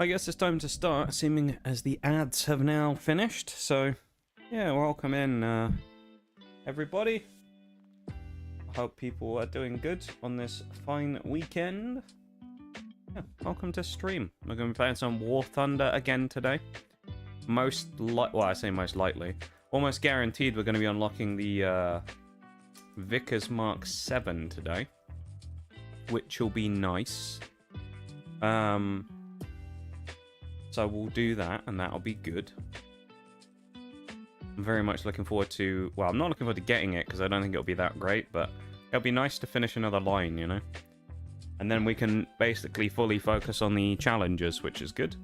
I guess it's time to start, seeming as the ads have now finished. So, yeah, welcome in, everybody. I hope people are doing good on this fine weekend. Yeah, welcome to stream. We're going to be playing some War Thunder again today. Well, I say most likely. Almost guaranteed we're going to be unlocking the Vickers Mark 7 today, which will be nice. So we'll do that, and that'll be good. I'm very much looking forward to... Well, I'm not looking forward to getting it, because I don't think it'll be that great, but it'll be nice to finish another line, you know? And then we can basically fully focus on the challenges, which is good.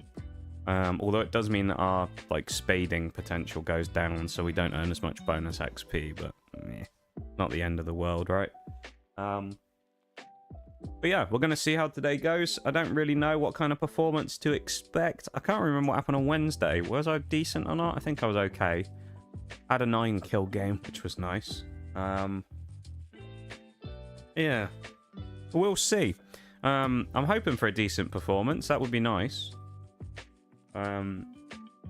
Although it does mean that our, like, spading potential goes down, so we don't earn as much bonus XP, but not the end of the world, right? But yeah, we're going to see how today goes. I don't really know what kind of performance to expect. I can't remember what happened on Wednesday. Was I decent or not? I think I was okay. I had a 9-kill game, which was nice. Yeah. We'll see. I'm hoping for a decent performance. That would be nice.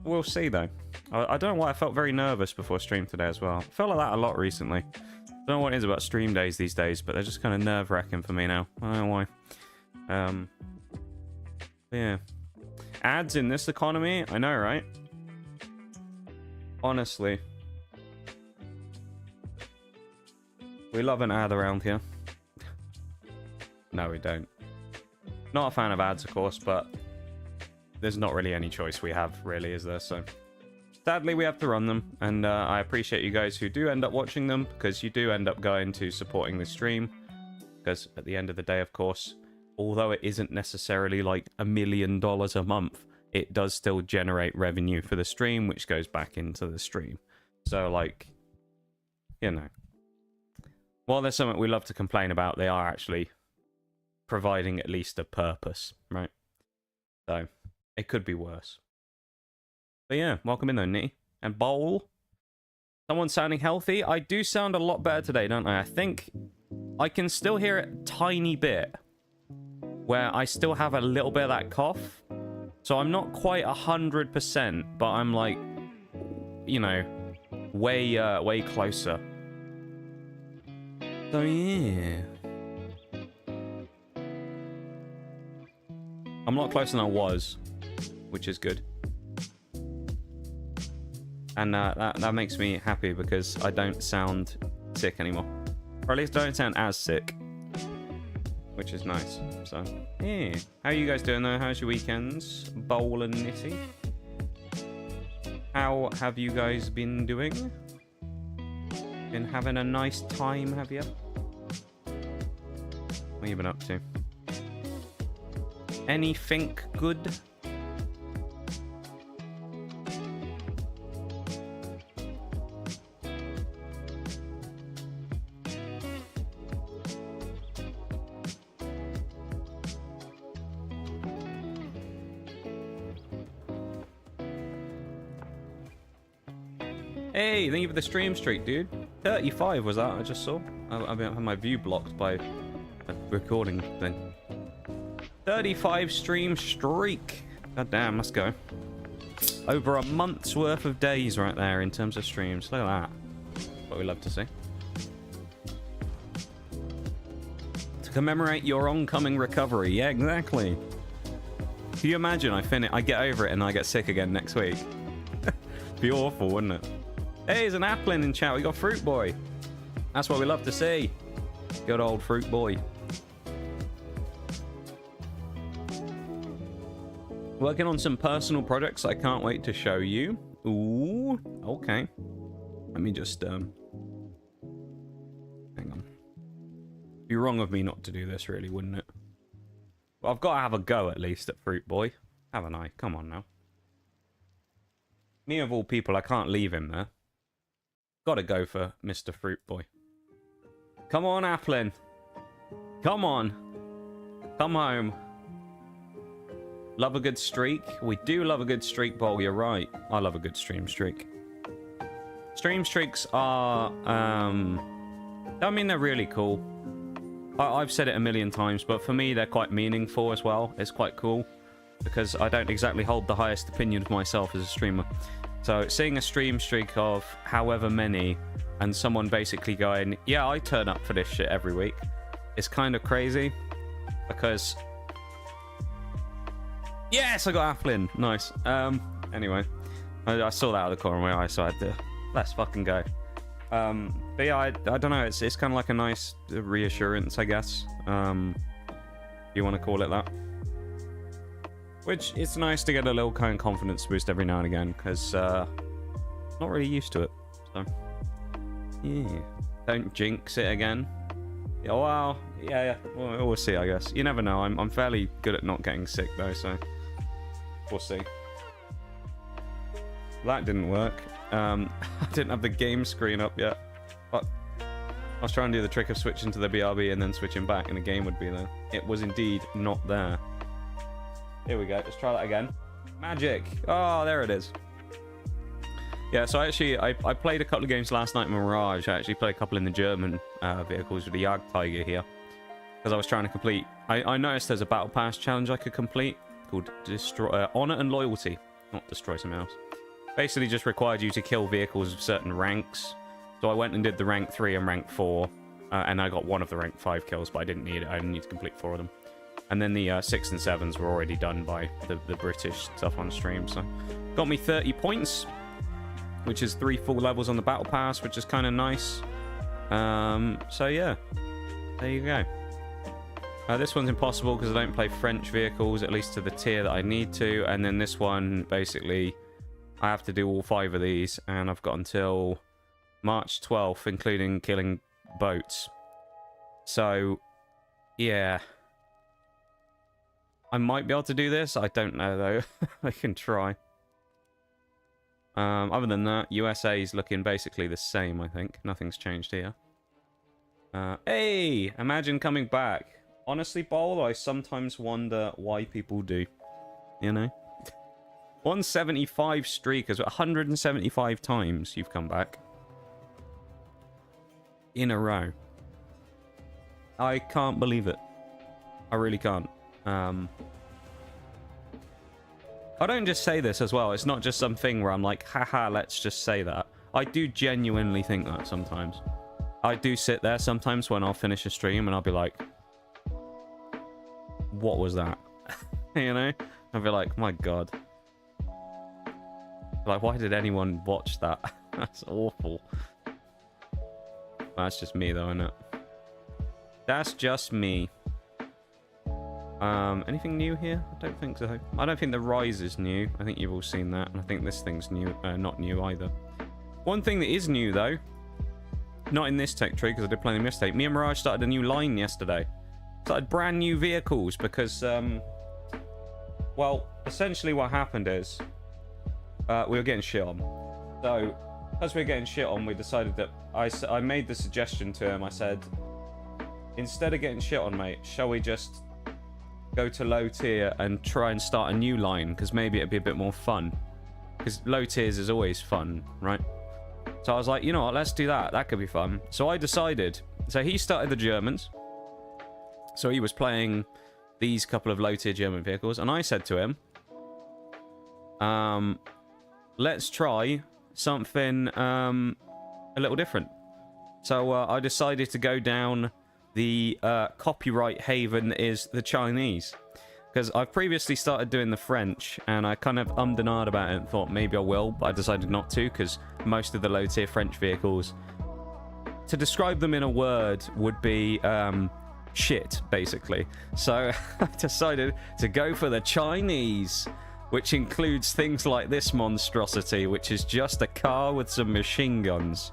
We'll see, though. I don't know why I felt very nervous before stream today as well. I felt like that a lot recently. I don't know what it is about stream days these days, but they're just kind of nerve-wracking for me now. I don't know why. Yeah. Ads in this economy? I know, right? Honestly. We love an ad around here. No, we don't. Not a fan of ads, of course, but there's not really any choice we have, really, is there? So sadly, we have to run them, and I appreciate you guys who do end up watching them, because you do end up going to supporting the stream, because at the end of the day, of course, although it isn't necessarily like $1 million a month, it does still generate revenue for the stream, which goes back into the stream. So, like, you know, while there's something we love to complain about, they are actually providing at least a purpose, right? So it could be worse. But yeah, welcome in though, Nitty. And Bowl. Someone sounding healthy. I do sound a lot better today, don't I? I think I can still hear it a tiny bit, where I still have a little bit of that cough. So I'm not quite 100%, but I'm like, you know, way closer. So yeah. I'm a lot closer than I was, which is good. And that makes me happy because I don't sound sick anymore. Or at least I don't sound as sick. Which is nice. So, yeah. How are you guys doing though? How's your weekends? Bowl and Nitty? How have you guys been doing? Been having a nice time, have you? What have you been up to? Anything good? Hey, thank you for the stream streak, dude. 35 was that, I just saw. I had my view blocked by a recording thing. 35 stream streak. God damn, let's go. Over a month's worth of days right there in terms of streams. Look at that. What we love to see. To commemorate your oncoming recovery. Yeah, exactly. Can you imagine I get over it and I get sick again next week? Be awful, wouldn't it? Hey, there's an Applin in chat. We got Fruit Boy. That's what we love to see. Good old Fruit Boy. Working on some personal projects I can't wait to show you. Ooh, okay. Let me just, hang on. Be wrong of me not to do this, really, wouldn't it? Well, I've got to have a go, at least, at Fruit Boy. Haven't I? Come on, now. Me, of all people, I can't leave him there. Gotta go for Mr. Fruit Boy. Come on, Applin. Come on. Come home. Love a good streak. We do love a good streak, Bowl. You're right. I love a good stream streak. Stream streaks are, I mean, they're really cool. I've said it a million times, but for me, they're quite meaningful as well. It's quite cool. because I don't exactly hold the highest opinion of myself as a streamer. So seeing a stream streak of however many and someone basically going, yeah, I turn up for this shit every week, is kind of crazy. Because yes, I got Applin. Nice. Anyway, I saw that out of the corner of my eye, so I had to let's fucking go. But yeah, I don't know. It's kind of like a nice reassurance, I guess. You want to call it that? Which it's nice to get a little kind of confidence boost every now and again, because not really used to it. So yeah, don't jinx it again. Yeah, well, yeah. We'll see, I guess. You never know. I'm fairly good at not getting sick though, so we'll see. That didn't work. I didn't have the game screen up yet. But I was trying to do the trick of switching to the BRB and then switching back, and the game would be there. It was indeed not there. Here we go. Let's try that again. Magic. Oh, there it is. Yeah, so I played a couple of games last night in Mirage. I actually played a couple in the German vehicles with the Jagdtiger here. Because I was trying to complete... I noticed there's a Battle Pass challenge I could complete called Honor and Loyalty. Not Destroy something else. Basically just required you to kill vehicles of certain ranks. So I went and did the rank 3 and rank 4. And I got one of the rank 5 kills, but I didn't need it. I didn't need to complete 4 of them. And then the 6 and 7s were already done by the British stuff on stream. So got me 30 points, which is 3 full levels on the Battle Pass, which is kind of nice. So yeah, there you go. This one's impossible because I don't play French vehicles, at least to the tier that I need to. And then this one, basically, I have to do all 5 of these, and I've got until March 12th, including killing boats. So, yeah. I might be able to do this. I don't know, though. I can try. Other than that, USA is looking basically the same, I think. Nothing's changed here. Hey! Imagine coming back. Honestly, Bowl, I sometimes wonder why people do. You know? 175 streakers, 175 times you've come back. In a row. I can't believe it. I really can't. I don't just say this as well. It's not just something where I'm like, haha, let's just say that. I do genuinely think that sometimes. I do sit there sometimes when I'll finish a stream and I'll be like, what was that? You know? I'll be like, my god. Like, why did anyone watch that? That's awful. That's just me though, isn't it? That's just me. Anything new here? I don't think so. I don't think the Rise is new. I think you've all seen that. And I think this thing's new. Not new either. One thing that is new, though, not in this tech tree, because I did play the mistake. Me and Mirage started a new line yesterday. Started brand new vehicles, because, well, essentially what happened is, we were getting shit on. So, as we were getting shit on, we decided that, I made the suggestion to him. I said, instead of getting shit on, mate, shall we just go to low tier and try and start a new line, because maybe it'd be a bit more fun, because low tiers is always fun, right? So I was like, you know what, let's do that. That could be fun. So I decided, so he started the Germans, so he was playing these couple of low tier German vehicles, and I said to him, let's try something a little different. So I decided to go down the copyright haven that is the Chinese, because I've previously started doing the French, and I kind of ummed and ahed about it and thought maybe I will, but I decided not to, because most of the low tier French vehicles, to describe them in a word, would be shit, basically. So I decided to go for the Chinese, which includes things like this monstrosity, which is just a car with some machine guns.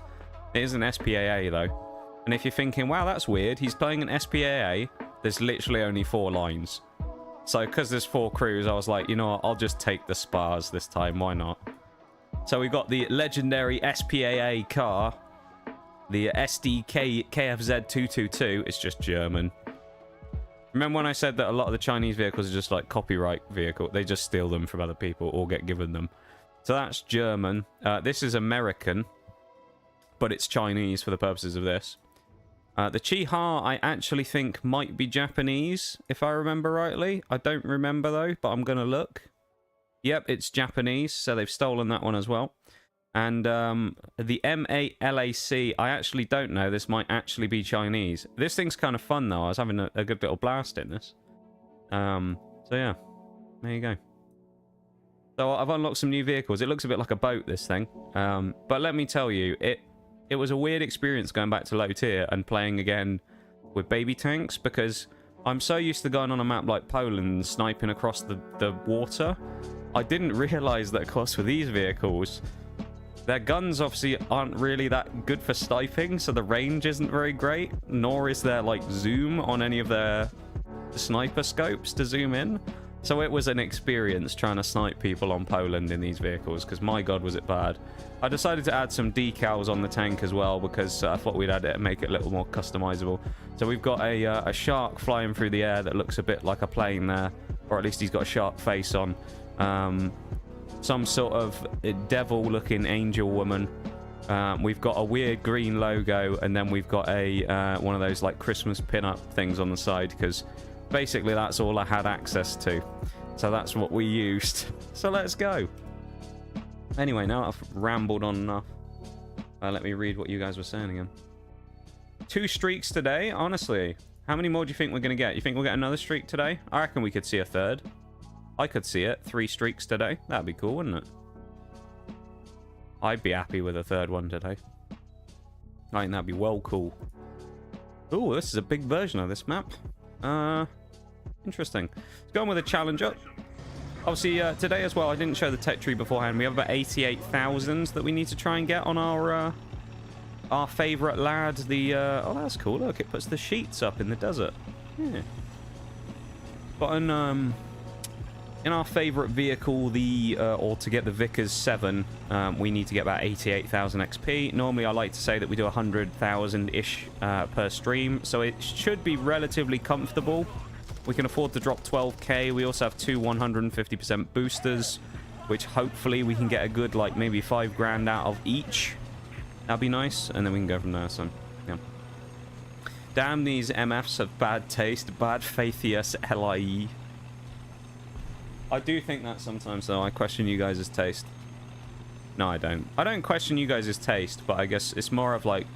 It is an SPAA though. And if you're thinking, wow, that's weird, he's playing an SPAA, there's literally only 4 lines. So, because there's 4 crews, I was like, you know what, I'll just take the spars this time, why not? So we got the legendary SPAA car, the SDK KFZ 222, it's just German. Remember when I said that a lot of the Chinese vehicles are just like copyright vehicle, they just steal them from other people or get given them. So that's German. This is American, but it's Chinese for the purposes of this. The Chiha, I actually think might be Japanese, if I remember rightly. I don't remember, though, but I'm going to look. Yep, it's Japanese, so they've stolen that one as well. And the MALAC, I actually don't know. This might actually be Chinese. This thing's kind of fun, though. I was having a good little blast in this. So, yeah. There you go. So, I've unlocked some new vehicles. It looks a bit like a boat, this thing. But let me tell you, it was a weird experience going back to low tier and playing again with baby tanks, because I'm so used to going on a map like Poland and sniping across the water. I didn't realize that, of course, with these vehicles, their guns obviously aren't really that good for sniping, so the range isn't very great, nor is there like zoom on any of their sniper scopes to zoom in. So it was an experience trying to snipe people on Poland in these vehicles, because my god was it bad. I decided to add some decals on the tank as well, because I thought we'd add it and make it a little more customizable. So we've got a shark flying through the air that looks a bit like a plane there, or at least he's got a shark face on. Some sort of devil-looking angel woman. We've got a weird green logo, and then we've got a one of those like Christmas pin-up things on the side, because basically that's all I had access to. So that's what we used. So let's go. Anyway, now I've rambled on enough. Let me read what you guys were saying again. 2 streaks today, honestly. How many more do you think we're going to get? You think we'll get another streak today? I reckon we could see a 3rd. I could see it. 3 streaks today. That'd be cool, wouldn't it? I'd be happy with a 3rd one today. I think that'd be well cool. Ooh, this is a big version of this map. Interesting. Let's go on with a challenger. Obviously, today as well, I didn't show the tech tree beforehand. We have about 88,000 that we need to try and get on our favourite lad. The oh, that's cool. Look, it puts the sheets up in the desert. Yeah. But in our favourite vehicle, or to get the Vickers 7, we need to get about 88,000 XP. Normally, I like to say that we do 100,000-ish per stream, so it should be relatively comfortable. We can afford to drop 12k. We also have 2 150% boosters, which hopefully we can get a good, like, maybe 5 grand out of each. That'd be nice, and then we can go from there, so, yeah. Damn, these MFs have bad taste. Bad faithius LIE. I do think that sometimes, though. I question you guys' taste. No, I don't. I don't question you guys' taste, but I guess it's more of like...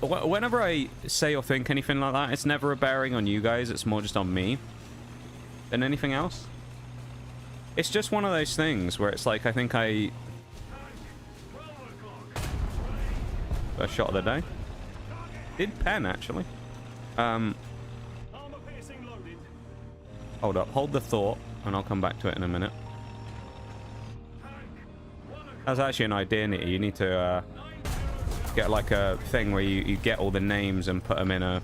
whenever I say or think anything like that, it's never a bearing on you guys. It's more just on me than anything else. It's just one of those things where it's like, I think First shot of the day. Did pen, actually. Hold up. Hold the thought, and I'll come back to it in a minute. That's actually an idea, Nitty. You need to get like a thing where you get all the names and put them in a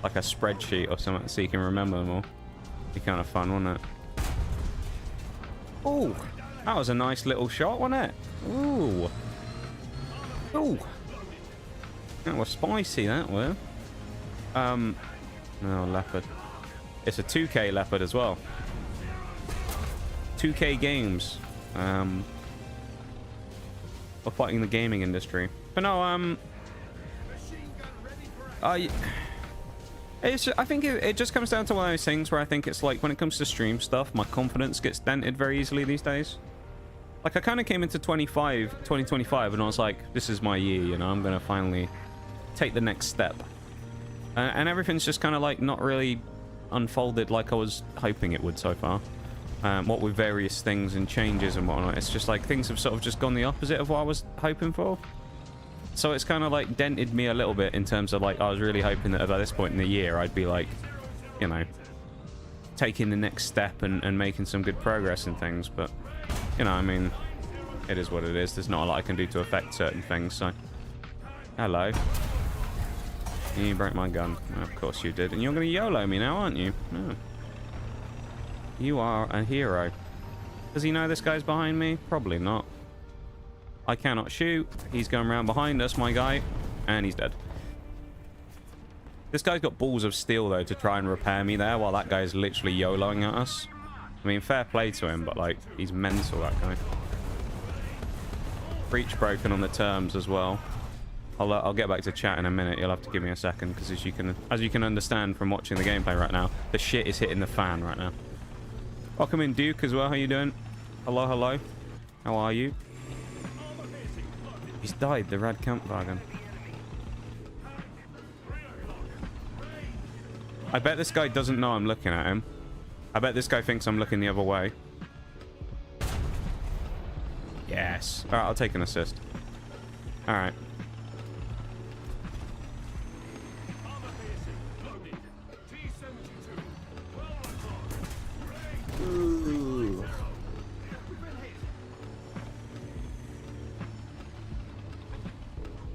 spreadsheet or something so you can remember them all. Be kind of fun, wouldn't it? Ooh, that was a nice little shot, wasn't it? Ooh. Ooh. That was spicy, that was. Oh, leopard. It's a 2K leopard as well. 2K games. We're fighting the gaming industry. But no, I think it just comes down to one of those things where I think it's like when it comes to stream stuff, my confidence gets dented very easily these days. Like, I kind of came into 2025 and I was like, this is my year, you know, I'm going to finally take the next step. And everything's just kind of like not really unfolded like I was hoping it would so far. What with various things and changes and whatnot, it's just like things have sort of just gone the opposite of what I was hoping for. So it's kind of like dented me a little bit in terms of like, I was really hoping that by this point in the year I'd be like, you know, taking the next step and making some good progress and things. But, you know, I mean, it is what it is. There's not a lot I can do to affect certain things, so. Hello. You broke my gun. Of course you did. And you're going to YOLO me now, aren't you? Oh. You are a hero. Does he know this guy's behind me? Probably not. I cannot shoot. He's going around behind us, my guy. And he's dead. This guy's got balls of steel, though, to try and repair me there while that guy's literally YOLOing at us. I mean, fair play to him, but, like, he's mental, that guy. Breach broken on the terms as well. I'll get back to chat in a minute. You'll have to give me a second, because as you can understand from watching the gameplay right now, the shit is hitting the fan right now. Welcome in, Duke, as well. How you doing? Hello, hello. How are you? He's died, the red camp wagon. I bet this guy doesn't know I'm looking at him. I bet this guy thinks I'm looking the other way. Yes. Alright, I'll take an assist. Alright.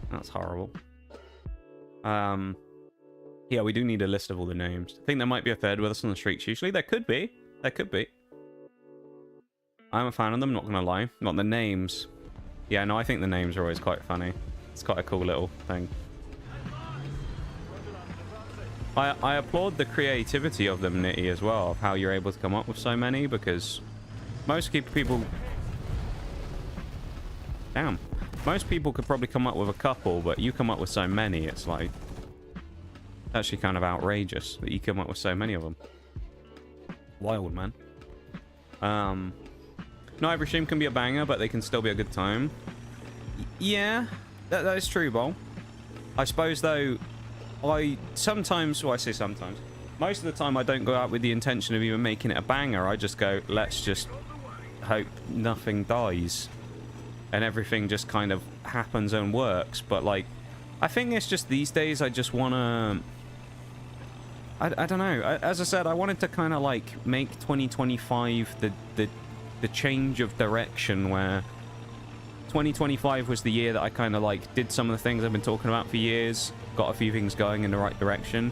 That's horrible. Yeah, we do need a list of all the names. I think there might be a third with us on the streaks usually. There could be. There could be. I'm a fan of them, not gonna lie. Not the names. Yeah, no, I think the names are always quite funny. It's quite a cool little thing. I applaud the creativity of them, Nitty, as well, of how you're able to come up with so many, because most people... Damn. Most people could probably come up with a couple, but you come up with so many, it's like... actually kind of outrageous that you come up with so many of them. Wild, man. Not every stream can be a banger, but they can still be a good time. Yeah, that is true, Bol. I suppose, though, sometimes, well, I say sometimes, most of the time I don't go out with the intention of even making it a banger. I just go, let's just hope nothing dies. And everything just kind of happens and works. But, like, I think it's just these days I just want to... I don't know. As I said, I wanted to kind of, like, make 2025 the change of direction, where 2025 was the year that I kind of, like, did some of the things I've been talking about for years, got a few things going in the right direction,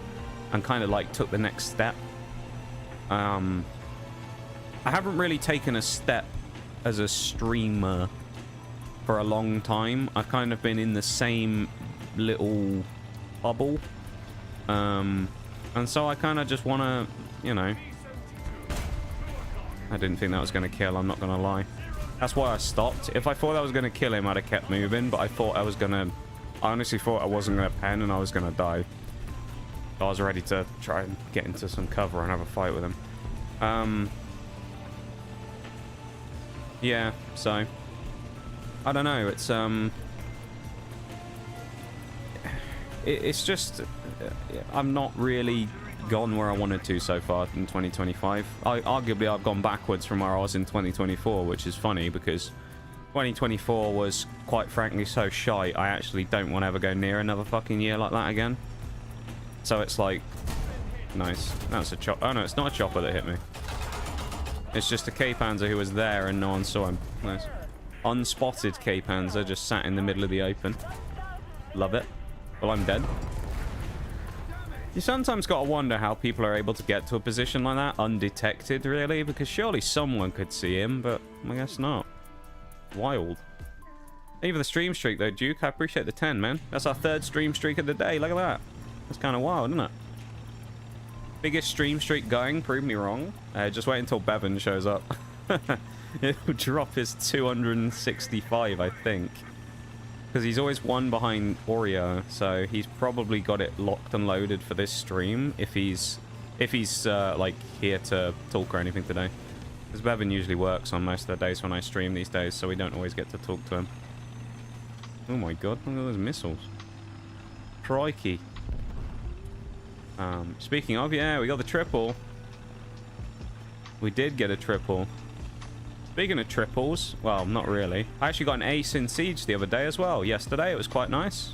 and kind of, like, took the next step. I haven't really taken a step as a streamer for a long time. I've kind of been in the same little bubble. And so I kind of just want to, you know... I didn't think that was going to kill, I'm not going to lie. That's why I stopped. If I thought I was going to kill him, I'd have kept moving, but I thought I was going to... I honestly thought I wasn't going to pen and I was going to die. So I was ready to try and get into some cover and have a fight with him. Yeah, so... I don't know, it's just... I'm not really gone where I wanted to so far in 2025. Arguably, I've gone backwards from where I was in 2024, which is funny because 2024 was, quite frankly, so shite. I actually don't want to ever go near another fucking year like that again. So it's like... Nice. That's a chopper. Oh no, it's not a chopper that hit me. It's just a K-Panzer who was there and no one saw him. Nice. Unspotted K-Panzer just sat in the middle of the open. Love it. Well, I'm dead. You sometimes got to wonder how people are able to get to a position like that undetected, really, because surely someone could see him, but I guess not. Wild. Thank you for the stream streak, though, Duke. I appreciate the 10, man. That's our 3rd stream streak of the day. Look at that. That's kind of wild, isn't it? Biggest stream streak going. Prove me wrong. Just wait until Bevan shows up. It'll drop his 265, I think. Because he's always one behind Oreo, so he's probably got it locked and loaded for this stream if he's like here to talk or anything today. Because Bevan usually works on most of the days when I stream these days, so we don't always get to talk to him. Oh my god, look at those missiles. Crikey. Speaking of, yeah, we got the triple. We did get a triple. Speaking of triples, well, not really. I actually got an ace in Siege the other day as well. Yesterday, it was quite nice.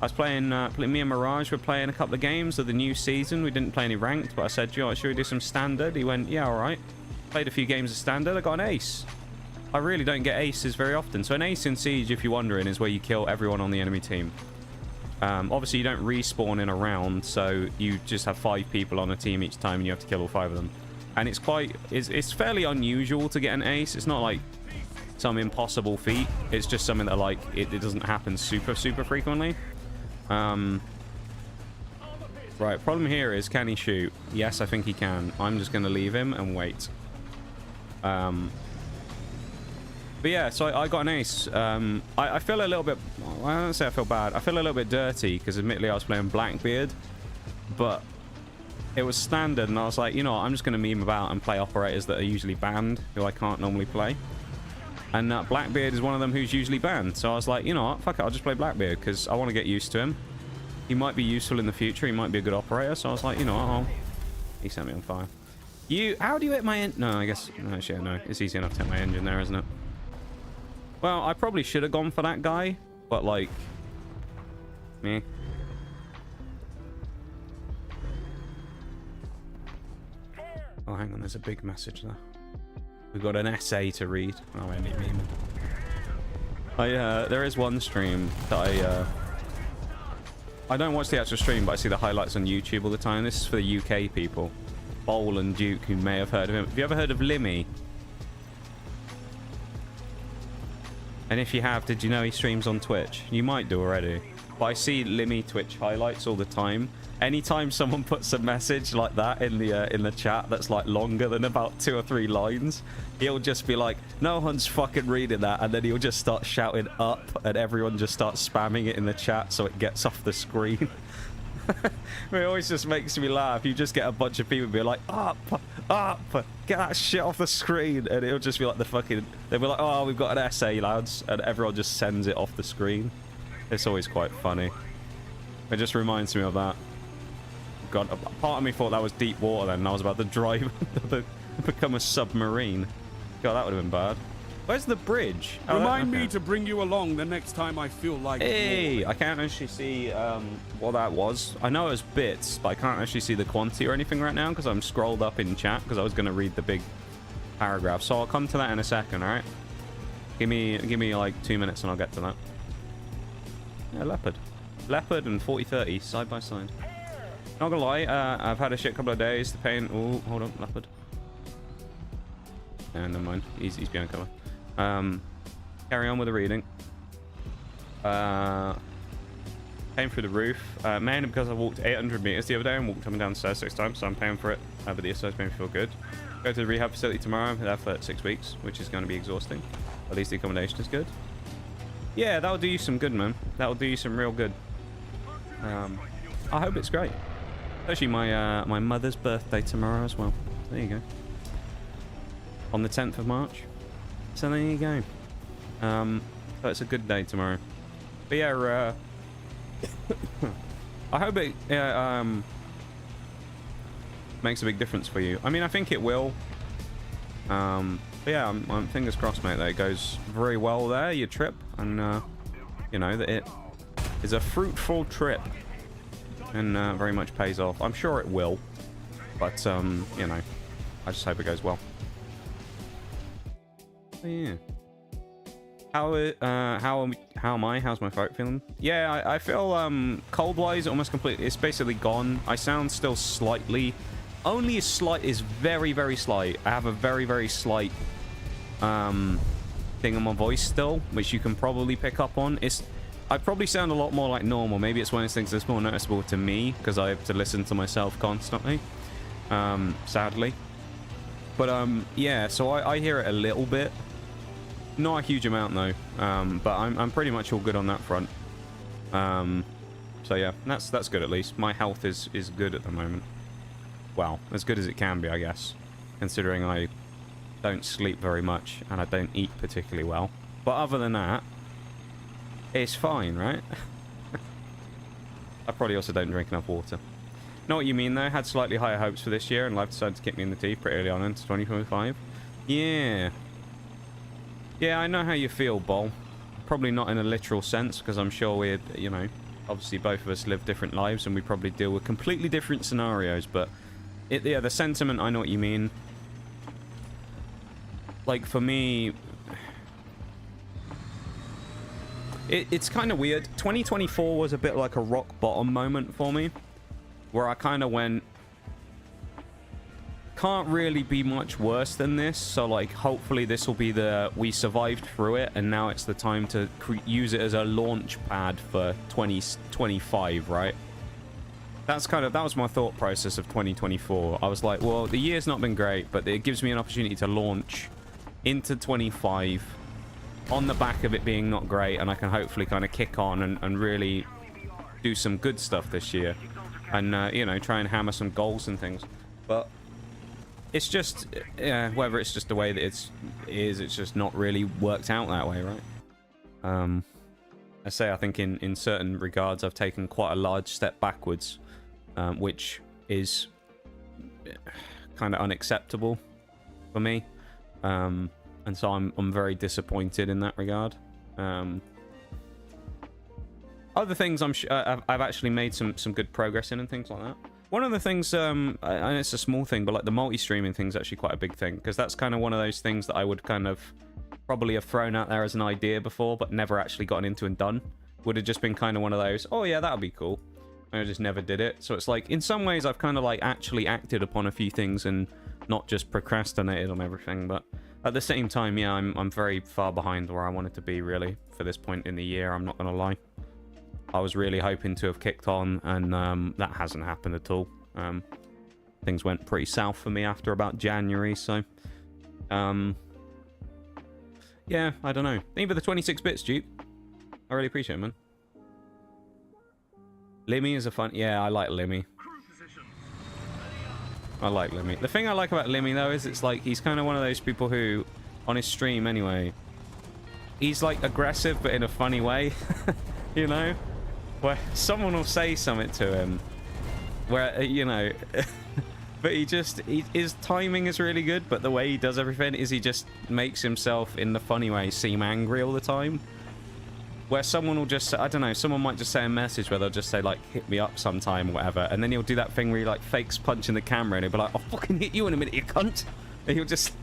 I was playing, me and Mirage were playing a couple of games of the new season. We didn't play any ranked, but I said, "Yo, should we do some standard?" He went, "Yeah, alright." Played a few games of standard, I got an ace. I really don't get aces very often. So an ace in Siege, if you're wondering, is where you kill everyone on the enemy team. Obviously, you don't respawn in a round, so you just have 5 people on a team each time and you have to kill all 5 of them. And it's fairly unusual to get an ace. It's not like some impossible feat. It's just something that, like, it doesn't happen super frequently. Right, problem here is, can he shoot? Yes, I think he can. I'm just going to leave him and wait. But yeah, so I got an ace. I feel a little bit... well, I don't say I feel bad. I feel a little bit dirty because admittedly I was playing Blackbeard, but it was standard, and I was like, you know what, I'm just going to meme about and play operators that are usually banned, who I can't normally play. And Blackbeard is one of them who's usually banned. So I was like, you know what, fuck it, I'll just play Blackbeard because I want to get used to him. He might be useful in the future. He might be a good operator. So I was like, you know what, he set me on fire. How do you hit my no, I guess, no, shit, no. It's easy enough to hit my engine there, isn't it? Well, I probably should have gone for that guy, but like, me. Oh, hang on, there's a big message there. We've got an essay to read. Oh, I need meme. There is one stream that I don't watch the actual stream, but I see the highlights on YouTube all the time. This is for the UK people. Bowl and Duke, who may have heard of him. Have you ever heard of Limmy? And if you have, did you know he streams on Twitch? You might do already. But I see Limmy Twitch highlights all the time. Anytime someone puts a message like that in the chat that's like longer than about 2 or 3 lines, he'll just be like, no one's fucking reading that, and then he'll just start shouting up, and everyone just starts spamming it in the chat so it gets off the screen. It always just makes me laugh. You just get a bunch of people be like, up, get that shit off the screen, and it'll just be like the fucking, they'll be like, oh, we've got an essay, lads, and everyone just sends it off the screen. It's always quite funny. It just reminds me of that. God, a part of me thought that was deep water then, and I was about to drive, become a submarine. God, that would have been bad. Where's the bridge? Oh, Remind me to bring you along the next time I feel like Hey, I can't actually see what that was. I know it was bits, but I can't actually see the quantity or anything right now because I'm scrolled up in chat because I was going to read the big paragraph. So I'll come to that in a second, all right? Give me like 2 minutes and I'll get to that. Yeah, leopard. Leopard and 4030 side by side. Not gonna lie, I've had a shit couple of days. The pain. Oh, hold on, leopard. And never mind. He's behind cover. Carry on with the reading. Paying through the roof. Mainly because I walked 800 meters the other day and walked up and down the stairs 6 times, so I'm paying for it. But the exercise made me feel good. Go to the rehab facility tomorrow. I'm there for 6 weeks, which is going to be exhausting. At least the accommodation is good. Yeah, that'll do you some good, man. That'll do you some real good. I hope it's great. Actually, my mother's birthday tomorrow as well. There you go. On the 10th of March. So there you go. So it's a good day tomorrow. But yeah, I hope it makes a big difference for you. I mean, I think it will. But yeah, I'm fingers crossed, mate, that it goes very well there, your trip. And, you know, that it is a fruitful trip. And very much pays off. I'm sure it will. But, you know, I just hope it goes well. Oh, yeah. How am I? How's my throat feeling? Yeah, I feel cold-wise almost completely. It's basically gone. I sound still slightly, only a slight, is very, very slight. I have a very, very slight thing on my voice still, which you can probably pick up on. I probably sound a lot more like normal. Maybe it's one of those things that's more noticeable to me because I have to listen to myself constantly, sadly. But yeah, so I hear it a little bit. Not a huge amount though, but I'm pretty much all good on that front. So yeah, that's good at least. My health is good at the moment. Well, as good as it can be, I guess, considering I don't sleep very much and I don't eat particularly well. But other than that, it's fine, right? I probably also don't drink enough water. Know what you mean though? Had slightly higher hopes for this year, and life decided to kick me in the teeth pretty early on into 2025. Yeah. Yeah, I know how you feel, Bol. Probably not in a literal sense, because I'm sure we're, you know, obviously both of us live different lives, and we probably deal with completely different scenarios, but yeah, the sentiment, I know what you mean. Like, for me, it's kind of weird. 2024 was a bit like a rock bottom moment for me, where I kind of went, can't really be much worse than this, so like hopefully this will be we survived through it, and now it's the time to use it as a launch pad for 2025, right? That was my thought process of 2024. I was like, well, the year's not been great, but it gives me an opportunity to launch into 25 on the back of it being not great, and I can hopefully kind of kick on and really do some good stuff this year. And, you know, try and hammer some goals and things. But it's just, yeah, whether it's just the way that it's just not really worked out that way, right? I say I think in certain regards I've taken quite a large step backwards, which is kind of unacceptable for me. And so I'm very disappointed in that regard. Other things I've actually made some good progress in and things like that. One of the things, and it's a small thing, but like the multi-streaming thing is actually quite a big thing, because that's kind of one of those things that I would kind of probably have thrown out there as an idea before, but never actually gotten into and done. Would have just been kind of one of those, oh yeah, that would be cool. And I just never did it. So it's like, in some ways, I've kind of like actually acted upon a few things and not just procrastinated on everything. But at the same time, yeah, I'm very far behind where I wanted to be, really, for this point in the year. I'm not going to lie. I was really hoping to have kicked on, and that hasn't happened at all. Things went pretty south for me after about January, so... yeah, I don't know. Thank you for the 26 bits, Duke. I really appreciate it, man. Limmy is a fun... Yeah, I like Limmy. I like Limmy. The thing I like about Limmy, though, is it's like he's kind of one of those people who, on his stream anyway, he's like aggressive, but in a funny way. You know? Where someone will say something to him, where, you know... But his timing is really good, but the way he does everything is he just makes himself, in the funny way, seem angry all the time. Where someone will just, I don't know, someone might just say a message where they'll just say, like, hit me up sometime or whatever, and then he'll do that thing where he, like, fakes punching the camera, and he'll be like, I'll fucking hit you in a minute, you cunt! And he'll just,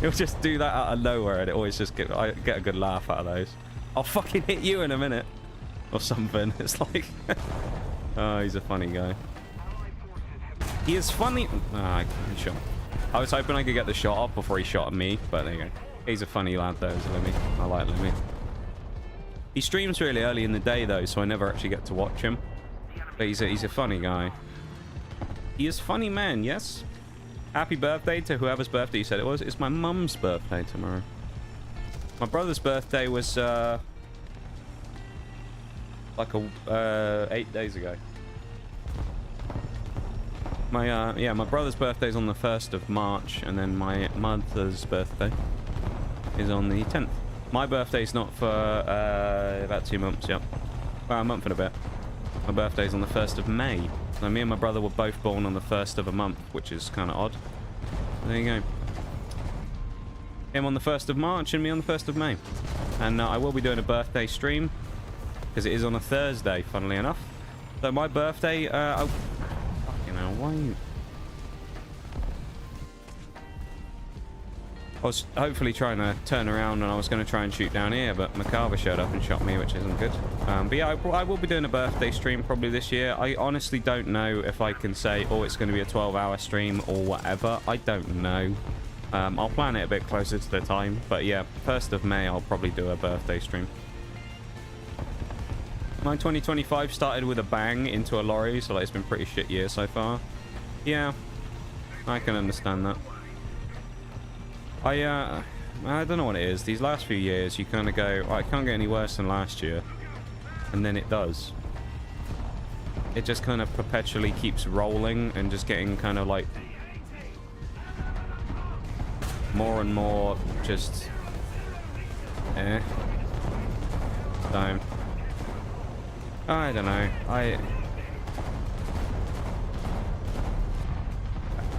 he'll just do that out of nowhere, and it always just I get a good laugh out of those. I'll fucking hit you in a minute! Or something. It's like, oh, he's a funny guy. He is funny. Ah, shot. I was hoping I could get the shot off before he shot at me, but there you go. He's a funny lad, though, is Limmy. I like Limmy. He streams really early in the day, though, so I never actually get to watch him. But he's a funny guy. He is funny, man. Yes. Happy birthday to whoever's birthday you said it was. It's my mum's birthday tomorrow. My brother's birthday was like 8 days ago. My my brother's birthday's on the 1st of March, and then my mother's birthday is on the 10th. My birthday's not for about 2 months, yep. Well, a month and a bit. My birthday's on the 1st of May. So me and my brother were both born on the 1st of a month, which is kind of odd. There you go. Him on the 1st of March and me on the 1st of May. And I will be doing a birthday stream, because it is on a Thursday, funnily enough. So my birthday, you know, why are you... I was hopefully trying to turn around, and I was going to try and shoot down here, but Macabre showed up and shot me, which isn't good. But yeah, I will be doing a birthday stream probably this year. I honestly don't know if I can say, oh, it's going to be a 12-hour stream or whatever. I don't know. I'll plan it a bit closer to the time. But yeah, 1st of May, I'll probably do a birthday stream. My 2025 started with a bang into a lorry, so like, it's been a pretty shit year so far. Yeah, I can understand that. I don't know what it is. These last few years, you kind of go, oh, it can't get any worse than last year. And then it does. It just kind of perpetually keeps rolling and just getting kind of like more and more just So I don't know.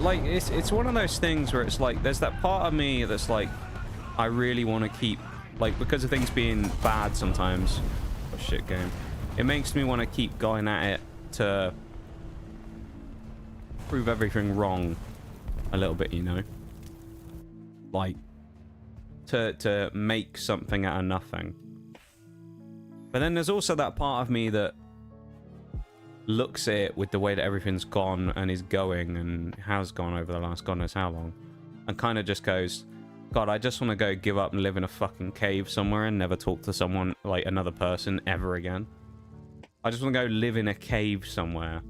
Like, it's one of those things where it's like, there's that part of me that's like, I really want to keep, like, because of things being bad sometimes. Oh, shit game. It makes me want to keep going at it to prove everything wrong a little bit, you know? Like, to make something out of nothing. But then there's also that part of me that looks at it with the way that everything's gone and is going and has gone over the last God knows how long, and kind of just goes, God, I just want to go give up and live in a fucking cave somewhere and never talk to someone, like another person, ever again. I just want to go live in a cave somewhere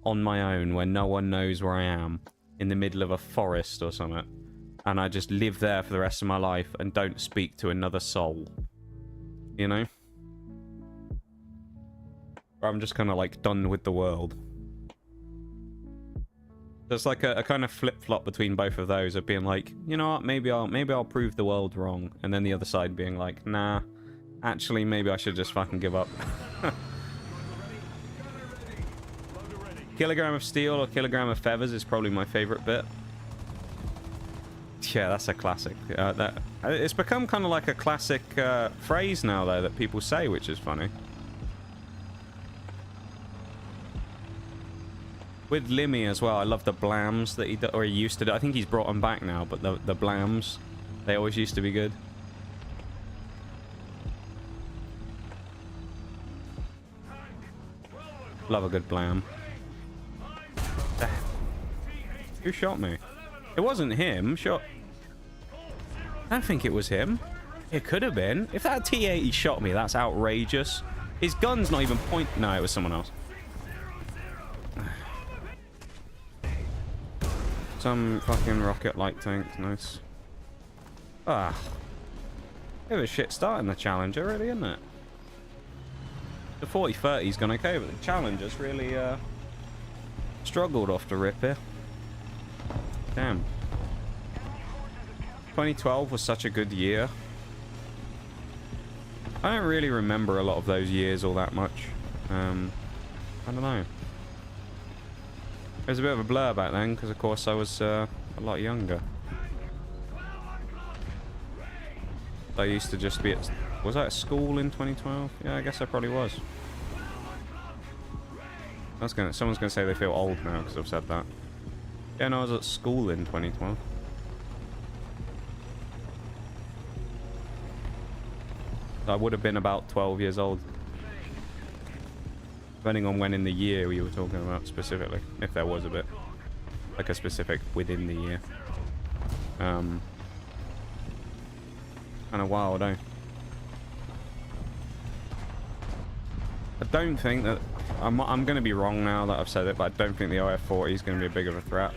on my own where no one knows where I am, in the middle of a forest or something, and I just live there for the rest of my life and don't speak to another soul. You know? Or I'm just kind of like done with the world. There's like a kind of flip-flop between both of those of being like, you know what, maybe I'll prove the world wrong, and then the other side being like, nah, actually maybe I should just fucking give up. Kilogram of steel or kilogram of feathers is probably my favorite bit. Yeah, that's a classic. It's become kind of like a classic phrase now, though, that people say, which is funny. With Limmy as well, I love the blams that he used to do. I think he's brought them back now, but the blams, they always used to be good. Love a good blam. Who shot me? It wasn't him. Shot. I don't think it was him. It could have been. If that T-80 shot me, that's outrageous. His gun's not even point. No, it was someone else. Some fucking rocket light tank. Nice. Ah. Bit of a shit start in the Challenger, really, isn't it? The 40-30's gone okay, but the Challenger's really struggled off the rip here. Damn. 2012 was such a good year. I don't really remember a lot of those years all that much. I don't know. It was a bit of a blur back then, because of course I was a lot younger. I used to just be at... Was I at school in 2012? Yeah, I guess I probably was. Someone's gonna say they feel old now because I've said that. Yeah, no, I was at school in 2012. I would have been about 12 years old. Depending on when in the year we were talking about specifically. If there was a bit. Like a specific within the year. Kind of wild, eh? I don't think that... I'm going to be wrong now that I've said it, but I don't think the OF-40 is going to be a big of a threat.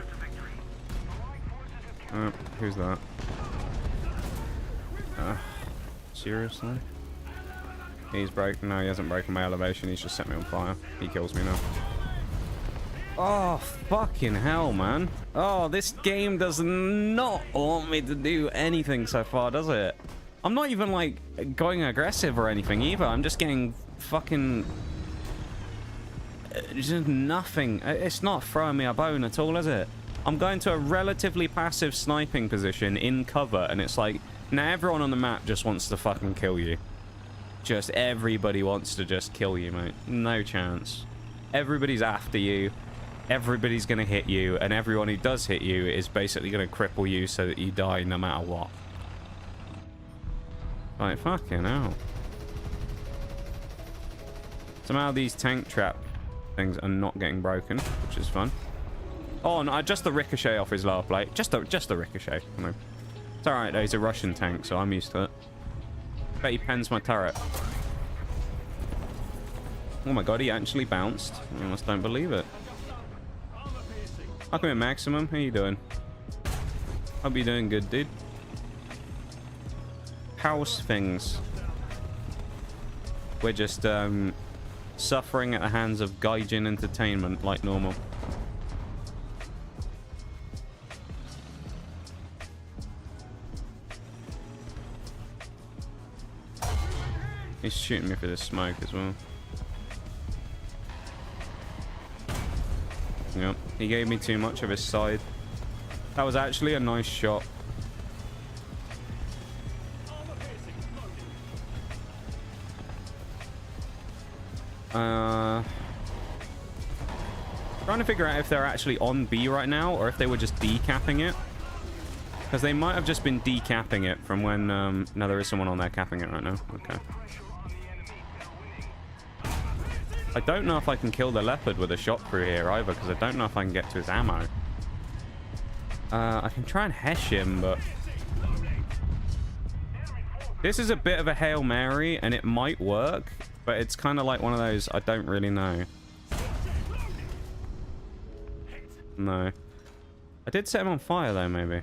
Who's that? Seriously? He's broken. No, he hasn't broken my elevation. He's just set me on fire. He kills me now. Oh, fucking hell, man. Oh, this game does not want me to do anything so far, does it? I'm not even, like, going aggressive or anything either. I'm just getting fucking... just nothing. It's not throwing me a bone at all, is it? I'm going to a relatively passive sniping position in cover, and it's like, now everyone on the map just wants to fucking kill you. Just everybody wants to just kill you, mate. No chance. Everybody's after you. Everybody's going to hit you, and everyone who does hit you is basically going to cripple you so that you die no matter what. Like, fucking hell. Somehow these tank trap things are not getting broken, which is fun. Oh, no, just the ricochet off his lower plate. Just the ricochet. I mean, it's alright though, he's a Russian tank, so I'm used to it. Bet he pens my turret. Oh my god, he actually bounced. I almost don't believe it. Welcome in, Maximum. How you doing? Hope you're doing good, dude. House things. We're just suffering at the hands of Gaijin Entertainment like normal. He's shooting me for the smoke as well. Yep, he gave me too much of his side. That was actually a nice shot. Trying to figure out if they're actually on B right now or if they were just decapping it. Because they might have just been decapping it from when... no, there is someone on there capping it right now. Okay. I don't know if I can kill the leopard with a shot through here either, because I don't know if I can get to his ammo. I can try and hesh him, but... This is a bit of a Hail Mary, and it might work, but it's kind of like one of those, I don't really know. No. I did set him on fire, though, maybe.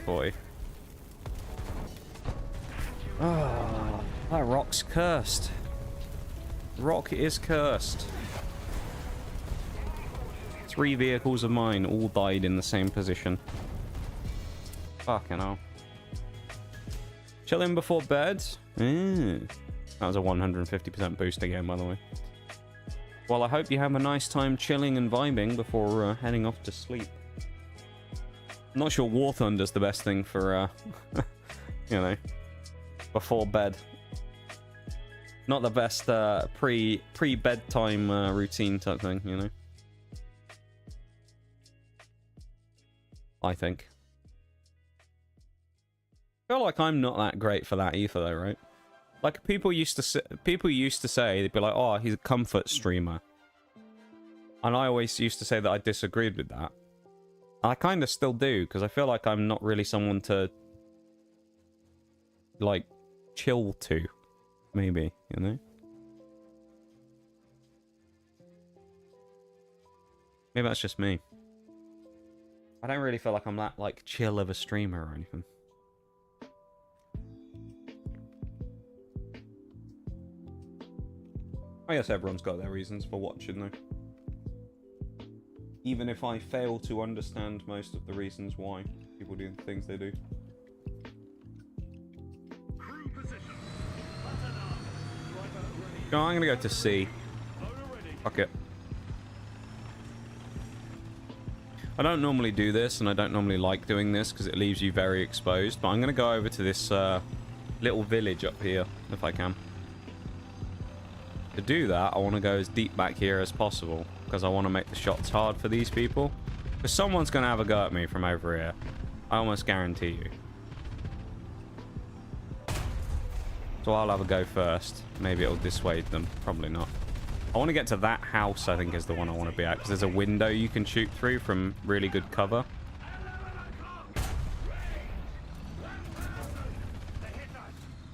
40. Oh, that rock's cursed. Rock is cursed. 3 vehicles of mine all died in the same position. Fucking hell. Chilling before bed? That was a 150% boost again, by the way. Well, I hope you have a nice time chilling and vibing before heading off to sleep. I'm not sure War Thunder's the best thing for, you know, before bed. Not the best pre-bedtime routine type thing, you know. I think. I feel like I'm not that great for that either, though, right? Like people used to say, they'd be like, "Oh, he's a comfort streamer," and I always used to say that I disagreed with that. I kind of still do, because I feel like I'm not really someone to like chill to, maybe, you know. Maybe that's just me. I don't really feel like I'm that like chill of a streamer or anything. I guess everyone's got their reasons for watching, though. Even if I fail to understand most of the reasons why people do the things they do. No, I'm gonna go to C. Fuck it. I don't normally do this, and I don't normally like doing this because it leaves you very exposed, but I'm gonna go over to this little village up here, if I can. To do that, I want to go as deep back here as possible, because I want to make the shots hard for these people. Because someone's going to have a go at me from over here. I almost guarantee you. So I'll have a go first. Maybe it'll dissuade them. Probably not. I want to get to that house, I think, is the one I want to be at, because there's a window you can shoot through from really good cover.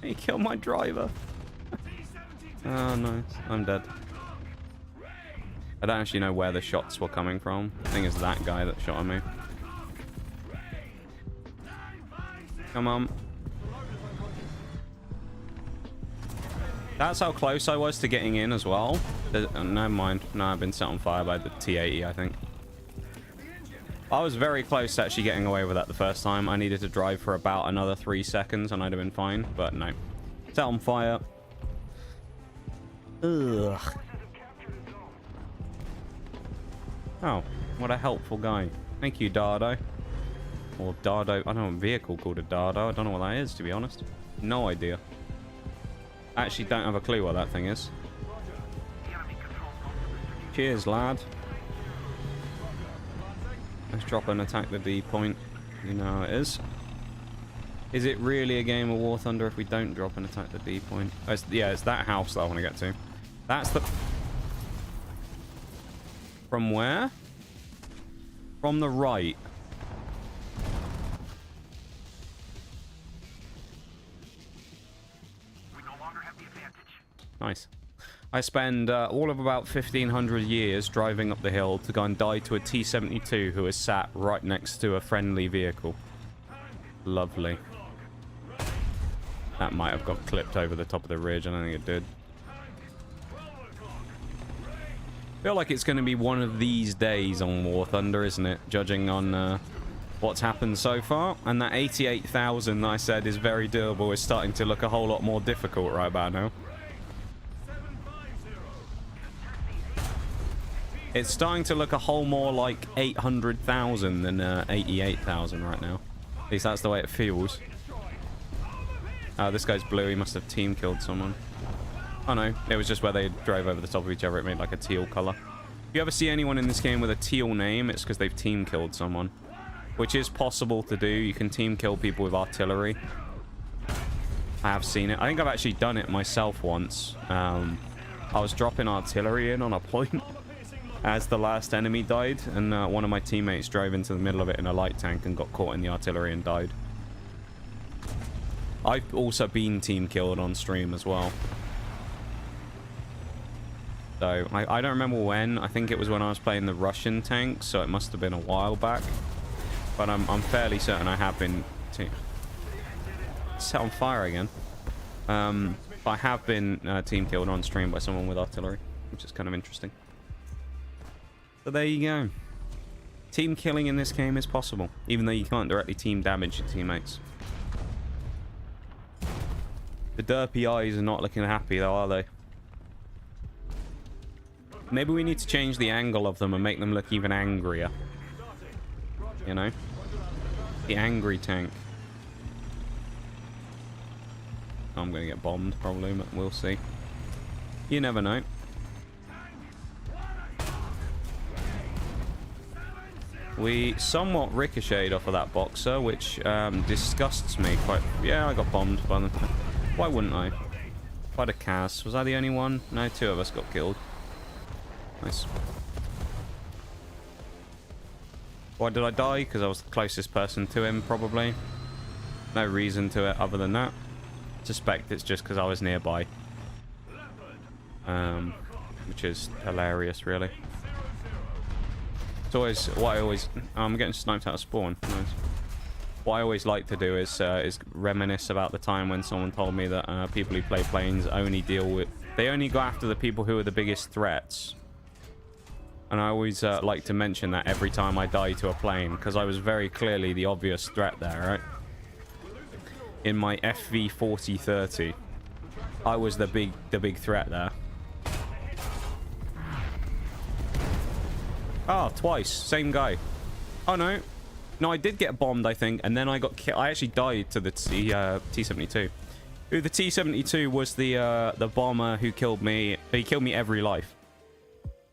He killed my driver. Oh, nice. I'm dead. I don't actually know where the shots were coming from. I think it's that guy that shot at me. Come on. That's how close I was to getting in as well. Never mind. No, I've been set on fire by the T-80, I think. I was very close to actually getting away with that the first time. I needed to drive for about another 3 seconds and I'd have been fine, but no. Set on fire. Ugh. Oh, what a helpful guy. Thank you, Dardo. Or Dardo. I don't know a vehicle called a Dardo. I don't know what that is, to be honest. No idea. I actually don't have a clue what that thing is. Cheers, lad. Let's drop and attack the D point. You know how it is. Is it really a game of War Thunder if we don't drop and attack the D point? Oh, yeah, it's that house that I want to get to. That's the... From where? From the right. We no longer have the advantage. Nice. I spend all of about 1,500 years driving up the hill to go and die to a T-72 who is sat right next to a friendly vehicle. Lovely. That might have got clipped over the top of the ridge. I don't think it did. I feel like it's going to be one of these days on War Thunder, isn't it? Judging on what's happened so far. And that 88,000 that I said is very doable is starting to look a whole lot more difficult right about now. It's starting to look a whole more like 800,000 than 88,000 right now. At least that's the way it feels. This guy's blue. He must have team killed someone. Oh no, it was just where they drove over the top of each other. It made like a teal color. If you ever see anyone in this game with a teal name, it's because they've team killed someone. Which is possible to do. You can team kill people with artillery. I have seen it. I think I've actually done it myself once. I was dropping artillery in on a point as the last enemy died, and one of my teammates drove into the middle of it in a light tank and got caught in the artillery and died. I've also been team killed on stream as well. So, I don't remember when. I think it was when I was playing the Russian tank, so it must have been a while back. But I'm fairly certain I have been set on fire again. But I have been team killed on stream by someone with artillery, which is kind of interesting. So there you go. Team killing in this game is possible, even though you can't directly team damage your teammates. The derpy eyes are not looking happy though, are they? Maybe we need to change the angle of them and make them look even angrier. You know? The angry tank. I'm gonna get bombed probably, but we'll see. You never know. We somewhat ricocheted off of that boxer, which disgusts me quite. Yeah, I got bombed by them. Why wouldn't I? Quite a Cas. Was I the only one? No, 2 of us got killed. Nice. Why did I die? Because I was the closest person to him, probably. No reason to it other than that. Suspect it's just because I was nearby. Which is hilarious, really. It's always what I always. I'm getting sniped out of spawn. Nice. What I always like to do is reminisce about the time when someone told me that people who play planes only deal with. They only go after the people who are the biggest threats. And I always like to mention that every time I die to a plane, because I was very clearly the obvious threat there, right? In my FV4030, I was the big threat there. Oh, twice, same guy. Oh no, no, I did get bombed, I think, and then I got killed. I actually died to the T-72. Who the T-72 was the bomber who killed me. He killed me every life.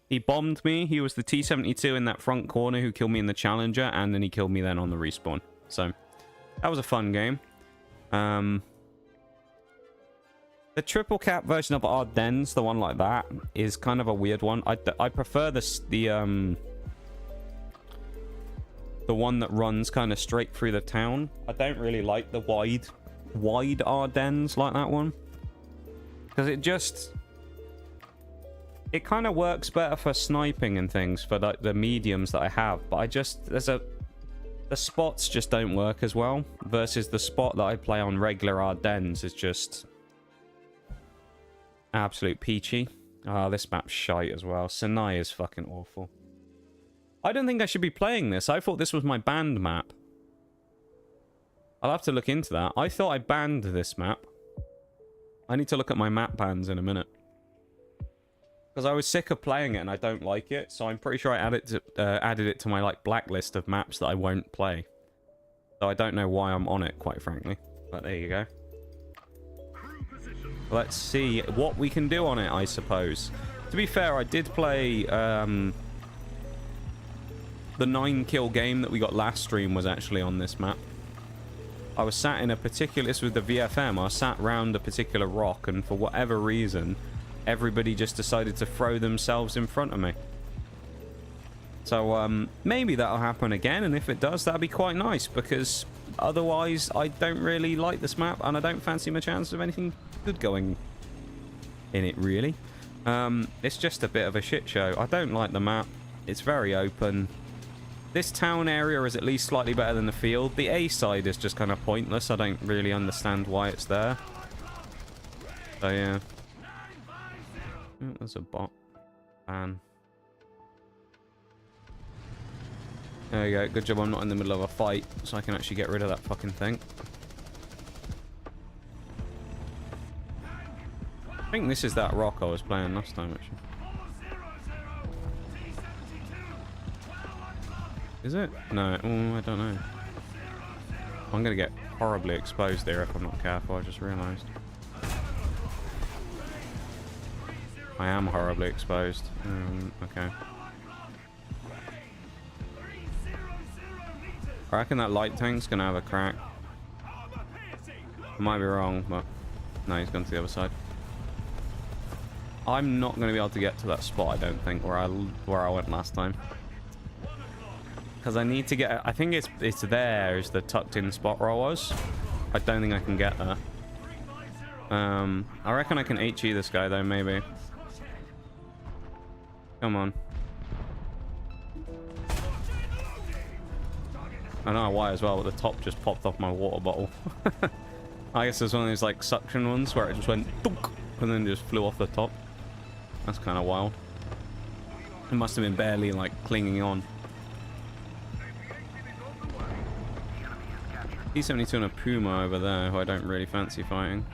He bombed me. He was the T-72 in that front corner who killed me in the Challenger, and then he killed me then on the respawn. So that was a fun game. The triple cap version of Ardennes, the one like that, is kind of a weird one. I prefer the one that runs kind of straight through the town. I don't really like the wide Ardennes like that one, because it kind of works better for sniping and things for like the mediums that I have, but the spots just don't work as well, versus the spot that I play on regular Ardennes is just absolute peachy. Oh, this map's shite as well. Sanai is fucking awful. I don't think I should be playing this. I thought this was my banned map. I'll have to look into that. I thought I banned this map. I need to look at my map bans in a minute. Because I was sick of playing it and I don't like it, so I'm pretty sure I added it to my like blacklist of maps that I won't play. So I don't know why I'm on it, quite frankly. But there you go. Let's see what we can do on it, I suppose. To be fair, I did play the 9-kill game that we got last stream was actually on this map. I was sat in a particular... This was the VFM. I was sat round a particular rock, and for whatever reason, everybody just decided to throw themselves in front of me. So maybe that'll happen again, and if it does, that'll be quite nice, because otherwise I don't really like this map, and I don't fancy my chance of anything good going in it, really. It's just a bit of a shit show. I don't like the map. It's very open. This town area is at least slightly better than the field. The A side is just kind of pointless. I don't really understand why it's there. So yeah. Oh, there's a bot. Ban. There you go. Good job I'm not in the middle of a fight, so I can actually get rid of that fucking thing. I think this is that rock I was playing last time, actually. Is it? No. Oh, I don't know. I'm going to get horribly exposed there if I'm not careful. I just realised. I am horribly exposed. Okay. I reckon that light tank's going to have a crack. I might be wrong, but... No, he's gone to the other side. I'm not going to be able to get to that spot, I don't think, where I went last time. Because I need to get... I think it's there is the tucked in spot where I was. I don't think I can get there. I reckon I can HE this guy though, maybe. Come on. I don't know why as well, but the top just popped off my water bottle. I guess there's one of those like suction ones where it just went dunk, and then just flew off the top. That's kind of wild. It must have been barely like clinging on. T-72 and a Puma over there, who I don't really fancy fighting.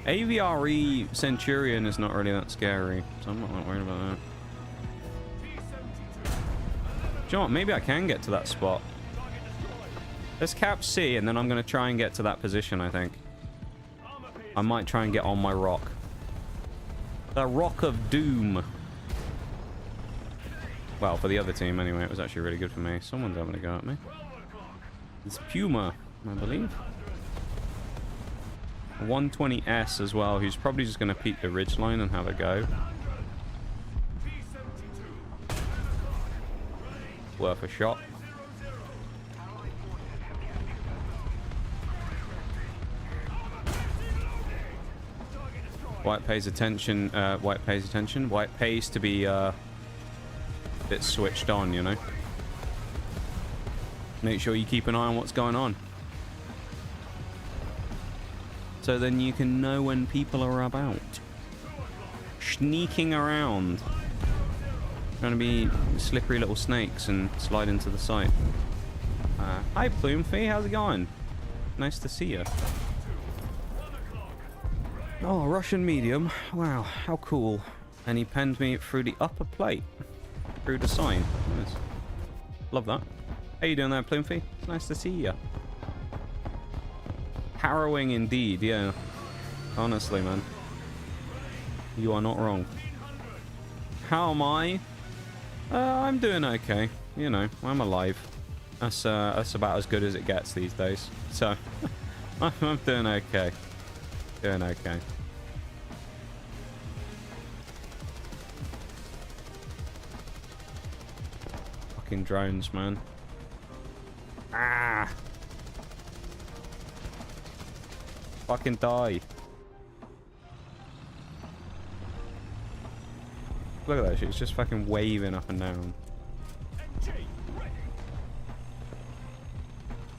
AVRE Centurion is not really that scary, so I'm not that worried about that. Do you know what? Maybe I can get to that spot. Let's cap C, and then I'm going to try and get to that position, I think. I might try and get on my rock. The Rock of Doom. Well, for the other team, anyway, it was actually really good for me. Someone's having a go at me. It's Puma, I believe. 120S as well, who's probably just going to peek the ridgeline and have a go. Worth a shot. White pays attention. White pays attention. White pays to be a bit switched on, you know. Make sure you keep an eye on what's going on. So then you can know when people are about. Sneaking around. Trying to be slippery little snakes and slide into the sight. Hi Plumefee, how's it going? Nice to see you. Oh, Russian medium. Wow, how cool. And he penned me through the upper plate. Through the sign. Nice. Love that. How you doing there, Plumefee? It's nice to see you. Harrowing indeed, yeah. Honestly, man. You are not wrong. How am I? I'm doing okay. You know, I'm alive. That's about as good as it gets these days. So, I'm doing okay. Doing okay. Fucking drones, man. Ah! Fucking die. Look at that shit, it's just fucking waving up and down.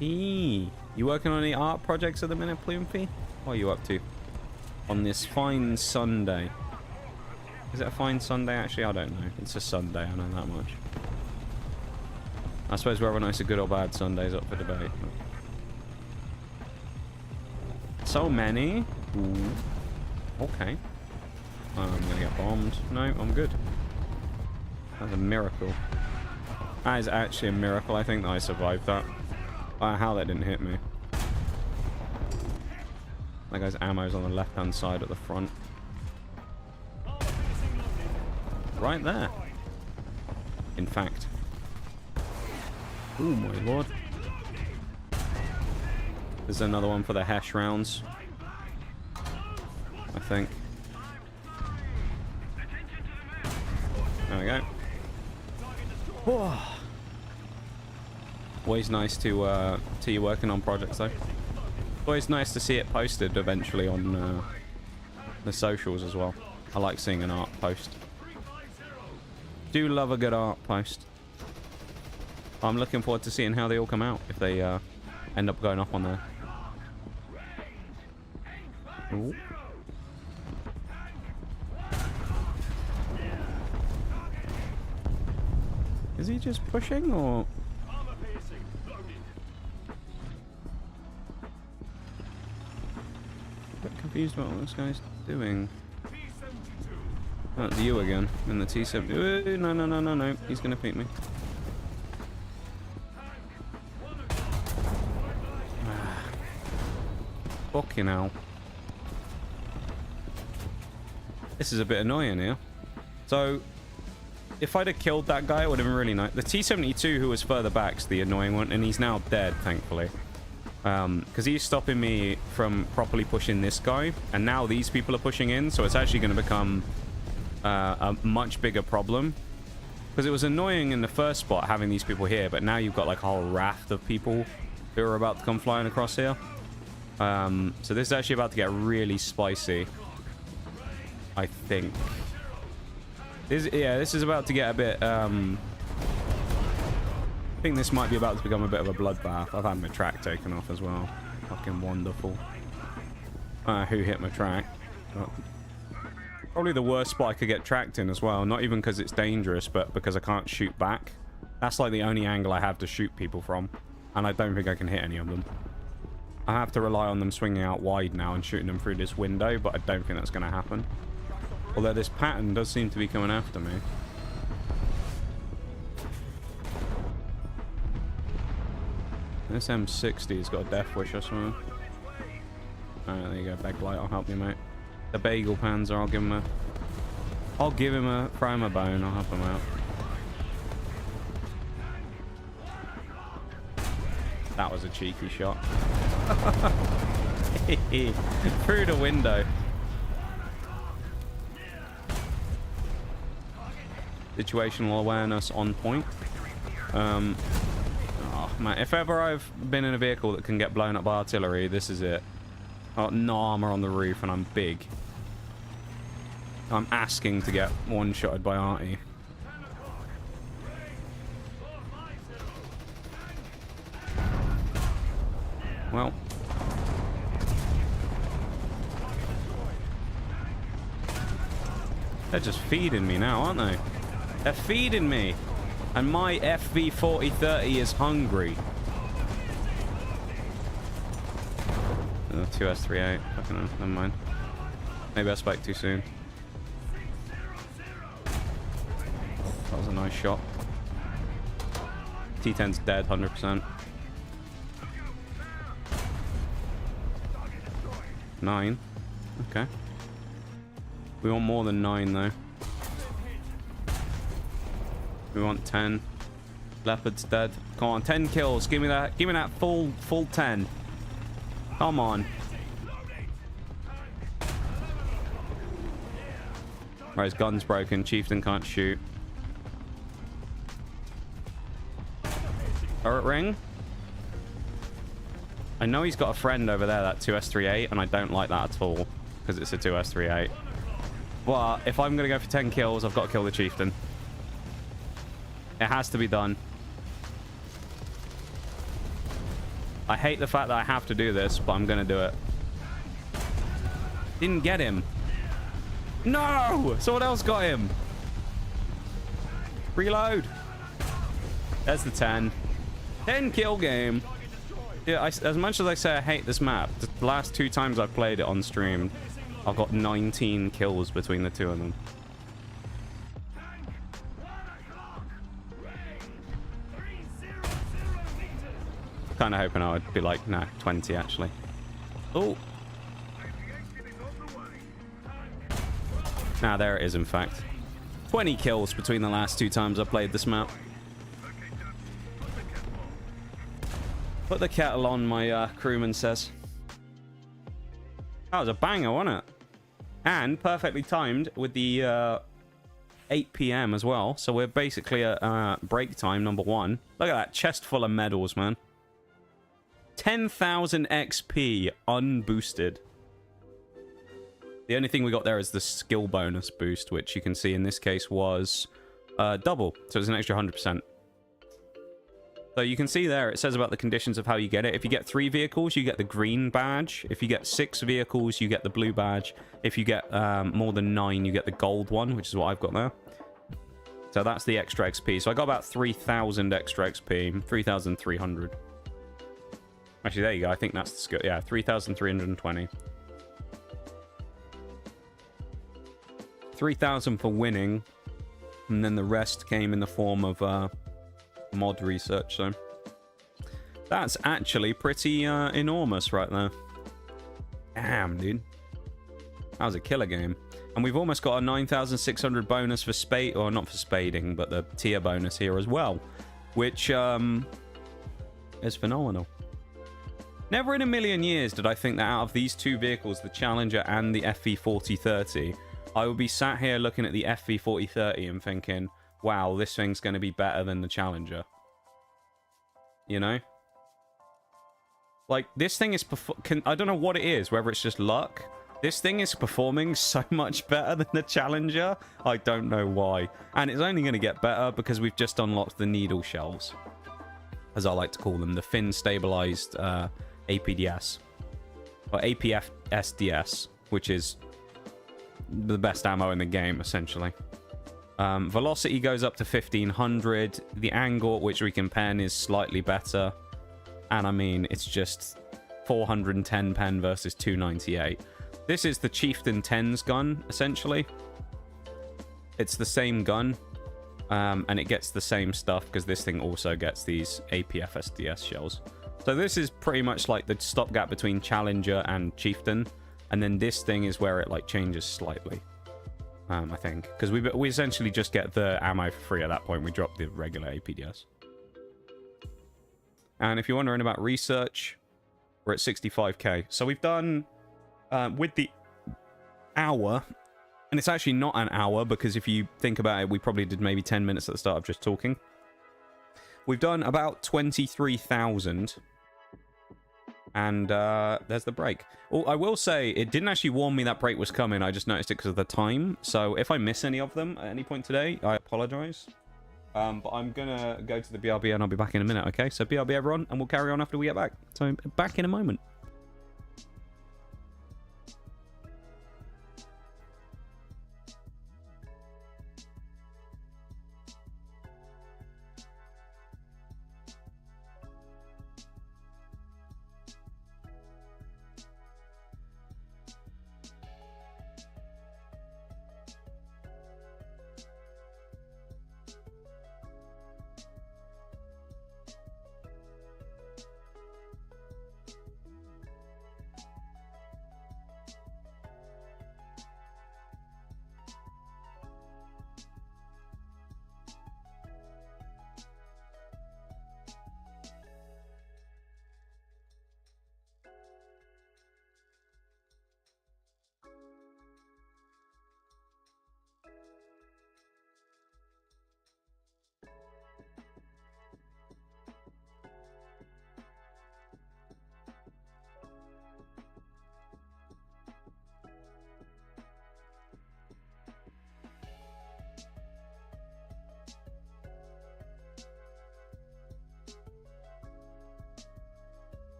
Eee. You working on any art projects at the minute, Plumefee? What are you up to? On this fine Sunday. Is it a fine Sunday actually? I don't know. It's a Sunday, I know that much. I suppose whether or not it's a good or bad Sunday is up for debate. So many. Ooh. Okay. I'm gonna get bombed. No, I'm good. That's a miracle. That is actually a miracle. I think that I survived that. How that didn't hit me. That guy's ammo's on the left-hand side at the front. Right there. In fact. Oh my lord. There's another one for the hash rounds. I think. There we go. Whoa. Always nice to see you working on projects though. Always nice to see it posted eventually on the socials as well. I like seeing an art post. Do love a good art post. I'm looking forward to seeing how they all come out if they end up going up on there. Ooh. Is he just pushing or? A bit confused about what this guy's doing. Oh, it's you again in the T-70. No, no, no, no, no. He's gonna beat me. Fucking hell. This is a bit annoying here. So, if I'd have killed that guy, it would have been really nice. The T-72 who was further back's the annoying one, and he's now dead, thankfully. Because he's stopping me from properly pushing this guy, and now these people are pushing in, so it's actually going to become a much bigger problem. Because it was annoying in the first spot having these people here, but now you've got like a whole raft of people who are about to come flying across here. So this is actually about to get really spicy, I think. This is about to get a bit I think this might be about to become a bit of a bloodbath. I've had my track taken off as well. Fucking wonderful. Who hit my track? Oh. Probably the worst spot I could get tracked in as well. Not even because it's dangerous, but because I can't shoot back. That's like the only angle I have to shoot people from. And I don't think I can hit any of them. I have to rely on them swinging out wide now and shooting them through this window, but I don't think that's going to happen. Although this pattern does seem to be coming after me. This M60's got a death wish or something. Alright, there you go, Backlight, I'll help you, mate. The bagel panzer, I'll give him a... throw him a bone, I'll help him out. That was a cheeky shot. Through the window. Situational awareness on point. Oh, man, if ever I've been in a vehicle that can get blown up by artillery, this is it. Oh, no armor on the roof and I'm big. I'm asking to get one-shotted by Artie. Well. They're just feeding me now, aren't they? They're feeding me. And my FV4030 is hungry. 2S38. Fucking hell, never mind. Maybe I spiked too soon. That was a nice shot. T10's dead, 100%. 9. Okay. We want more than 9 though. We want 10. Leopard's dead. Come on, 10 kills. Give me that. Give me that full 10. Come on. Right, his gun's broken. Chieftain can't shoot. Turret ring. I know he's got a friend over there, that 2S38, and I don't like that at all because it's a 2S38. But if I'm going to go for 10 kills, I've got to kill the Chieftain. It has to be done. I hate the fact that I have to do this, but I'm going to do it. Didn't get him. No! Someone else got him. Reload. There's the 10. 10 kill game. Yeah, as much as I say I hate this map, the last 2 times I've played it on stream, I've got 19 kills between the 2 of them. Kind of hoping I would be like, nah, 20 actually. Oh. Nah, there it is in fact. 20 kills between the last 2 times I played this map. Put the kettle on, my crewman says. That was a banger, wasn't it? And perfectly timed with the 8 p.m. as well. So we're basically at break time number 1. Look at that chest full of medals, man. 10,000 XP unboosted. The only thing we got there is the skill bonus boost, which you can see in this case was double. So it's an extra 100%. So you can see there, it says about the conditions of how you get it. If you get 3 vehicles, you get the green badge. If you get 6 vehicles, you get the blue badge. If you get more than 9, you get the gold one, which is what I've got there. So that's the extra XP. So I got about 3,000 extra XP, 3,300. Actually, there you go. I think that's the skill. Yeah, 3,320. 3,000 for winning. And then the rest came in the form of mod research. So that's actually pretty enormous right there. Damn, dude. That was a killer game. And we've almost got a 9,600 bonus for spade, or not for spading, but the tier bonus here as well, which is phenomenal. Never in a million years did I think that out of these 2 vehicles, the Challenger and the FV4030, I would be sat here looking at the FV4030 and thinking, wow, this thing's going to be better than the Challenger. You know? Like, this thing is... I don't know what it is, whether it's just luck. This thing is performing so much better than the Challenger. I don't know why. And it's only going to get better because we've just unlocked the needle shells. as I like to call them, the fin stabilized APDS, or APF SDS, which is the best ammo in the game, essentially. Velocity goes up to 1500. The angle at which we can pen is slightly better. And I mean, it's just 410 pen versus 298. This is the Chieftain 10's gun, essentially. It's the same gun, and it gets the same stuff because this thing also gets these APF SDS shells. So this is pretty much like the stopgap between Challenger and Chieftain. And then this thing is where it like changes slightly. I think, because we essentially just get the ammo for free at that point. We drop the regular APDS. And if you're wondering about research, we're at 65k. So we've done, with the hour, and it's actually not an hour, because if you think about it, we probably did maybe 10 minutes at the start of just talking. We've done about 23,000. And there's the break. Oh, I will say, it didn't actually warn me that break was coming. I just noticed it because of the time. So if I miss any of them at any point today, I apologize. But I'm going to go to the BRB and I'll be back in a minute, okay? So BRB, everyone, and we'll carry on after we get back. So back in a moment.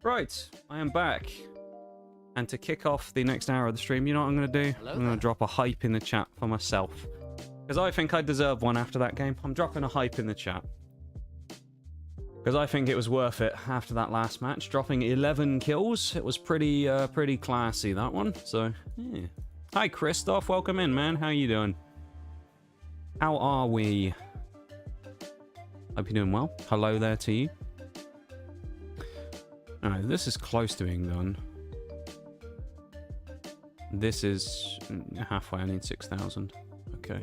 Right, I am back. And to kick off the next hour of the stream, you know what I'm going to do? Hello I'm going there. to drop a hype in the chat for myself. Because I think I deserve one after that game. I'm dropping a hype in the chat. Because I think it was worth it after that last match. Dropping 11 kills. It was pretty classy, that one. So, yeah. Hi, Christoph. Welcome in, man. How you doing? How are we? Hope you're doing well. Hello there to you. Alright, this is close to being done. This is halfway. I need 6,000. Okay.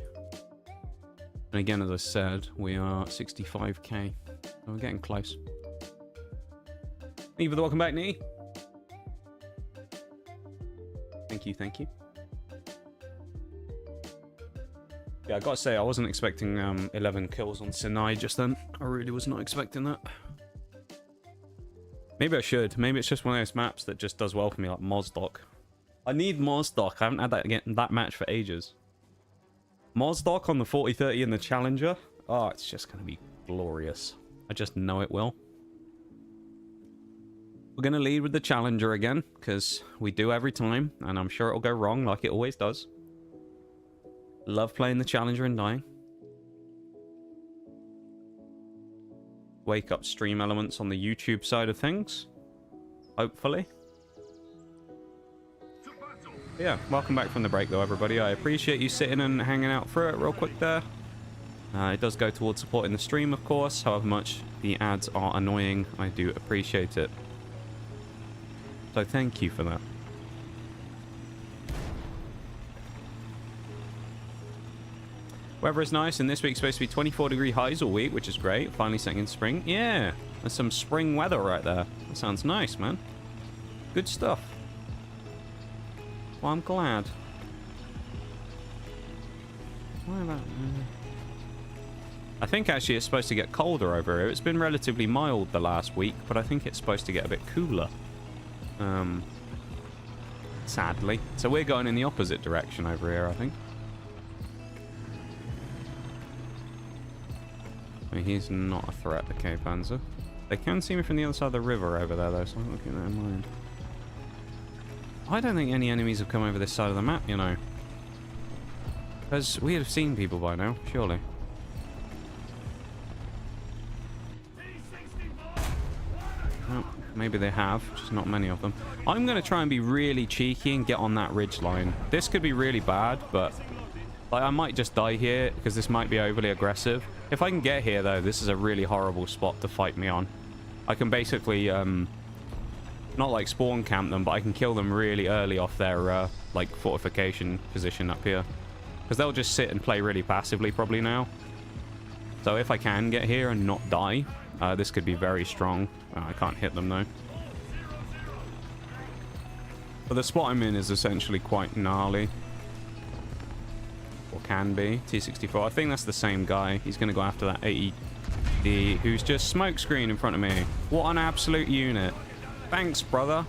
And again, as I said, we are 65k. So we're getting close. Thank you for the welcome back, Nee. Thank Thank you, thank you. Yeah, I gotta say, I wasn't expecting 11 kills on Sinai just then. I really was not expecting that. Maybe I should. Maybe it's just one of those maps that just does well for me, like Mozdok. I need Mozdok. I haven't had that match for ages. Mozdok on the 40-30 in the Challenger. Oh, it's just going to be glorious. I just know it will. We're going to lead with the Challenger again, because we do every time, and I'm sure it'll go wrong like it always does. Love playing the Challenger and dying. Wake up stream elements on the YouTube side of things. Hopefully. Yeah, welcome back from the break though, everybody. I appreciate you sitting and hanging out through it real quick there. It does go towards supporting the stream, of course. However much the ads are annoying, I do appreciate it. So thank you for that. Weather is nice, and this week's supposed to be 24-degree highs all week, which is great. Finally setting in spring. Yeah, there's some spring weather right there. That sounds nice, man. Good stuff. Well, I'm glad. Why about... I think actually it's supposed to get colder over here. It's been relatively mild the last week, but I think it's supposed to get a bit cooler. Sadly. So we're going in the opposite direction over here, I think. I mean, he's not a threat, the K-Panzer. They can see me from the other side of the river over there, though, so I'm looking that in mind. I don't think any enemies have come over this side of the map, you know. Because we have seen people by now, surely. Well, maybe they have, just not many of them. I'm going to try and be really cheeky and get on that ridge line. This could be really bad, but like, I might just die here because this might be overly aggressive. If I can get here, though, this is a really horrible spot to fight me on. I can basically, not like spawn camp them, but I can kill them really early off their, like, fortification position up here. Because they'll just sit and play really passively probably now. So if I can get here and not die, this could be very strong. I can't hit them, though. But the spot I'm in is essentially quite gnarly. Or can be. T-64. I think that's the same guy. He's going to go after that AED, who's just smokescreen in front of me. What an absolute unit. Thanks, brother.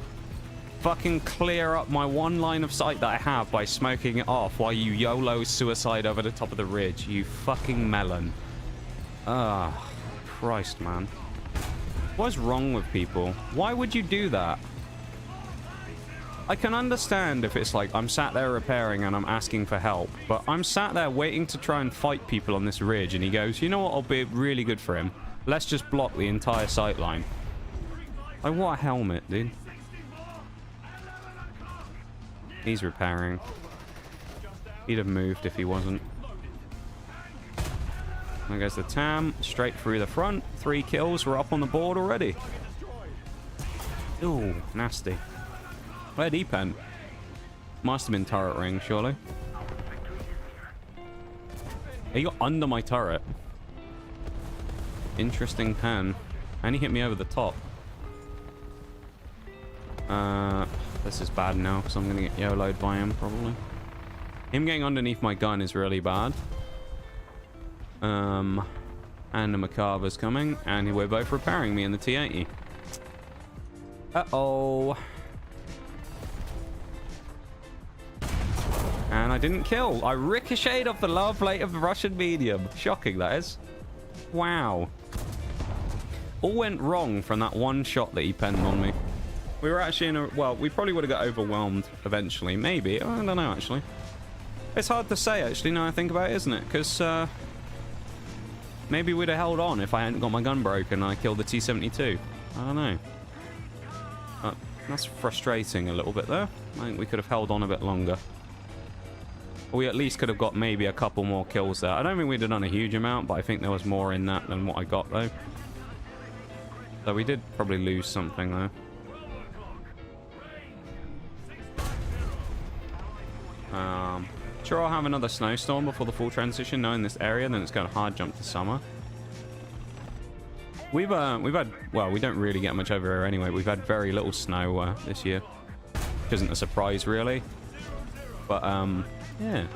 Fucking clear up my one line of sight that I have by smoking it off while you YOLO suicide over the top of the ridge. You fucking melon. Ah, Christ, man. What's wrong with people? Why would you do that? I can understand if it's like I'm sat there repairing and I'm asking for help, but I'm sat there waiting to try and fight people on this ridge, and he goes, you know what will be really good for him? Let's just block the entire sight line. Like, what a helmet, dude. He's repairing. He'd have moved if he wasn't. There goes the TAM, straight through the front. 3 kills, we're up on the board already. Ooh, nasty. Where'd he pen? Must have been turret ring, surely. He got under my turret. Interesting pen. And he hit me over the top. This is bad now, because I'm going to get YOLO'd by him, probably. Him getting underneath my gun is really bad. And the Macabra's coming, and we're both repairing me in the T-80. Uh-oh. And I didn't kill. I ricocheted off the lower plate of the Russian medium. Shocking, that is. Wow. All went wrong from that one shot that he penned on me. We were actually in a... Well, we probably would have got overwhelmed eventually. Maybe. I don't know, actually. It's hard to say, actually, now I think about it, isn't it? Because, maybe we'd have held on if I hadn't got my gun broken and I killed the T-72. I don't know. That's frustrating a little bit, though. I think we could have held on a bit longer. We at least could have got maybe a couple more kills there. I don't think we'd have done a huge amount, but I think there was more in that than what I got, though. So we did probably lose something, though. Sure, I'll have another snowstorm before the full transition, knowing this area, then it's going to hard jump to summer. We've had, well, we don't really get much over here anyway. We've had very little snow this year, which isn't a surprise, really. But, yeah.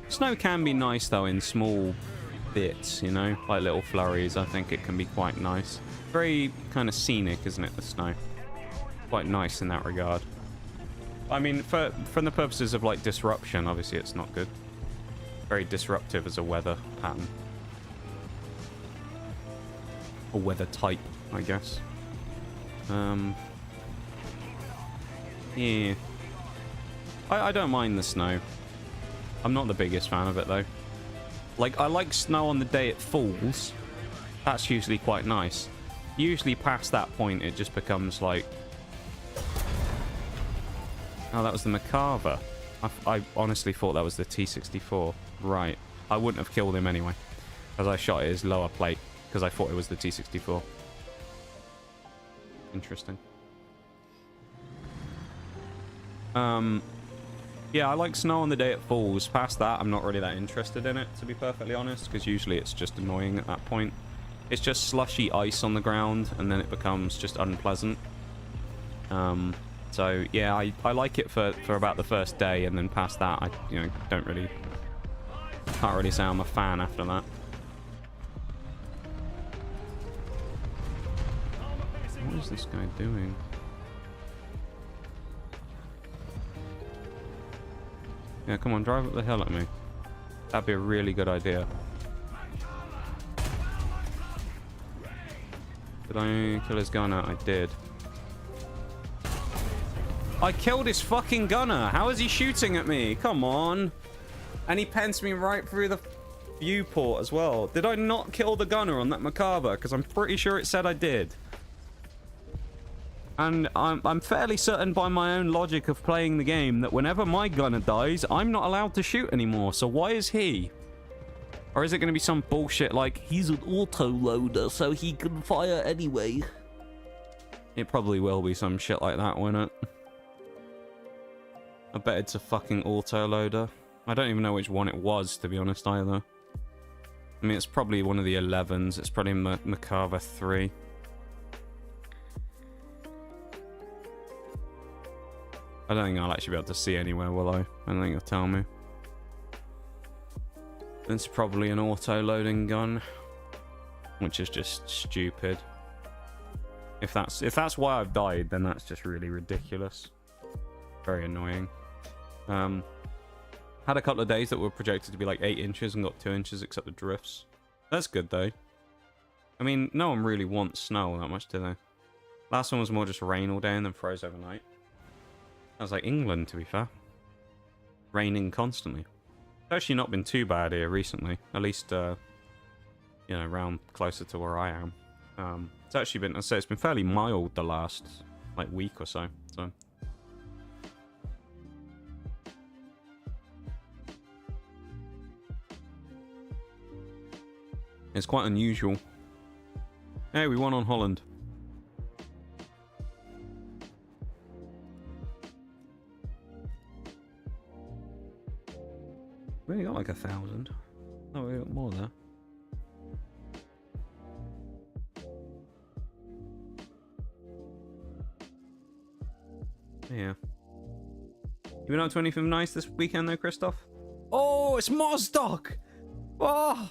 Snow can be nice, though, in small bits, you know? Like little flurries. I think it can be quite nice. Very kind of scenic, isn't it, the snow? Quite nice in that regard. I mean, from the purposes of, like, disruption, obviously it's not good. Very disruptive as a weather pattern. Or weather type, I guess. Yeah. I don't mind the snow. I'm not the biggest fan of it, though. Like, I like snow on the day it falls. That's usually quite nice. Usually past that point, it just becomes like... Oh, that was the Macabre. I honestly thought that was the T-64. Right. I wouldn't have killed him anyway, as I shot at his lower plate, because I thought it was the T-64. Interesting. Yeah, I like snow on the day it falls. Past that, I'm not really that interested in it, to be perfectly honest, because usually it's just annoying at that point. It's just slushy ice on the ground, and then it becomes just unpleasant. So, yeah, I like it for about the first day, and then past that, I, you know, can't really say I'm a fan after that. What is this guy doing? Yeah, come on, drive up the hill at me. That'd be a really good idea. Did I kill his gunner? I did. I killed his fucking gunner. How is he shooting at me? Come on. And he pens me right through the viewport as well. Did I not kill the gunner on that Macabre? Because I'm pretty sure it said I did. And I'm fairly certain by my own logic of playing the game that whenever my gunner dies, I'm not allowed to shoot anymore. So why is he? Or is it going to be some bullshit like, he's an auto-loader, so he can fire anyway? It probably will be some shit like that, won't it? I bet it's a fucking auto-loader. I don't even know which one it was, to be honest, either. I mean, it's probably one of the 11s. It's probably Macabre 3. I don't think I'll actually be able to see anywhere, will I? I don't think it'll tell me. It's probably an auto-loading gun, which is just stupid. If that's why I've died, then that's just really ridiculous. Very annoying. Had a couple of days that were projected to be like 8 inches and got 2 inches except the drifts. That's good though. I mean, no one really wants snow that much, do they? Last one was more just rain all day and then froze overnight. That was like England, to be fair. Raining constantly. It's actually not been too bad here recently. At least, you know, around closer to where I am. It's actually been, I'd say it's been fairly mild the last, like, week or so. So. It's quite unusual. Hey, we won on Holland. We only got like 1,000. Oh, we got more there. Yeah. You been up to anything nice this weekend though, Christoph? Oh, it's Mosdoc! Oh,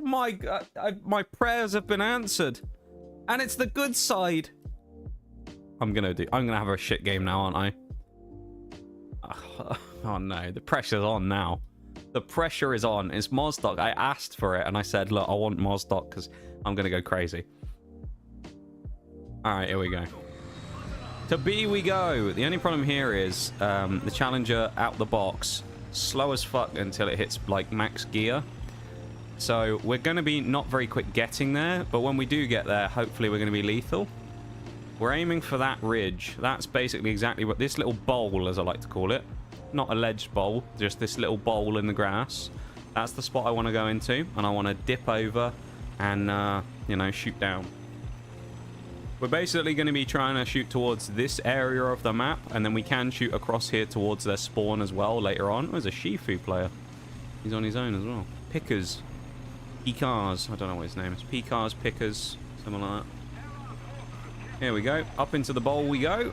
my God. My prayers have been answered. And it's the good side. I'm gonna have a shit game now, aren't I? Oh no, the pressure's on now. The pressure is on. It's Mosdoc. I asked for it and I said, look, I want Mosdoc because I'm going to go crazy. Alright, here we go. To B we go. The only problem here is the Challenger out the box. Slow as fuck until it hits like max gear. So we're going to be not very quick getting there. But when we do get there, hopefully we're going to be lethal. We're aiming for that ridge. That's basically exactly what this little bowl, as I like to call it. Not a ledge bowl, just this little bowl in the grass. That's the spot I want to go into, and I want to dip over and, you know, shoot down. We're basically going to be trying to shoot towards this area of the map, and then we can shoot across here towards their spawn as well later on. There's a Shifu player. He's on his own as well. Pickers. Picars. I don't know what his name is. Picars, Pickers, something like that. Here we go. Up into the bowl we go.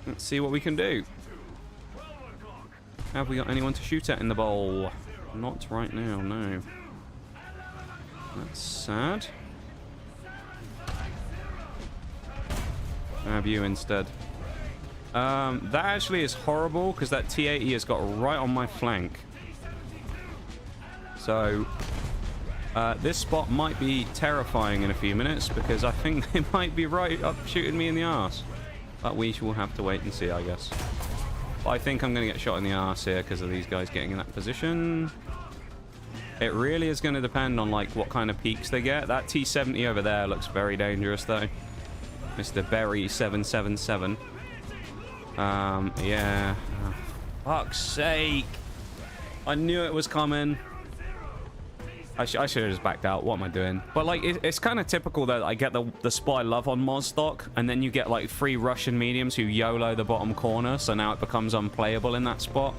Let's see what we can do. Have we got anyone to shoot at in the bowl? Not right now, no. That's sad. I have you instead. That actually is horrible because that T-80 has got right on my flank. So this spot might be terrifying in a few minutes because I think they might be right up shooting me in the arse. But we will have to wait and see, I guess. But I think I'm going to get shot in the arse here because of these guys getting in that position. It really is going to depend on like what kind of peaks they get. That T-70 over there looks very dangerous though. Mr. Berry 777. Yeah. Oh, fuck's sake. I knew it was coming. I should have just backed out. What am I doing? But like, it's kind of typical that I get the spot I love on mod stock, and then you get like 3 Russian mediums who YOLO the bottom corner, so now it becomes unplayable in that spot.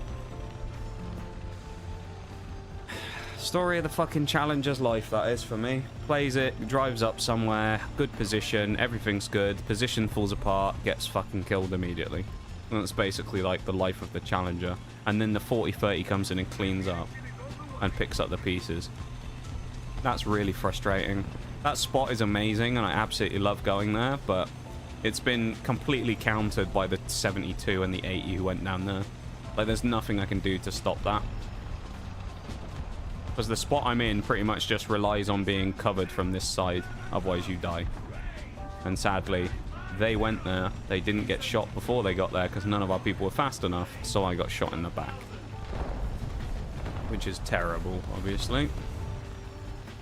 Story of the fucking Challenger's life, that is, for me. Plays it, drives up somewhere, good position, everything's good, position falls apart, gets fucking killed immediately. And that's basically like the life of the Challenger. And then the 40-30 comes in and cleans up and picks up the pieces. That's really frustrating. That spot is amazing and I absolutely love going there, but it's been completely countered by the 72 and the 80 who went down there. Like, there's nothing I can do to stop that. Because the spot I'm in pretty much just relies on being covered from this side, otherwise you die. And sadly, they went there. They didn't get shot before they got there because none of our people were fast enough, so I got shot in the back. Which is terrible, obviously.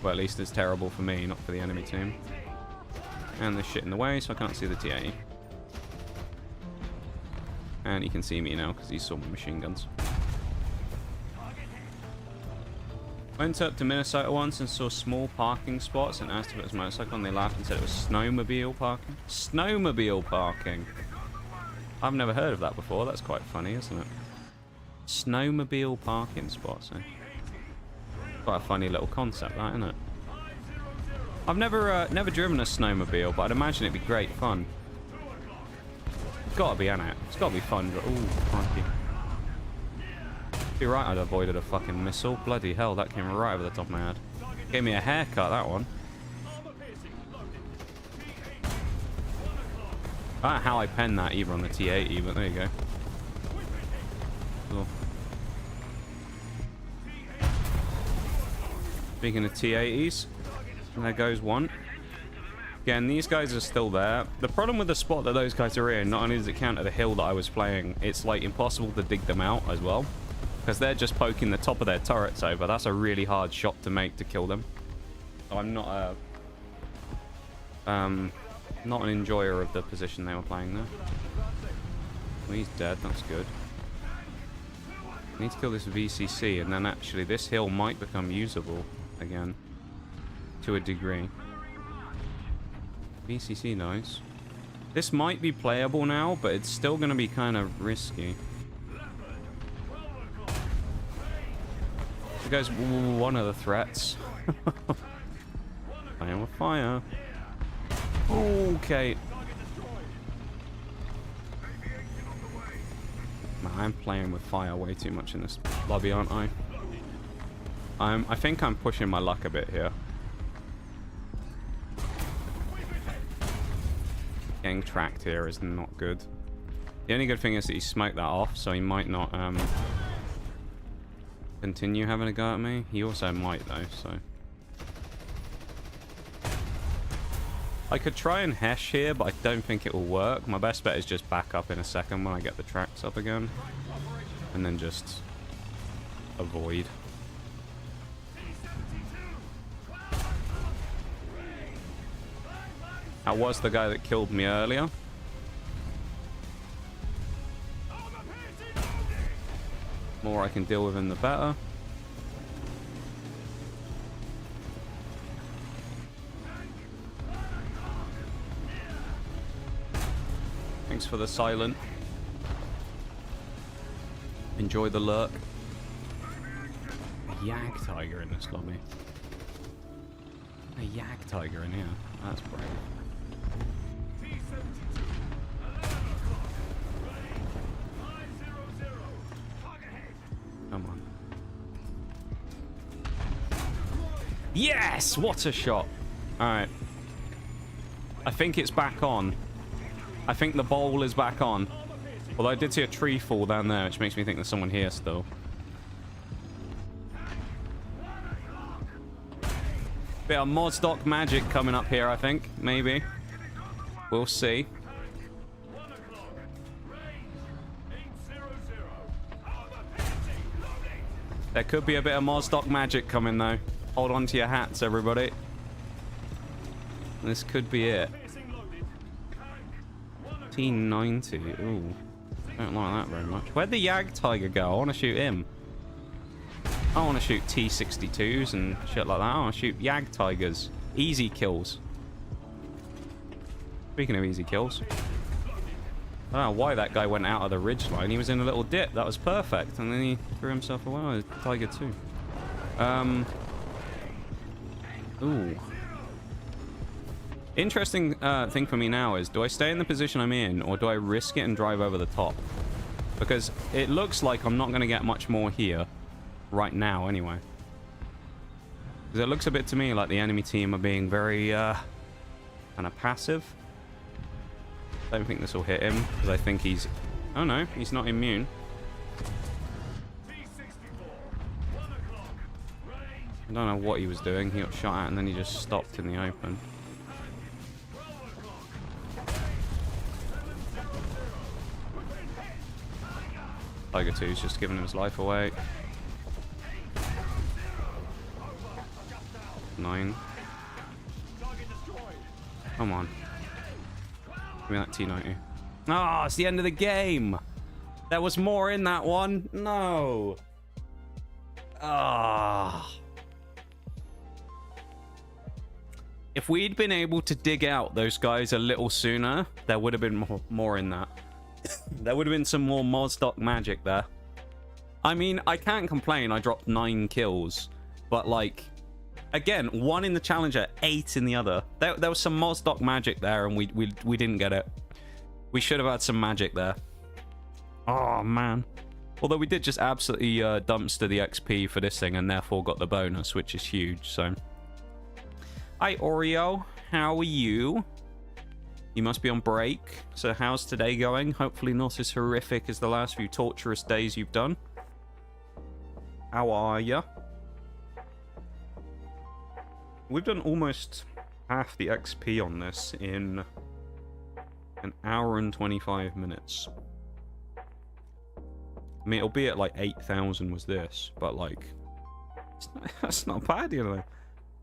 Well, at least it's terrible for me, not for the enemy team. And there's shit in the way, so I can't see the TA. And he can see me now because he saw my machine guns. Went up to Minnesota once and saw small parking spots and asked if it was motorcycle, and they laughed and said it was snowmobile parking. Snowmobile parking. I've never heard of that before. That's quite funny, isn't it? Snowmobile parking spots, eh? Quite a funny little concept, that, isn't it? I've never driven a snowmobile, but I'd imagine it'd be great fun. It's gotta be, innit? It's gotta be fun. Ooh, crikey. You're right, I'd avoided a fucking missile. Bloody hell, that came right over the top of my head. Gave me a haircut, that one. I don't know how I penned that either on the T-80, but there you go. Cool. Speaking of T-80s, there goes one. Again, these guys are still there. The problem with the spot that those guys are in, not only does it counter the hill that I was playing, it's like impossible to dig them out as well. Because they're just poking the top of their turrets over. That's a really hard shot to make to kill them. So I'm not an enjoyer of the position they were playing there. Well, he's dead, that's good. I need to kill this VCC, and then actually this hill might become usable again. To a degree. VCC, nice. This might be playable now, but it's still going to be kind of risky. There goes one of the threats. I am with fire. Okay. Man, I'm playing with fire way too much in this lobby, aren't I? I think I'm pushing my luck a bit here. Getting tracked here is not good. The only good thing is that he smoked that off, so he might not continue having a go at me. He also might though, so I could try and hesh here, but I don't think it will work. My best bet is just back up in a second when I get the tracks up again, and then just avoid. That was the guy that killed me earlier. The more I can deal with him, the better. Thanks for the silent. Enjoy the lurk. A Yak Tiger in this lobby. A Yak Tiger in here. That's brave. Come on. Yes! What a shot. Alright. I think it's back on. I think the bowl is back on. Although I did see a tree fall down there, which makes me think there's someone here still. Bit of Mozdoc magic coming up here, I think. Maybe. We'll see. There could be a bit of Mozdoc magic coming, though. Hold on to your hats, everybody. This could be it. T90. Ooh. Don't like that very much. Where'd the Yag Tiger go? I want to shoot him. I want to shoot T62s and shit like that. I want to shoot Yag Tigers. Easy kills. Speaking of easy kills. I don't know why that guy went out of the ridge line. He was in a little dip. That was perfect. And then he threw himself away. Oh, Tiger too. Ooh. Interesting thing for me now is, do I stay in the position I'm in, or do I risk it and drive over the top? Because it looks like I'm not going to get much more here. Right now, anyway. Because it looks a bit to me like the enemy team are being very, kind of passive. I don't think this will hit him, because I think he's... Oh no, he's not immune. I don't know what he was doing. He got shot at and then he just stopped in the open. Tiger 2's just giving his life away. 9. Come on. Give me that T90. Ah, it's the end of the game. There was more in that one. No. Ah. If we'd been able to dig out those guys a little sooner, there would have been more in that. There would have been some more Mozdoc magic there. I mean, I can't complain. I dropped 9 kills. But, like, again, 1 in the Challenger, 8 in the other. There was some Mozdoc magic there, and we didn't get it. We should have had some magic there. Oh, man. Although we did just absolutely dumpster the XP for this thing, and therefore got the bonus, which is huge, so... Hi, Oreo. How are you? You must be on break. So how's today going? Hopefully not as horrific as the last few torturous days you've done. How are ya? We've done almost half the XP on this in an hour and 25 minutes. I mean, it'll be at like 8,000 was this, but like... that's not bad, you know.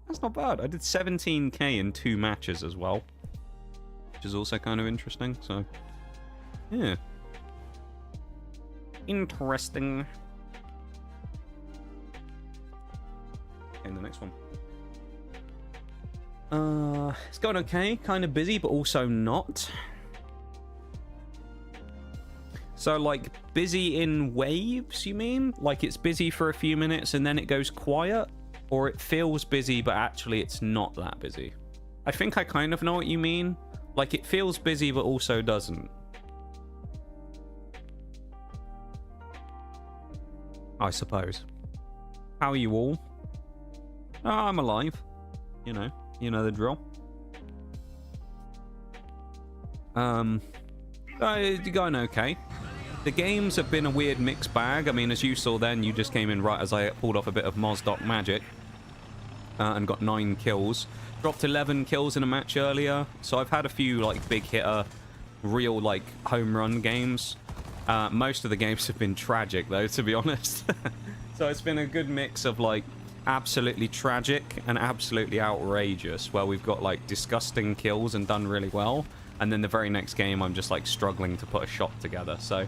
That's not bad. I did 17k in 2 matches as well. Which is also kind of interesting, so... yeah. Interesting. Okay, the next one. It's going okay. Kind of busy, but also not. So, like, busy in waves, you mean? Like, it's busy for a few minutes and then it goes quiet? Or it feels busy, but actually it's not that busy. I think I kind of know what you mean. Like, it feels busy, but also doesn't. I suppose. How are you all? Oh, I'm alive. You know the drill. Going okay. The games have been a weird mixed bag. I mean, as you saw then, you just came in right as I pulled off a bit of Mozdoc magic. And got 9 kills. Dropped 11 kills in a match earlier. So I've had a few, like, big hitter, real, like, home run games. Most of the games have been tragic, though, to be honest. So it's been a good mix of, like, absolutely tragic and absolutely outrageous, where we've got, like, disgusting kills and done really well. And then the very next game, I'm just, like, struggling to put a shot together. So,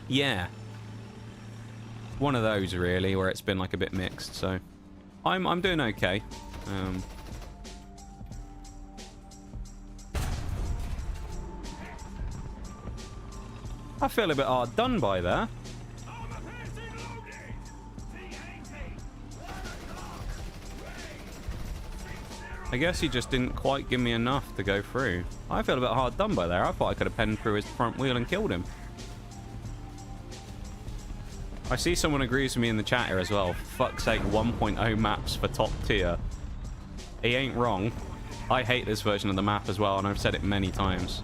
yeah. One of those, really, where it's been, like, a bit mixed. So, I'm doing okay. I feel a bit hard done by there. I guess he just didn't quite give me enough to go through. I feel a bit hard done by there. I thought I could have penned through his front wheel and killed him. I see someone agrees with me in the chat here as well. Fuck's sake, 1.0 maps for top tier. He ain't wrong. I hate this version of the map as well, and I've said it many times.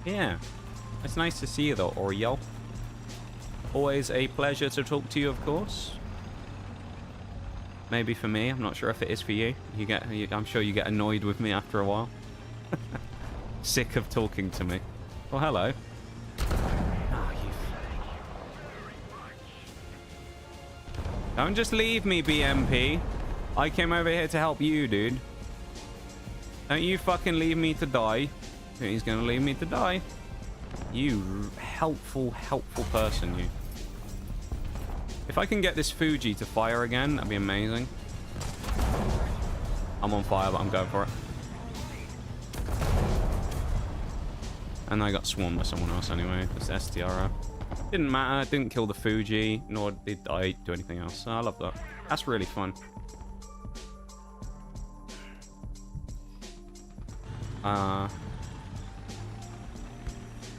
Yeah. It's nice to see you though, Oriel. Always a pleasure to talk to you, of course. Maybe for me. I'm not sure if it is for you. I'm sure you get annoyed with me after a while. Sick of talking to me. Oh, hello. Oh, you... Don't just leave me, BMP. I came over here to help you, dude. Don't you fucking leave me to die. He's gonna leave me to die. You helpful person, you. If I can get this Fuji to fire again, that'd be amazing. I'm on fire, but I'm going for it. And I got swarmed by someone else anyway. It's STRO. Didn't matter. Didn't kill the Fuji, nor did I do anything else. I love that. That's really fun.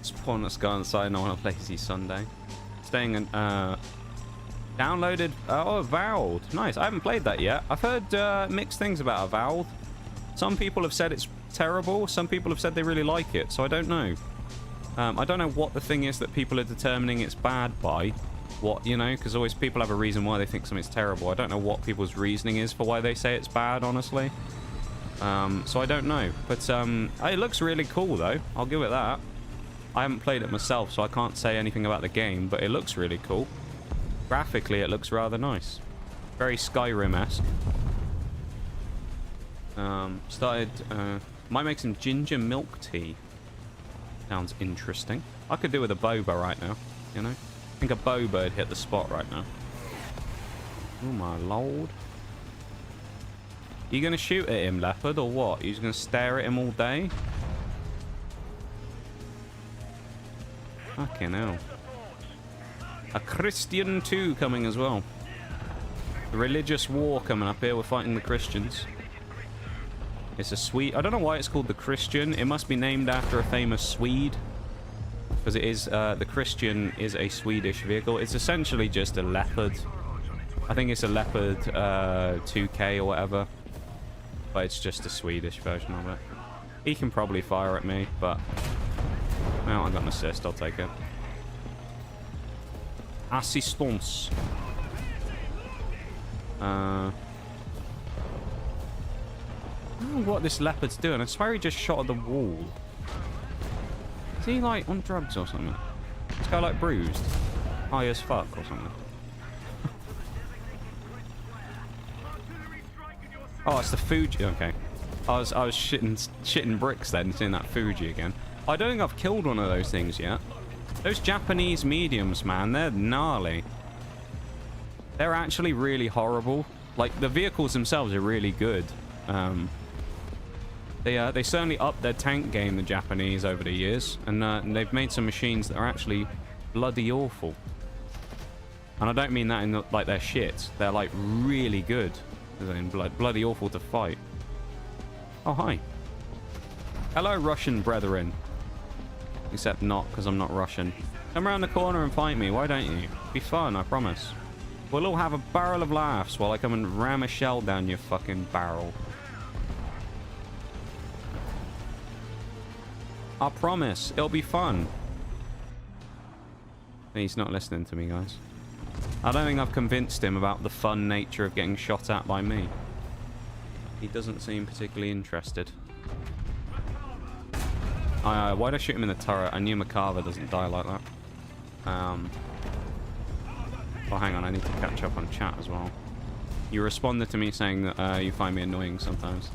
Spawn, let's go inside. No one on a lazy Sunday. Staying in, downloaded. Oh, Avowed. Nice. I haven't played that yet. I've heard mixed things about Avowed. Some people have said it's terrible. Some people have said they really like it. So I don't know. I don't know what the thing is that people are determining it's bad by. What, you know, because always people have a reason why they think something's terrible. I don't know what people's reasoning is for why they say it's bad, honestly. So I don't know. But it looks really cool, though. I'll give it that. I haven't played it myself, so I can't say anything about the game, but it looks really cool. Graphically, it looks rather nice. Very Skyrim-esque. Might make some ginger milk tea. Sounds interesting. I could do with a boba right now, you know? I think a boba would hit the spot right now. Oh my lord. You gonna shoot at him, Leopard, or what? You just gonna stare at him all day? Fucking hell. A Christian 2 coming as well. The religious war coming up here. We're fighting the Christians. It's a Swede. I don't know why it's called the Christian. It must be named after a famous Swede. Because it is, the Christian is a Swedish vehicle. It's essentially just a Leopard. I think it's a Leopard 2K or whatever. But it's just a Swedish version of it. He can probably fire at me, but... Well, I got an assist. I'll take it. Assistance. I don't know what this Leopard's doing. I swear he just shot at the wall. Is he, like, on drugs or something? This guy, like, bruised? High as fuck or something? Oh, it's the Fuji. Okay. I was shitting bricks then, seeing that Fuji again. I don't think I've killed one of those things yet. Those Japanese mediums, man, they're gnarly. They're actually really horrible. Like, the vehicles themselves are really good. They certainly upped their tank game, the Japanese, over the years. And they've made some machines that are actually bloody awful. And I don't mean that in, like, they're shit. They're, like, really good. As in bloody awful to fight. Oh, hi. Hello, Russian brethren. Except not, because I'm not Russian. Come around the corner and fight me, why don't you? Be fun, I promise. We'll all have a barrel of laughs while I come and ram a shell down your fucking barrel. I promise, it'll be fun. He's not listening to me, guys. I don't think I've convinced him about the fun nature of getting shot at by me. He doesn't seem particularly interested. Why'd I shoot him in the turret? I knew Makava doesn't die like that. Oh, hang on, I need to catch up on chat as well. You responded to me saying that you find me annoying sometimes.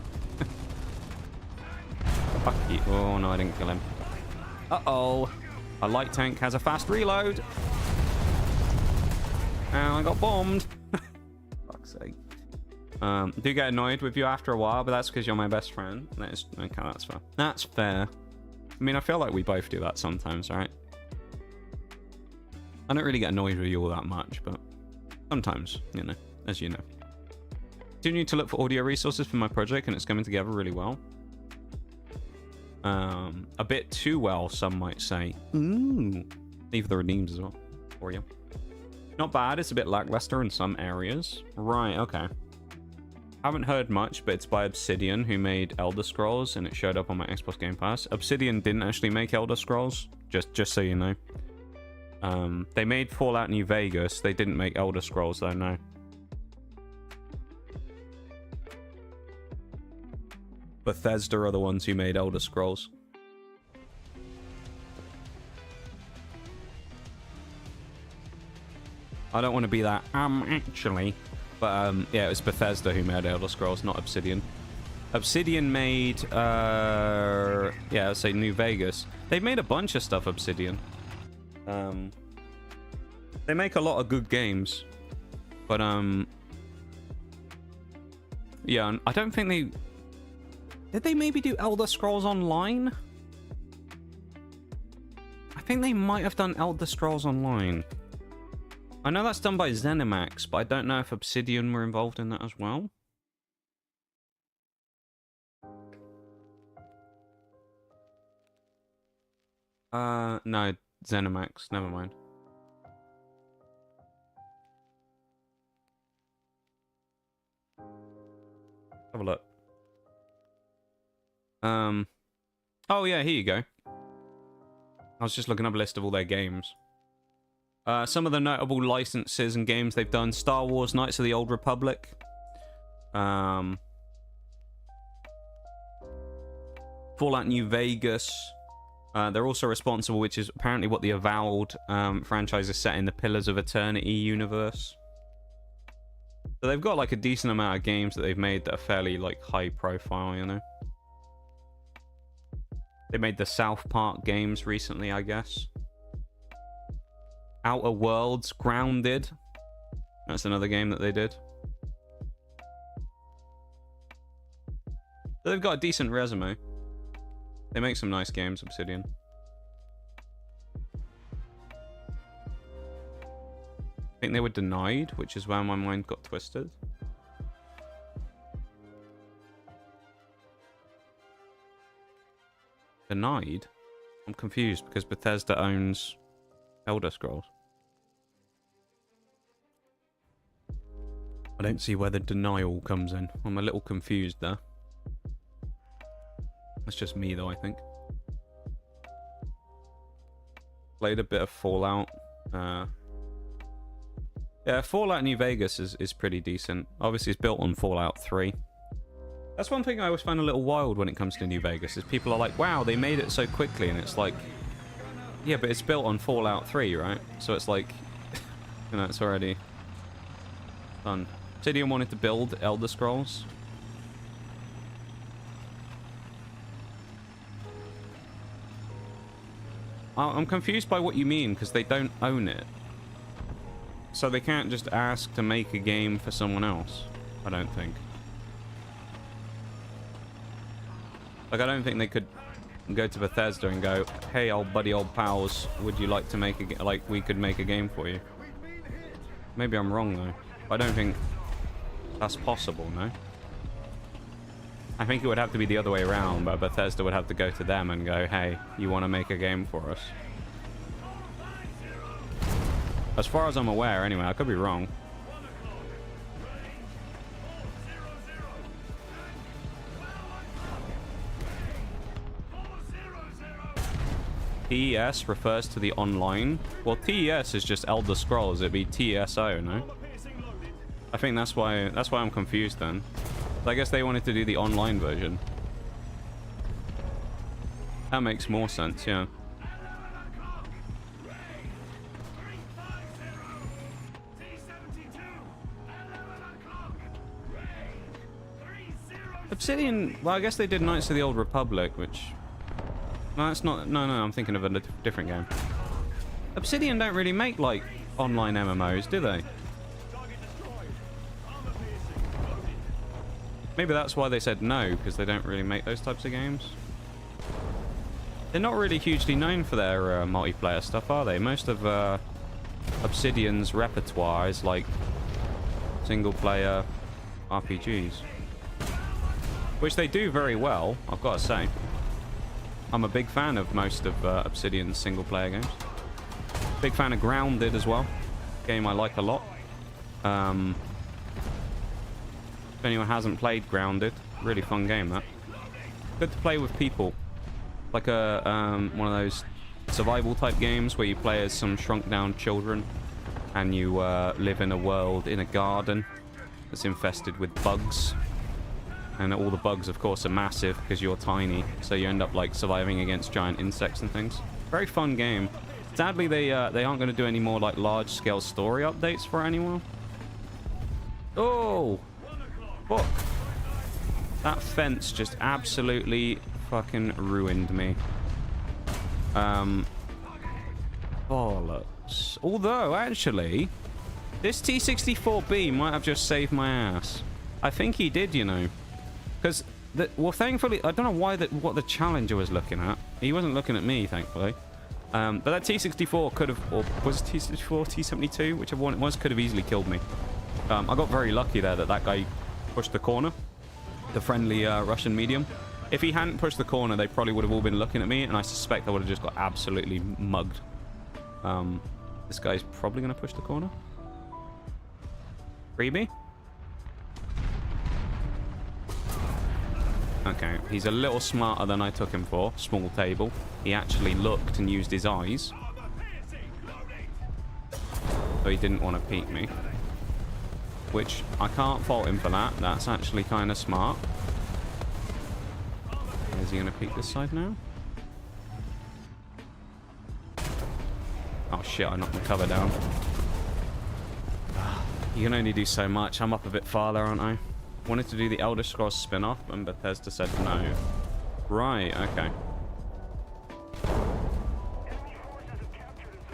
Fuck you. Oh, no, I didn't kill him. Uh-oh. A light tank has a fast reload. And I got bombed. Fuck's sake. Do get annoyed with you after a while, but that's because you're my best friend. That is, okay, that's fair. That's fair. I mean, I feel like we both do that sometimes, right? I don't really get annoyed with you all that much, but sometimes, you know, as you know. Continue to look for audio resources for my project, and it's coming together really well. A bit too well, some might say. Ooh. Leave the redeems as well for you. Not bad. It's a bit lackluster in some areas. Right, okay. Haven't heard much, but it's by Obsidian, who made Elder Scrolls, and it showed up on my Xbox Game Pass. Obsidian didn't actually make Elder Scrolls, just so you know. They made Fallout New Vegas. They didn't make Elder Scrolls, though, no. Bethesda are the ones who made Elder Scrolls. I don't want to be that, actually. But, yeah, it was Bethesda who made Elder Scrolls, not Obsidian. Obsidian made, yeah, let's say New Vegas. They've made a bunch of stuff, Obsidian. They make a lot of good games. But, yeah, I don't think they... Did they maybe do Elder Scrolls Online? I think they might have done Elder Scrolls Online. I know that's done by ZeniMax, but I don't know if Obsidian were involved in that as well. No, ZeniMax, never mind. Have a look. Oh yeah, here you go. I was just looking up a list of all their games. Some of the notable licenses and games they've done: Star Wars Knights of the Old Republic. Fallout New Vegas. They're also responsible, which is apparently what the Avowed franchise is set in, the Pillars of Eternity universe. So they've got like a decent amount of games that they've made that are fairly like high profile, you know. They made the South Park games recently, I guess. Outer Worlds, Grounded. That's another game that they did. So they've got a decent resume. They make some nice games, Obsidian. I think they were denied, which is where my mind got twisted. Denied? I'm confused because Bethesda owns Elder Scrolls. I don't see where the denial comes in. I'm a little confused there. That's just me though, I think. Played a bit of Fallout. Yeah, Fallout New Vegas is pretty decent. Obviously it's built on Fallout 3. That's one thing I always find a little wild when it comes to New Vegas, is people are like, wow, they made it so quickly, and it's like, yeah, but it's built on Fallout 3, right? So it's like, you know, it's already done. Obsidian wanted to build Elder Scrolls. I'm confused by what you mean, because they don't own it. So they can't just ask to make a game for someone else, I don't think. Like, I don't think they could go to Bethesda and go, hey, old buddy, old pals, would you like to make a like, we could make a game for you. Maybe I'm wrong, though. I don't think that's possible, no? I think it would have to be the other way around, but Bethesda would have to go to them and go, hey, you want to make a game for us? As far as I'm aware, anyway, I could be wrong. TES refers to the online. Well, TES is just Elder Scrolls. It'd be TSO, no? I think that's why I'm confused then. I guess they wanted to do the online version. That makes more sense, yeah. Obsidian, well, I guess they did Knights of the Old Republic, which... No, that's not... No, I'm thinking of a different game. Obsidian don't really make, like, online MMOs, do they? Maybe that's why they said no, because they don't really make those types of games. They're not really hugely known for their multiplayer stuff, are they? Most of Obsidian's repertoire is, like, single-player RPGs. Which they do very well, I've got to say. I'm a big fan of most of Obsidian's single-player games. Big fan of Grounded as well. Game I like a lot. If anyone hasn't played Grounded, really fun game that. Good to play with people. Like a one of those survival type games where you play as some shrunk down children and you live in a world in a garden that's infested with bugs. And all the bugs, of course, are massive because you're tiny. So you end up like surviving against giant insects and things. Very fun game. Sadly, they aren't going to do any more like large-scale story updates for anyone. Oh, fuck! That fence just absolutely fucking ruined me. Bollocks. Although, actually, this T-64B might have just saved my ass. I think he did, you know, because well, thankfully, I don't know why what the Challenger was looking at. He wasn't looking at me, thankfully. But that T-64 could have, or was it T-64, T-72, whichever one it was, could have easily killed me. I got very lucky there that guy pushed the corner, the friendly Russian medium. If he hadn't pushed the corner, they probably would have all been looking at me, and I suspect I would have just got absolutely mugged. This guy's probably going to push the corner. Freebie? Okay, he's a little smarter than I took him for. Small table. He actually looked and used his eyes. So he didn't want to peek me. Which, I can't fault him for that. That's actually kind of smart. Is he going to peek this side now? Oh shit, I knocked the cover down. You can only do so much. I'm up a bit farther, aren't I? Wanted to do the Elder Scrolls spin-off, and Bethesda said no. Right, okay.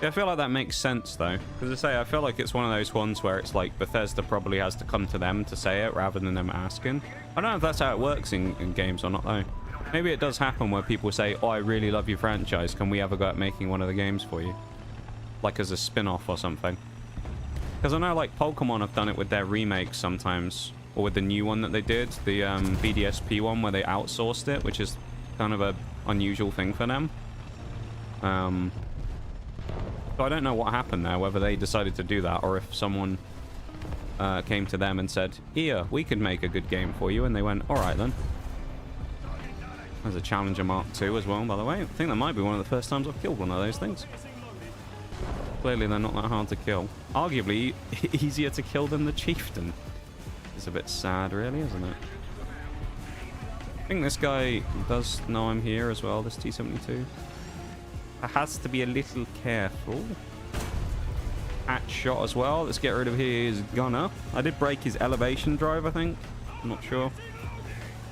Yeah, I feel like that makes sense, though. Because I say, I feel like it's one of those ones where it's like Bethesda probably has to come to them to say it, rather than them asking. I don't know if that's how it works in games or not, though. Maybe it does happen where people say, oh, I really love your franchise. Can we ever go at making one of the games for you? Like as a spin-off or something. Because I know, like, Pokemon have done it with their remakes sometimes. Or with the new one that they did, the BDSP one, where they outsourced it, which is kind of a unusual thing for them. So I don't know what happened there, whether they decided to do that, or if someone came to them and said, here, we could make a good game for you, and they went, alright then. There's a Challenger Mark II as well, by the way. I think that might be one of the first times I've killed one of those things. Clearly they're not that hard to kill. Arguably, easier to kill than the Chieftain. It's a bit sad, really, isn't it? I think this guy does know I'm here as well, this T-72. I has to be a little careful. Hatch shot as well. Let's get rid of his gunner. I did break his elevation drive, I think. I'm not sure.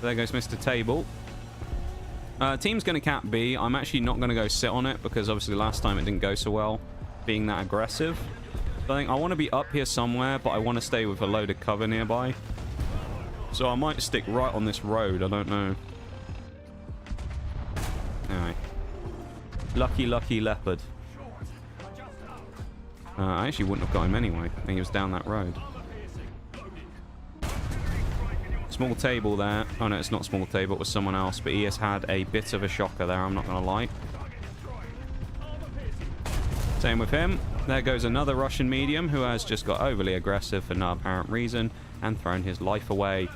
There goes Mr. Table. Team's going to cap B. I'm actually not going to go sit on it because obviously last time it didn't go so well being that aggressive. So I think I want to be up here somewhere, but I want to stay with a loaded cover nearby. So I might stick right on this road. I don't know. Anyway. Lucky, lucky leopard. I actually wouldn't have got him anyway. I think he was down that road. Small table there. Oh no, it's not small table. It was someone else. But he has had a bit of a shocker there. I'm not going to lie. Same with him. There goes another Russian medium who has just got overly aggressive for no apparent reason and thrown his life away.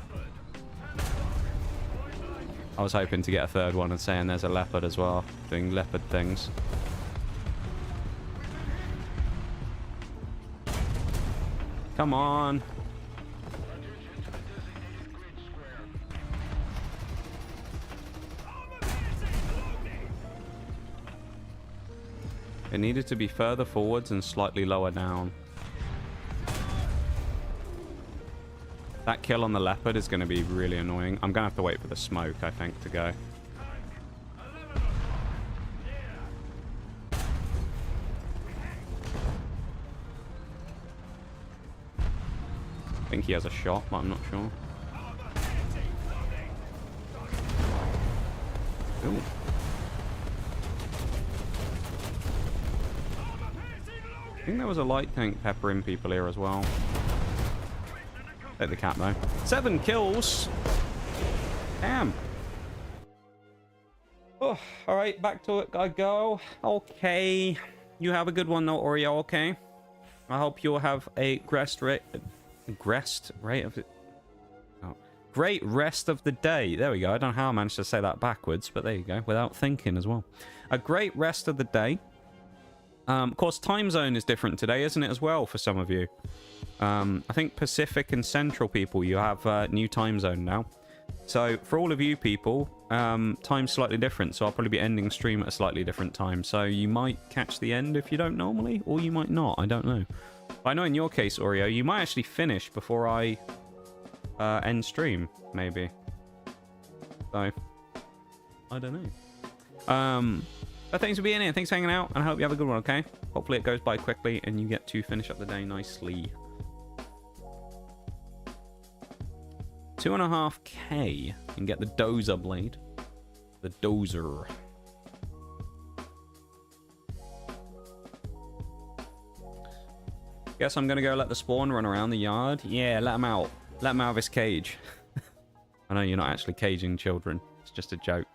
I was hoping to get a third one and saying there's a leopard as well, doing leopard things. Come on. It needed to be further forwards and slightly lower down. That kill on the leopard is going to be really annoying. I'm going to have to wait for the smoke, I think, to go. I think he has a shot, but I'm not sure. Ooh. I think there was a light tank peppering people here as well. Take the cap though. 7 kills. Damn. Oh, all right, back to it. I go. Okay. You have a good one though, Oreo, okay? I hope you'll have a great rest of the day. There we go. I don't know how I managed to say that backwards, but there you go. Without thinking as well. A great rest of the day. Of course, time zone is different today, isn't it, as well, for some of you? I think Pacific and Central people, you have new time zone now. So, for all of you people, time's slightly different, so I'll probably be ending stream at a slightly different time. So, you might catch the end if you don't normally, or you might not. I don't know. But I know in your case, Oreo, you might actually finish before I end stream, maybe. So, I don't know. But thanks for being here. Thanks for hanging out. And I hope you have a good one, okay? Hopefully it goes by quickly and you get to finish up the day nicely. 2.5k. And get the dozer blade. The dozer. Guess I'm going to go let the spawn run around the yard. Yeah, let him out. Let him out of his cage. I know you're not actually caging children. It's just a joke.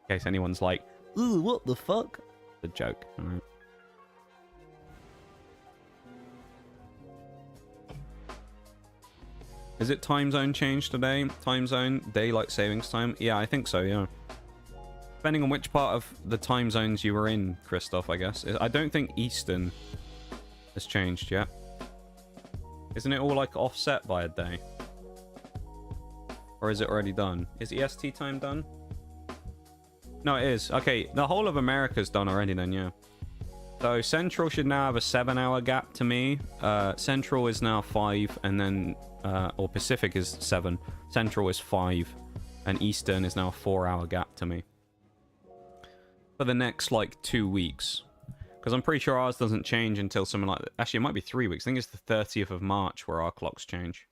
In case anyone's like, ooh, what the fuck? It's a joke. All right. Is it time zone change today? Time zone, daylight savings time? Yeah, I think so, yeah. Depending on which part of the time zones you were in, Christoph, I guess. I don't think Eastern has changed yet. Isn't it all like offset by a day? Or is it already done? Is EST time done? No, it is. Okay, the whole of America's done already then, yeah. So Central should now have a 7-hour gap to me. Central is now 5, and then... or Pacific is 7. Central is 5. And Eastern is now a 4-hour gap to me. For the next, like, 2 weeks. Because I'm pretty sure ours doesn't change until something like... Actually, it might be 3 weeks. I think it's the 30th of March where our clocks change.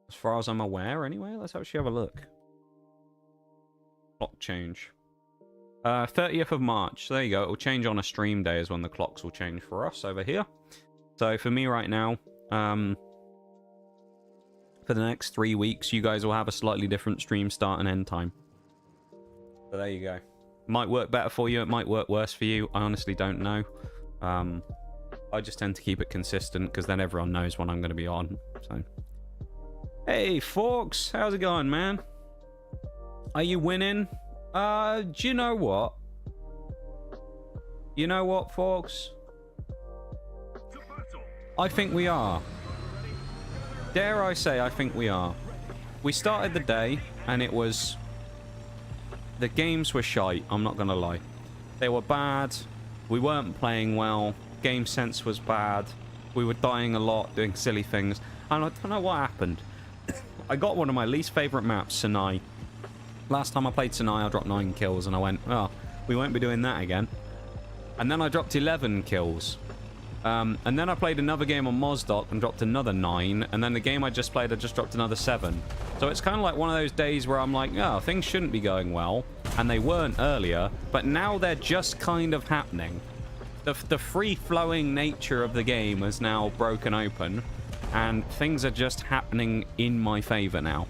As far as I'm aware, anyway. Let's actually have a look. Clock change. 30th of March. There you go. It will change on a stream day is when the clocks will change for us over here. So for me right now, for the next 3 weeks, you guys will have a slightly different stream start and end time. So there you go. Might work better for you. It might work worse for you. I honestly don't know. I just tend to keep it consistent because then everyone knows when I'm going to be on. So, hey, Forks. How's it going, man? Are you winning? Do you know what? You know what, Forks? I think we are. Dare I say, I think we are. We started the day, and it was... The games were shite, I'm not gonna lie. They were bad. We weren't playing well. Game sense was bad. We were dying a lot, doing silly things. And I don't know what happened. I got one of my least favourite maps, Sinai. Last time I played Sinai, I dropped 9 kills, and I went, oh, we won't be doing that again. And then I dropped 11 kills. And then I played another game on Mozdok and dropped another 9. And then the game I just played, I just dropped another 7. So it's kind of like one of those days where I'm like, oh, things shouldn't be going well. And they weren't earlier, but now they're just kind of happening. The free-flowing nature of the game is now broken open. And things are just happening in my favor now.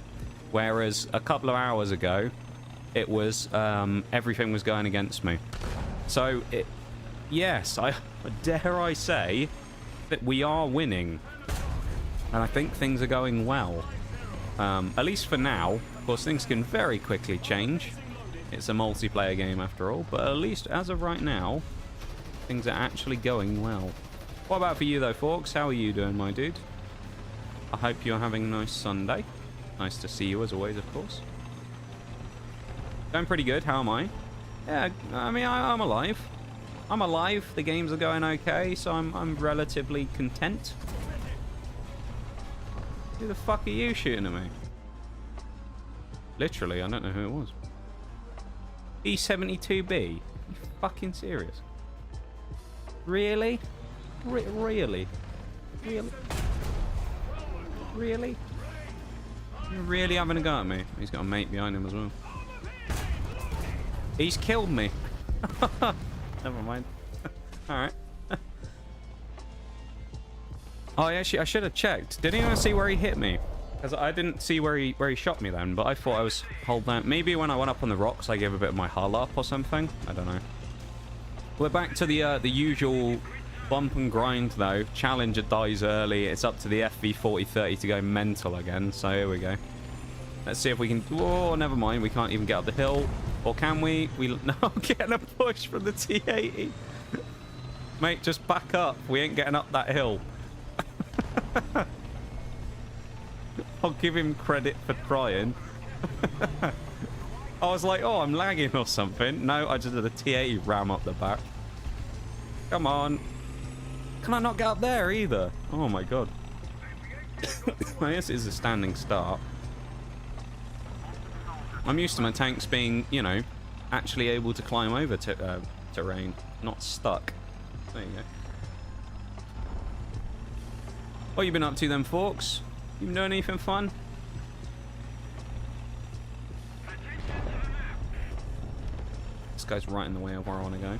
Whereas a couple of hours ago, it was, everything was going against me. So, yes, dare I say that we are winning. And I think things are going well. At least for now. Of course, things can very quickly change. It's a multiplayer game after all. But at least as of right now, things are actually going well. What about for you though, Forks? How are you doing, my dude? I hope you're having a nice Sunday. Nice to see you as always, of course. Going pretty good. How am I? Yeah, I mean, I'm alive. I'm alive. The games are going okay, so I'm relatively content. Who the fuck are you shooting at me? Literally, I don't know who it was. E72B? Are you fucking serious? Really? Really? Really? Really? You're really having a go at me? He's got a mate behind him as well. He's killed me. Never mind. Alright. Oh, actually, I should have checked. Did anyone see where he hit me? Because I didn't see where he shot me then, but I thought I was holding out. Maybe when I went up on the rocks, I gave a bit of my hull up or something. I don't know. We're back to the usual bump and grind, though. Challenger dies early. It's up to the FV4030 to go mental again. So here we go. Let's see if we can... Oh, never mind. We can't even get up the hill. Or can we? No, getting a push from the T-80. Mate, just back up. We ain't getting up that hill. I'll give him credit for trying. I was like, oh, I'm lagging or something. No, I just did a T-80 ram up the back. Come on. Can I not get up there either? Oh my god. I guess it is a standing start. I'm used to my tanks being, you know, actually able to climb over terrain, not stuck. There you go. What you been up to then, folks? You been doing anything fun? This guy's right in the way of where I want to go.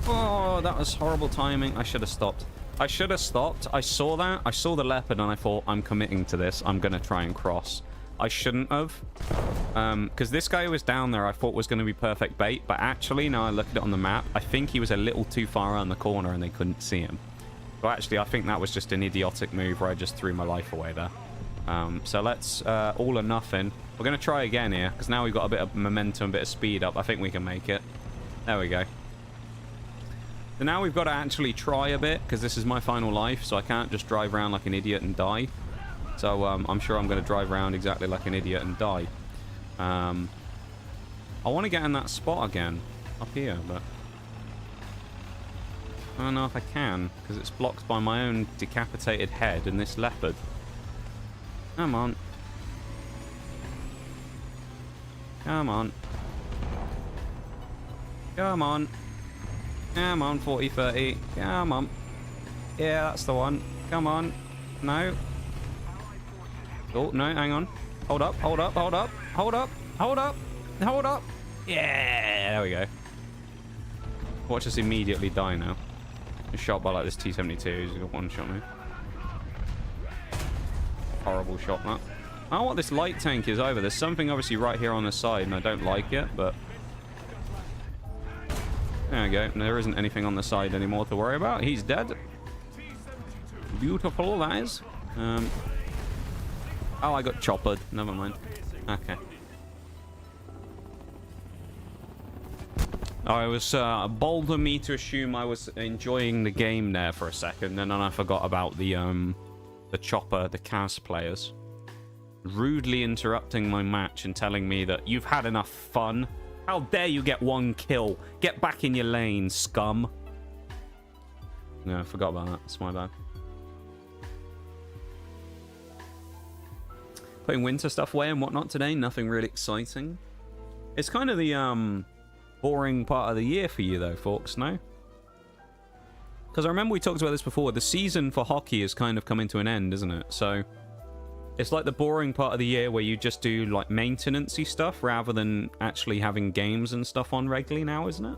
Oh, that was horrible timing. I should have stopped. I should have stopped. I saw that. I saw the leopard and I thought, I'm committing to this. I'm going to try and cross. I shouldn't have. Because this guy who was down there I thought was going to be perfect bait. But actually, now I look at it on the map, I think he was a little too far around the corner and they couldn't see him. So actually, I think that was just an idiotic move where I just threw my life away there. So let's all or nothing. We're going to try again here because now we've got a bit of momentum, a bit of speed up. I think we can make it. There we go. So now we've got to actually try a bit because this is my final life. So I can't just drive around like an idiot and die. So I'm sure I'm going to drive around exactly like an idiot and die. I want to get in that spot again up here, but I don't know if I can because it's blocked by my own decapitated head and this leopard. Come on. Come on. Come on. Come on, 40-30. Come on. Yeah, that's the one. Come on. No. Oh, no, hang on. Hold up, hold up, hold up, hold up, hold up, hold up. Yeah, there we go. Watch us immediately die now. Just shot by like this T-72. He's got one shot me. Horrible shot, that. I don't know what this light tank is either. There's something obviously right here on the side and I don't like it, but... There we go. There isn't anything on the side anymore to worry about. He's dead. Beautiful, that is. Oh, I got choppered. Never mind. Okay. Oh, it was bold of me to assume I was enjoying the game there for a second, and then I forgot about the chopper, the CAS players. Rudely interrupting my match and telling me that you've had enough fun. How dare you get one kill? Get back in your lane, scum. No, I forgot about that. It's my bad. Putting winter stuff away and whatnot today. Nothing really exciting. It's kind of the boring part of the year for you though, folks, no? Because I remember we talked about this before. The season for hockey is kind of coming to an end, isn't it? So it's like the boring part of the year where you just do like maintenance-y stuff rather than actually having games and stuff on regularly now, isn't it?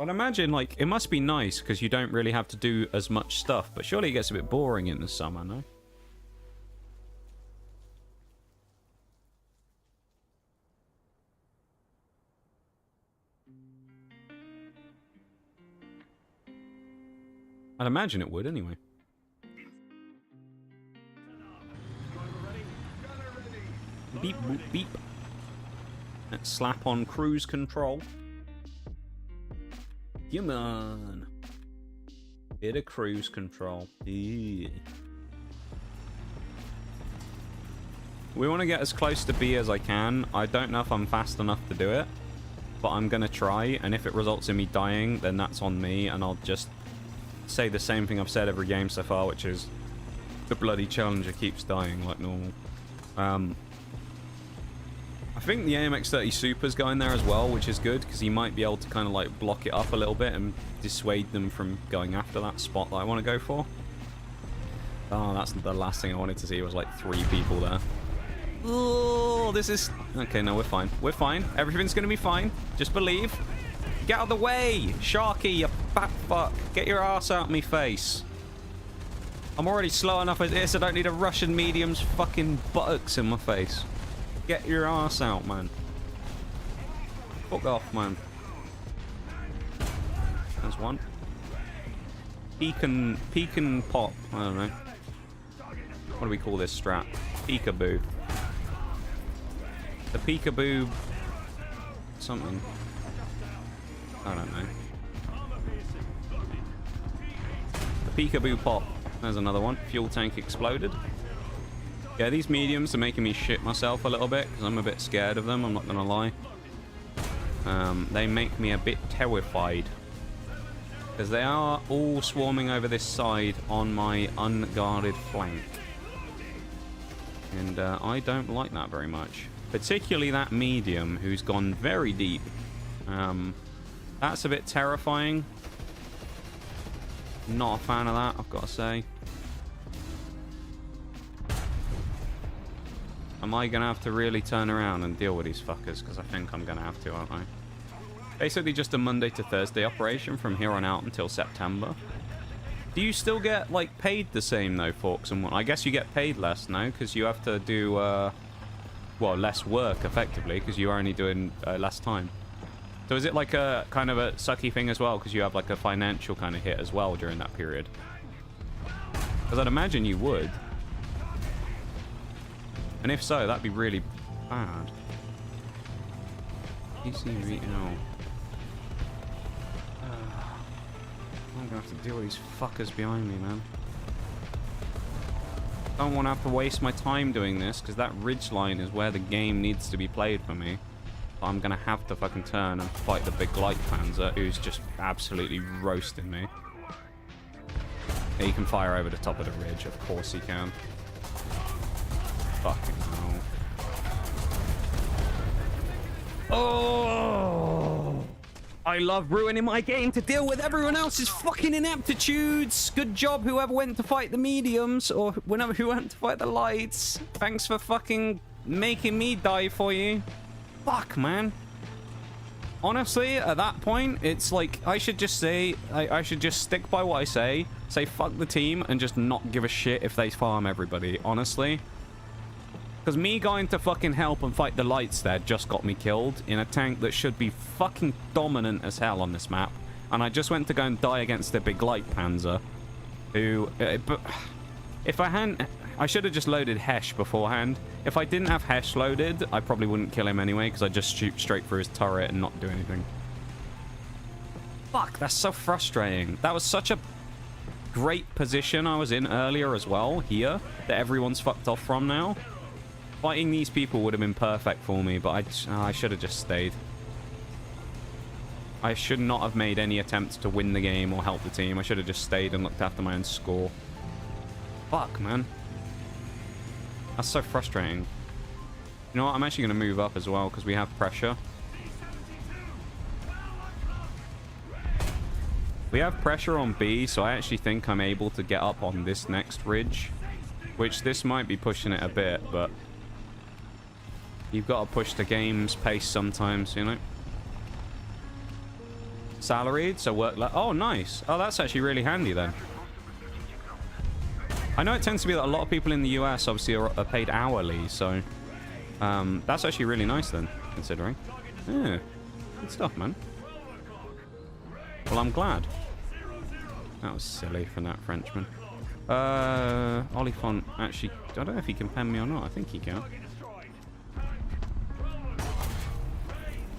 I'd imagine like it must be nice because you don't really have to do as much stuff, but surely it gets a bit boring in the summer, no? I'd imagine it would, anyway. Beep, boop, beep. Let's slap on cruise control. Come on. Bit of cruise control. Yeah. We want to get as close to B as I can. I don't know if I'm fast enough to do it, but I'm going to try, and if it results in me dying, then that's on me, and I'll just say the same thing I've said every game so far, which is the bloody Challenger keeps dying like normal. I think the AMX-30 Super's going there as well, which is good, because he might be able to kind of like block it up a little bit and dissuade them from going after that spot that I want to go for. Oh, that's the last thing I wanted to see was like 3 people there. Oh, this is... Okay, no, we're fine. We're fine. Everything's going to be fine. Just believe. Get out of the way! Sharky, you fat fuck. Get your ass out of me face. I'm already slow enough as it is. I don't need a Russian medium's fucking buttocks in my face. Get your ass out, man. Fuck off, man. There's one. Peek and pop. I don't know. What do we call this strat? Peekaboo. The peekaboo... something. I don't know. The peekaboo pop. There's another one. Fuel tank exploded. Yeah, these mediums are making me shit myself a little bit because I'm a bit scared of them, I'm not gonna lie. They make me a bit terrified. Because they are all swarming over this side on my unguarded flank. And I don't like that very much. Particularly that medium who's gone very deep. That's a bit terrifying. Not a fan of that, I've got to say. Am I going to have to really turn around and deal with these fuckers? Because I think I'm going to have to, aren't I? Basically just a Monday to Thursday operation from here on out until September. Do you still get, like, paid the same, though, Forks and what? I guess you get paid less now, because you have to do, well, less work, effectively, because you're only doing less time. So is it like a kind of a sucky thing as well, because you have, like, a financial kind of hit as well during that period? Because I'd imagine you would. And if so, that'd be really bad. PCVL. I'm gonna have to deal with these fuckers behind me, man. I don't want to have to waste my time doing this, because that ridgeline is where the game needs to be played for me. But I'm gonna have to fucking turn and fight the big light panzer, who's just absolutely roasting me. Yeah, he can fire over the top of the ridge, of course he can. Fucking hell. Oh! I love ruining my game to deal with everyone else's fucking ineptitudes. Good job, whoever went to fight the mediums, or whenever who went to fight the lights. Thanks for fucking making me die for you. Fuck, man. Honestly, at that point, it's like, I should just say, I should just stick by what I say fuck the team, and just not give a shit if they farm everybody, honestly. Because me going to fucking help and fight the lights there just got me killed in a tank that should be fucking dominant as hell on this map. And I just went to go and die against the big light panzer. Who... but if I hadn't... I should have just loaded Hesh beforehand. If I didn't have Hesh loaded, I probably wouldn't kill him anyway, because I'd just shoot straight through his turret and not do anything. Fuck, that's so frustrating. That was such a great position I was in earlier as well, here, that everyone's fucked off from now. Fighting these people would have been perfect for me, but I should have just stayed. I should not have made any attempts to win the game or help the team. I should have just stayed and looked after my own score. Fuck, man. That's so frustrating. You know what? I'm actually going to move up as well, because we have pressure. We have pressure on B, so I actually think I'm able to get up on this next ridge. Which this might be pushing it a bit, but... you've got to push the game's pace sometimes, you know? Salaried, so work... oh, nice. Oh, that's actually really handy, then. I know it tends to be that a lot of people in the US, obviously, are paid hourly, so... that's actually really nice, then, considering. Yeah. Good stuff, man. Well, I'm glad. That was silly from that Frenchman. Olifant, actually... I don't know if he can pen me or not. I think he can.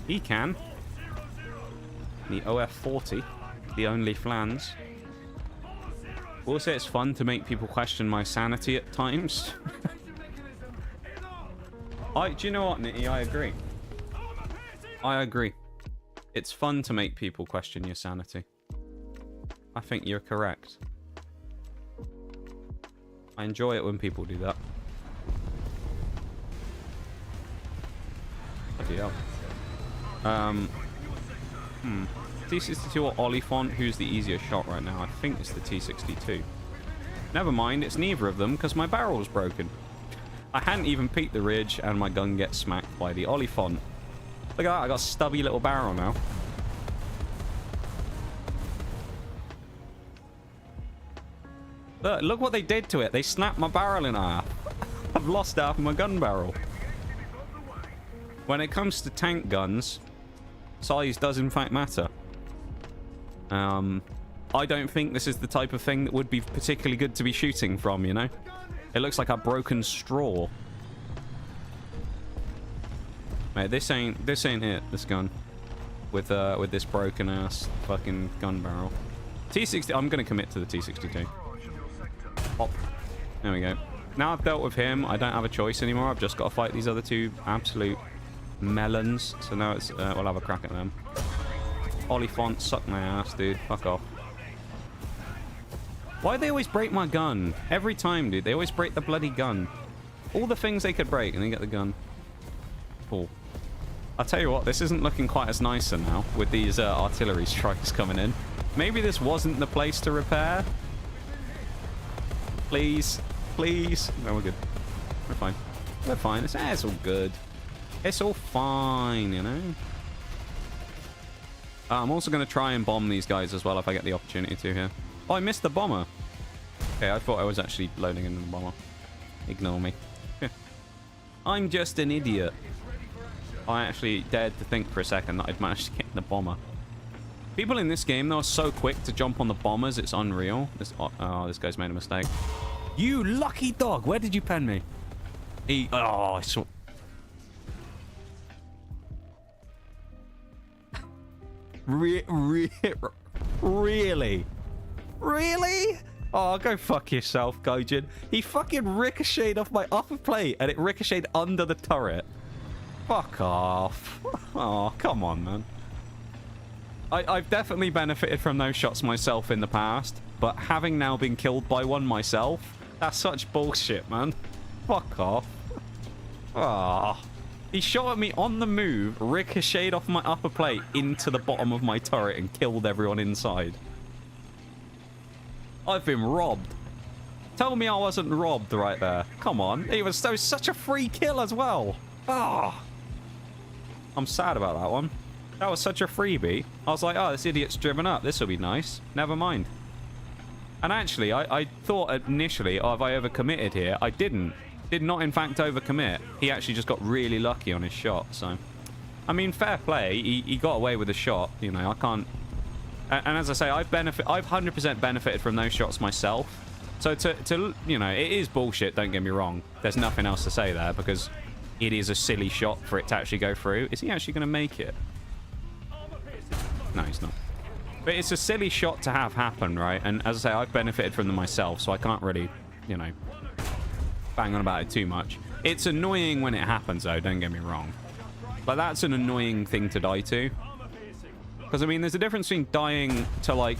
He can. The OF-40. The only flans. Will say it's fun to make people question my sanity at times. Do you know what, Nitty? I agree. I agree. It's fun to make people question your sanity. I think you're correct. I enjoy it when people do that. Bloody hell. T62 or Olifant, who's the easier shot right now? I think it's the T62. Never mind, it's neither of them, because my barrel was broken. I hadn't even peeked the ridge, and my gun gets smacked by the Olifant. Look at that, I got a stubby little barrel now. Look what they did to it. They snapped my barrel in half. I've lost half of my gun barrel. When it comes to tank guns, size does in fact matter. I don't think this is the type of thing that would be particularly good to be shooting from, you know? It looks like a broken straw. Mate, this ain't it, this gun. With this broken ass fucking gun barrel. T60, I'm gonna commit to the T62. Pop. There we go. Now I've dealt with him, I don't have a choice anymore. I've just got to fight these other two absolute melons. So now it's we'll have a crack at them. Oliphant, suck my ass, dude. Fuck off. Why do they always break my gun? Every time, dude. They always break the bloody gun. All the things they could break, and they get the gun. Cool. I'll tell you what, this isn't looking quite as nicer now, with these artillery strikes coming in. Maybe this wasn't the place to repair. Please. Please. No, we're good. We're fine. We're fine. It's all good. It's all fine, you know? I'm also going to try and bomb these guys as well if I get the opportunity to here. Oh, I missed the bomber. Okay, I thought I was actually loading in the bomber. Ignore me. I'm just an idiot. I actually dared to think for a second that I'd managed to get the bomber. People in this game, though, are so quick to jump on the bombers, it's unreal. This guy's made a mistake. You lucky dog! Where did you pen me? Oh, I saw... Really? Really? Oh, go fuck yourself, Gojin. He fucking ricocheted off my upper plate and it ricocheted under the turret. Fuck off. Oh, come on, man. I've definitely benefited from those shots myself in the past, but having now been killed by one myself, that's such bullshit, man. Fuck off. Ah. He shot at me on the move, ricocheted off my upper plate into the bottom of my turret and killed everyone inside. I've been robbed. Tell me I wasn't robbed right there. Come on. It was such a free kill as well. Ah. I'm sad about that one. That was such a freebie. I was like, oh, this idiot's driven up. This will be nice. Never mind. And actually, I thought initially, oh, have I overcommitted here? I didn't. Did not, in fact, overcommit. He actually just got really lucky on his shot, so... I mean, fair play. He got away with a shot. You know, I can't... And as I say, I've 100% benefited from those shots myself. So to you know, it is bullshit, don't get me wrong. There's nothing else to say there, because it is a silly shot for it to actually go through. Is he actually going to make it? No, he's not. But it's a silly shot to have happen, right? And as I say, I've benefited from them myself, so I can't really, you know, bang on about it too much. It's annoying when it happens, though, don't get me wrong. But that's an annoying thing to die to. Because, I mean, there's a difference between dying to, like,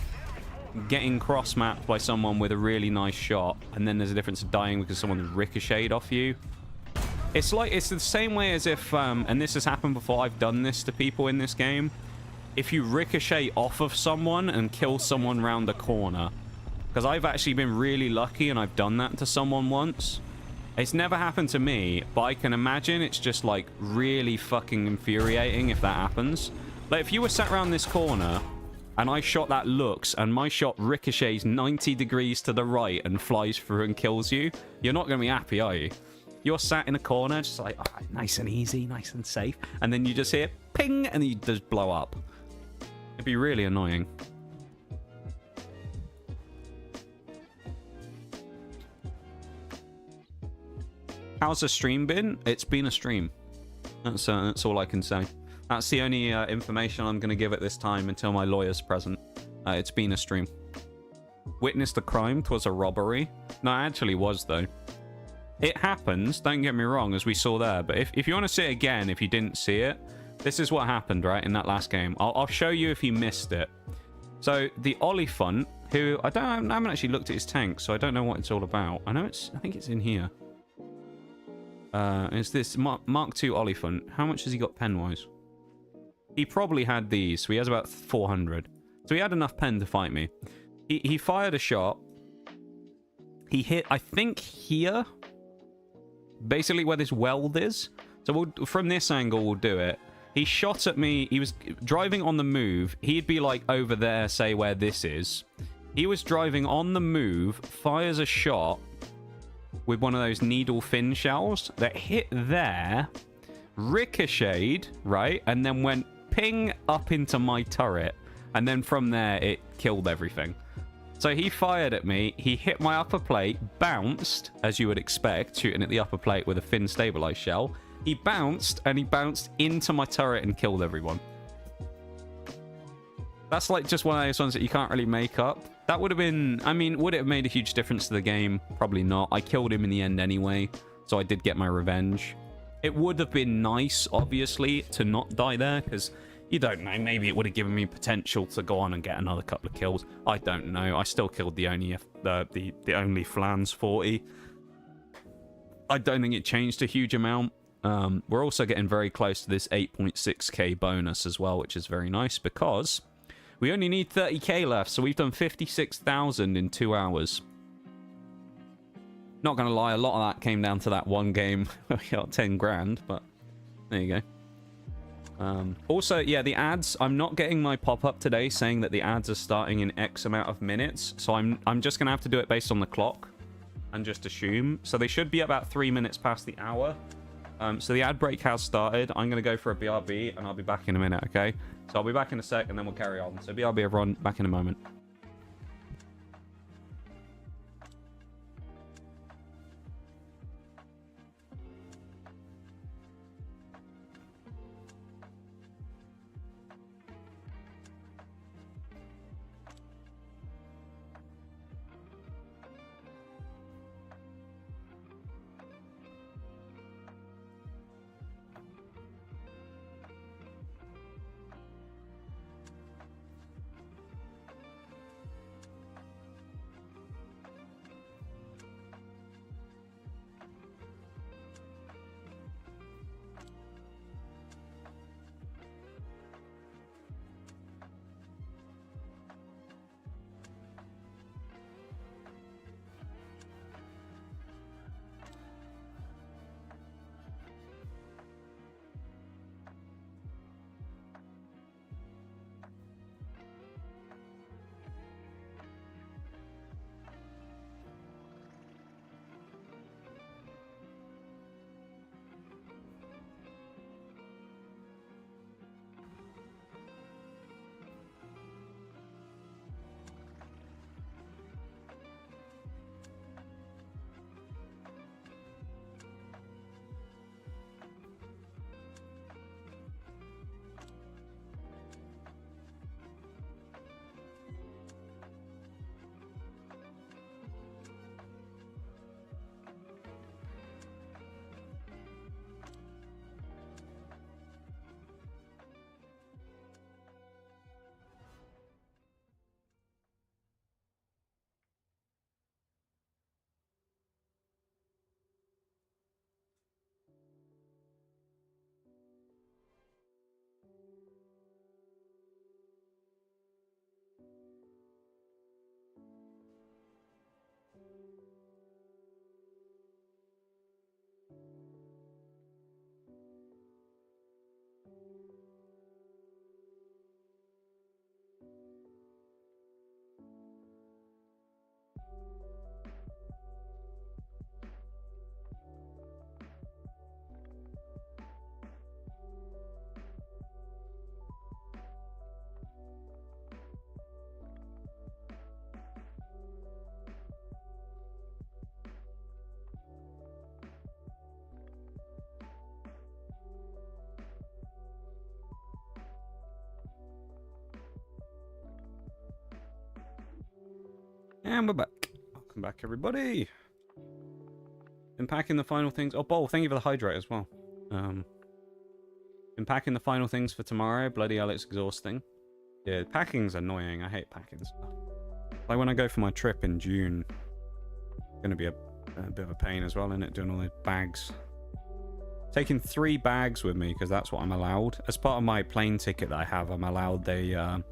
getting cross-mapped by someone with a really nice shot, and then there's a difference of dying because someone ricocheted off you. It's like, it's the same way as if, and this has happened before, I've done this to people in this game. If you ricochet off of someone and kill someone round the corner. Because I've actually been really lucky and I've done that to someone once. It's never happened to me, but I can imagine it's just, like, really fucking infuriating if that happens. Like, if you were sat around this corner and I shot that Lux and my shot ricochets 90 degrees to the right and flies through and kills you, you're not going to be happy, are you? You're sat in a corner just like, oh, nice and easy, nice and safe. And then you just hear ping and you just blow up. It'd be really annoying. How's the stream been? It's been a stream. That's all I can say. That's the only information I'm going to give at this time until my lawyer's present. It's been a stream. Witnessed the crime. 'Twas a robbery. No, it actually was, though. It happens, don't get me wrong, as we saw there. But if you want to see it again, if you didn't see it, this is what happened, right, in that last game. I'll show you if you missed it. So, the Oliphant, who... I haven't actually looked at his tank, so I don't know what it's all about. I think it's in here. It's this Mark II Oliphant. How much has he got pen-wise? He probably had these, so he has about 400. So he had enough pen to fight me. He fired a shot. He hit, I think, here. Basically where this weld is. So from this angle, we'll do it. He shot at me. He was driving on the move. He'd be like over there, say where this is. He was driving on the move, fires a shot with one of those needle fin shells that hit there, ricocheted, right? And then went ping up into my turret. And then from there, it killed everything. So he fired at me. He hit my upper plate, bounced, as you would expect, shooting at the upper plate with a fin stabilized shell. He bounced, and he bounced into my turret and killed everyone. That's like just one of those ones that you can't really make up. That would have been... I mean, would it have made a huge difference to the game? Probably not. I killed him in the end anyway, so I did get my revenge. It would have been nice, obviously, to not die there, because you don't know. Maybe it would have given me potential to go on and get another couple of kills. I don't know. I still killed the only Flans 40. I don't think it changed a huge amount. We're also getting very close to this 8.6k bonus as well, which is very nice because we only need 30k left, so we've done 56,000 in 2 hours. Not gonna lie, a lot of that came down to that one game. We got 10 grand, but there you go. Also, yeah, the ads. I'm not getting my pop-up today saying that the ads are starting in X amount of minutes, so I'm just gonna have to do it based on the clock and just assume. So they should be about 3 minutes past the hour. So the ad break has started. I'm going to go for a BRB, and I'll be back in a minute, okay? So I'll be back in a sec, and then we'll carry on. So BRB, everyone, back in a moment. And we're back. Welcome back, everybody. Been packing the final things. Oh, Bol, thank you for the hydrate as well. Been packing the final things for tomorrow. Bloody hell, it's exhausting. Yeah, packing's annoying. I hate packing stuff. Like when I go for my trip in June, it's going to be a bit of a pain as well, isn't it? Doing all those bags. Taking 3 bags with me because that's what I'm allowed. As part of my plane ticket that I have, I'm allowed a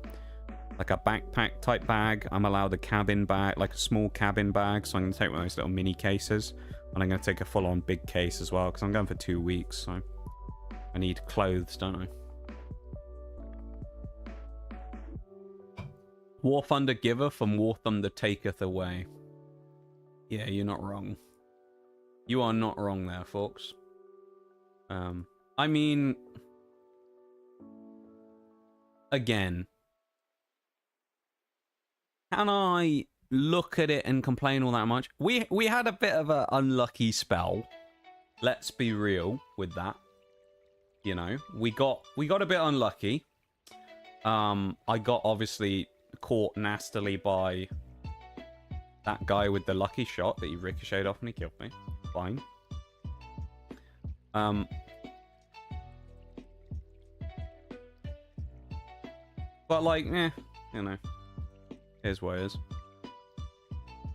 like a backpack type bag. I'm allowed a cabin bag, like a small cabin bag. So I'm going to take one of those little mini cases. And I'm going to take a full-on big case as well because I'm going for 2 weeks. So I need clothes, don't I? War Thunder giveth and War Thunder taketh away. Yeah, you're not wrong. You are not wrong there, folks. I mean, again, can I look at it and complain all that much? We had a bit of an unlucky spell. Let's be real with that. You know, we got a bit unlucky. I got obviously caught nastily by that guy with the lucky shot that he ricocheted off and he killed me. Fine. But like, you know, here's what it is.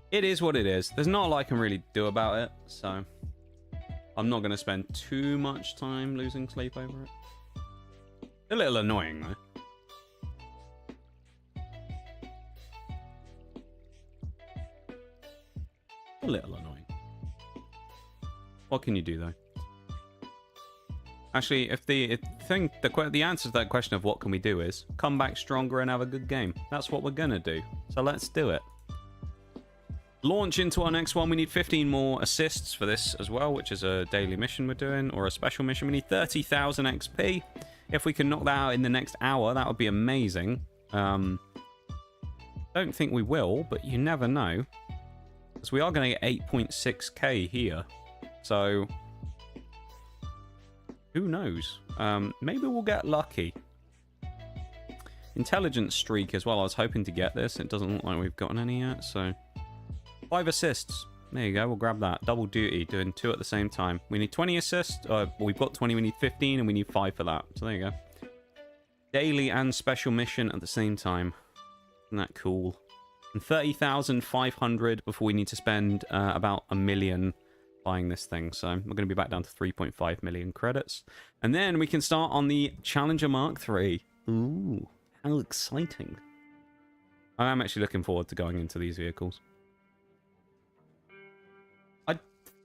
It is what it is. There's not a lot I can really do about it, so I'm not going to spend too much time losing sleep over it. A little annoying, though. A little annoying. What can you do, though? Actually, if the answer to that question of what can we do is come back stronger and have a good game. That's what we're gonna do. So let's do it. Launch into our next one. We need 15 more assists for this as well, which is a daily mission we're doing, or a special mission. We need 30,000 XP. If we can knock that out in the next hour, that would be amazing. Don't think we will, but you never know. Because we are going to get 8.6k here. So who knows? Maybe we'll get lucky. Intelligence streak as well. I was hoping to get this. It doesn't look like we've gotten any yet, so 5 assists. There you go. We'll grab that. Double duty, doing 2 at the same time. We need 20 assists. We've got 20. We need 15, and we need 5 for that. So there you go. Daily and special mission at the same time. Isn't that cool? And 30,500 before we need to spend about 1 million buying this thing. So we're going to be back down to 3.5 million credits. And then we can start on the Challenger Mark III. Ooh, how exciting. I am actually looking forward to going into these vehicles.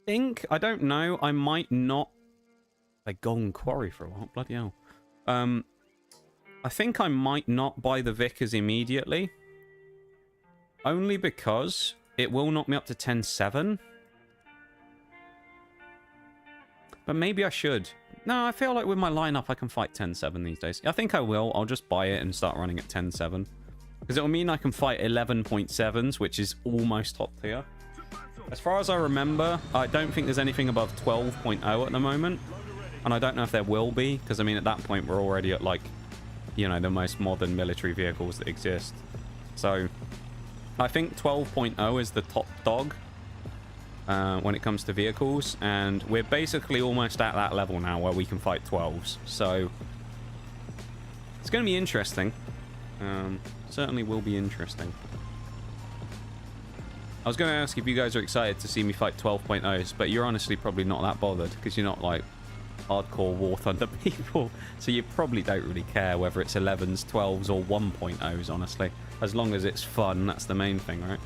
I don't know, I might not... They go on quarry for a while, bloody hell. I think I might not buy the Vickers immediately. Only because it will knock me up to 10-7. But maybe I should. No, I feel like with my lineup I can fight 10-7 these days. I think I will. I'll just buy it and start running at 10-7. Because it will mean I can fight 11.7s, which is almost top tier. As far as I remember, I don't think there's anything above 12.0 at the moment. And I don't know if there will be, because I mean at that point we're already at like, you know, the most modern military vehicles that exist. So I think 12.0 is the top dog when it comes to vehicles, and we're basically almost at that level now where we can fight 12s. So it's going to be interesting. Certainly will be interesting. I was going to ask if you guys are excited to see me fight 12.0s, but you're honestly probably not that bothered because you're not like hardcore War Thunder people, so you probably don't really care whether it's 11s, 12s, or 1.0s, honestly. As long as it's fun, that's the main thing, right?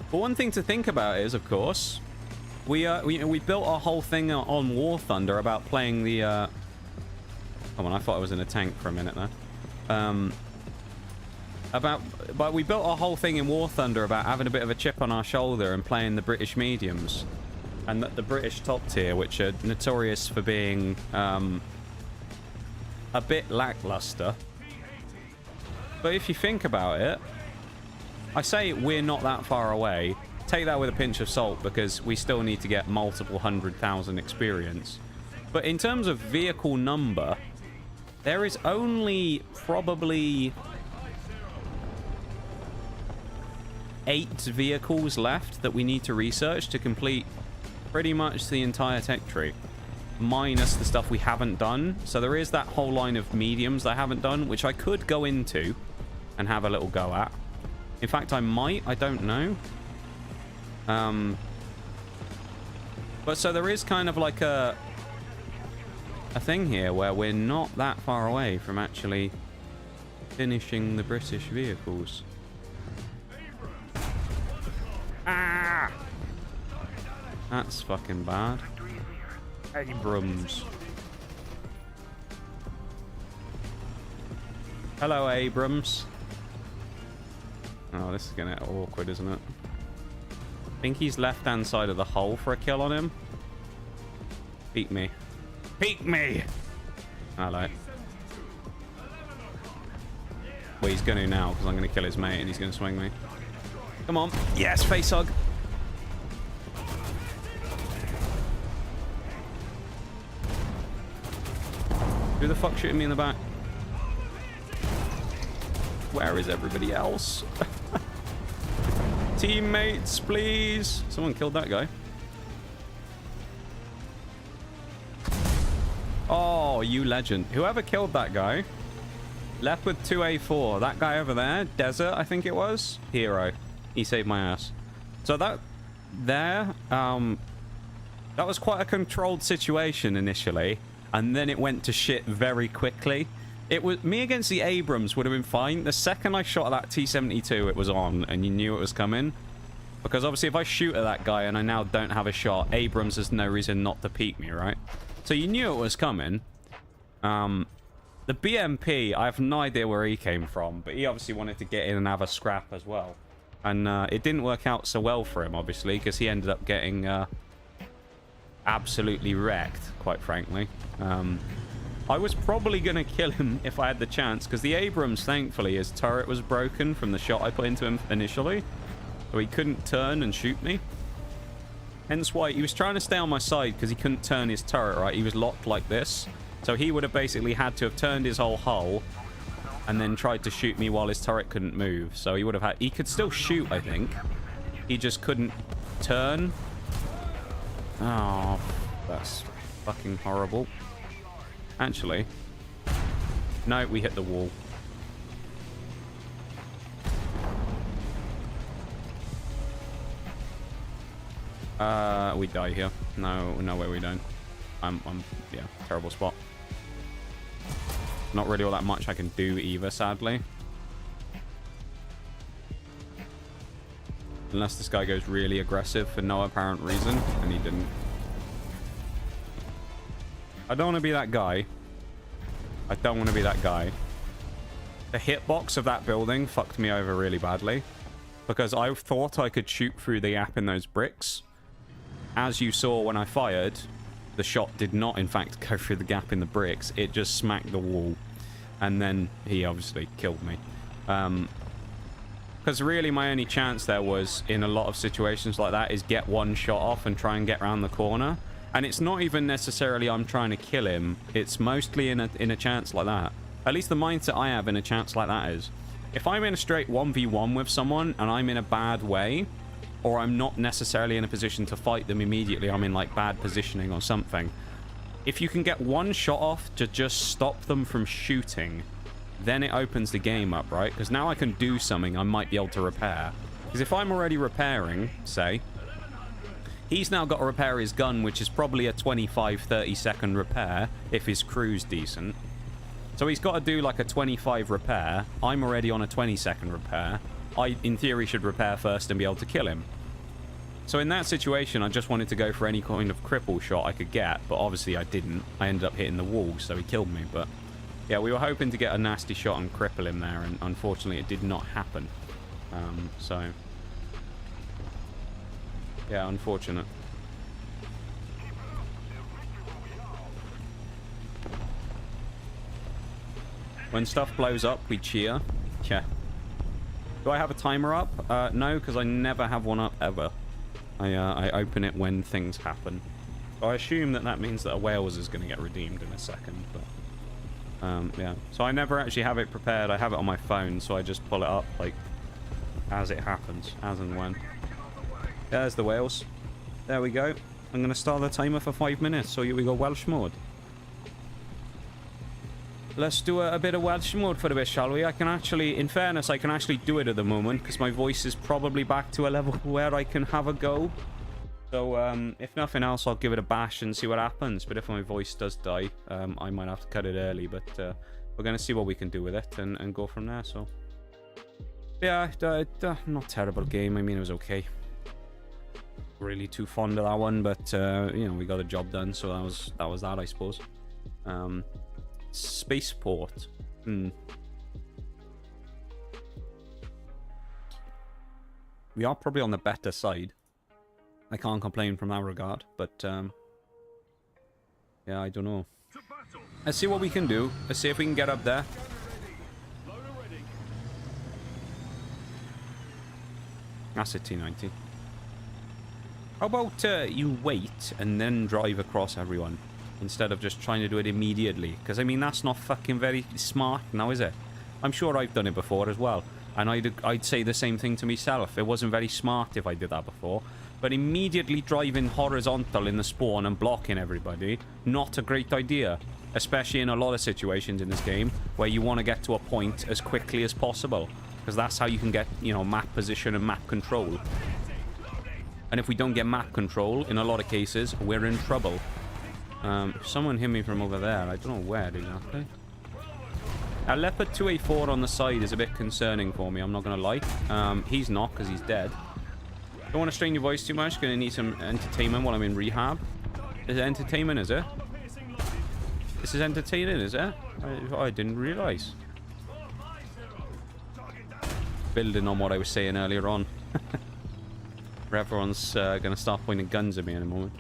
But one thing to think about is, of course, we built our whole thing on War Thunder about playing the... Come on, I thought I was in a tank for a minute there. But we built our whole thing in War Thunder about having a bit of a chip on our shoulder and playing the British mediums. And the British top tier, which are notorious for being a bit lackluster. But if you think about it, I say we're not that far away. Take that with a pinch of salt because we still need to get multiple 100,000 experience. But in terms of vehicle number, there is only probably 8 vehicles left that we need to research to complete pretty much the entire tech tree, minus the stuff we haven't done. So there is that whole line of mediums that I haven't done, which I could go into and have a little go at. In fact, I might. I don't know. But so there is kind of like a thing here where we're not that far away from actually finishing the British vehicles. Ah! That's fucking bad. Abrams. Hello, Abrams. Oh, this is gonna get awkward, isn't it? I think he's left-hand side of the hole for a kill on him. Peek me. Peek me! Hello. Well, he's going to now, because I'm going to kill his mate, and he's going to swing me. Come on. Yes, face hug. Who the fuck shooting me in the back? Where is everybody else? Teammates, please. Someone killed that guy. Oh, you legend. Whoever killed that guy. Left with 2A4. That guy over there, Desert, I think it was. Hero. He saved my ass. So that was quite a controlled situation initially. And then it went to shit very quickly. It was me against the Abrams would have been fine. The second I shot at that T-72, it was on, and you knew it was coming. Because obviously, if I shoot at that guy and I now don't have a shot, Abrams has no reason not to peek me, right? So you knew it was coming. The BMP, I have no idea where he came from, but he obviously wanted to get in and have a scrap as well. And it didn't work out so well for him, obviously, because he ended up getting absolutely wrecked, quite frankly. I was probably going to kill him if I had the chance, because the Abrams, thankfully, his turret was broken from the shot I put into him initially. So he couldn't turn and shoot me. Hence why he was trying to stay on my side, because he couldn't turn his turret, right? He was locked like this. So he would have basically had to have turned his whole hull and then tried to shoot me while his turret couldn't move. So he would have had... He could still shoot, I think. He just couldn't turn. Oh, that's fucking horrible. Actually, no, we hit the wall. We die here. No way we don't. Yeah, terrible spot. Not really all that much I can do either, sadly. Unless this guy goes really aggressive for no apparent reason, and he didn't. I don't want to be that guy. I don't want to be that guy. The hitbox of that building fucked me over really badly. Because I thought I could shoot through the gap in those bricks. As you saw when I fired, the shot did not, in fact, go through the gap in the bricks. It just smacked the wall. And then he obviously killed me. Because really my only chance there was, in a lot of situations like that, is get one shot off and try and get around the corner. And it's not even necessarily I'm trying to kill him. It's mostly in a chance like that. At least the mindset I have in a chance like that is, if I'm in a straight 1v1 with someone and I'm in a bad way, or I'm not necessarily in a position to fight them immediately, I'm in like bad positioning or something. If you can get one shot off to just stop them from shooting, then it opens the game up, right? Because now I can do something I might be able to repair. Because if I'm already repairing, say... He's now got to repair his gun, which is probably a 25-30 second repair, if his crew's decent. So he's got to do like a 25 repair. I'm already on a 20-second repair. I, in theory, should repair first and be able to kill him. So in that situation, I just wanted to go for any kind of cripple shot I could get, but obviously I didn't. I ended up hitting the wall, so he killed me. But yeah, we were hoping to get a nasty shot and cripple him there, and unfortunately it did not happen. So... yeah, unfortunate. When stuff blows up, we cheer. Yeah. Do I have a timer up? No, because I never have one up, ever. I open it when things happen. So I assume that means that a Wales is going to get redeemed in a second, but... yeah. So I never actually have it prepared. I have it on my phone, so I just pull it up, like, as it happens, as and when. There's the Wales. There we go. I'm going to start the timer for 5 minutes, so we go Welsh mode. Let's do a bit of Welsh mode for a bit, shall we? I can actually, in fairness, I can actually do it at the moment, because my voice is probably back to a level where I can have a go. So, if nothing else, I'll give it a bash and see what happens. But if my voice does die, I might have to cut it early. But we're going to see what we can do with it and go from there, so... yeah, not terrible game. I mean, it was okay. Really too fond of that one, but you know, we got a job done, so that was that, I suppose. Spaceport. We are probably on the better side. I can't complain from that regard, but yeah, I don't know. Let's see what we can do. Let's see if we can get up there. That's a T90. How about you wait and then drive across everyone instead of just trying to do it immediately? Because, I mean, that's not fucking very smart now, is it? I'm sure I've done it before as well. And I'd say the same thing to myself. It wasn't very smart if I did that before. But immediately driving horizontal in the spawn and blocking everybody, not a great idea. Especially in a lot of situations in this game where you want to get to a point as quickly as possible. Because that's how you can get, you know, map position and map control. And if we don't get map control, in a lot of cases, we're in trouble. Someone hit me from over there. I don't know where exactly. A Leopard 2A4 on the side is a bit concerning for me, I'm not going to lie. He's not, because he's dead. Don't want to strain your voice too much. Going to need some entertainment while I'm in rehab. Is it entertainment, is it? This is entertaining, is it? I didn't realise. Building on what I was saying earlier on. Everyone's going to start pointing guns at me in a moment.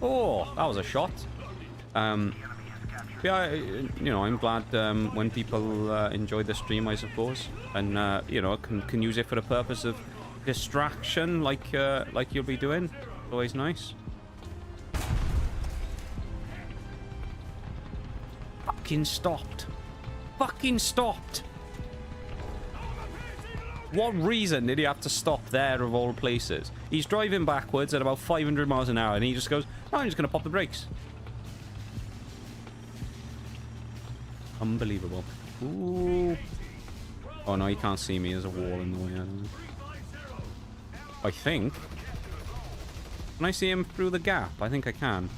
Oh, that was a shot. Yeah, you know, I'm glad when people enjoy the stream, I suppose, and you know, can use it for the purpose of distraction, like you'll be doing. Always nice. Fucking stopped. Fucking stopped. What reason did he have to stop there of all places? He's driving backwards at about 500 miles an hour, and he just goes, oh, I'm just going to pop the brakes. Unbelievable. Ooh. Oh no, he can't see me. There's a wall in the way. I think. Can I see him through the gap? I think I can.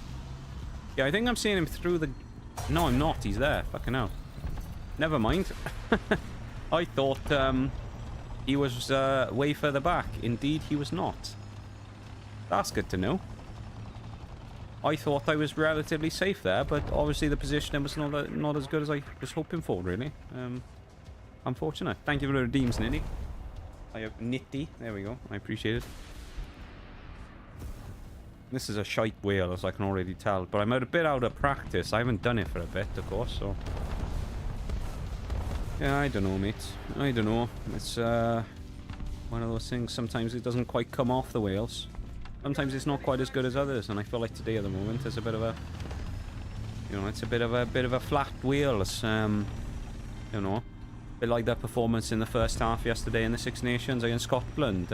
Yeah, I think I'm seeing him through the... No, I'm not. He's there. Fucking hell. Never mind. I thought he was way further back. Indeed, he was not. That's good to know. I thought I was relatively safe there, but obviously the positioning was not as good as I was hoping for, really. Unfortunate. Thank you for the redeems, Nitty. I have Nitty. There we go. I appreciate it. This is a shite wheel, as I can already tell, but I'm a bit out of practice. I haven't done it for a bit, of course, so... Yeah, I don't know, mate. I don't know. It's one of those things. Sometimes it doesn't quite come off the wheels. Sometimes it's not quite as good as others, and I feel like today at the moment there's a bit of a, you know, it's a bit of a flat wheel. It's, you know, a bit like that performance in the first half yesterday in the Six Nations against Scotland.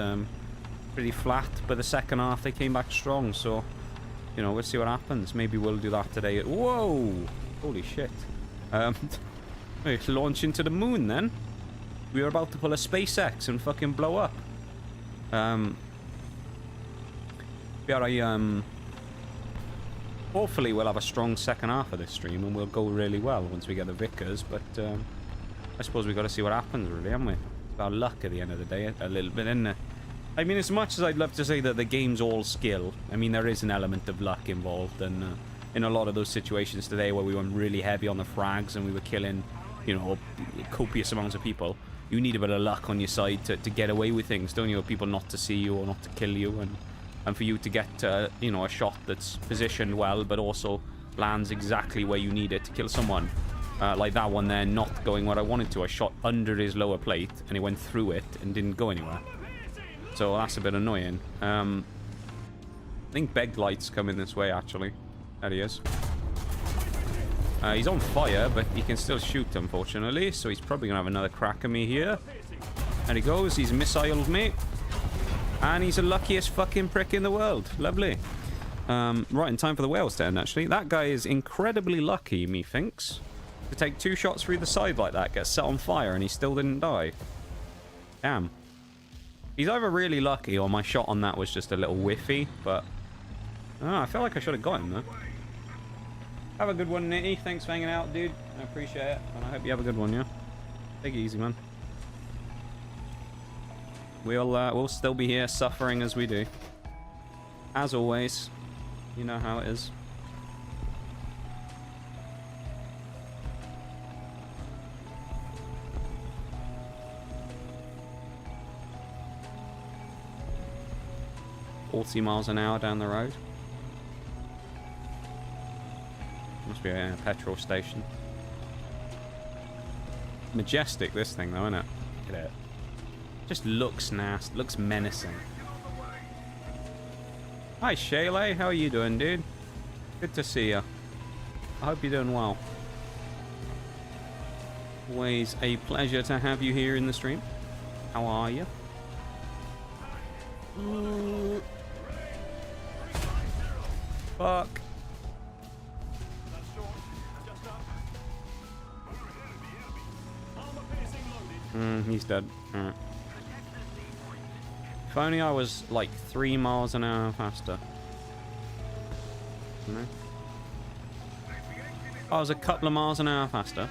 Pretty flat, but the second half they came back strong. So, you know, we'll see what happens. Maybe we'll do that today. Whoa! Holy shit! We launch into the moon then. We were about to pull a SpaceX and fucking blow up. Yeah, hopefully we'll have a strong second half of this stream and we'll go really well once we get the Vickers, but I suppose we've got to see what happens, really, haven't we? It's about luck at the end of the day, a little bit, isn't it? I mean, as much as I'd love to say that the game's all skill, I mean, there is an element of luck involved, and in a lot of those situations today where we went really heavy on the frags and we were killing, you know, copious amounts of people, you need a bit of luck on your side to get away with things, don't you? People not to see you or not to kill you, and for you to get, you know, a shot that's positioned well, but also lands exactly where you need it to kill someone. Like that one there, not going where I wanted to. I shot under his lower plate, and he went through it and didn't go anywhere. So that's a bit annoying. I think Beglight's coming this way, actually. There he is. He's on fire, but he can still shoot, unfortunately. So he's probably going to have another crack at me here. There he goes. He's missiled me. And he's the luckiest fucking prick in the world. Lovely. Right, in time for the whales then, actually. That guy is incredibly lucky, methinks. To take 2 shots through the side like that, get set on fire, and he still didn't die. Damn. He's either really lucky or my shot on that was just a little whiffy, but... Oh, I feel like I should have got him, though. Have a good one, Nitty. Thanks for hanging out, dude. I appreciate it, and I hope you have a good one, yeah? Take it easy, man. We'll still be here suffering as we do. As always. You know how it is. 40 miles an hour down the road. Must be a petrol station. Majestic, this thing, though, isn't it? Look at it. Just looks nasty. Looks menacing. Hi, Shaylay. How are you doing, dude? Good to see you. I hope you're doing well. Always a pleasure to have you here in the stream. How are you? Fuck. He's dead. Alright. If only I was like 3 miles an hour faster. No. I was a couple of miles an hour faster.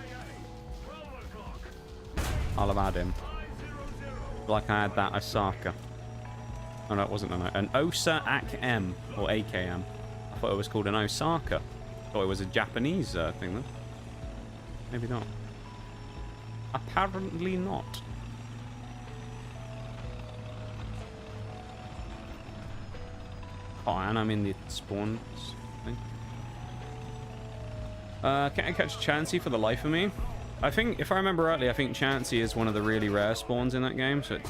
I'll have had him. Like I had that Osaka. Oh no, it wasn't an Osa AKM or AKM. I thought it was called an Osaka. Thought it was a Japanese thing then. Maybe not. Apparently not. Oh, and I'm in the spawns thing. Can't I catch Chansey for the life of me? I think, if I remember rightly, I think Chansey is one of the really rare spawns in that game, so it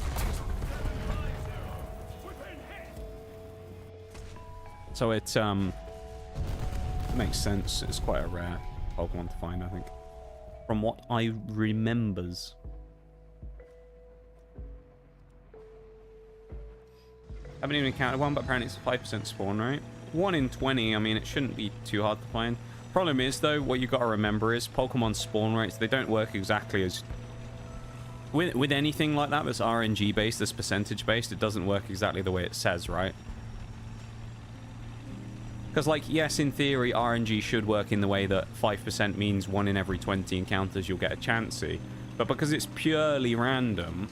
makes sense. It's quite a rare Pokemon to find, I think. From what I remembers. Haven't even encountered one, but apparently it's a 5% spawn rate. 1 in 20, I mean, it shouldn't be too hard to find. Problem is, though, what you've got to remember is Pokemon spawn rates, they don't work exactly as... With anything like that that's RNG-based, that's percentage-based, it doesn't work exactly the way it says, right? Because, like, yes, in theory, RNG should work in the way that 5% means 1 in every 20 encounters you'll get a Chansey. But because it's purely random,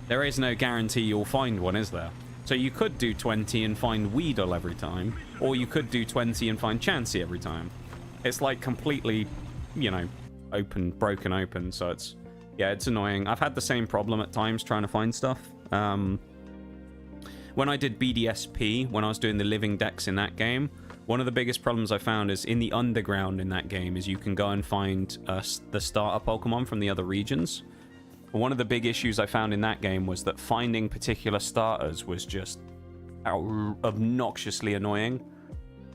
there is no guarantee you'll find one, is there? So you could do 20 and find Weedle every time, or you could do 20 and find Chansey every time. It's like completely, you know, broken open, so it's, yeah, it's annoying. I've had the same problem at times trying to find stuff. When I did BDSP, when I was doing the living decks in that game, one of the biggest problems I found is in the underground in that game is you can go and find the starter Pokemon from the other regions. One of the big issues I found in that game was that finding particular starters was just obnoxiously annoying.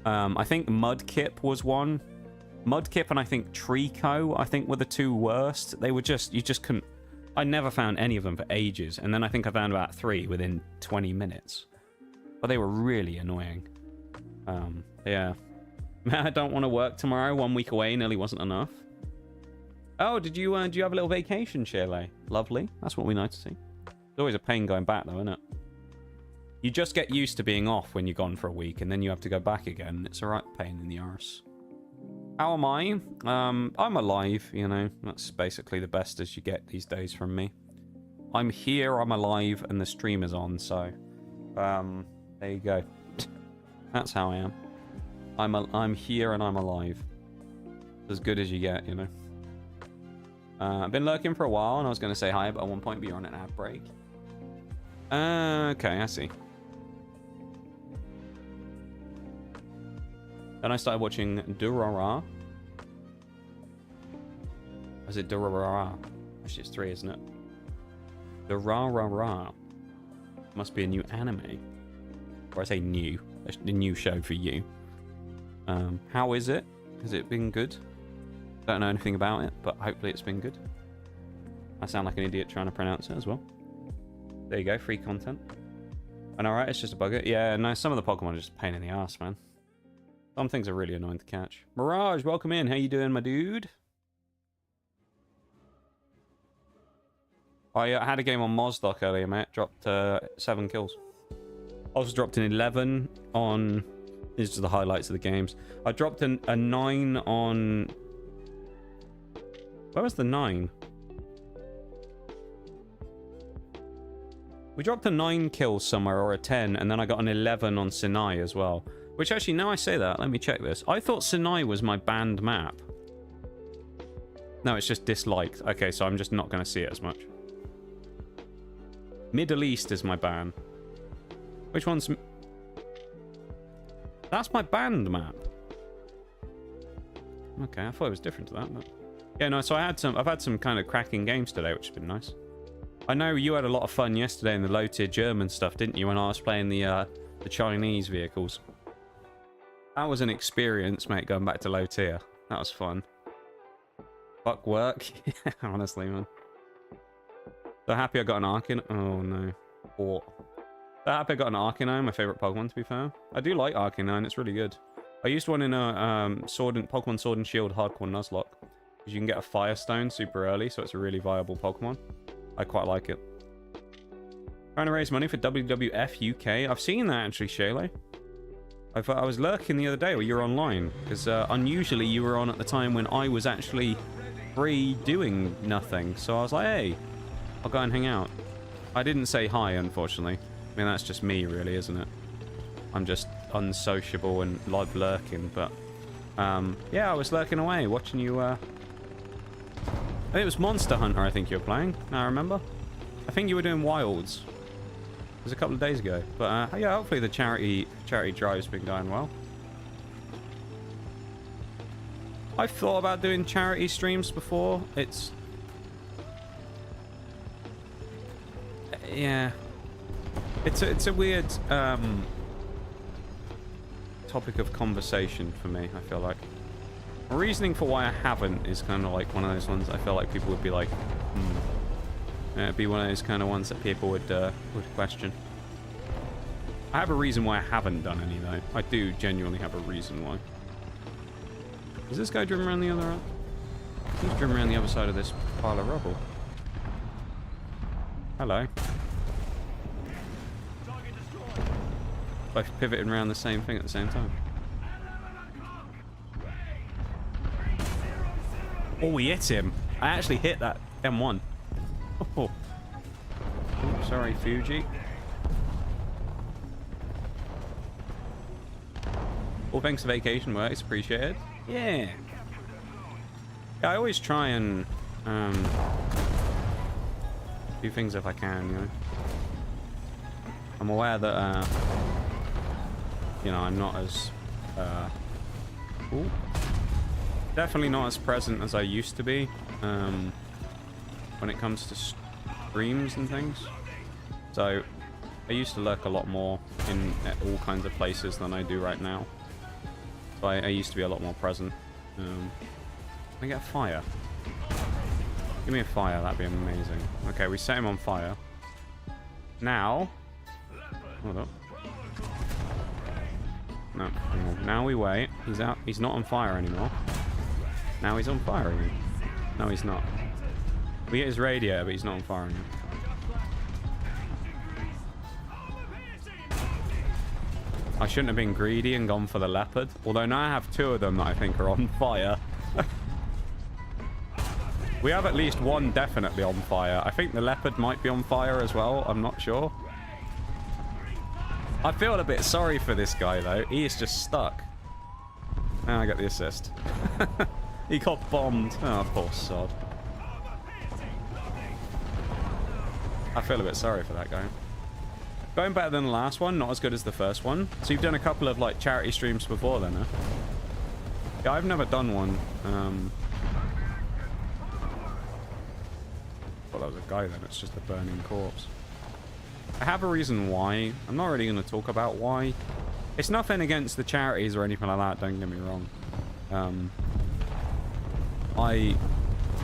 I think Mudkip was one. Mudkip and I think Trico, I think, were the two worst. They were just, you just couldn't... I never found any of them for ages. And then I think I found about 3 within 20 minutes. But they were really annoying. Yeah. I don't want to work tomorrow. 1 week away nearly wasn't enough. Oh, do you have a little vacation, Shirley? Lovely. That's what we like to see. It's always a pain going back, though, isn't it? You just get used to being off when you're gone for a week, and then you have to go back again. It's a right pain in the arse. How am I? I'm alive, you know. That's basically the best as you get these days from me. I'm here, I'm alive, and the stream is on, so... there you go. That's how I am. I'm here and I'm alive. As good as you get, you know. I've been lurking for a while, and I was going to say hi, but at one point you're on an ad break. Okay, I see. Then I started watching Durara. Is it Durara? Actually, it's 3, isn't it? Durara. Must be a new anime. Or I say new. A new show for you. How is it? Has it been good? Don't know anything about it, but hopefully it's been good. I sound like an idiot trying to pronounce it as well. There you go, free content. I know, right? It's just a bugger. Yeah, no, some of the Pokemon are just a pain in the ass, man. Some things are really annoying to catch. Mirage, welcome in. How you doing, my dude? I had a game on Mozdoc earlier, mate. Dropped 7 kills. I also dropped an 11 on... These are the highlights of the games. I dropped a 9 on... Where was the 9? We dropped a 9 kills somewhere, or a 10, and then I got an 11 on Sinai as well. Which actually, now I say that, let me check this. I thought Sinai was my banned map. No, it's just disliked. Okay, so I'm just not going to see it as much. Middle East is my ban. Which one's... That's my band map. Okay, I thought it was different to that, but yeah, no. So I've had some kind of cracking games today, which has been nice. I know you had a lot of fun yesterday in the low-tier German stuff, didn't you? When I was playing the Chinese vehicles. That was an experience, mate. Going back to low tier, that was fun. Fuck work, honestly, man. So happy I got an Arcanine. Oh no, so happy I got an Arcanine. My favorite Pokemon, to be fair. I do like Arcanine. It's really good. I used one in a Pokemon Sword and Shield Hardcore Nuzlocke. Because you can get a Firestone super early, so it's a really viable Pokemon. I quite like it. Trying to raise money for WWF UK. I've seen that actually, Shayla. I was lurking the other day where you were online. Because unusually you were on at the time when I was actually free doing nothing. So I was like, hey, I'll go and hang out. I didn't say hi, unfortunately. I mean, that's just me, really, isn't it? I'm just unsociable and love lurking, but yeah, I was lurking away, watching you. I think it was Monster Hunter, I think you were playing. Now I remember. I think you were doing Wilds. It was a couple of days ago, but yeah, hopefully the charity drive's been going well. I've thought about doing charity streams before. It's yeah, it's a weird topic of conversation for me. I feel like the reasoning for why I haven't is kind of like one of those ones I feel like people would be like, it'd be one of those kind of ones that people would question. I have a reason why I haven't done any though. I do genuinely have a reason why. Is this guy driven around the other? He's driven around the other side of this pile of rubble. Hello. Both pivoting around the same thing at the same time. Oh, we hit him. I actually hit that M1. Oh. Oh, sorry, Fuji. All thanks to vacation works, appreciated. Yeah. I always try and do things if I can, you know. I'm aware that you know, I'm not as definitely not as present as I used to be when it comes to streams and things. So I used to lurk a lot more in all kinds of places than I do right now. So I used to be a lot more present. Can I get a fire? Give me a fire, that'd be amazing. Okay, we set him on fire. Now, hold up. No, now we wait. He's out. He's not on fire anymore. Now he's on fire again. No, he's not. We hit his radiator, but he's not on fire anymore. I shouldn't have been greedy and gone for the leopard. Although now I have two of them that I think are on fire. We have at least one definitely on fire. I think the leopard might be on fire as well. I'm not sure. I feel a bit sorry for this guy though. He is just stuck. Now I get the assist. He got bombed. Oh, poor sod. I feel a bit sorry for that guy. Going better than the last one, not as good as the first one. So you've done a couple of like charity streams before then, huh? Yeah, I've never done one. Well, that was a guy then. It's just a burning corpse. I have a reason why. I'm not really going to talk about why. It's nothing against the charities or anything like that, don't get me wrong. I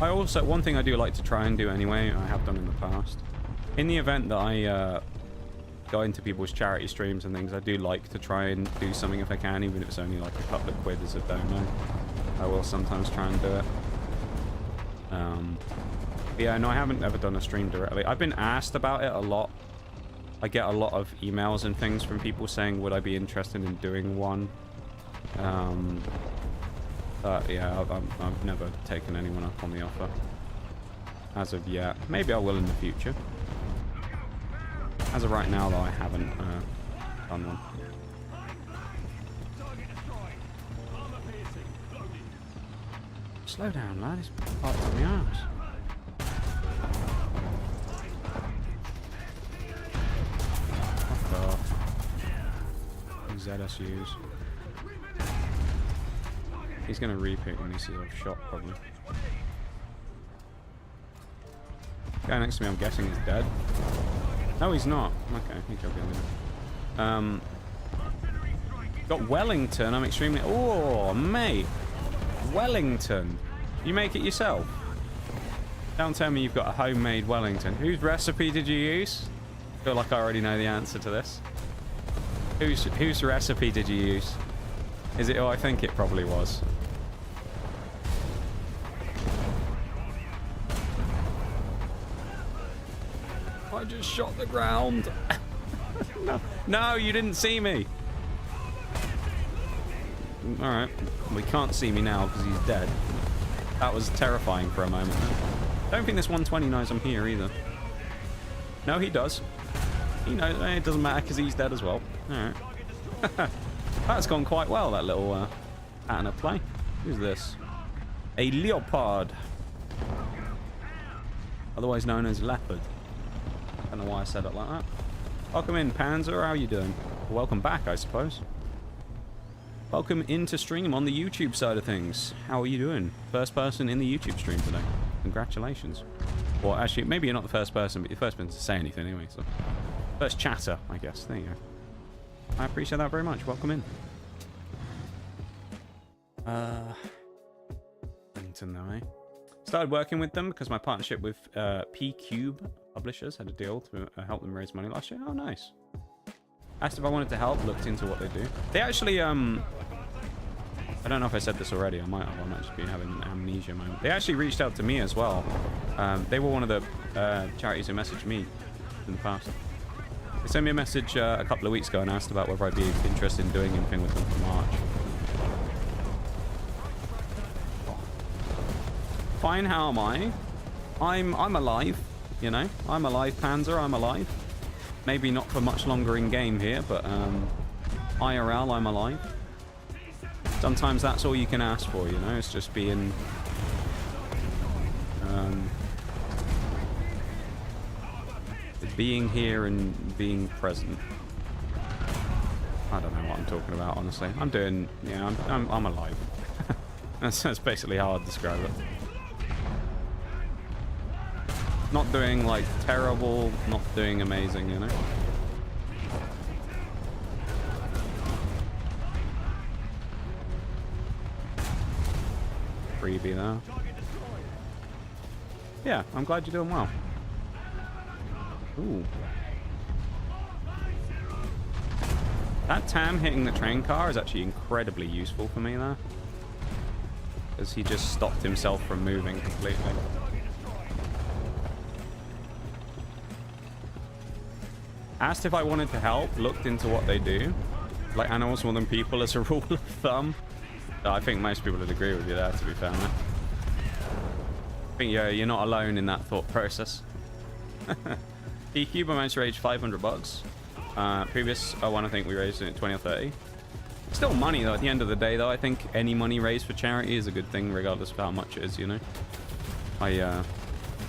also, one thing I do like to try and do anyway, I have done in the past. In the event that I go into people's charity streams and things, I do like to try and do something if I can, even if it's only like a couple of quid as a donor. I will sometimes try and do it. Yeah, no, I haven't ever done a stream directly. I've been asked about it a lot. I get a lot of emails and things from people saying, would I be interested in doing one? But yeah, I've never taken anyone up on the offer. As of yet. Maybe I will in the future. As of right now, though, I haven't done one. Slow down, lad. It's parked on the arse. Fuck off. ZSUs. He's going to repeat when he sees I've shot, probably. Guy next to me, I'm guessing, is dead. No, he's not. Okay, he killed the other. Got Wellington. I'm extremely... Oh, mate. Wellington. You make it yourself? Don't tell me you've got a homemade Wellington. Whose recipe did you use? I feel like I already know the answer to this. Whose recipe did you use? Is it who I think it probably was? I just shot the ground. No. No, you didn't see me. Alright. Well, he can't see me now because he's dead. That was terrifying for a moment. Don't think this 120 knows I'm here either. No, he does. He knows. It doesn't matter because he's dead as well. Alright. That's gone quite well, that little pattern of play. Who's this? A leopard. Otherwise known as leopard. I don't know why I said it like that. Welcome in, Panzer. How are you doing? Welcome back, I suppose. Welcome into stream on the YouTube side of things. How are you doing? First person in the YouTube stream today. Congratulations. Well, actually, maybe you're not the first person, but you're the first person to say anything anyway. So, first chatter, I guess. There you go. I appreciate that very much. Welcome in. Wellington, though, eh? Started working with them because my partnership with P-Cube Publishers had a deal to help them raise money last year. Oh, nice. Asked if I wanted to help, looked into what they do. They actually, I don't know if I said this already. I might just be having an amnesia moment. They actually reached out to me as well. They were one of the charities who messaged me in the past. They sent me a message a couple of weeks ago and asked about whether I'd be interested in doing anything with them for March. Fine, how am I? I'm alive, you know. I'm alive, Panzer, I'm alive. Maybe not for much longer in game here, but IRL, I'm alive. Sometimes that's all you can ask for, you know. It's just being here and being present. I don't know what I'm talking about, honestly. I'm doing, yeah, I'm alive. That's basically how I'd describe it. Not doing like terrible, not doing amazing, you know. Freebie there. Yeah, I'm glad you're doing well. Ooh. That Tam hitting the train car is actually incredibly useful for me there. Because he just stopped himself from moving completely. Asked if I wanted to help, looked into what they do. Like animals more than people as a rule of thumb. I think most people would agree with you there, to be fair, man. I think you're not alone in that thought process. DQ, I managed to raise $500. Previous one, I think we raised it 20 or 30. Still money, though. At the end of the day, though, I think any money raised for charity is a good thing, regardless of how much it is, you know.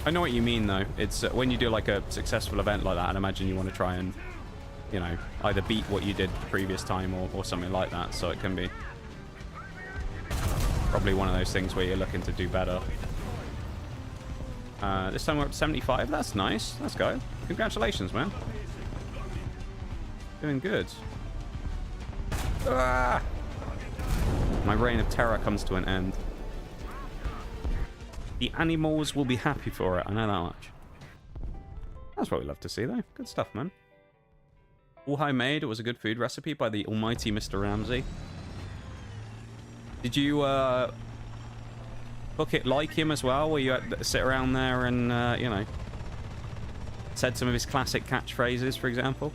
I know what you mean, though. It's when you do like a successful event like that, I'd imagine you want to try and, you know, either beat what you did the previous time or something like that. So it can be probably one of those things where you're looking to do better. This time we're up to 75. That's nice. Let's go. Congratulations, man. Doing good. Ah! My reign of terror comes to an end. The animals will be happy for it. I know that much. That's what we love to see, though. Good stuff, man. All homemade. It was a good food recipe by the almighty Mr. Ramsay. Did you cook it like him as well? Where you had to sit around there and, you know, said some of his classic catchphrases, for example?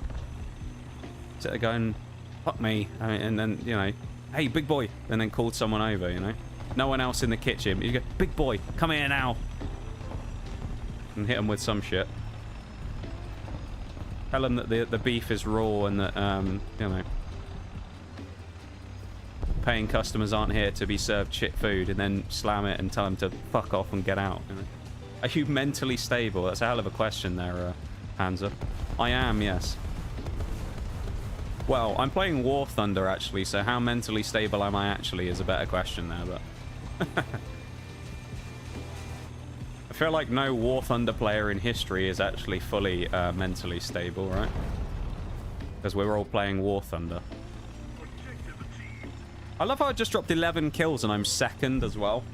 Sit there going, fuck me. And then, you know, hey, big boy. And then called someone over, you know? No one else in the kitchen. You go, big boy, come here now. And hit him with some shit. Tell him that the beef is raw and that, you know, paying customers aren't here to be served shit food, and then slam it and tell them to fuck off and get out. You know? Are you mentally stable? That's a hell of a question there, Panzer. I am, yes. Well, I'm playing War Thunder, actually, so how mentally stable am I actually is a better question there, but... I feel like no War Thunder player in history is actually fully mentally stable, right? Because we're all playing War Thunder. I love how I just dropped 11 kills and I'm second as well.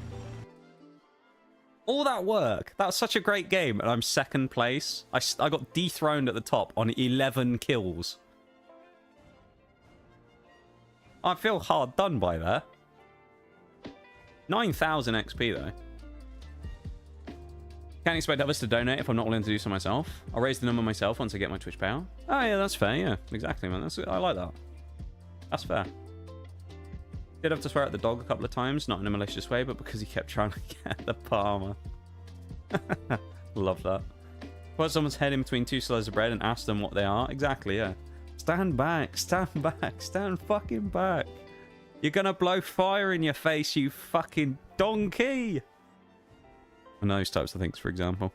All that work. That was such a great game, and I'm second place. I got dethroned at the top on 11 kills. I feel hard done by that. 9,000 XP, though. Can't expect others to donate if I'm not willing to do so myself. I'll raise the number myself once I get my Twitch payout. Oh, yeah, that's fair. Yeah, exactly, man. I like that. That's fair. Did have to swear at the dog a couple of times, not in a malicious way, but because he kept trying to get the Palmer. Love that. Put someone's head in between two slices of bread and ask them what they are. Exactly, yeah. Stand back, stand back, stand fucking back. You're gonna blow fire in your face, you fucking donkey. And those types of things, for example.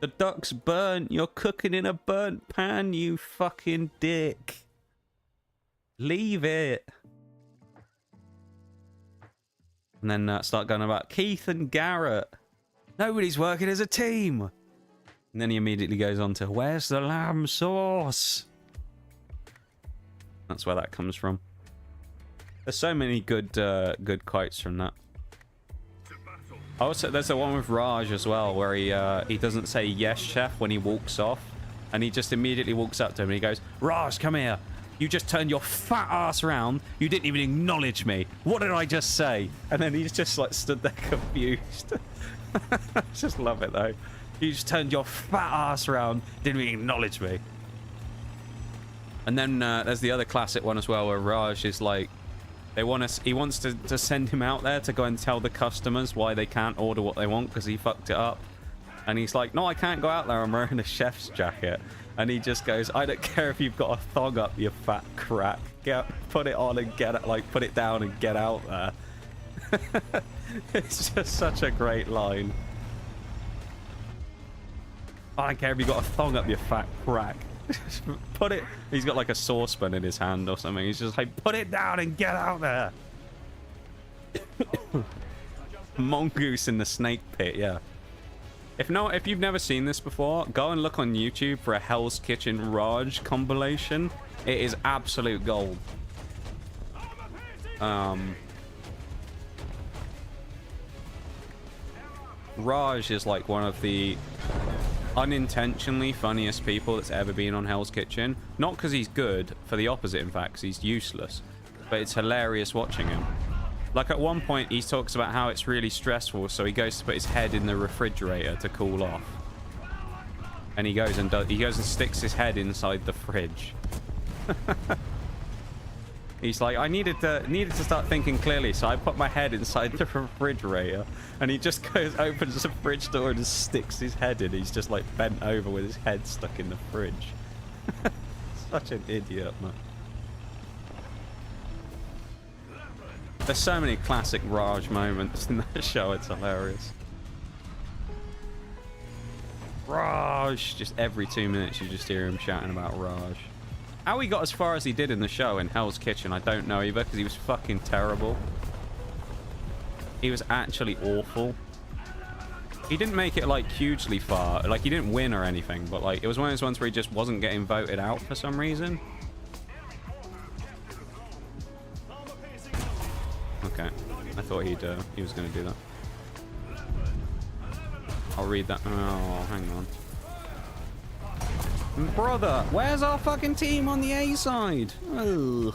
The duck's burnt. You're cooking in a burnt pan, you fucking dick. Leave it. And then start going about Keith and Garrett. Nobody's working as a team. And then he immediately goes on to, where's the lamb sauce? That's where that comes from. There's so many good good quotes from that. Also, there's the one with Raj as well, where he doesn't say yes, chef, when he walks off. And he just immediately walks up to him and he goes, Raj, come here. You just turned your fat ass around. You didn't even acknowledge me. What did I just say? And then he's just like stood there confused. I just love it though. You just turned your fat ass around. Didn't even acknowledge me. And then there's the other classic one as well, where Raj is like, he wants to send him out there to go and tell the customers why they can't order what they want because he fucked it up. And he's like, no, I can't go out there. I'm wearing a chef's jacket. And he just goes, I don't care if you've got a thong up, you fat crack. Put it on and get it, like, put it down and get out there. It's just such a great line. I don't care if you've got a thong up, you fat crack. Put it. He's got like a saucepan in his hand or something. He's just like, put it down and get out there. Mongoose in the snake pit, yeah. If you've never seen this before, go and look on YouTube for a Hell's Kitchen Raj compilation. It is absolute gold. Raj is like one of the unintentionally funniest people that's ever been on Hell's Kitchen. Not because he's good, for the opposite, in fact, 'cause he's useless. But it's hilarious watching him. Like at one point, he talks about how it's really stressful, so he goes to put his head in the refrigerator to cool off. And he goes and sticks his head inside the fridge. He's like, I needed to start thinking clearly, so I put my head inside the refrigerator. And he just opens the fridge door and just sticks his head in. He's just like bent over with his head stuck in the fridge. Such an idiot, man. There's so many classic Raj moments in that show, it's hilarious. Raj! Just every 2 minutes you just hear him shouting about Raj. How he got as far as he did in the show in Hell's Kitchen, I don't know either, because he was fucking terrible. He was actually awful. He didn't make it, like, hugely far. Like, he didn't win or anything, but, like, it was one of those ones where he just wasn't getting voted out for some reason. Okay, I thought he was going to do that. I'll read that. Oh, hang on. Brother, where's our fucking team on the A side? Oh.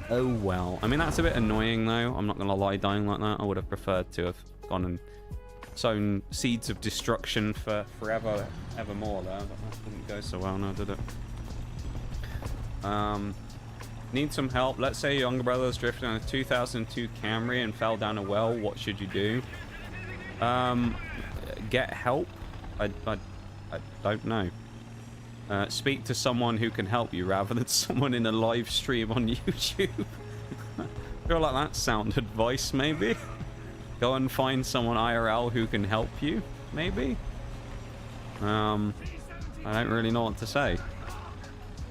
Oh well. I mean, that's a bit annoying though. I'm not going to lie, dying like that. I would have preferred to have gone and sown seeds of destruction for forever, evermore there. But that didn't go so well now, did it? Need some help. Let's say your younger brother was drifting on a 2002 Camry and fell down a well. What should you do? Get help? I don't know. Speak to someone who can help you rather than someone in a live stream on YouTube. I feel like that's sound advice, maybe. Go and find someone IRL who can help you, maybe. I don't really know what to say.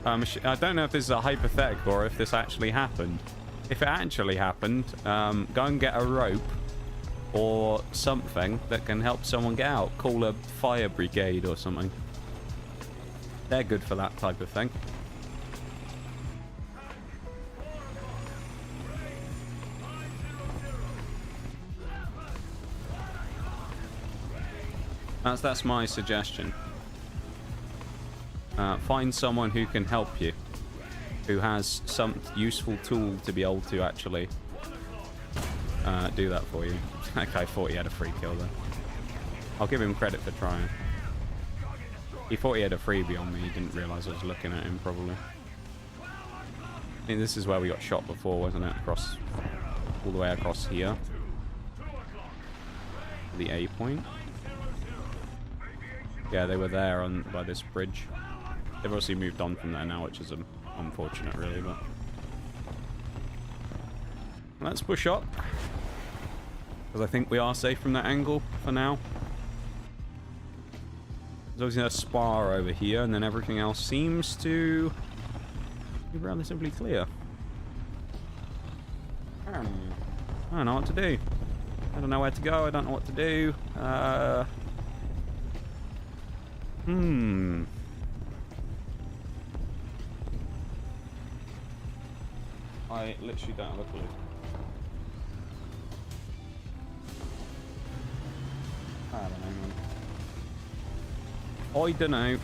I don't know if this is a hypothetical or if this actually happened. If it actually happened, go and get a rope or something that can help someone get out. Call a fire brigade or something. They're good for that type of thing. That's my suggestion. Find someone who can help you, who has some useful tool to be able to actually do that for you. That guy thought he had a free kill there. I'll give him credit for trying. He thought he had a freebie on me. He didn't realise I was looking at him, probably. I think this is where we got shot before, wasn't it? Across, all the way across here. The A point. Yeah, they were there on by this bridge. They've obviously moved on from there now, which is unfortunate, really. But let's push up, because I think we are safe from that angle for now. There's obviously a spar over here, and then everything else seems to be relatively clear. I don't know what to do. I don't know where to go. I don't know what to do. I literally don't have a clue. I don't know, man. I don't know.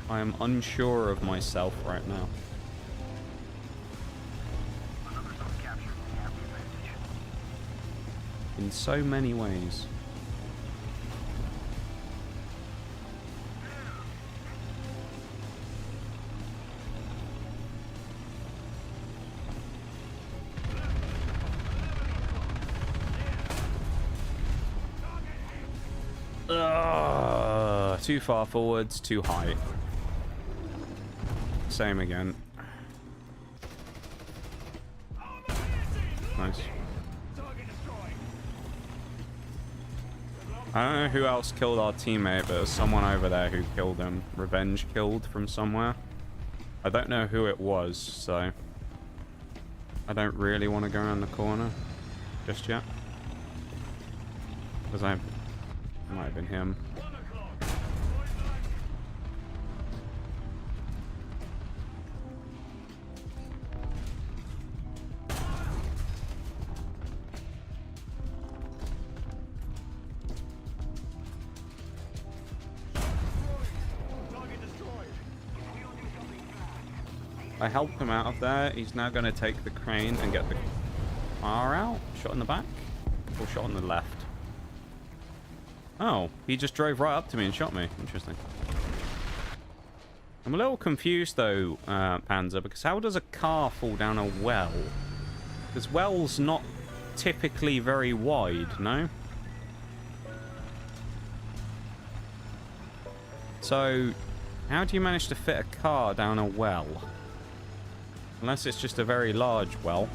I am unsure of myself right now. In so many ways. Too far forwards, too high. Same again. Nice. I don't know who else killed our teammate, but there's someone over there who killed him. Revenge killed from somewhere. I don't know who it was, so I don't really want to go around the corner just yet. Because it might have been him. I helped him out of there. He's now going to take the crane and get the car out. Shot in the back? Or shot on the left? Oh, he just drove right up to me and shot me. Interesting. I'm a little confused though, Panzer, because how does a car fall down a well? Because wells not typically very wide, no? So, how do you manage to fit a car down a well? Unless it's just a very large well.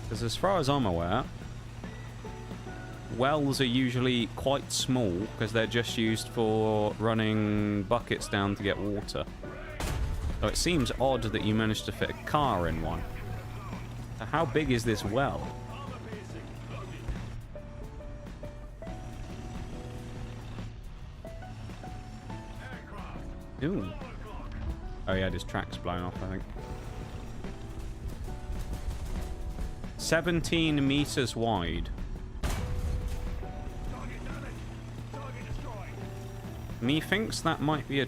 Because as far as I'm aware, wells are usually quite small because they're just used for running buckets down to get water. So it seems odd that you managed to fit a car in one. So how big is this well? Ooh. Oh yeah, his track's blown off, I think. 17 meters wide. Methinks that might be a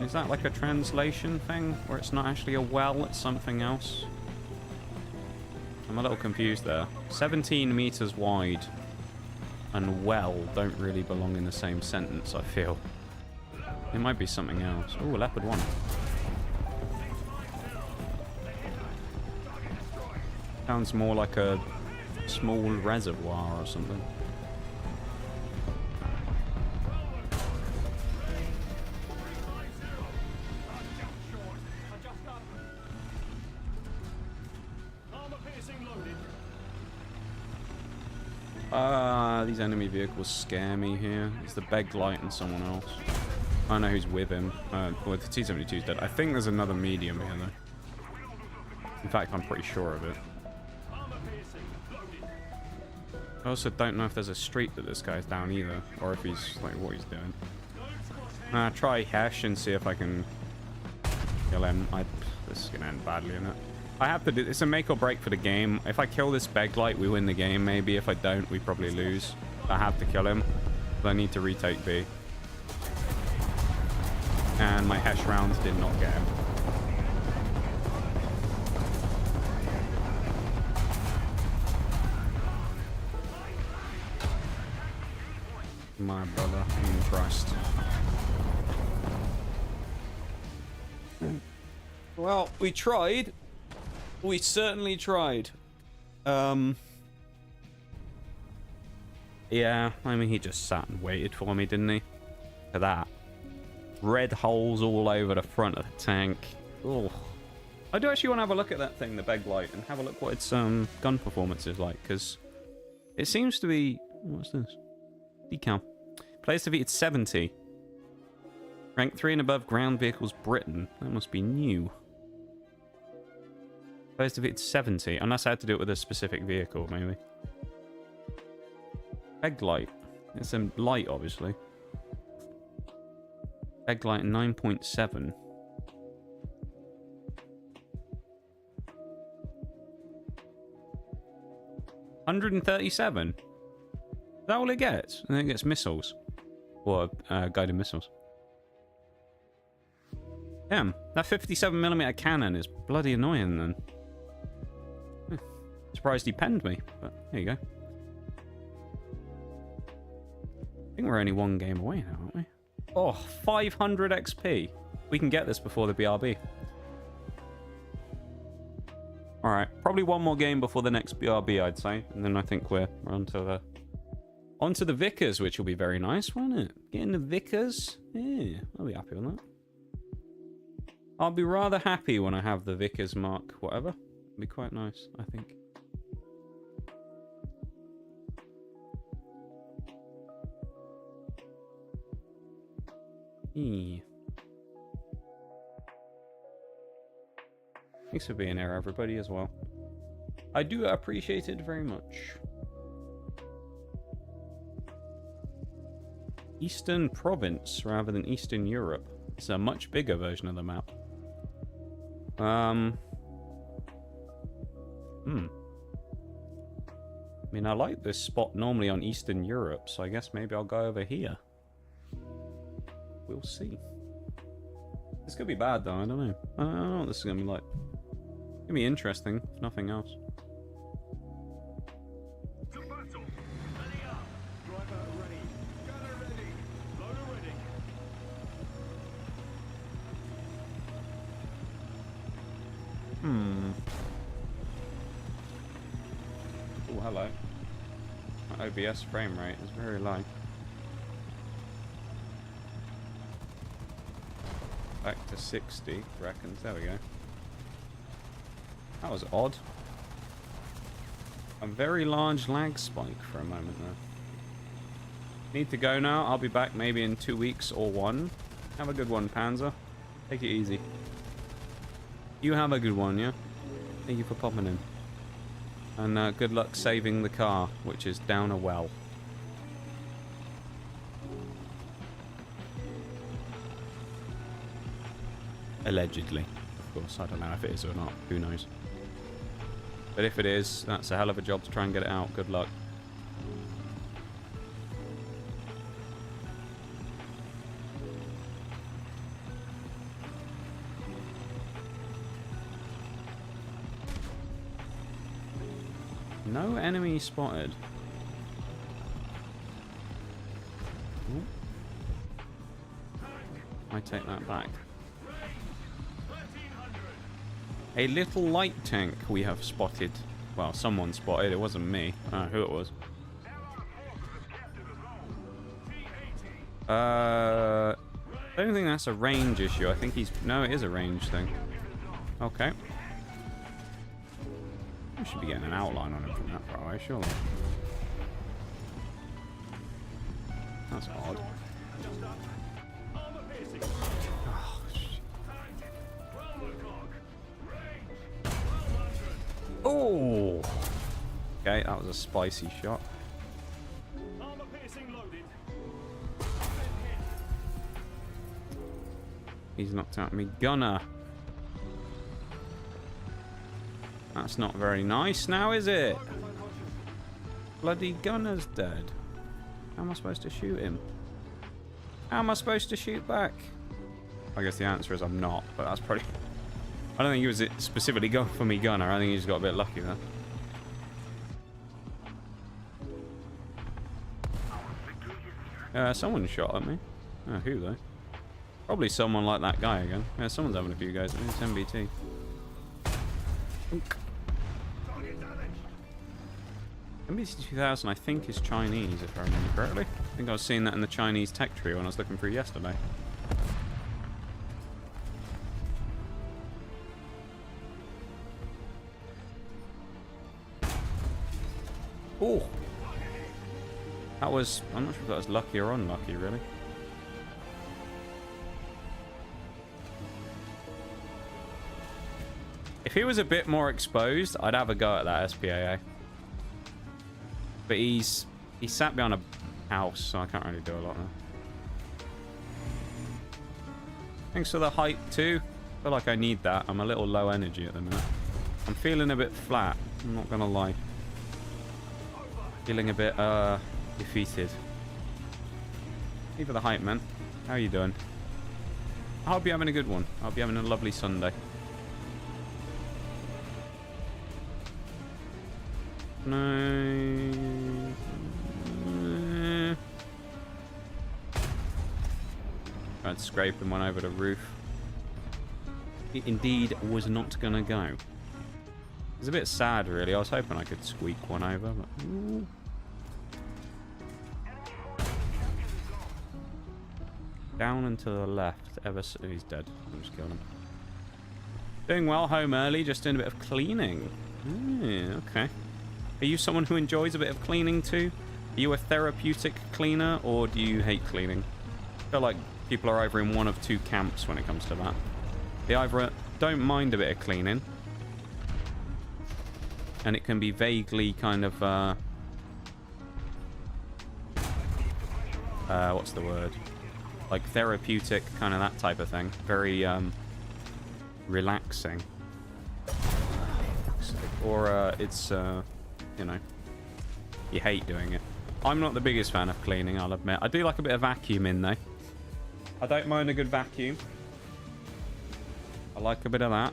is that like a translation thing? Where it's not actually a well, it's something else? I'm a little confused there. 17 meters wide and well don't really belong in the same sentence, I feel. It might be something else. Oh, Leopard 1. Sounds more like a small reservoir or something. These enemy vehicles scare me here. It's the beg light and someone else. I don't know who's with him. Well, the T-72's dead. I think there's another medium here, though. In fact, I'm pretty sure of it. I also don't know if there's a street that this guy's down either, or if he's, like, what he's doing. Try Hesh and see if I can kill him. This is going to end badly, isn't it? I have to do... It's a make or break for the game. If I kill this Beglite, we win the game, maybe. If I don't, we probably lose. I have to kill him. But I need to retake B. And my Hesh rounds did not get him. My brother in Christ. Well, we tried. We certainly tried. Yeah, I mean, he just sat and waited for me, didn't he? For that. Red holes all over the front of the tank. Oh, I do actually want to have a look at that thing, the Beglite, and have a look what its gun performance is like, because it seems to be... What's this? Decal. Players defeated 70. Rank 3 and above ground vehicles Britain. That must be new. Players defeated 70, unless I had to do it with a specific vehicle, maybe. Beglite. It's a light, obviously. Beglite 9.7. $137. Is that all it gets? And then it gets missiles. Or guided missiles. Damn, that 57mm cannon is bloody annoying then. Surprised he penned me, but there you go. I think we're only one game away now, aren't we? Oh, 500 XP. We can get this before the BRB. Alright, probably one more game before the next BRB, I'd say. And then I think we're onto the Vickers, which will be very nice, won't it? Getting the Vickers. Yeah, I'll be happy with that. I'll be rather happy when I have the Vickers mark whatever. It'll be quite nice, I think. Thanks for being here, everybody, as well. I do appreciate it very much. Eastern Province rather than Eastern Europe. It's a much bigger version of the map. I mean, I like this spot normally on Eastern Europe, so I guess maybe I'll go over here. We'll see. This could be bad, though. I don't know. I don't know what this is going to be like. It's going to be interesting, if nothing else. Oh, hello. My OBS frame rate is very low. Back to 60, reckons. There we go. That was odd. A very large lag spike for a moment there. Need to go now. I'll be back maybe in 2 weeks or one. Have a good one, Panzer. Take it easy. You have a good one, yeah? Thank you for popping in. And good luck saving the car, which is down a well. Allegedly. Of course, I don't know if it is or not. Who knows? But if it is, that's a hell of a job to try and get it out. Good luck. No enemy spotted. Ooh. I take that back. A little light tank we have spotted. Well, someone spotted. It wasn't me. I don't know who it was. I don't think that's a range issue. I think he's... No, it is a range thing. Okay. We should be getting an outline on him from that far away, surely. That's odd. Oh, shit. Oh! Okay, that was a spicy shot. He's knocked out me gunner. That's not very nice now, is it? Bloody gunner's dead. How am I supposed to shoot him? How am I supposed to shoot back? I guess the answer is I'm not, but that's probably... I don't think he was specifically going for me gunner. I think he just got a bit lucky there. Someone shot at me. Oh, who though? Probably someone like that guy again. Yeah, someone's having a few guys. It's MBT. MBT 2000, I think, is Chinese, if I remember correctly. I think I was seeing that in the Chinese tech tree when I was looking through yesterday. Oh! That was... I'm not sure if that was lucky or unlucky, really. If he was a bit more exposed, I'd have a go at that SPAA. But he sat behind a house, so I can't really do a lot now. Thanks for the hype too. I feel like I need that. I'm a little low energy at the minute. I'm feeling a bit flat, I'm not gonna lie. Feeling a bit defeated. Thank you for the hype, man. How are you doing? I hope you're having a good one. I hope you're having a lovely Sunday. No. Tried scraping one over the roof. It indeed was not gonna go. It's a bit sad, really. I was hoping I could squeak one over, but... Ooh. Down and to the left. Ever so... He's dead. I'm just killing him. Doing well home early, just doing a bit of cleaning. Yeah, okay. Are you someone who enjoys a bit of cleaning too? Are you a therapeutic cleaner, or do you hate cleaning? I feel like people are either in one of two camps when it comes to that. They either don't mind a bit of cleaning, and it can be vaguely kind of what's the word? Like therapeutic, kind of that type of thing. Very relaxing. Or it's you know, you hate doing it. I'm not the biggest fan of cleaning, I'll admit. I do like a bit of vacuuming though. I don't mind a good vacuum. I like a bit of that.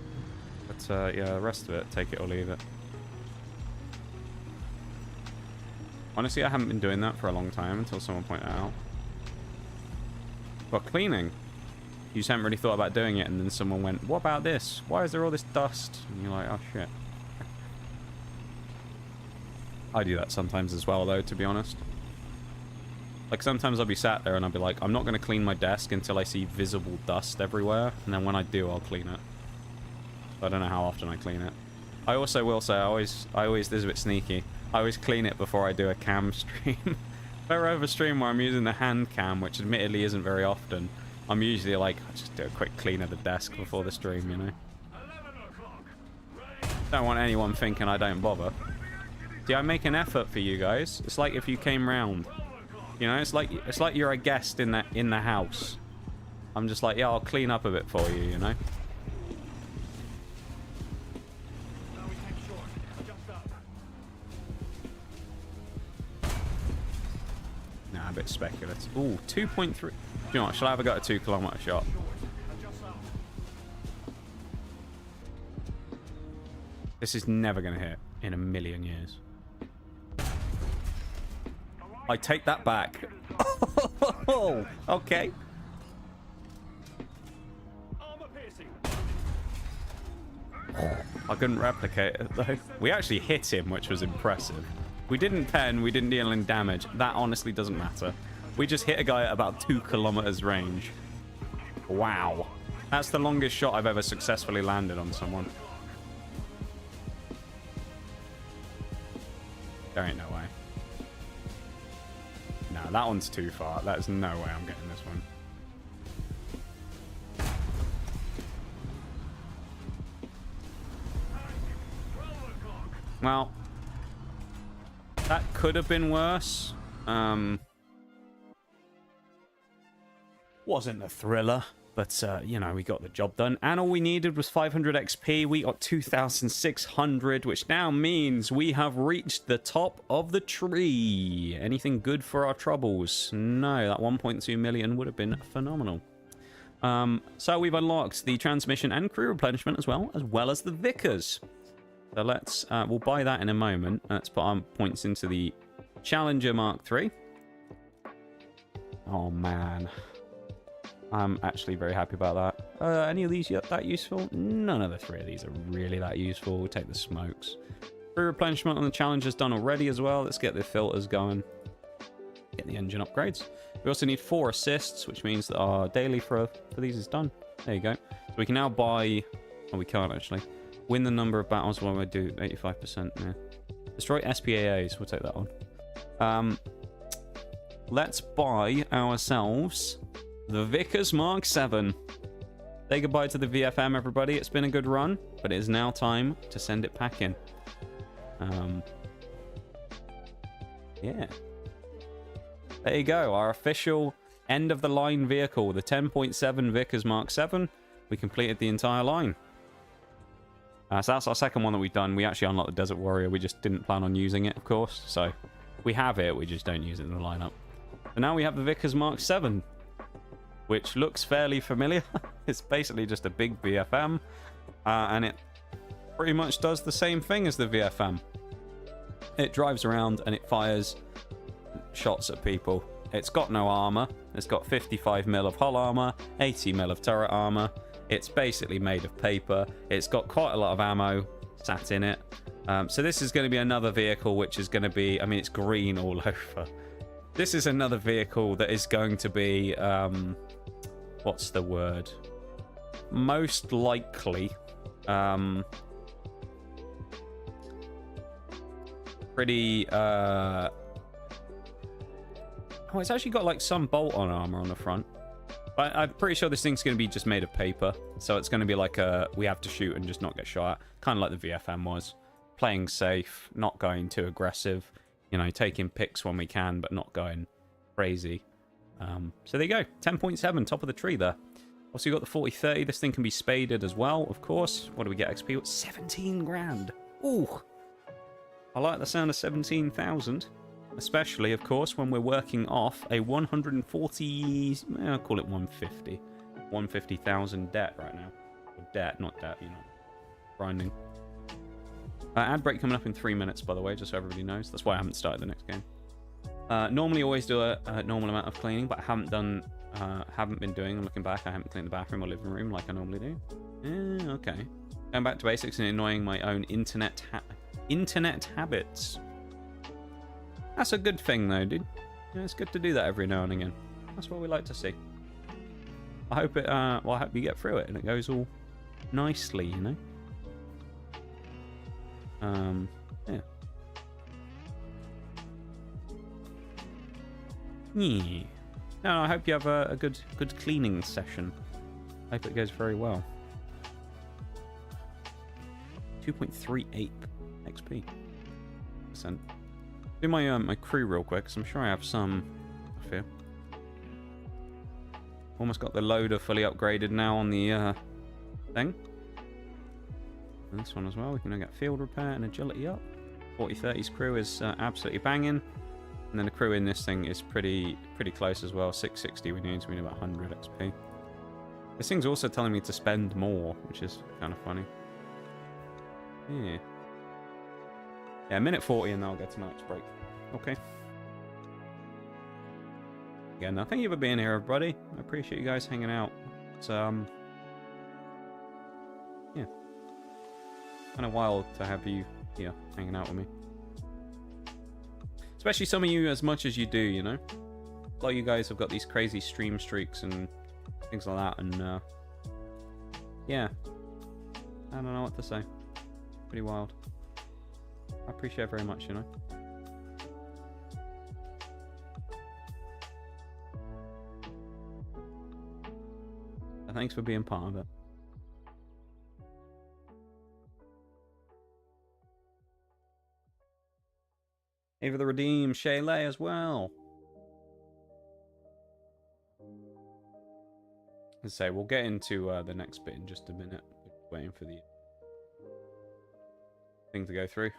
But yeah, the rest of it, take it or leave it. Honestly, I haven't been doing that for a long time until someone pointed it out. But cleaning, you just haven't really thought about doing it, and then someone went, what about this? Why is there all this dust? And you're like, oh shit. I do that sometimes as well, though, to be honest. Like, sometimes I'll be sat there and I'll be like, I'm not going to clean my desk until I see visible dust everywhere, and then when I do, I'll clean it. I don't know how often I clean it. I also will say, I always, this is a bit sneaky, I always clean it before I do a cam stream. If I have a stream where I'm using the hand cam, which admittedly isn't very often, I'm usually like, I just do a quick clean of the desk before the stream, you know? Don't want anyone thinking I don't bother. See, I make an effort for you guys. It's like if you came round. You know, it's like you're a guest in the house. I'm just like, yeah, I'll clean up a bit for you, you know? Nah, a bit speculative. Ooh, 2.3. You know what, shall I have a go at a 2-kilometer shot? This is never going to hit in a million years. I take that back. Oh, okay. I couldn't replicate it though. We actually hit him, which was impressive. We didn't pen, we didn't deal any damage. That honestly doesn't matter. We just hit a guy at about 2 kilometers range. Wow. That's the longest shot I've ever successfully landed on someone. There ain't no way. No, that one's too far. There's no way I'm getting this one. Well, that could have been worse. Wasn't a thriller, but, you know, we got the job done. And all we needed was 500 XP. We got 2,600, which now means we have reached the top of the tree. Anything good for our troubles? No, that 1.2 million would have been phenomenal. So we've unlocked the transmission and crew replenishment as well as the Vickers. So let's, we'll buy that in a moment. Let's put our points into the Challenger Mark III. Oh, man. I'm actually very happy about that. Any of these yet that useful? None of the three of these are really that useful. We'll take the smokes. Crew replenishment on the Challenger's done already as well. Let's get the filters going. Get the engine upgrades. We also need 4 assists, which means that our daily for these is done. There you go. So we can now buy... Oh, we can't actually. Win the number of battles while we do 85%. Yeah. Destroy SPAAs. We'll take that one. Let's buy ourselves the Vickers Mark VII. Say goodbye to the VFM, everybody. It's been a good run, but it is now time to send it back in. Yeah. There you go. Our official end-of-the-line vehicle, the 10.7 Vickers Mark VII. We completed the entire line. So that's our second one that we've done. We actually unlocked the Desert Warrior. We just didn't plan on using it, of course. So we have it. We just don't use it in the lineup. And now we have the Vickers Mark VII, which looks fairly familiar. It's basically just a big VFM. And it pretty much does the same thing as the VFM. It drives around and it fires shots at people. It's got no armor. It's got 55 mil of hull armor, 80 mil of turret armor. It's basically made of paper. It's got quite a lot of ammo sat in it. So this is going to be another vehicle which is going to be, I mean, it's green all over. This is another vehicle that is going to be, what's the word? Most likely, pretty, oh, it's actually got like some bolt-on armor on the front. But I'm pretty sure this thing's going to be just made of paper. So it's going to be like a, we have to shoot and just not get shot at. Kind of like the VFM was. Playing safe, not going too aggressive. You know, taking picks when we can, but not going crazy. So there you go. 10.7, top of the tree there. Also, you got the 4030. This thing can be spaded as well, of course. What do we get XP with? 17 grand. Ooh. I like the sound of 17,000. Especially, of course, when we're working off a 140... I'll call it 150. 150,000 debt right now. Or debt, not debt, you know. Grinding. Ad break coming up in 3 minutes, by the way, just so everybody knows. That's why I haven't started the next game. Normally always do a normal amount of cleaning, but I haven't been doing, I'm looking back, I haven't cleaned the bathroom or living room like I normally do. Okay. Going back to basics and annoying my own internet habits. That's a good thing, though, dude. Yeah, it's good to do that every now and again. That's what we like to see. I hope it, well, I hope you get through it and it goes all nicely, you know? Yeah. Yeah. No, I hope you have a good cleaning session. I hope it goes very well. 2.38 XP. Do my crew real quick, because I'm sure I have some off here. Almost got the loader fully upgraded now on the thing. And this one as well. We can now get field repair and agility up. 4030's crew is absolutely banging. And then the crew in this thing is pretty close as well. 660 we need about 100 XP. This thing's also telling me to spend more, which is kind of funny. Yeah. Yeah, minute 40 and then I'll get to tonight's break. Okay. Again, thank you for being here, everybody. I appreciate you guys hanging out. It's, yeah. Kind of wild to have you here hanging out with me. Especially some of you as much as you do, you know? A lot of you guys have got these crazy stream streaks and things like that, and, yeah. I don't know what to say. Pretty wild. I appreciate it very much, you know? And thanks for being part of it. Ava the Redeem, Shayla as well. Let's say we'll get into the next bit in just a minute. Waiting for the thing to go through.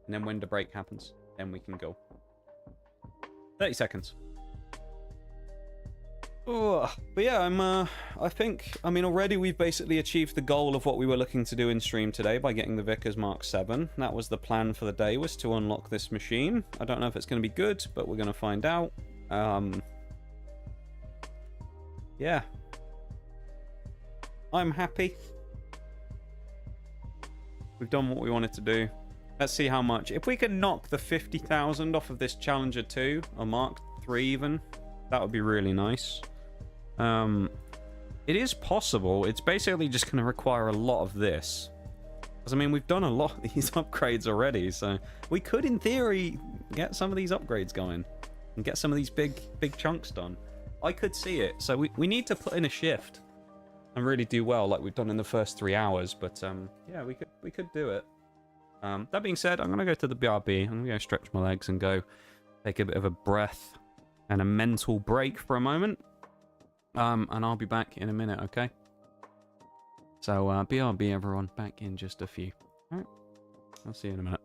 And then when the break happens, then we can go. 30 seconds. Oh, but yeah, I mean, already we've basically achieved the goal of what we were looking to do in stream today by getting the Vickers Mark 7. That was the plan for the day, was to unlock this machine. I don't know if it's going to be good, but we're going to find out. Yeah. I'm happy. We've done what we wanted to do. Let's see how much. If we can knock the 50,000 off of this Challenger 2, or Mark 3 even, that would be really nice. It is possible. It's basically just going to require a lot of this. Because, I mean, we've done a lot of these upgrades already, so we could, in theory, get some of these upgrades going and get some of these big chunks done. I could see it. So we need to put in a shift and really do well like we've done in the first 3 hours. But, yeah, we could do it. That being said, I'm going to go to the BRB. I'm going to go stretch my legs and go take a bit of a breath and a mental break for a moment. And I'll be back in a minute, okay? So, BRB, everyone. Back in just a few. Alright. I'll see you in a minute.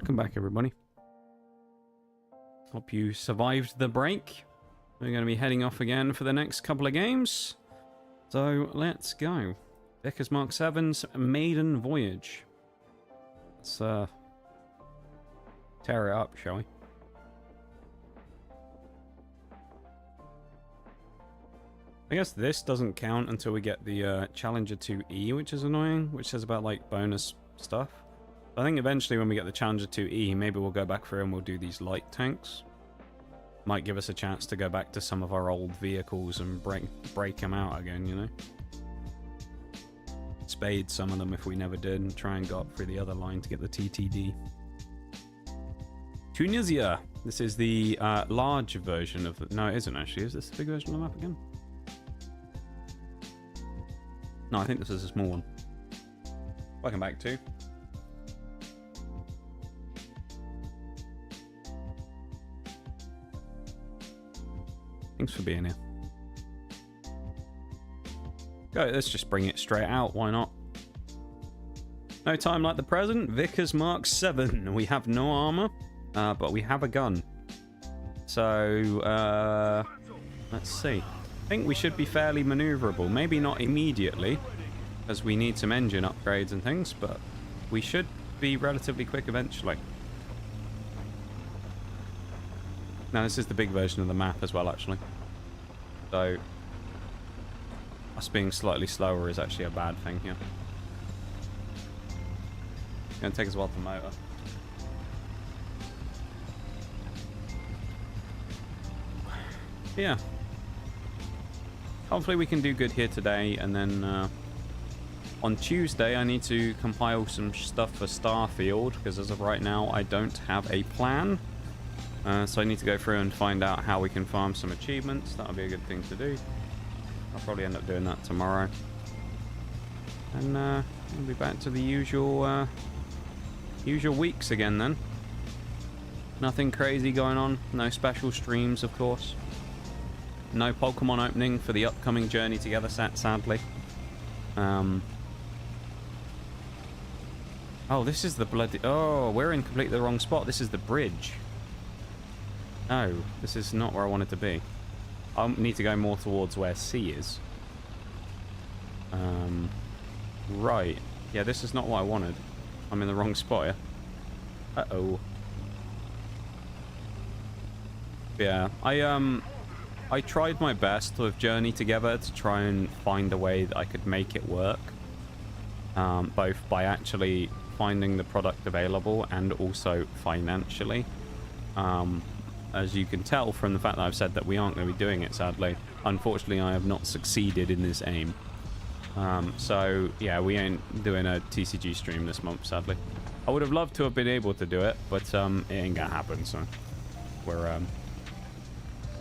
welcome back, everybody. Hope you survived the break. We're going to be heading off again for the next couple of games. So, let's go. Vickers Mark 7's Maiden Voyage. Let's tear it up, shall we? I guess this doesn't count until we get the Challenger 2E, which is annoying, which says about, like, bonus stuff. I think eventually when we get the Challenger 2E, maybe we'll go back through and we'll do these light tanks. Might give us a chance to go back to some of our old vehicles and break them out again, you know? Spade some of them if we never did, and try and go up through the other line to get the TTD. Tunisia! This is the large version of the... No, it isn't actually. Is this the big version of the map again? No, I think this is a small one. Welcome back to. Thanks for being here. Go, let's just bring it straight out, why not? No time like the present. Vickers Mark 7. We have no armor, but we have a gun. So, let's see. I think we should be fairly maneuverable. Maybe not immediately, as we need some engine upgrades and things, but we should be relatively quick eventually. Now, this is the big version of the map as well, actually. So, us being slightly slower is actually a bad thing here. It's going to take us a while to motor. Yeah. Hopefully we can do good here today, and then on Tuesday I need to compile some stuff for Starfield, because as of right now I don't have a plan. So I need to go through and find out how we can farm some achievements. That would be a good thing to do. I'll probably end up doing that tomorrow. And we'll be back to the usual weeks again then. Nothing crazy going on. No special streams, of course. No Pokemon opening for the upcoming Journey Together set, sadly. Oh, this is the bloody... Oh, we're in completely the wrong spot. This is the bridge. No, this is not where I wanted to be. I need to go more towards where C is. Right. Yeah, this is not what I wanted. I'm in the wrong spot here. Uh-oh. Yeah, I tried my best with Journey Together to try and find a way that I could make it work. Both by actually finding the product available and also financially. As you can tell from the fact that I've said that we aren't going to be doing it, sadly. Unfortunately, I have not succeeded in this aim. So, yeah, we ain't doing a TCG stream this month, sadly. I would have loved to have been able to do it, but it ain't gonna happen, so...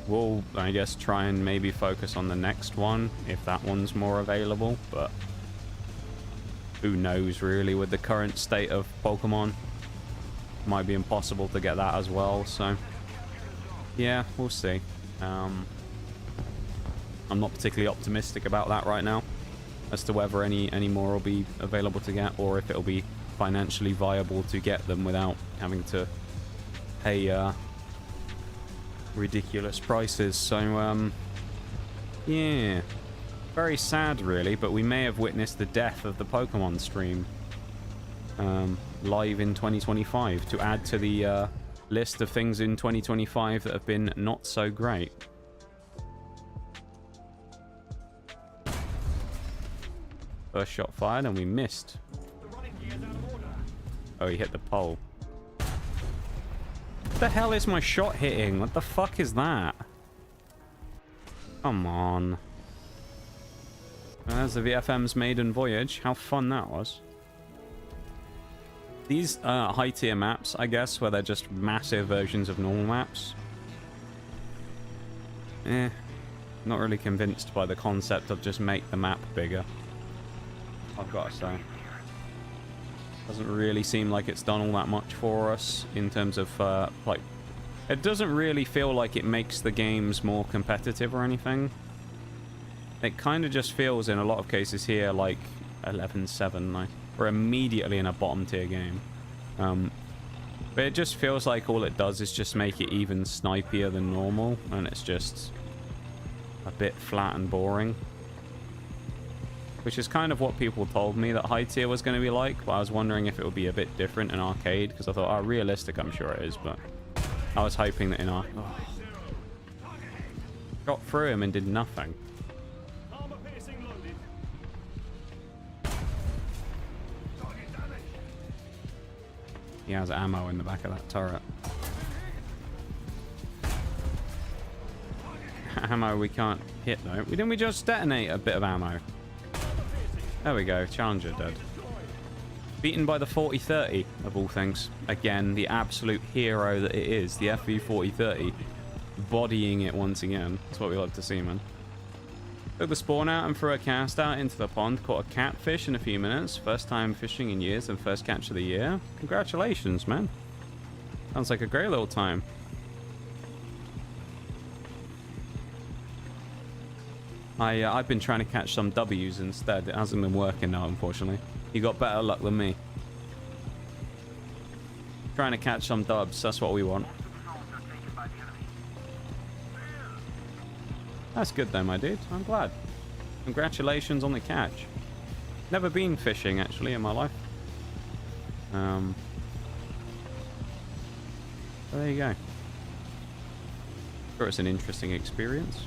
We'll, I guess, try and maybe focus on the next one, if that one's more available, but... Who knows, really, with the current state of Pokemon. Might be impossible to get that as well, so... Yeah, we'll see. I'm not particularly optimistic about that right now, as to whether any more will be available to get, or if it'll be financially viable to get them without having to pay ridiculous prices. So yeah, very sad really, but we may have witnessed the death of the Pokemon stream live in 2025 to add to the list of things in 2025 that have been not so great. First shot fired and we missed. Oh, he hit the pole. What the hell is my shot hitting? What the fuck is that? Come on. There's the VFM's maiden voyage. How fun that was. These high tier maps, I guess, where they're just massive versions of normal maps. Not really convinced by the concept of just make the map bigger. I've got to say. Doesn't really seem like it's done all that much for us in terms of, like... It doesn't really feel like it makes the games more competitive or anything. It kind of just feels, in a lot of cases here, like 11-7, like... We're immediately in a bottom tier game. But it just feels like all it does is just make it even snipier than normal, and it's just a bit flat and boring. Which is kind of what people told me that high tier was going to be like, but I was wondering if it would be a bit different in arcade, because I thought, oh, realistic, I'm sure it is, but I was hoping that in our... Oh. Got through him and did nothing. He has ammo in the back of that turret. Ammo we can't hit though. Didn't we just detonate a bit of ammo? There we go. Challenger dead. Beaten by the 4030 of all things. Again, the absolute hero that it is. The FV 4030. Bodying it once again. That's what we love to see, man. Took the spawn out and threw a cast out into the pond. Caught a catfish in a few minutes. First time fishing in years and first catch of the year. Congratulations, man. Sounds like a great little time. I've been trying to catch some W's instead. It hasn't been working now, unfortunately. You got better luck than me. Trying to catch some dubs. That's what we want. That's good though, my dude. I'm glad. Congratulations on the catch. Never been fishing, actually, in my life. So there you go. Sure, it's an interesting experience.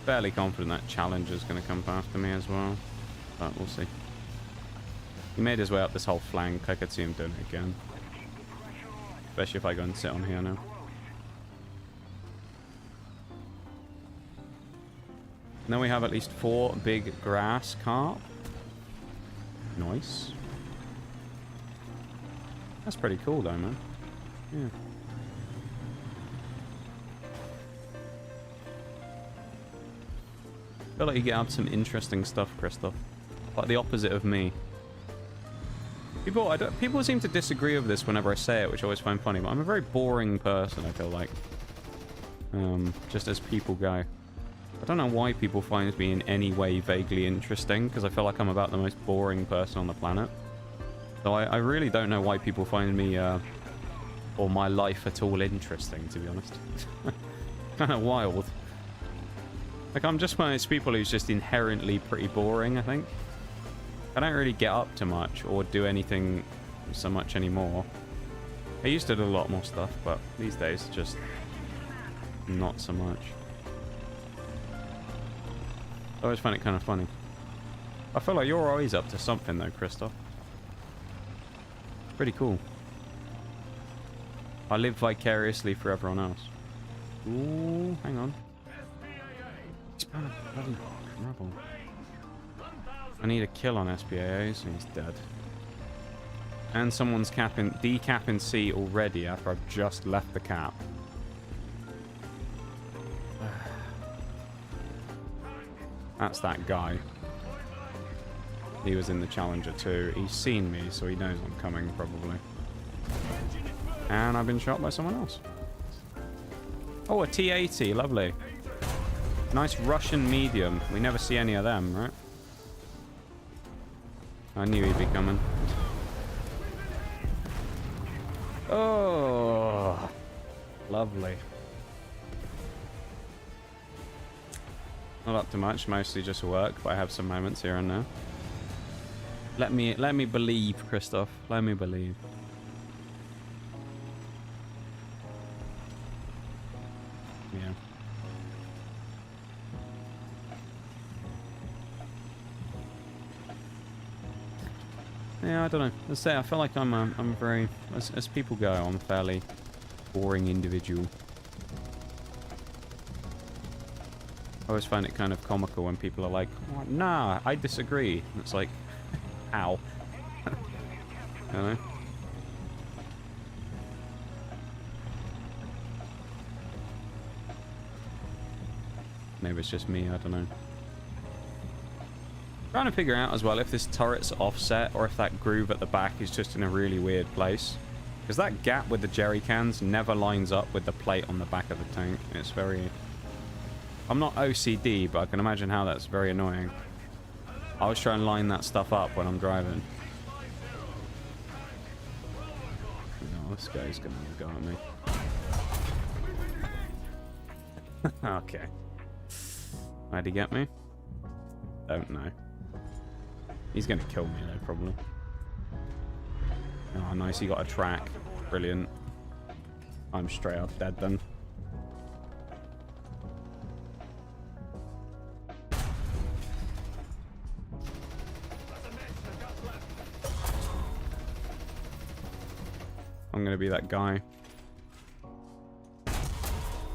Fairly confident that Challenger's going to come after me as well. But we'll see. He made his way up this whole flank. I could see him doing it again. Especially if I go and sit on here now. And then we have at least 4 big grass carp. Nice. That's pretty cool though, man. Yeah. I feel like you get up some interesting stuff, Christoph. Like the opposite of me. People seem to disagree with this whenever I say it, which I always find funny, but I'm a very boring person, I feel like. Just as people go. I don't know why people find me in any way vaguely interesting, because I feel like I'm about the most boring person on the planet. So I really don't know why people find me, or my life at all interesting, to be honest. Kind of wild. Like, I'm just one of those people who's just inherently pretty boring, I think. I don't really get up to much, or do anything so much anymore. I used to do a lot more stuff, but these days, just not so much. I always find it kind of funny. I feel like you're always up to something though, Christoph. Pretty cool. I live vicariously for everyone else. Ooh, hang on. He's bloody rebel. I need a kill on SPAA, so he's dead. And someone's decapping C already after I've just left the cap. That's that guy. He was in the Challenger too. He's seen me, so he knows I'm coming, probably. And I've been shot by someone else. Oh, a T-80. Lovely. Nice Russian medium. We never see any of them, right? I knew he'd be coming. Oh, lovely. Not up to much, mostly just work, but I have some moments here and there. Let me believe, Christoph. Let me believe. Yeah. Yeah, I don't know. Let's say I feel like I'm very, as people go, I'm a fairly boring individual. I always find it kind of comical when people are like, oh, nah, I disagree. And it's like, how? I don't know. Maybe it's just me, I don't know. Trying to figure out as well if this turret's offset or if that groove at the back is just in a really weird place. Because that gap with the jerry cans never lines up with the plate on the back of the tank. It's very... I'm not OCD, but I can imagine how that's very annoying. I always try and line that stuff up when I'm driving. this guy's gonna go at me. Okay. Why'd he get me? Don't know. He's gonna kill me though, probably. Oh, nice. He got a track. Brilliant. I'm straight up dead then. I'm gonna be that guy.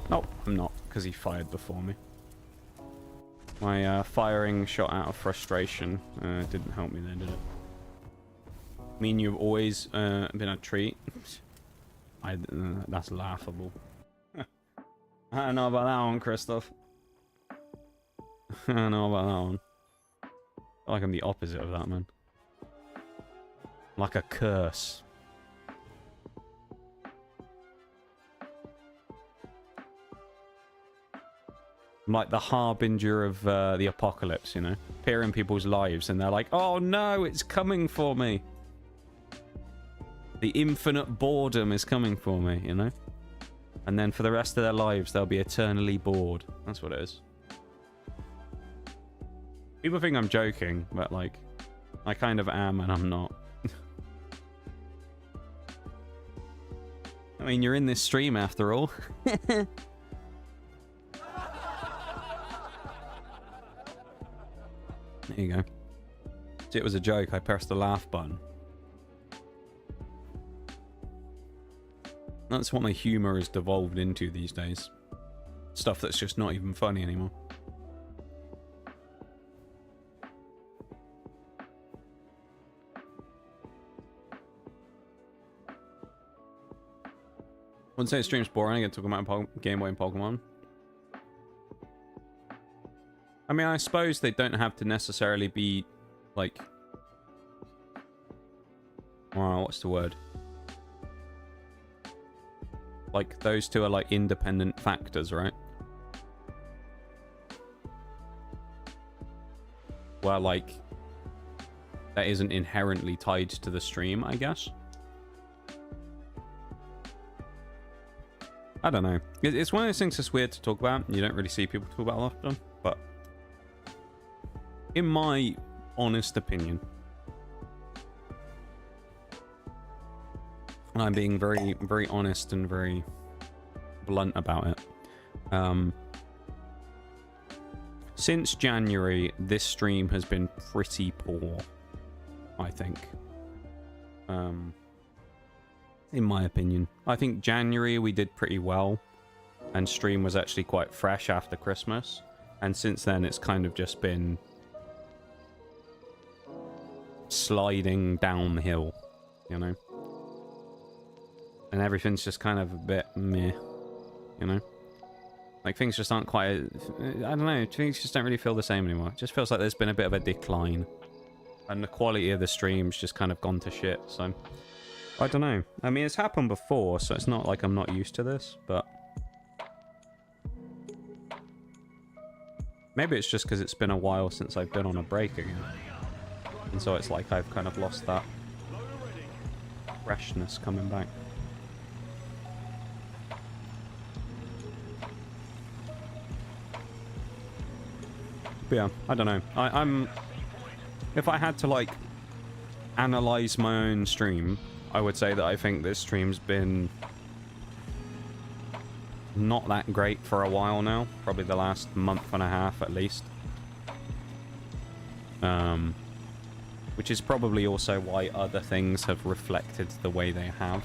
Nope, I'm not, because he fired before me. My firing shot out of frustration didn't help me then, did it? I mean, you've always been a treat. That's laughable. I don't know about that one, Christoph. I don't know about that one. I feel like I'm the opposite of that, man. Like a curse. I'm like the harbinger of the apocalypse, you know? Appear in people's lives and they're like, oh no, it's coming for me. The infinite boredom is coming for me, you know? And then for the rest of their lives, they'll be eternally bored. That's what it is. People think I'm joking, but like, I kind of am and I'm not. I mean, you're in this stream after all. There you go. See, it was a joke. I pressed the laugh button. That's what my humor has devolved into these days. Stuff that's just not even funny anymore. Wouldn't say stream's boring. I get talking about Game Boy and Pokemon. I mean, I suppose they don't have to necessarily be, like... Oh, what's the word? Like, those two are, like, independent factors, right? Well, like, that isn't inherently tied to the stream, I guess. I don't know. It's one of those things that's weird to talk about. You don't really see people talk about it often, but... in my honest opinion, and I'm being very, very honest and very blunt about it. Since January, this stream has been pretty poor, I think. In my opinion. I think January we did pretty well, and stream was actually quite fresh after Christmas. And since then, it's kind of just been sliding downhill, you know? And everything's just kind of a bit meh, you know? Like, things just aren't quite... I don't know, things just don't really feel the same anymore. It just feels like there's been a bit of a decline. And the quality of the stream's just kind of gone to shit, so... I don't know. I mean, it's happened before, so it's not like I'm not used to this, but... maybe it's just because it's been a while since I've been on a break again. And so it's like I've kind of lost that freshness coming back. But yeah, I don't know. I'm... if I had to, like, analyze my own stream, I would say that I think this stream's been not that great for a while now. Probably the last month and a half, at least. Which is probably also why other things have reflected the way they have.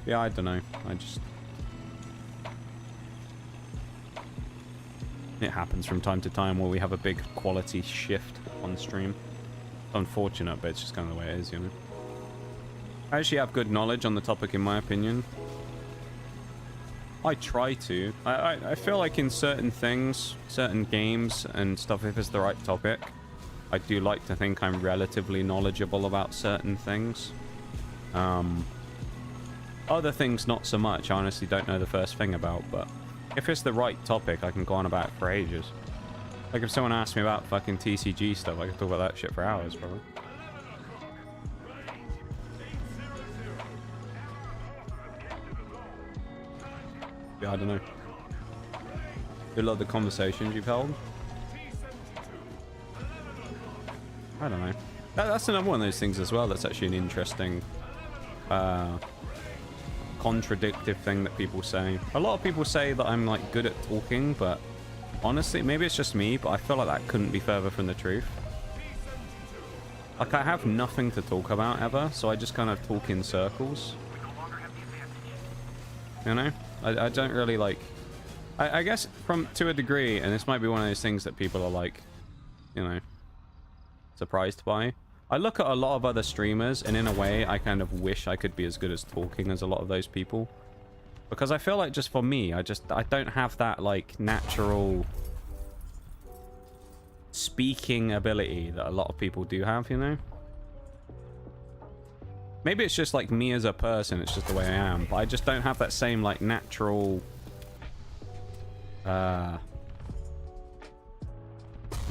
Yeah, I don't know. I just... it happens from time to time where we have a big quality shift on stream. Unfortunate, but it's just kind of the way it is, you know. I actually have good knowledge on the topic, in my opinion. I try to. I feel like in certain things, certain games and stuff, if it's the right topic, I do like to think I'm relatively knowledgeable about certain things. Other things, not so much. I honestly don't know the first thing about, but if it's the right topic, I can go on about it for ages. Like, if someone asked me about fucking TCG stuff, I could talk about that shit for hours, probably. Yeah, I don't know. You love the conversations you've held? I don't know. That's another one of those things as well that's actually an interesting contradictive thing that people say. A lot of people say that I'm like good at talking, but honestly, maybe it's just me, but I feel like that couldn't be further from the truth. Like, I have nothing to talk about ever, so I just kind of talk in circles. You know? I don't really like... I guess to a degree, and this might be one of those things that people are like, you know, surprised by. I look at a lot of other streamers, and in a way, I kind of wish I could be as good as talking as a lot of those people. Because I feel like just for me, I don't have that, like, natural speaking ability that a lot of people do have, you know? Maybe it's just, like, me as a person, it's just the way I am, but I just don't have that same, like, natural...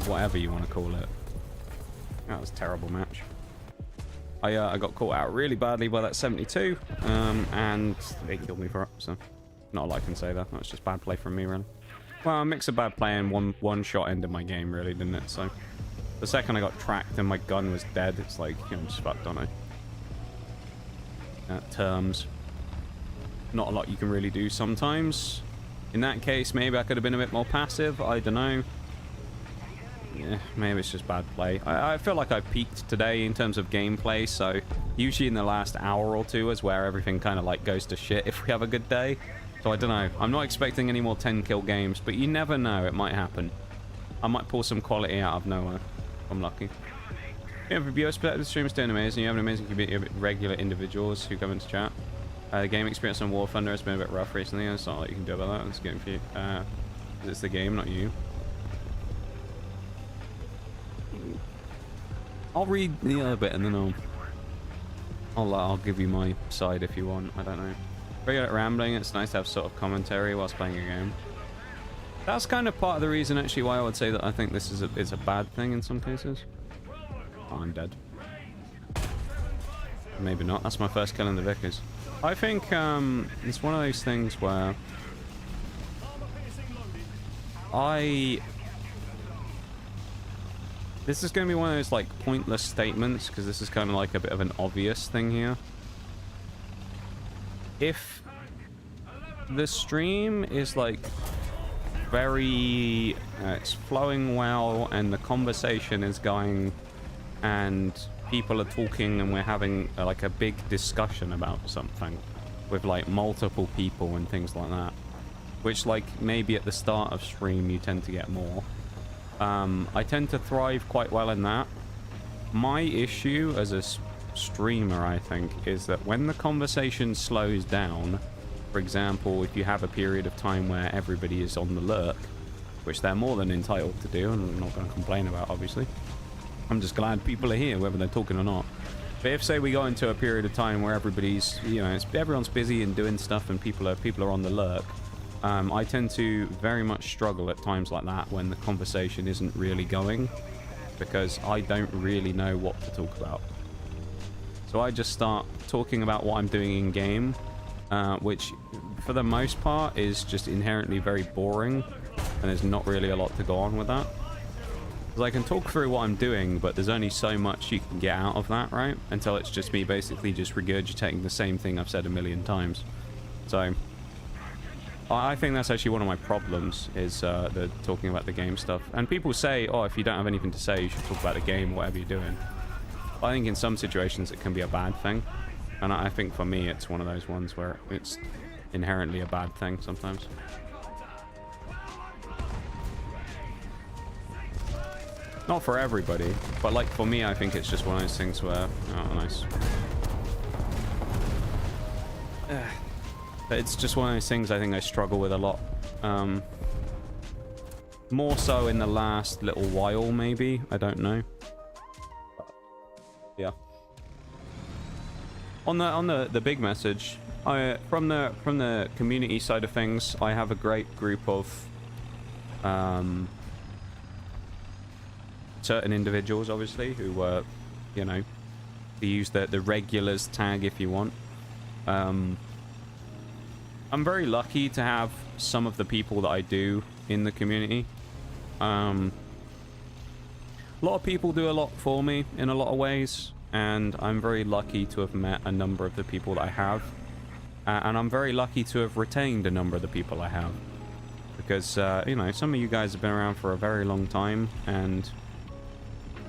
whatever you want to call it. That was a terrible match. I got caught out really badly by that 72, and they killed me for it, so not a lot I can say there. That's just bad play from me, really. Well, a mix of bad play and one shot ended my game, really, didn't it? So the second I got tracked and my gun was dead, it's like, you know, I'm just fucked, aren't I? Terms. Not a lot you can really do sometimes. In that case, maybe I could have been a bit more passive. I don't know. Yeah, maybe it's just bad play. I feel like I peaked today in terms of gameplay, so usually in the last hour or two is where everything kind of like goes to shit if we have a good day. So I don't know. I'm not expecting any more 10 kill games, but you never know. It might happen. I might pull some quality out of nowhere. If I'm lucky. Yeah, for viewers, the stream's doing amazing. You have an amazing community of regular individuals who come into chat. The game experience on War Thunder has been a bit rough recently. There's not a lot you can do about that. It's game for you. It's the game, not you. I'll read the other bit and then I'll give you my side if you want. I don't know. Very good at rambling. It's nice to have sort of commentary whilst playing a game. That's kind of part of the reason actually why I would say that I think this is a bad thing in some cases. Oh, I'm dead. Maybe not. That's my first kill in the Vickers. I think it's one of those things where this is going to be one of those like pointless statements because this is kind of like a bit of an obvious thing here. If the stream is like very it's flowing well and the conversation is going and people are talking and we're having like a big discussion about something with like multiple people and things like that, which like maybe at the start of stream you tend to get more. I tend to thrive quite well in that. My issue as a streamer, I think, is that when the conversation slows down, for example, if you have a period of time where everybody is on the lurk, which they're more than entitled to do, and I'm not going to complain about, obviously. I'm just glad people are here, whether they're talking or not. But if, say, we go into a period of time where everybody's, you know, everyone's busy and doing stuff and people are on the lurk, I tend to very much struggle at times like that when the conversation isn't really going, because I don't really know what to talk about. So I just start talking about what I'm doing in game, which for the most part is just inherently very boring, and there's not really a lot to go on with that. Because I can talk through what I'm doing, but there's only so much you can get out of that, right? Until it's just me basically just regurgitating the same thing I've said a million times. So I think that's actually one of my problems, is the talking about the game stuff. And people say, oh, if you don't have anything to say, you should talk about the game or whatever you're doing. I think in some situations it can be a bad thing. And I think for me it's one of those ones where it's inherently a bad thing sometimes. Not for everybody, but like for me I think it's just one of those things where... Oh, nice. It's just one of those things I think I struggle with a lot. More so in the last little while, maybe. I don't know. But, yeah. On the big message, from the community side of things, I have a great group of certain individuals, obviously, who you know, to use the regulars tag if you want. I'm very lucky to have some of the people that I do in the community. A lot of people do a lot for me in a lot of ways, and I'm very lucky to have met a number of the people that I have. And I'm very lucky to have retained a number of the people I have. Because, you know, some of you guys have been around for a very long time, and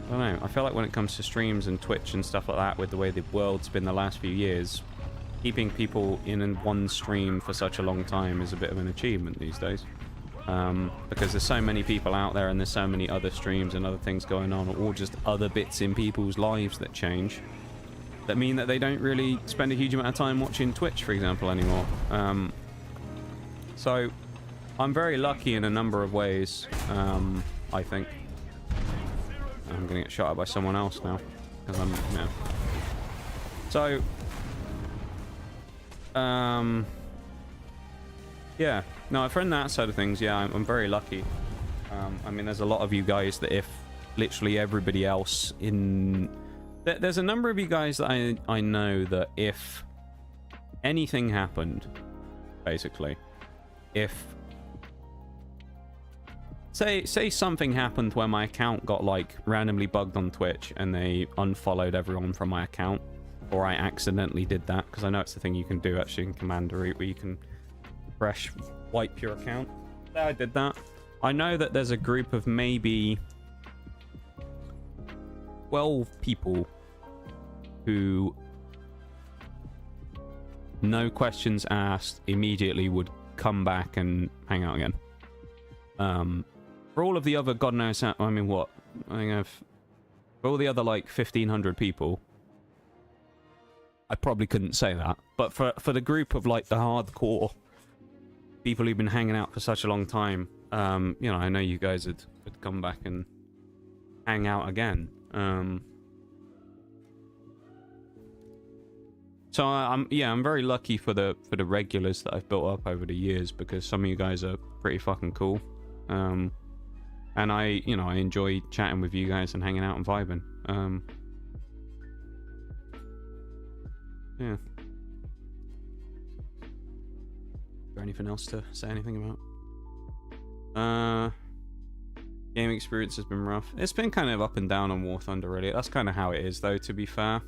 I don't know, I feel like when it comes to streams and Twitch and stuff like that, with the way the world's been the last few years, keeping people in one stream for such a long time is a bit of an achievement these days. Because there's so many people out there, and there's so many other streams and other things going on, or just other bits in people's lives that change, that mean that they don't really spend a huge amount of time watching Twitch, for example, anymore. So I'm very lucky in a number of ways, I think. I'm gonna get shot at by someone else now, because I'm, yeah. So, yeah, no, from that side of things, yeah, I'm very lucky. I mean, there's a lot of you guys that if literally everybody else in... There's a number of you guys that I know that if anything happened, basically, if... Say something happened where my account got, like, randomly bugged on Twitch and they unfollowed everyone from my account, or I accidentally did that, because I know it's the thing you can do actually in Commander Root, where you can fresh wipe your account. I did that. I know that there's a group of maybe 12 people who, no questions asked, immediately would come back and hang out again. For all of the other, God knows how, I mean, what? I think for all the other, like, 1,500 people, I probably couldn't say that. But for the group of, like, the hardcore people who've been hanging out for such a long time, you know, I know you guys would come back and hang out again. So I'm very lucky for the regulars that I've built up over the years, because some of you guys are pretty fucking cool. And I enjoy chatting with you guys and hanging out and vibing. Yeah. Is there anything else to say anything about? Game experience has been rough. It's been kind of up and down on War Thunder, really. That's kind of how it is, though, to be fair.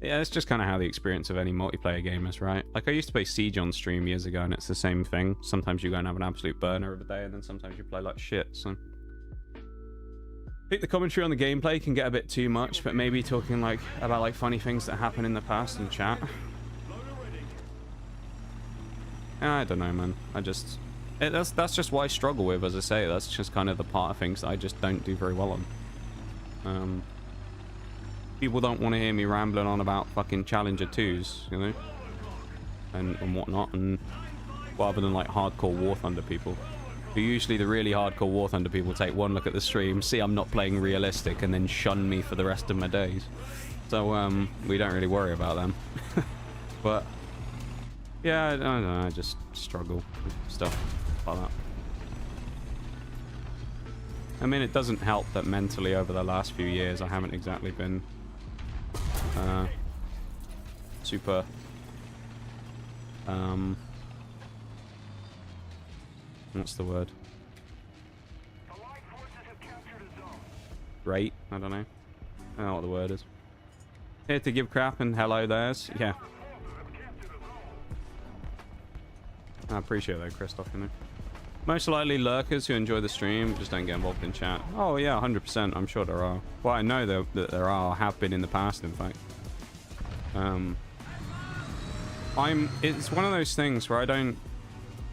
Yeah, it's just kind of how the experience of any multiplayer game is, right? Like, I used to play Siege on stream years ago, and it's the same thing. Sometimes you go and have an absolute burner of a day, and then sometimes you play like shit, so... I think the commentary on the gameplay can get a bit too much, but maybe talking, like, about, like, funny things that happen in the past in chat. I don't know, man. That's just what I struggle with, as I say. That's just kind of the part of things that I just don't do very well on. People don't want to hear me rambling on about fucking Challenger 2s, you know? And whatnot, and rather than, like, hardcore War Thunder people. But usually the really hardcore War Thunder people take one look at the stream, see I'm not playing realistic, and then shun me for the rest of my days. So, we don't really worry about them. But... yeah, I don't know, I just struggle with stuff like that. I mean, it doesn't help that mentally over the last few years I haven't exactly been super what's the word? Great? I don't know. I don't know what the word is. Here to give crap and hello there's. Yeah. I appreciate that, Christoph, you know. Most likely lurkers who enjoy the stream just don't get involved in chat. Oh yeah, 100%. I'm sure there are. Well, I know that there are, have been in the past, in fact. It's one of those things where I don't...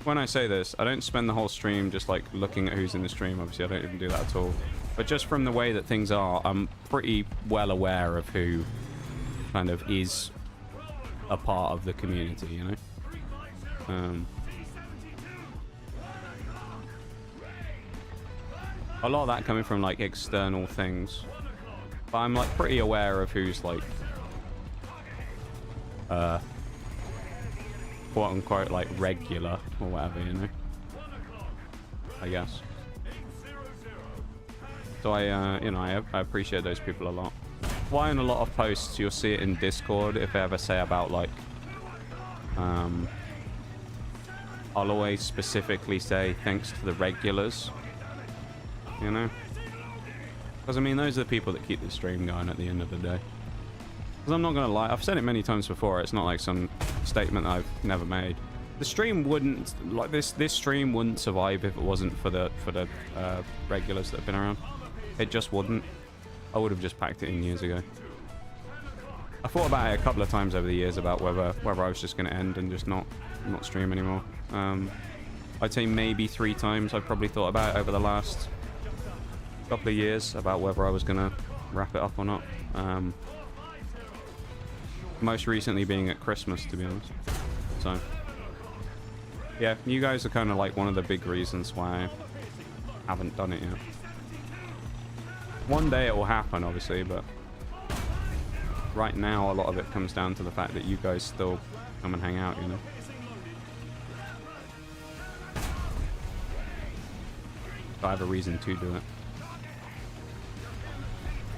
When I say this, I don't spend the whole stream just, like, looking at who's in the stream. Obviously, I don't even do that at all. But just from the way that things are, I'm pretty well aware of who kind of is a part of the community, you know? A lot of that coming from, like, external things. But I'm, like, pretty aware of who's, like, quote-unquote, like, regular, or whatever, you know? I guess. So I, you know, I appreciate those people a lot. why in a lot of posts you'll see it in Discord if I ever say about like I'll always specifically say thanks to the regulars, you know, because I mean those are the people that keep the stream going at the end of the day. Because I'm not gonna lie, I've said it many times before, it's not like some statement I've never made. The stream wouldn't, like this stream wouldn't survive if it wasn't for the regulars that have been around. It just wouldn't. I would have just packed it in years ago. I thought about it a couple of times over the years about whether I was just going to end and just not stream anymore. I'd say maybe 3 times I've probably thought about it over the last couple of years about whether I was going to wrap it up or not. Most recently being at Christmas, to be honest. So, yeah, you guys are kind of like one of the big reasons why I haven't done it yet. One day it will happen, obviously, but right now a lot of it comes down to the fact that you guys still come and hang out, you know. So I have a reason to do it.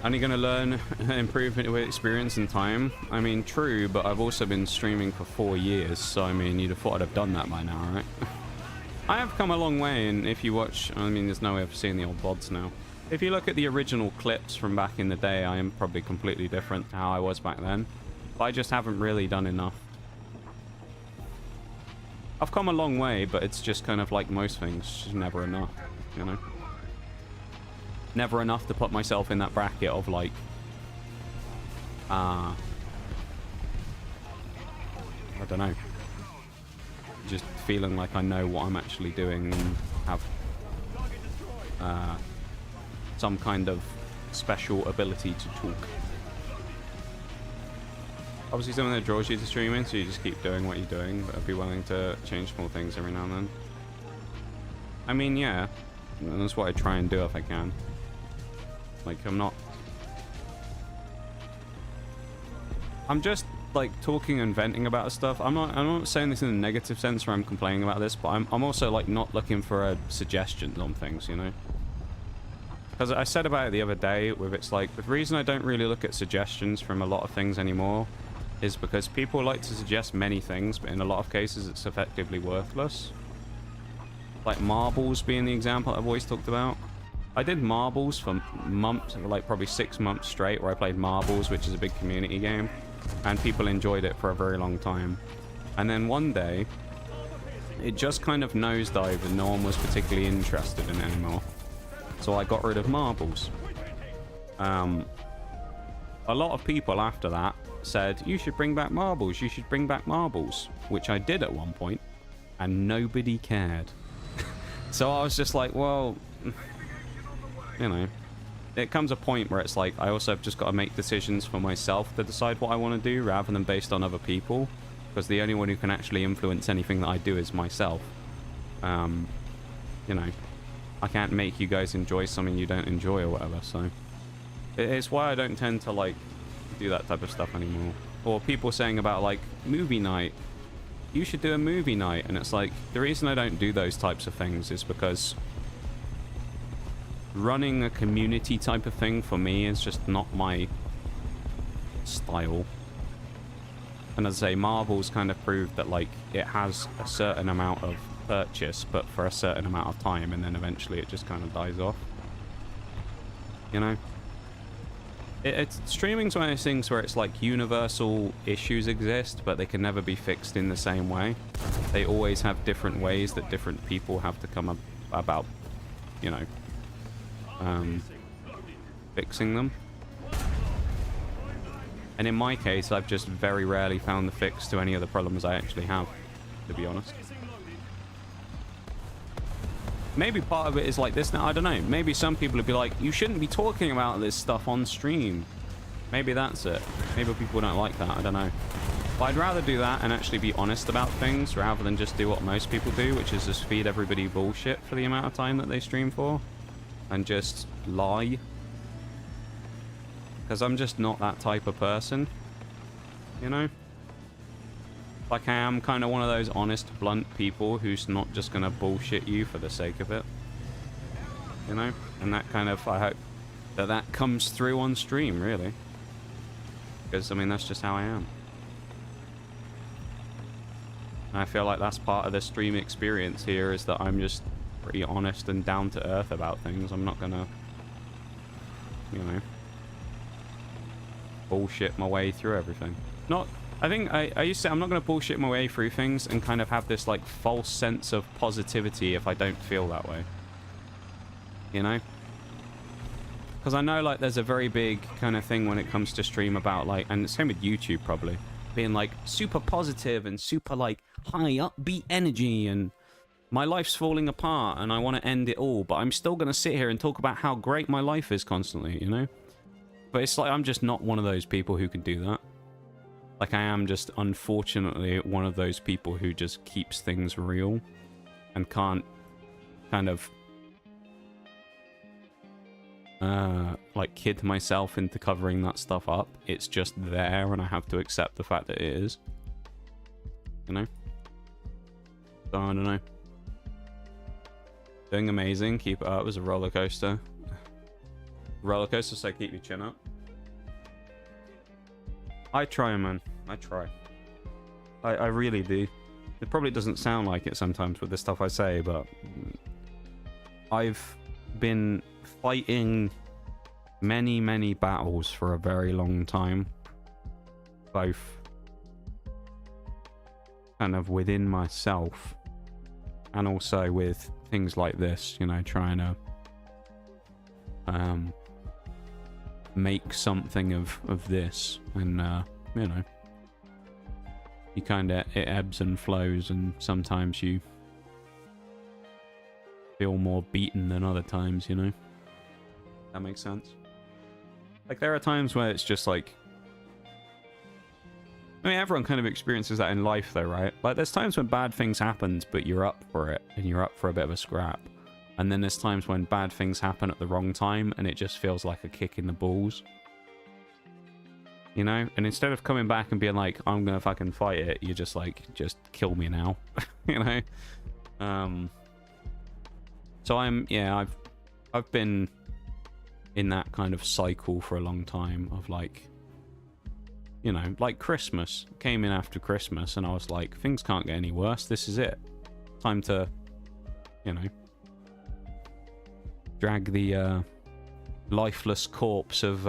Only going to learn and improve with experience and time. I mean, true, but I've also been streaming for 4 years, so I mean, you'd have thought I'd have done that by now, right? I have come a long way, and if you watch, I mean, there's no way of seeing the old VODs now. If you look at the original clips from back in the day, I am probably completely different to how I was back then. But I just haven't really done enough. I've come a long way, but it's just kind of like most things, just never enough, you know? Never enough to put myself in that bracket of like I don't know, just feeling like I know what I'm actually doing and have some kind of special ability to talk. Obviously something that draws you to streaming, so you just keep doing what you're doing, but be willing to change small things every now and then. I mean, yeah, that's what I try and do if I can. Like, I'm just like talking and venting about stuff. I'm not saying this in a negative sense where I'm complaining about this, but I'm also like not looking for suggestions on things, you know. Because I said about it the other day, with it's like the reason I don't really look at suggestions from a lot of things anymore is because people like to suggest many things, but in a lot of cases it's effectively worthless. Like marbles being the example I've always talked about. I did marbles for months, like probably 6 months straight, where I played marbles, which is a big community game, and people enjoyed it for a very long time. And then one day, it just kind of nosedived and no one was particularly interested in it anymore. So I got rid of marbles. A lot of people after that said, you should bring back marbles, you should bring back marbles, which I did at one point, and nobody cared. So I was just like, well, you know, it comes a point where it's like I also have just got to make decisions for myself to decide what I want to do rather than based on other people, because the only one who can actually influence anything that I do is myself. You know, I can't make you guys enjoy something you don't enjoy or whatever, so it's why I don't tend to like do that type of stuff anymore. Or people saying about like movie night, you should do a movie night, and it's like the reason I don't do those types of things is because running a community type of thing for me is just not my style. And as I say, Marvel's kind of proved that like it has a certain amount of purchase, but for a certain amount of time, and then eventually it just kind of dies off. You know? Streaming's one of those things where it's like universal issues exist, but they can never be fixed in the same way. They always have different ways that different people have to come about, you know, fixing them. And in my case, I've just very rarely found the fix to any of the problems I actually have, to be honest. Maybe part of it is like this now, I don't know. Maybe some people would be like, you shouldn't be talking about this stuff on stream. Maybe that's it. Maybe people don't like that, I don't know. But I'd rather do that and actually be honest about things rather than just do what most people do, which is just feed everybody bullshit for the amount of time that they stream for. And just lie. Because I'm just not that type of person. You know? Like I am kind of one of those honest, blunt people who's not just going to bullshit you for the sake of it. You know? And that kind of, I hope that comes through on stream, really. Because, I mean, that's just how I am. And I feel like that's part of the stream experience here, is that I'm just pretty honest and down to earth about things. I'm not gonna, you know, bullshit my way through everything. Not, I think I used to say I'm not gonna bullshit my way through things and kind of have this like false sense of positivity if I don't feel that way. You know? Because I know like there's a very big kind of thing when it comes to stream about like, and same with YouTube probably, being like super positive and super like high upbeat energy and my life's falling apart and I want to end it all, but I'm still going to sit here and talk about how great my life is constantly, you know? But it's like I'm just not one of those people who can do that. Like I am just unfortunately one of those people who just keeps things real and can't kind of like kid myself into covering that stuff up. It's just there and I have to accept the fact that it is. You know? So I don't know. Doing amazing. Keep it up. It was a roller coaster. Roller coaster, so keep your chin up. I try, man. I try. I really do. It probably doesn't sound like it sometimes with the stuff I say, but I've been fighting many battles for a very long time, both kind of within myself and also with things like this, you know, trying to make something of this. And you know, you kind of, it ebbs and flows, and sometimes you feel more beaten than other times, you know. That makes sense. Like there are times where it's just like, I mean, everyone kind of experiences that in life though, right? Like there's times when bad things happen, but you're up for it and you're up for a bit of a scrap. And then there's times when bad things happen at the wrong time and it just feels like a kick in the balls. You know? And instead of coming back and being like, I'm gonna fucking fight it, you're just like, just kill me now. You know? So I'm, yeah, I've been in that kind of cycle for a long time of like, you know, like Christmas came in after Christmas and I was like, things can't get any worse. This is it. Time to, you know, drag the lifeless corpse of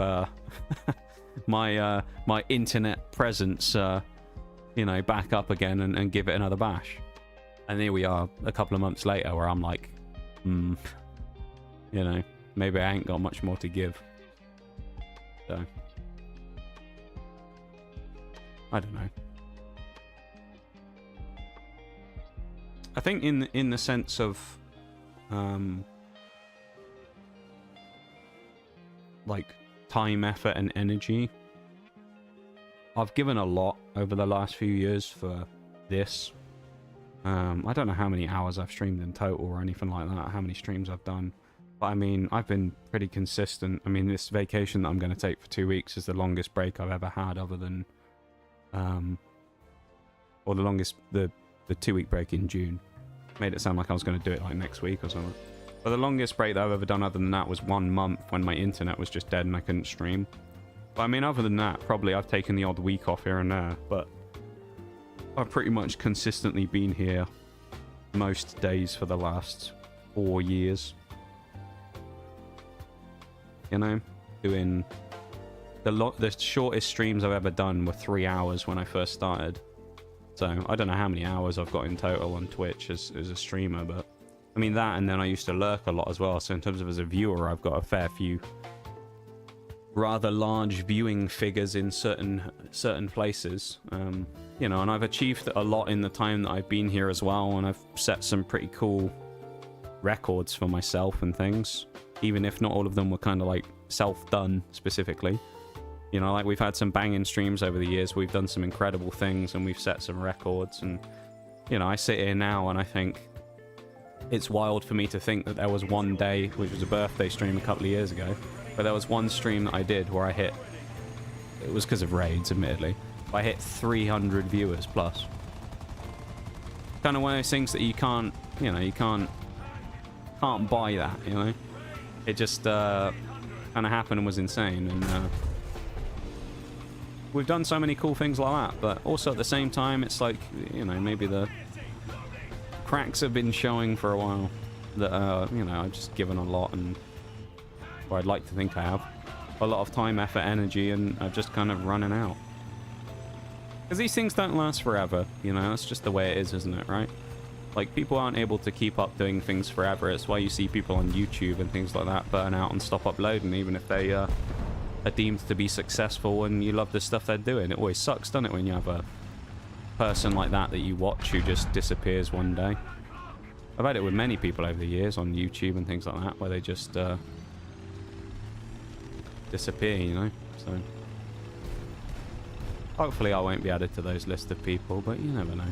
my internet presence, you know, back up again and give it another bash. And here we are a couple of months later where I'm like, you know, maybe I ain't got much more to give. So I don't know. I think in the sense of like time, effort and energy, I've given a lot over the last few years for this. I don't know how many hours I've streamed in total or anything like that, how many streams I've done. But I mean, I've been pretty consistent. I mean, this vacation that I'm going to take for 2 weeks is the longest break I've ever had, other than or the longest, the 2-week break in June. Made it sound like I was going to do it like next week or something. But the longest break that I've ever done other than that was 1 month when my internet was just dead and I couldn't stream. But I mean, other than that, probably I've taken the odd week off here and there, but I've pretty much consistently been here most days for the last 4 years. You know, doing the shortest streams I've ever done were 3 hours when I first started. So I don't know how many hours I've got in total on Twitch as a streamer, but I mean that, and then I used to lurk a lot as well. So in terms of as a viewer, I've got a fair few rather large viewing figures in certain places. You know, and I've achieved a lot in the time that I've been here as well, and I've set some pretty cool records for myself and things, even if not all of them were kind of like self-done specifically. You know, like we've had some banging streams over the years, we've done some incredible things and we've set some records, and you know, I sit here now and I think it's wild for me to think that there was one day, which was a birthday stream a couple of years ago, but there was one stream that I did where I hit, it was because of raids admittedly, but I hit 300 viewers plus. Kind of one of those things that you can't, you know, you can't buy that, you know. It just kind of happened and was insane. And we've done so many cool things like that, but also at the same time, it's like, you know, maybe the cracks have been showing for a while that, you know, I've just given a lot, and, or I'd like to think I have, a lot of time, effort, energy, and I'm just kind of running out. Because these things don't last forever, you know, that's just the way it is, isn't it, right? Like, people aren't able to keep up doing things forever. It's why you see people on YouTube and things like that burn out and stop uploading, even if they are deemed to be successful and you love the stuff they're doing. It always sucks, doesn't it, when you have a person like that you watch who just disappears one day. I've had it with many people over the years on YouTube and things like that, where they just disappear, you know? So hopefully I won't be added to those list of people, but you never know.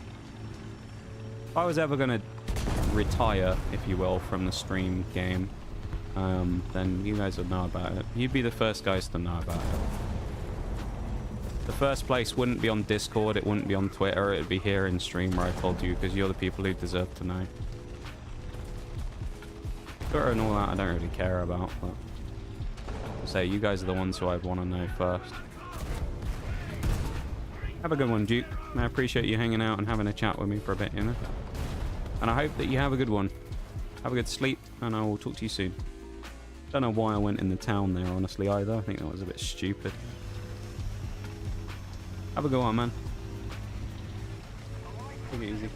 If I was ever going to retire, if you will, from the stream game, then you guys would know about it. You'd be the first guys to know about it. The first place wouldn't be on Discord, it wouldn't be on Twitter, it would be here in stream where I told you, because you're the people who deserve to know. Twitter and all that I don't really care about, but say you guys are the ones who I'd want to know first. Have a good one, Duke. I appreciate you hanging out and having a chat with me for a bit, you know? And I hope that you have a good one. Have a good sleep, and I will talk to you soon. Don't know why I went in the town there, honestly, either. I think that was a bit stupid. Have a good one, man. Take it easy.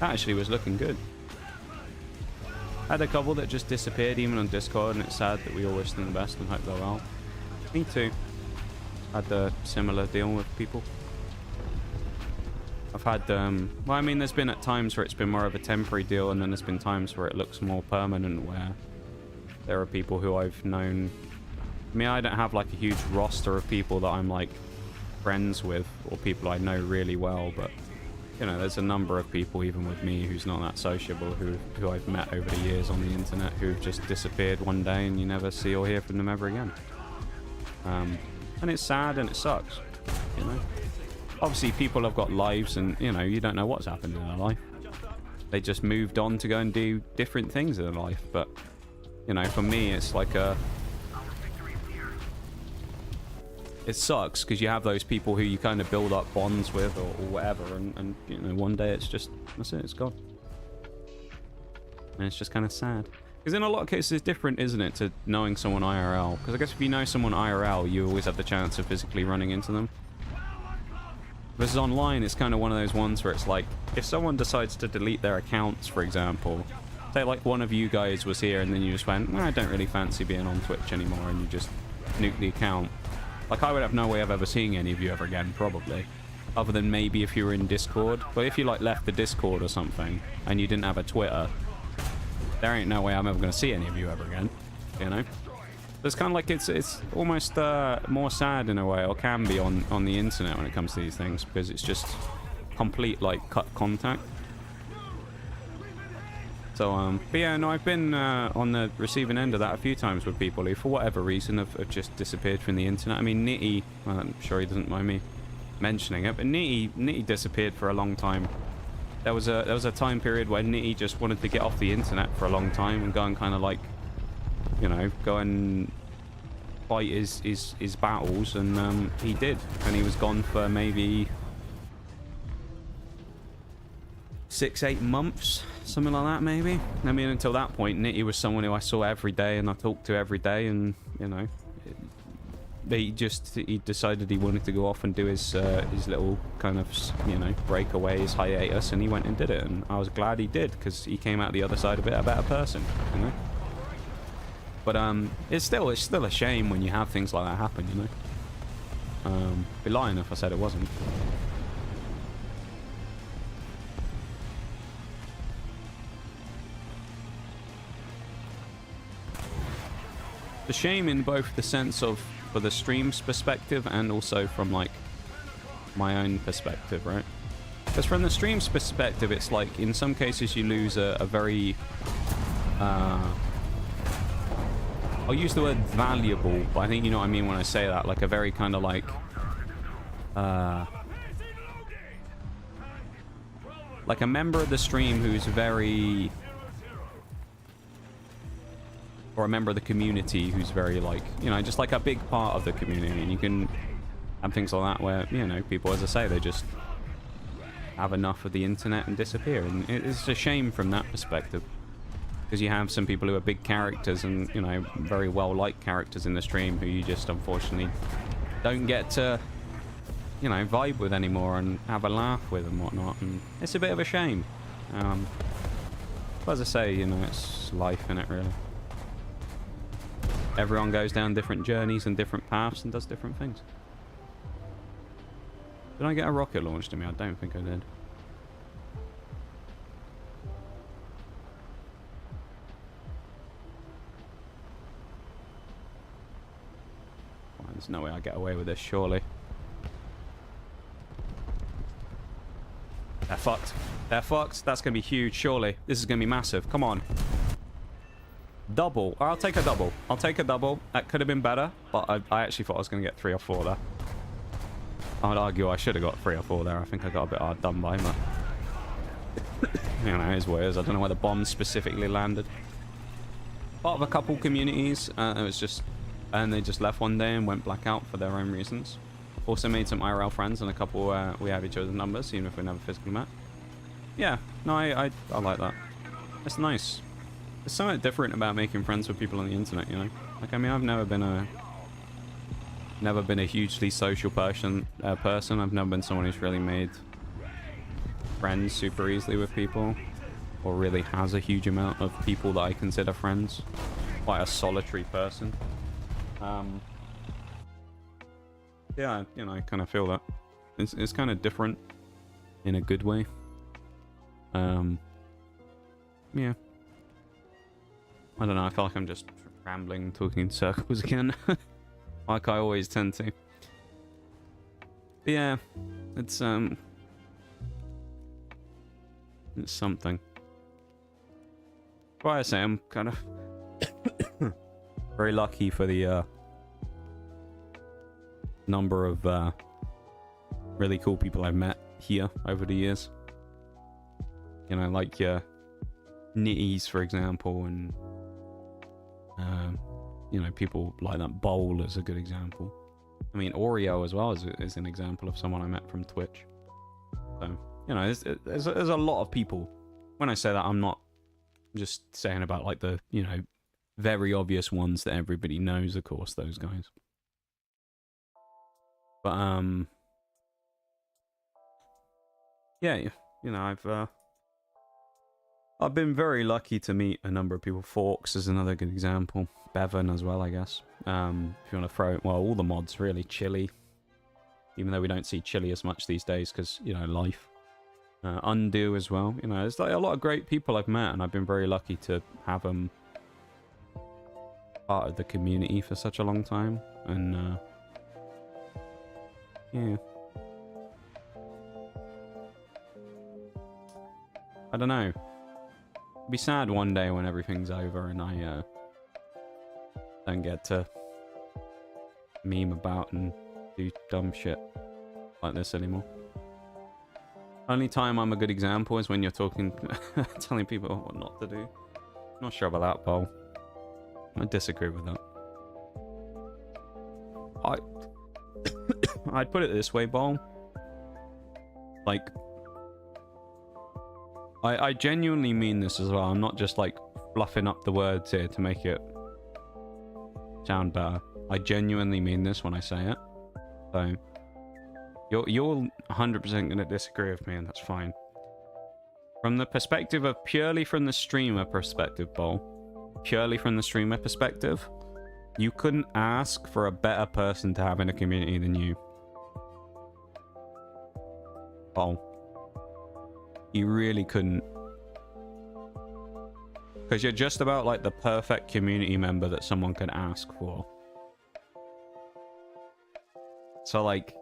That actually was looking good. I had a couple that just disappeared even on Discord, and it's sad that we all wish them the best and hope they're well. Me too. Had a similar deal with people. I've had, well, I mean, there's been at times where it's been more of a temporary deal, and then there's been times where it looks more permanent, where there are people who I've known. I mean, I don't have like a huge roster of people that I'm like friends with, or people I know really well, but you know, there's a number of people, even with me, who's not that sociable, who I've met over the years on the internet, who've just disappeared one day and you never see or hear from them ever again. And it's sad and it sucks, you know. Obviously, people have got lives, and you know, you don't know what's happened in their life. They just moved on to go and do different things in their life. But you know, for me, it's like a. It sucks because you have those people who you kind of build up bonds with, or whatever, and you know, one day it's just, that's it, it's gone. And it's just kind of sad. Because in a lot of cases it's different, isn't it, to knowing someone IRL? Because I guess if you know someone IRL, you always have the chance of physically running into them. Versus online, it's kind of one of those ones where it's like, if someone decides to delete their accounts, for example, say like one of you guys was here and then you just went, well, I don't really fancy being on Twitch anymore, and you just nuke the account. Like, I would have no way of ever seeing any of you ever again, probably. Other than maybe if you were in Discord. But if you, like, left the Discord or something, and you didn't have a Twitter, there ain't no way I'm ever going to see any of you ever again, you know? It's kind of like it's almost more sad in a way, or can be on the internet when it comes to these things, because it's just complete, like, cut contact. So, but yeah, no, I've been on the receiving end of that a few times with people who, for whatever reason, have just disappeared from the internet. I mean, Nitty, well, I'm sure he doesn't mind me mentioning it, but Nitty disappeared for a long time. There was a time period where Nitty just wanted to get off the internet for a long time and go and kind of like, you know, go and fight his battles, and he did, and he was gone for maybe 6-8 months, something like that, maybe. I mean, until that point, Nitty was someone who I saw every day and I talked to every day, and you know, he decided he wanted to go off and do his little kind of, you know, breakaway, his hiatus, and he went and did it, and I was glad he did, because he came out the other side of it a better person, you know. But it's still a shame when you have things like that happen, you know. Be lying if I said it wasn't. The shame in both the sense of for the stream's perspective and also from like my own perspective, right? Because from the stream's perspective, it's like in some cases you lose a very I'll use the word valuable, but I think you know what I mean when I say that, like a very kind of like like a member of the stream who's very, or a member of the community who's very, like, you know, just like a big part of the community. And you can have things like that where, you know, people, as I say, they just have enough of the internet and disappear. And it's a shame from that perspective, because you have some people who are big characters and, you know, very well-liked characters in the stream who you just unfortunately don't get to, you know, vibe with anymore and have a laugh with and whatnot. And it's a bit of a shame. But as I say, you know, it's life, innit, really. Everyone goes down different journeys and different paths and does different things. Did I get a rocket launched at me? I don't think I did. Well, there's no way I get away with this, surely. They're fucked. They're fucked. That's going to be huge, surely. This is going to be massive. Come on. Double. I'll take a double. I'll take a double. That could have been better, but I actually thought I was going to get 3 or 4 there. I'd argue I should have got 3 or 4 there. I think I got a bit hard done by, but... you know, it is what it is. I don't know where the bombs specifically landed. Part of a couple communities, it was just... and they just left one day and went blackout for their own reasons. Also made some IRL friends and a couple we have each other's numbers, even if we never physically met. Yeah, no, I like that. It's nice. There's something different about making friends with people on the internet, you know? Like, I mean, I've never been a hugely social person. I've never been someone who's really made friends super easily with people, or really has a huge amount of people that I consider friends. Quite a solitary person. Yeah, you know, I kind of feel that. It's kind of different in a good way. Yeah. I don't know, I feel like I'm just rambling, talking in circles again. Like I always tend to. But yeah, it's something. But I say I'm kind of very lucky for the number of really cool people I've met here over the years. You know, like your Nitties, for example, and you know, people like that. Bowl is a good example. I mean, Oreo as well is an example of someone I met from Twitch. So, you know, there's a lot of people. When I say that, I'm not just saying about, like, the, you know, very obvious ones that everybody knows, of course, those guys. But, yeah, you know, I've been very lucky to meet a number of people. Forks is another good example. Bevan as well, I guess. If you want to throw it, well, all the mods really. Chili, even though we don't see Chili as much these days because, you know, life. Undo as well. You know, there's like a lot of great people I've met, and I've been very lucky to have them part of the community for such a long time. And yeah, I don't know. It'll be sad one day when everything's over and I don't get to meme about and do dumb shit like this anymore. Only time I'm a good example is when you're talking, telling people what not to do. Not sure about that, Paul. I disagree with that. I'd put it this way, Paul. Like, I genuinely mean this as well. I'm not just like fluffing up the words here to make it sound better. I genuinely mean this when I say it. So you're 100% going to disagree with me, and that's fine. From the perspective of purely from the streamer perspective, Bol, purely from the streamer perspective, you couldn't ask for a better person to have in a community than you. Bol. You really couldn't. Because you're just about like the perfect community member that someone could ask for. So like,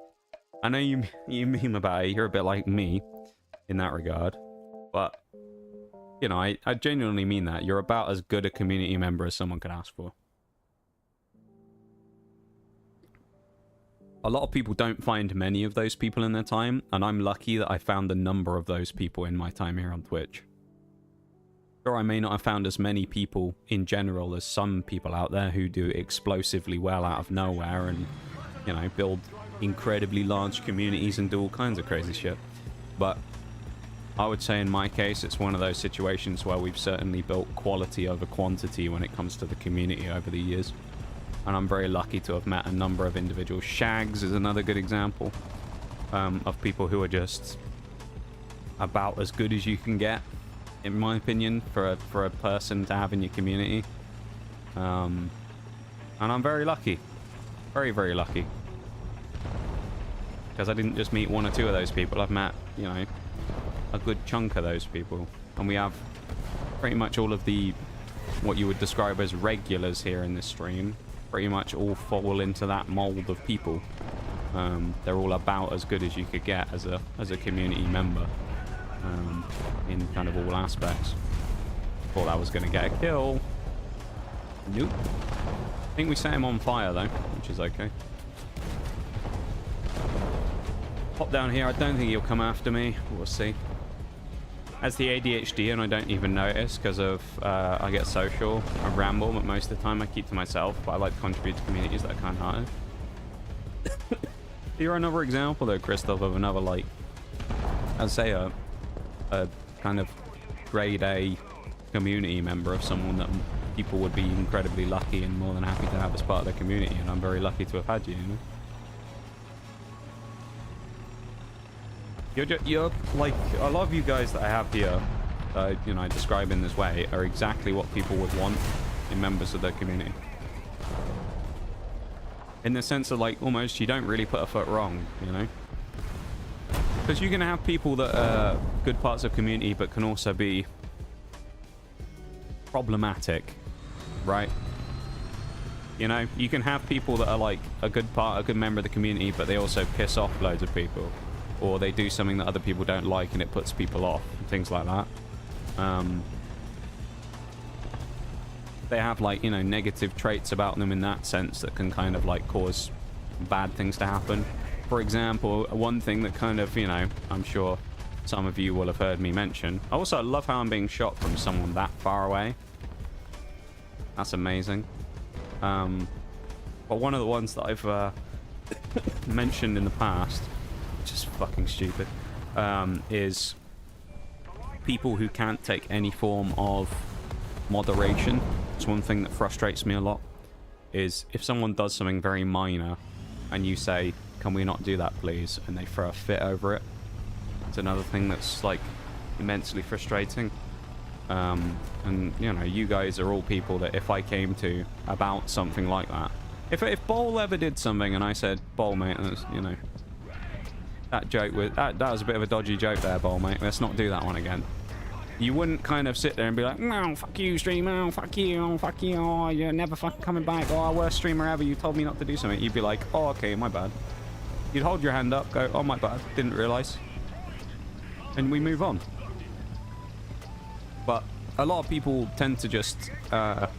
I know you meme about it, you're a bit like me in that regard. But, you know, I genuinely mean that. You're about as good a community member as someone could ask for. A lot of people don't find many of those people in their time, and I'm lucky that I found a number of those people in my time here on Twitch. Sure, I may not have found as many people in general as some people out there who do explosively well out of nowhere and, you know, build incredibly large communities and do all kinds of crazy shit. But I would say in my case, it's one of those situations where we've certainly built quality over quantity when it comes to the community over the years. And I'm very lucky to have met a number of individuals. Shags is another good example of people who are just about as good as you can get, in my opinion, for a person to have in your community. And I'm very lucky. Very, very lucky. Because I didn't just meet one or two of those people. I've met, you know, a good chunk of those people. And we have pretty much all of the, what you would describe as regulars here in this stream, pretty much all fall into that mold of people. They're all about as good as you could get as a community member, in kind of all aspects. Thought I was going to get a kill. Nope. I think we set him on fire though, which is okay. Pop down here. I don't think he'll come after me. We'll see. As the ADHD, and I don't even notice because of I get social, I ramble, but most of the time I keep to myself. But I like to contribute to communities that are kind-hearted. You're another example, though, Christoph, of another, like, I'd say a kind of grade A community member of someone that people would be incredibly lucky and more than happy to have as part of their community. And I'm very lucky to have had you, you know? You're like, a lot of you guys that I have here, you know, I describe in this way, are exactly what people would want in members of their community. In the sense of, like, almost you don't really put a foot wrong, you know? Because you're going to have people that are good parts of community, but can also be problematic, right? You know, you can have people that are, like, a good member of the community, but they also piss off loads of people. Or they do something that other people don't like and it puts people off, and things like that. They have, like, you know, negative traits about them in that sense that can kind of, like, cause bad things to happen. For example, one thing that kind of, you know, I'm sure some of you will have heard me mention. Also, I love how I'm being shot from someone that far away. That's amazing. But one of the ones that I've mentioned in the past, just fucking stupid, is people who can't take any form of moderation. It's one thing that frustrates me a lot, is if someone does something very minor and you say, can we not do that please, and they throw a fit over it. It's another thing that's, like, immensely frustrating. And you know, you guys are all people that if I came to about something like that, if Bol ever did something and I said, Bol mate, you know, that joke with that was a bit of a dodgy joke there, Bol mate, let's not do that one again. You wouldn't kind of sit there and be like, no, fuck you, streamer, oh, fuck you, oh, you're never fucking coming back, oh, worst streamer ever, you told me not to do something. You'd be like, oh, okay, my bad. You'd hold your hand up, go, oh, my bad, didn't realise. And we move on. But a lot of people tend to just, someone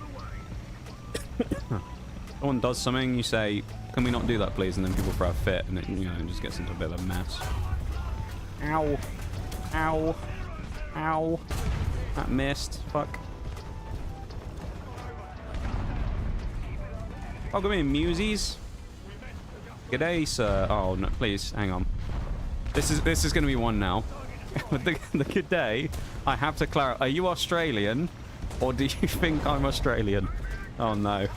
does something, you say, can we not do that please, and then people throw a fit, and it, you know, just gets into a bit of a mess. Ow. Ow. Ow. That missed. Fuck. Oh, come in, Musies. G'day, sir. Oh, no, please, hang on. This is going to be one now. the good day, I have to clarify. Are you Australian? Or do you think I'm Australian? Oh, no.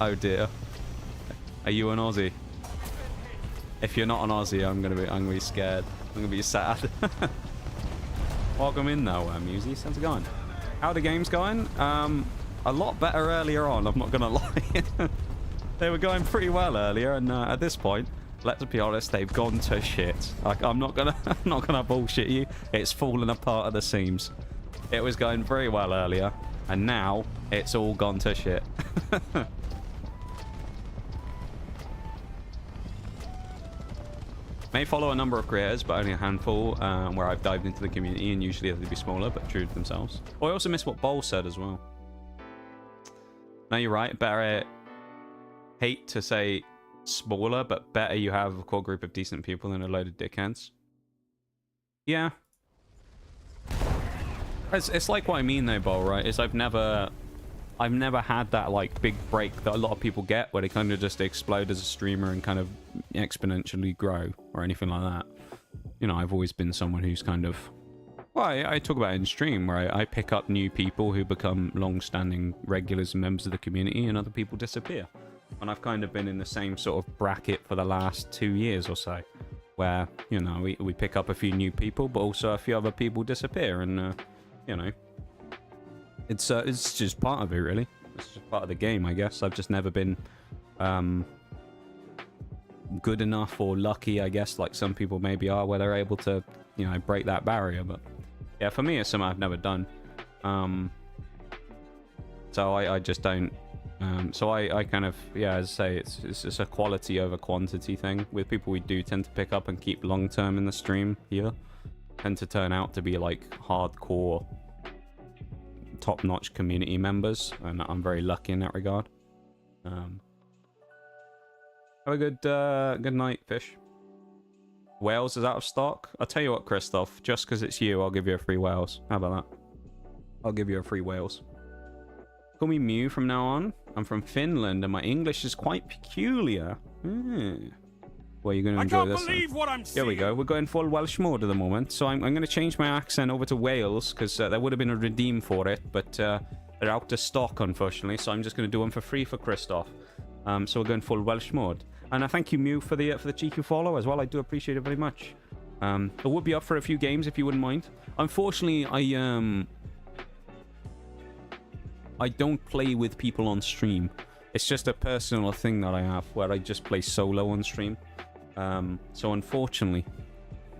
Oh, dear. Are you an Aussie? If you're not an Aussie, I'm gonna be scared. I'm gonna be sad. Welcome in though, Musi. How's it going? How the game's going? A lot better earlier on, I'm not gonna lie. They were going pretty well earlier, and at this point, let's be honest, they've gone to shit. Like, I'm not gonna bullshit you. It's fallen apart at the seams. It was going very well earlier, and now it's all gone to shit. May follow a number of creators, but only a handful, where I've dived into the community, and usually they'll be smaller, but true to themselves. Oh, I also missed what Bol said as well. No, you're right. Better hate to say smaller, but better you have a core group of decent people than a load of dickheads. Yeah. It's like what I mean though, Bo, right? Is I've never had that like big break that a lot of people get where they kind of just explode as a streamer and kind of exponentially grow or anything like that. You know, I've always been someone who's kind of, well, I talk about it in stream where I pick up new people who become long-standing regulars and members of the community, and other people disappear. And I've kind of been in the same sort of bracket for the last 2 years or so, where, you know, we pick up a few new people, but also a few other people disappear, and you know, it's just part of it, really. It's just part of the game, I guess. I've just never been good enough or lucky, I guess, like some people maybe are, where they're able to, you know, break that barrier. But yeah, for me, it's something I've never done. So I just don't. So I kind of, yeah, as I say, it's just a quality over quantity thing. With people we do tend to pick up and keep long term in the stream here, tend to turn out to be like hardcore, top-notch community members, and I'm very lucky in that regard. Have a good night, Fish. Wales is out of stock. I'll tell you what, Christoph, just because it's you, I'll give you a free Wales. How about that? I'll give you a free Wales. Call me Mew from now on. I'm from Finland, and my English is quite peculiar. Well, you're going to enjoy this. I can't believe what I'm seeing. Here we go. We're going full Welsh mode at the moment, so I'm going to change my accent over to Wales, because there would have been a redeem for it, but they're out of stock, unfortunately, so I'm just going to do them for free for Christoph. So we're going full Welsh mode. And I thank you, Mew, for the cheeky follow as well. I do appreciate it very much. I would be up for a few games if you wouldn't mind. Unfortunately, I don't play with people on stream. It's just a personal thing that I have where I just play solo on stream. So unfortunately,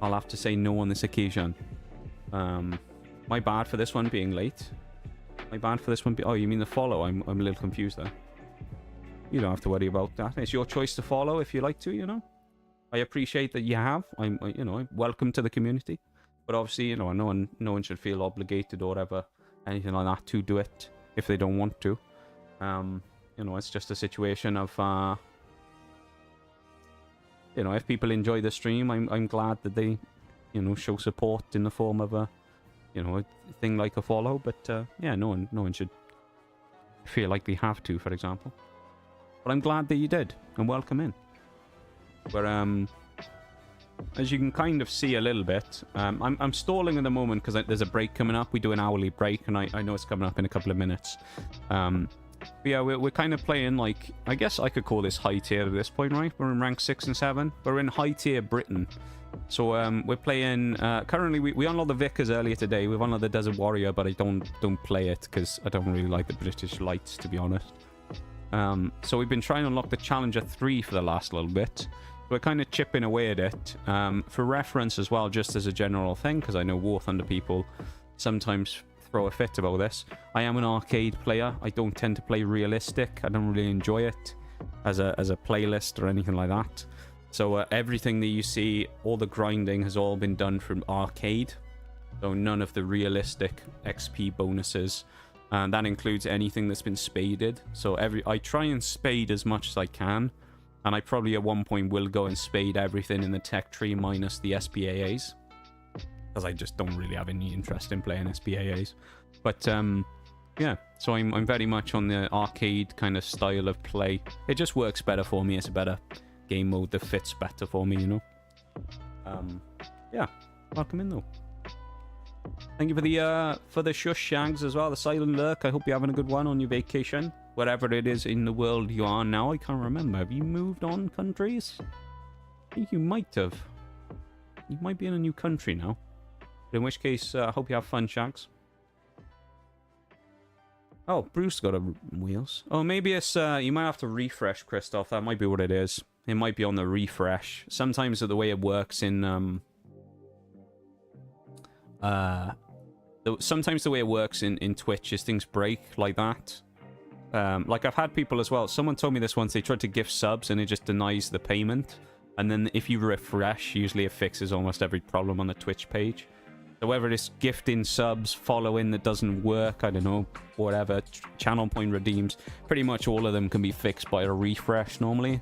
I'll have to say no on this occasion. My bad for this one being late. My bad for this one. Oh, you mean the follow? I'm a little confused there. You don't have to worry about that. It's your choice to follow if you like to, you know. I appreciate that you have. I'm welcome to the community. But obviously, you know, no one should feel obligated or ever anything like that to do it if they don't want to. You know, it's just a situation of, you know, if people enjoy the stream, I'm glad that they, you know, show support in the form of a, you know, a thing like a follow. But yeah, no one should feel like they have to, for example. But I'm glad that you did, and welcome in. But as you can kind of see a little bit, I'm stalling at the moment because there's a break coming up. We do an hourly break, and I know it's coming up in a couple of minutes. But yeah, we're kind of playing, like, I guess I could call this high tier at this point, right? We're in rank 6 and 7. We're in high tier Britain. So we're playing, currently we unlocked the Vickers earlier today. We've unlocked the Desert Warrior, but I don't play it because I don't really like the British Lights, to be honest. So we've been trying to unlock the Challenger 3 for the last little bit. We're kind of chipping away at it. For reference as well, just as a general thing, because I know War Thunder people sometimes throw a fit about this. I am an arcade player. I don't tend to play realistic. I don't really enjoy it as a playlist or anything like that. So everything that you see, all the grinding has all been done from arcade. So none of the realistic XP bonuses. And that includes anything that's been spaded. So I try and spade as much as I can. And I probably at one point will go and spade everything in the tech tree minus the SPAAs. Because I just don't really have any interest in playing SPAAs. But yeah, so I'm very much on the arcade kind of style of play. It just works better for me. It's a better game mode that fits better for me, you know. Yeah, welcome in though. Thank you for the shush shags as well, the silent lurk. I hope you're having a good one on your vacation, wherever it is in the world you are now. I can't remember. Have you moved on countries? I think you might have. You might be in a new country now. But in which case, I hope you have fun, shags. Oh, Bruce got a wheels. Oh, maybe it's you might have to refresh, Christoph. That might be what it is. It might be on the refresh. Sometimes the way it works in sometimes the way it works in Twitch is things break like that. Like I've had people as well. Someone told me this once. They tried to gift subs and it just denies the payment. And then if you refresh, usually it fixes almost every problem on the Twitch page. So whether it's gifting subs, following that doesn't work, I don't know, whatever, channel point redeems, pretty much all of them can be fixed by a refresh normally.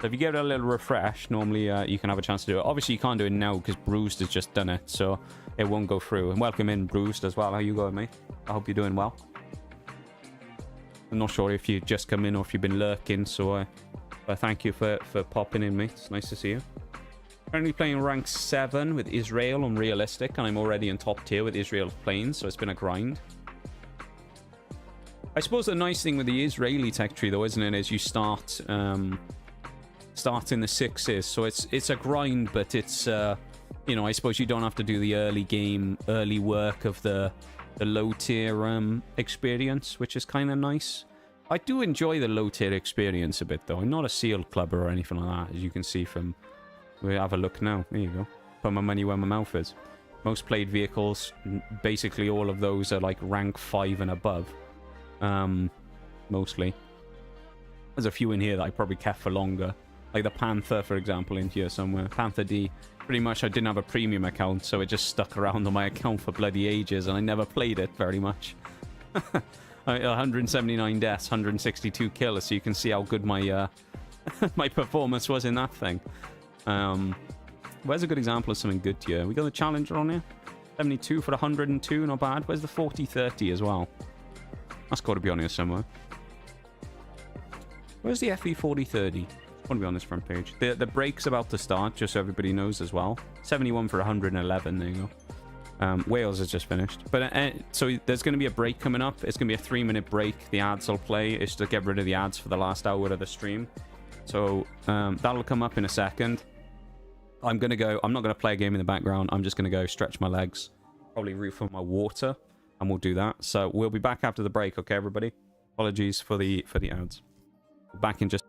So if you give it a little refresh, normally you can have a chance to do it. Obviously, you can't do it now because Bruised has just done it, so it won't go through. And welcome in, Bruised, as well. How you going, mate? I hope you're doing well. I'm not sure if you just come in or if you've been lurking, so but thank you for popping in, mate. It's nice to see you. Currently playing rank 7 with Israel on realistic, and I'm already in top tier with Israel Plains, so it's been a grind. I suppose the nice thing with the Israeli tech tree, though, isn't it, is you start in the 6s, so it's a grind, but it's you know, I suppose you don't have to do the early work of the low tier experience, which is kind of nice. I do enjoy the low tier experience a bit, though. I'm not a sealed clubber or anything like that, as you can see from. We have a look now. There you go. Put my money where my mouth is. Most played vehicles, basically all of those are like rank 5 and above. Mostly. There's a few in here that I probably kept for longer. Like the Panther, for example, in here somewhere. Panther D. Pretty much I didn't have a premium account, so it just stuck around on my account for bloody ages, and I never played it very much. 179 deaths, 162 kills, so you can see how good my my performance was in that thing. Where's a good example of something good here? We got the Challenger on here. 72 for 102, not bad. Where's the 40-30 as well? That's got to be on here somewhere. Where's the FE 40-30? Want to be on this front page. The break's about to start, just so everybody knows as well. 71 for 111, there you go. Wales has just finished. But so there's going to be a break coming up. It's going to be a 3-minute break. The ads will play. It's to get rid of the ads for the last hour of the stream. So that'll come up in a second. I'm not going to play a game in the background. I'm just going to go stretch my legs. Probably refill my water. And we'll do that. So we'll be back after the break, okay, everybody? Apologies for the ads. Back in just...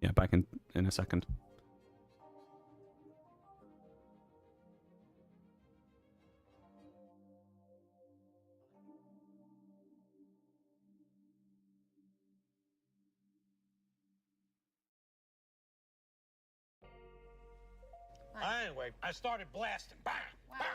Yeah, back in a second. Anyway, I started blasting. Bah! Bah!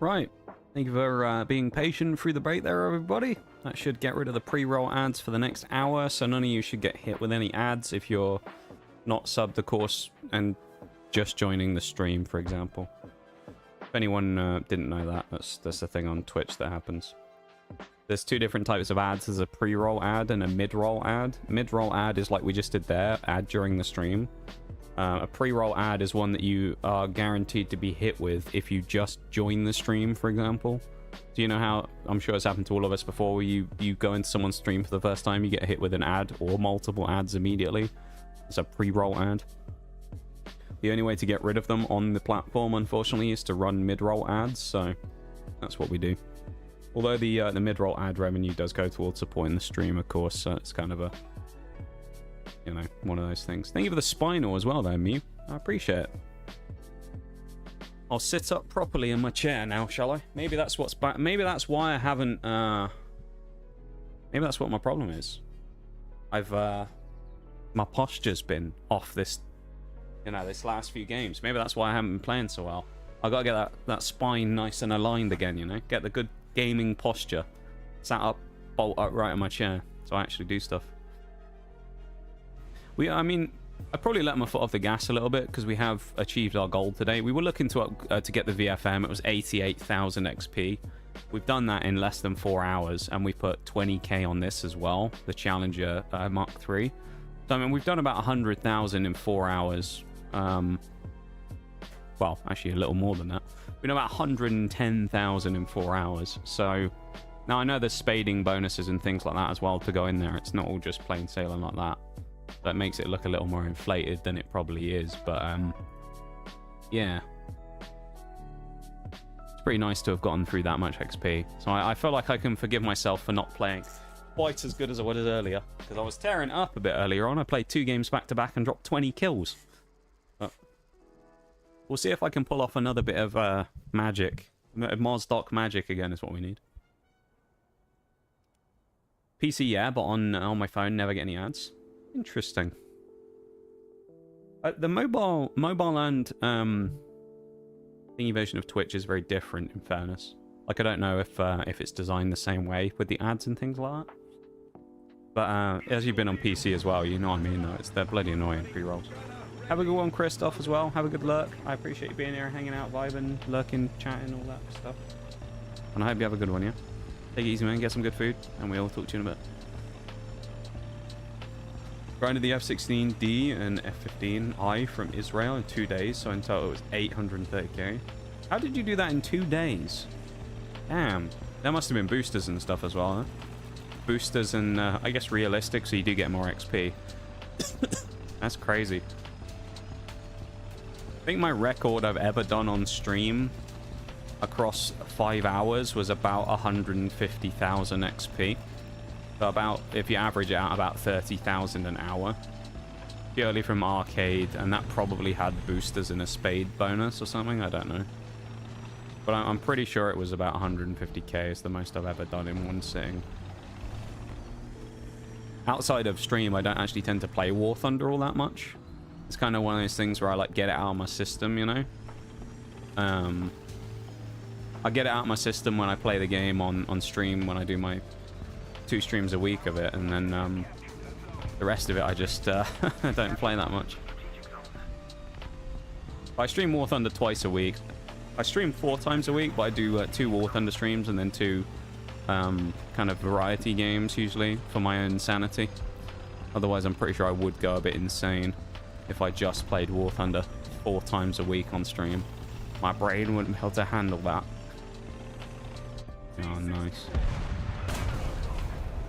Right. Thank you for being patient through the break there, everybody. That should get rid of the pre-roll ads for the next hour, so none of you should get hit with any ads if you're not subbed, of course, and just joining the stream, for example. If anyone didn't know that, that's a thing on Twitch that happens. There's two different types of ads. There's a pre-roll ad and a mid-roll ad. Mid-roll ad is like we just did there, ad during the stream. A pre-roll ad is one that you are guaranteed to be hit with if you just join the stream, for example. Do you know how, I'm sure it's happened to all of us before, where you go into someone's stream for the first time, you get hit with an ad or multiple ads immediately. It's a pre-roll ad. The only way to get rid of them on the platform, unfortunately, is to run mid-roll ads, so that's what we do. Although the mid-roll ad revenue does go towards supporting the stream, of course, so it's kind of a, you know, one of those things. Thank you for the spinal as well, though, Mew. I appreciate it. I'll sit up properly in my chair now, shall I? Maybe that's what's back. Maybe that's why I haven't. Maybe that's what my problem is. My posture's been off this, you know, this last few games. Maybe that's why I haven't been playing so well. I gotta get that spine nice and aligned again, you know, get the good gaming posture, sat up, bolt upright in my chair, so I actually do stuff. I mean, I probably let my foot off the gas a little bit because we have achieved our goal today. We were looking to get the VFM. It was 88,000 XP. We've done that in less than 4 hours, and we put 20k on this as well, the Challenger Mark III. So I mean, we've done about 100,000 in 4 hours. Well, actually a little more than that. We've done about 110,000 in 4 hours. So now I know there's spading bonuses and things like that as well to go in there. It's not all just plain sailing like that. That makes it look a little more inflated than it probably is, but yeah, it's pretty nice to have gotten through that much XP. So I feel like I can forgive myself for not playing quite as good as I was earlier, because I was tearing it up a bit earlier on. I played 2 games back to back and dropped 20 kills. But we'll see if I can pull off another bit of magic. Mozdoc magic again is what we need. PC, yeah, but on my phone, never get any ads. Interesting. The mobile and thingy version of Twitch is very different, in fairness. Like, I don't know if it's designed the same way with the ads and things like that. But as you've been on PC as well, you know what I mean, though. They're bloody annoying pre-rolls. Have a good one, Christoph, as well. Have a good lurk. I appreciate you being here, hanging out, vibing, lurking, chatting, all that stuff. And I hope you have a good one, yeah? Take it easy, man. Get some good food, and we'll talk to you in a bit. Grinded the F-16D and F-15I from Israel in 2 days, so in total it was 830k. How did you do that in 2 days? Damn. There must have been boosters and stuff as well, huh? Boosters and, I guess, realistic, so you do get more XP. That's crazy. I think my record I've ever done on stream across 5 hours was about 150,000 XP. So about, if you average it out, about 30,000 an hour. Purely from arcade, and that probably had boosters and a spade bonus or something, I don't know. But I'm pretty sure it was about 150k is the most I've ever done in one sitting. Outside of stream, I don't actually tend to play War Thunder all that much. It's kind of one of those things where I like get it out of my system, you know? I get it out of my system when I play the game on stream, when I do my 2 streams a week of it, and then the rest of it I just don't play that much. I stream War Thunder twice a week. I stream 4 times a week, but I do 2 War Thunder streams and then 2 kind of variety games usually for my own sanity. Otherwise I'm pretty sure I would go a bit insane if I just played War Thunder 4 times a week on stream. My brain wouldn't be able to handle that. Oh, nice.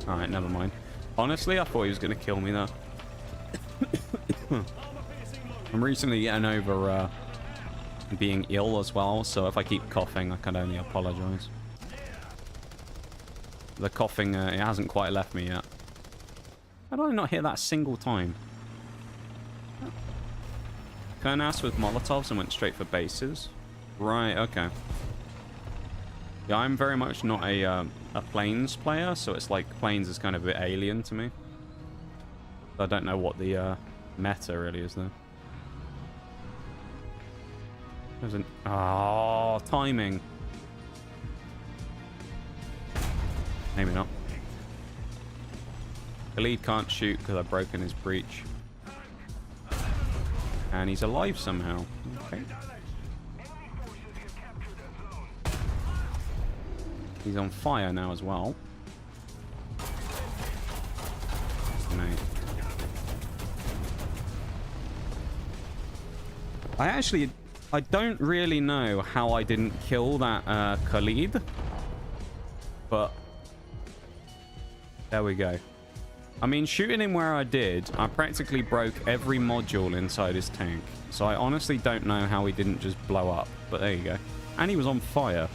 Alright, never mind. Honestly, I thought he was going to kill me, though. I'm recently getting over being ill as well, so if I keep coughing, I can only apologize. The coughing, it hasn't quite left me yet. How did I not hear that a single time? Kernas with Molotovs and went straight for bases. Right, okay. Yeah, I'm very much not a planes player, so it's like planes is kind of a bit alien to me. I don't know what the meta really is there. There's an... Oh, timing. Maybe not. The lead can't shoot because I've broken his breach. And he's alive somehow. Okay. He's on fire now as well. Mate. I don't really know how I didn't kill that Khalid. But there we go. I mean, shooting him where I did, I practically broke every module inside his tank. So I honestly don't know how he didn't just blow up. But there you go. And he was on fire.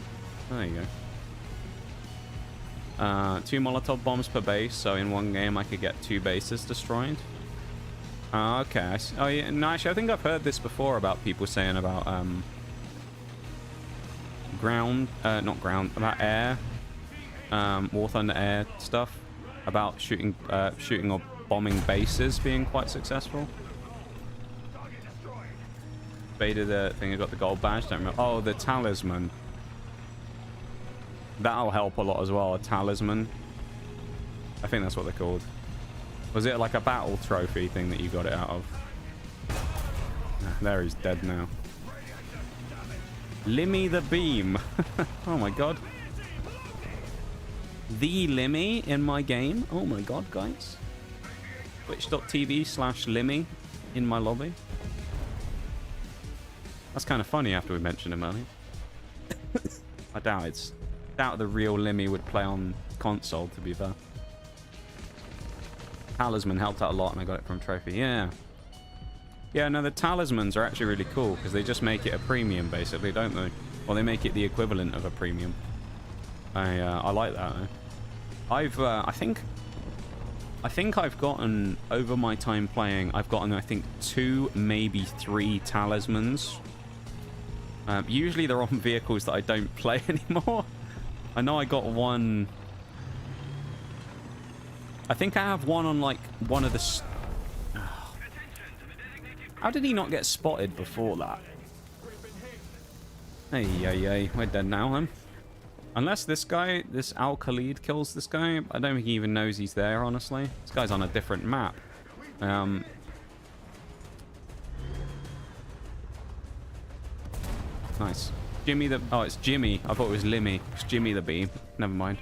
There you go. 2 Molotov bombs per base. So in one game, I could get 2 bases destroyed. Okay. Oh, yeah. No, actually, I think I've heard this before about people saying about ground, not ground, about air, War Thunder air stuff, about shooting or bombing bases being quite successful. Beta the thing I got the gold badge. Don't remember. Oh, the talisman. That'll help a lot as well. A talisman. I think that's what they're called. Was it like a battle trophy thing that you got it out of? There, he's dead now. Limmy the Beam. Oh my god. The Limmy in my game. Oh my god, guys. Twitch.tv/Limmy in my lobby. That's kind of funny after we mentioned him earlier. I doubt the real Limmy would play on console, to be fair. Talisman helped out a lot and I got it from trophy. Yeah. Yeah, no, the talismans are actually really cool because they just make it a premium, basically, don't they? Well, they make it the equivalent of a premium. I like that, though. I think I've gotten, over my time playing, I've gotten, I think, 2, maybe 3 talismans. Usually they're on vehicles that I don't play anymore. I know I got one... I think I have one on, like, one of the... How did he not get spotted before that? Hey, we're dead now, then. Unless this guy, this Al Khalid, kills this guy. I don't think he even knows he's there, honestly. This guy's on a different map. Nice. Jimmy the... Oh, it's Jimmy. I thought it was Limmy. It's Jimmy the Beam. Never mind.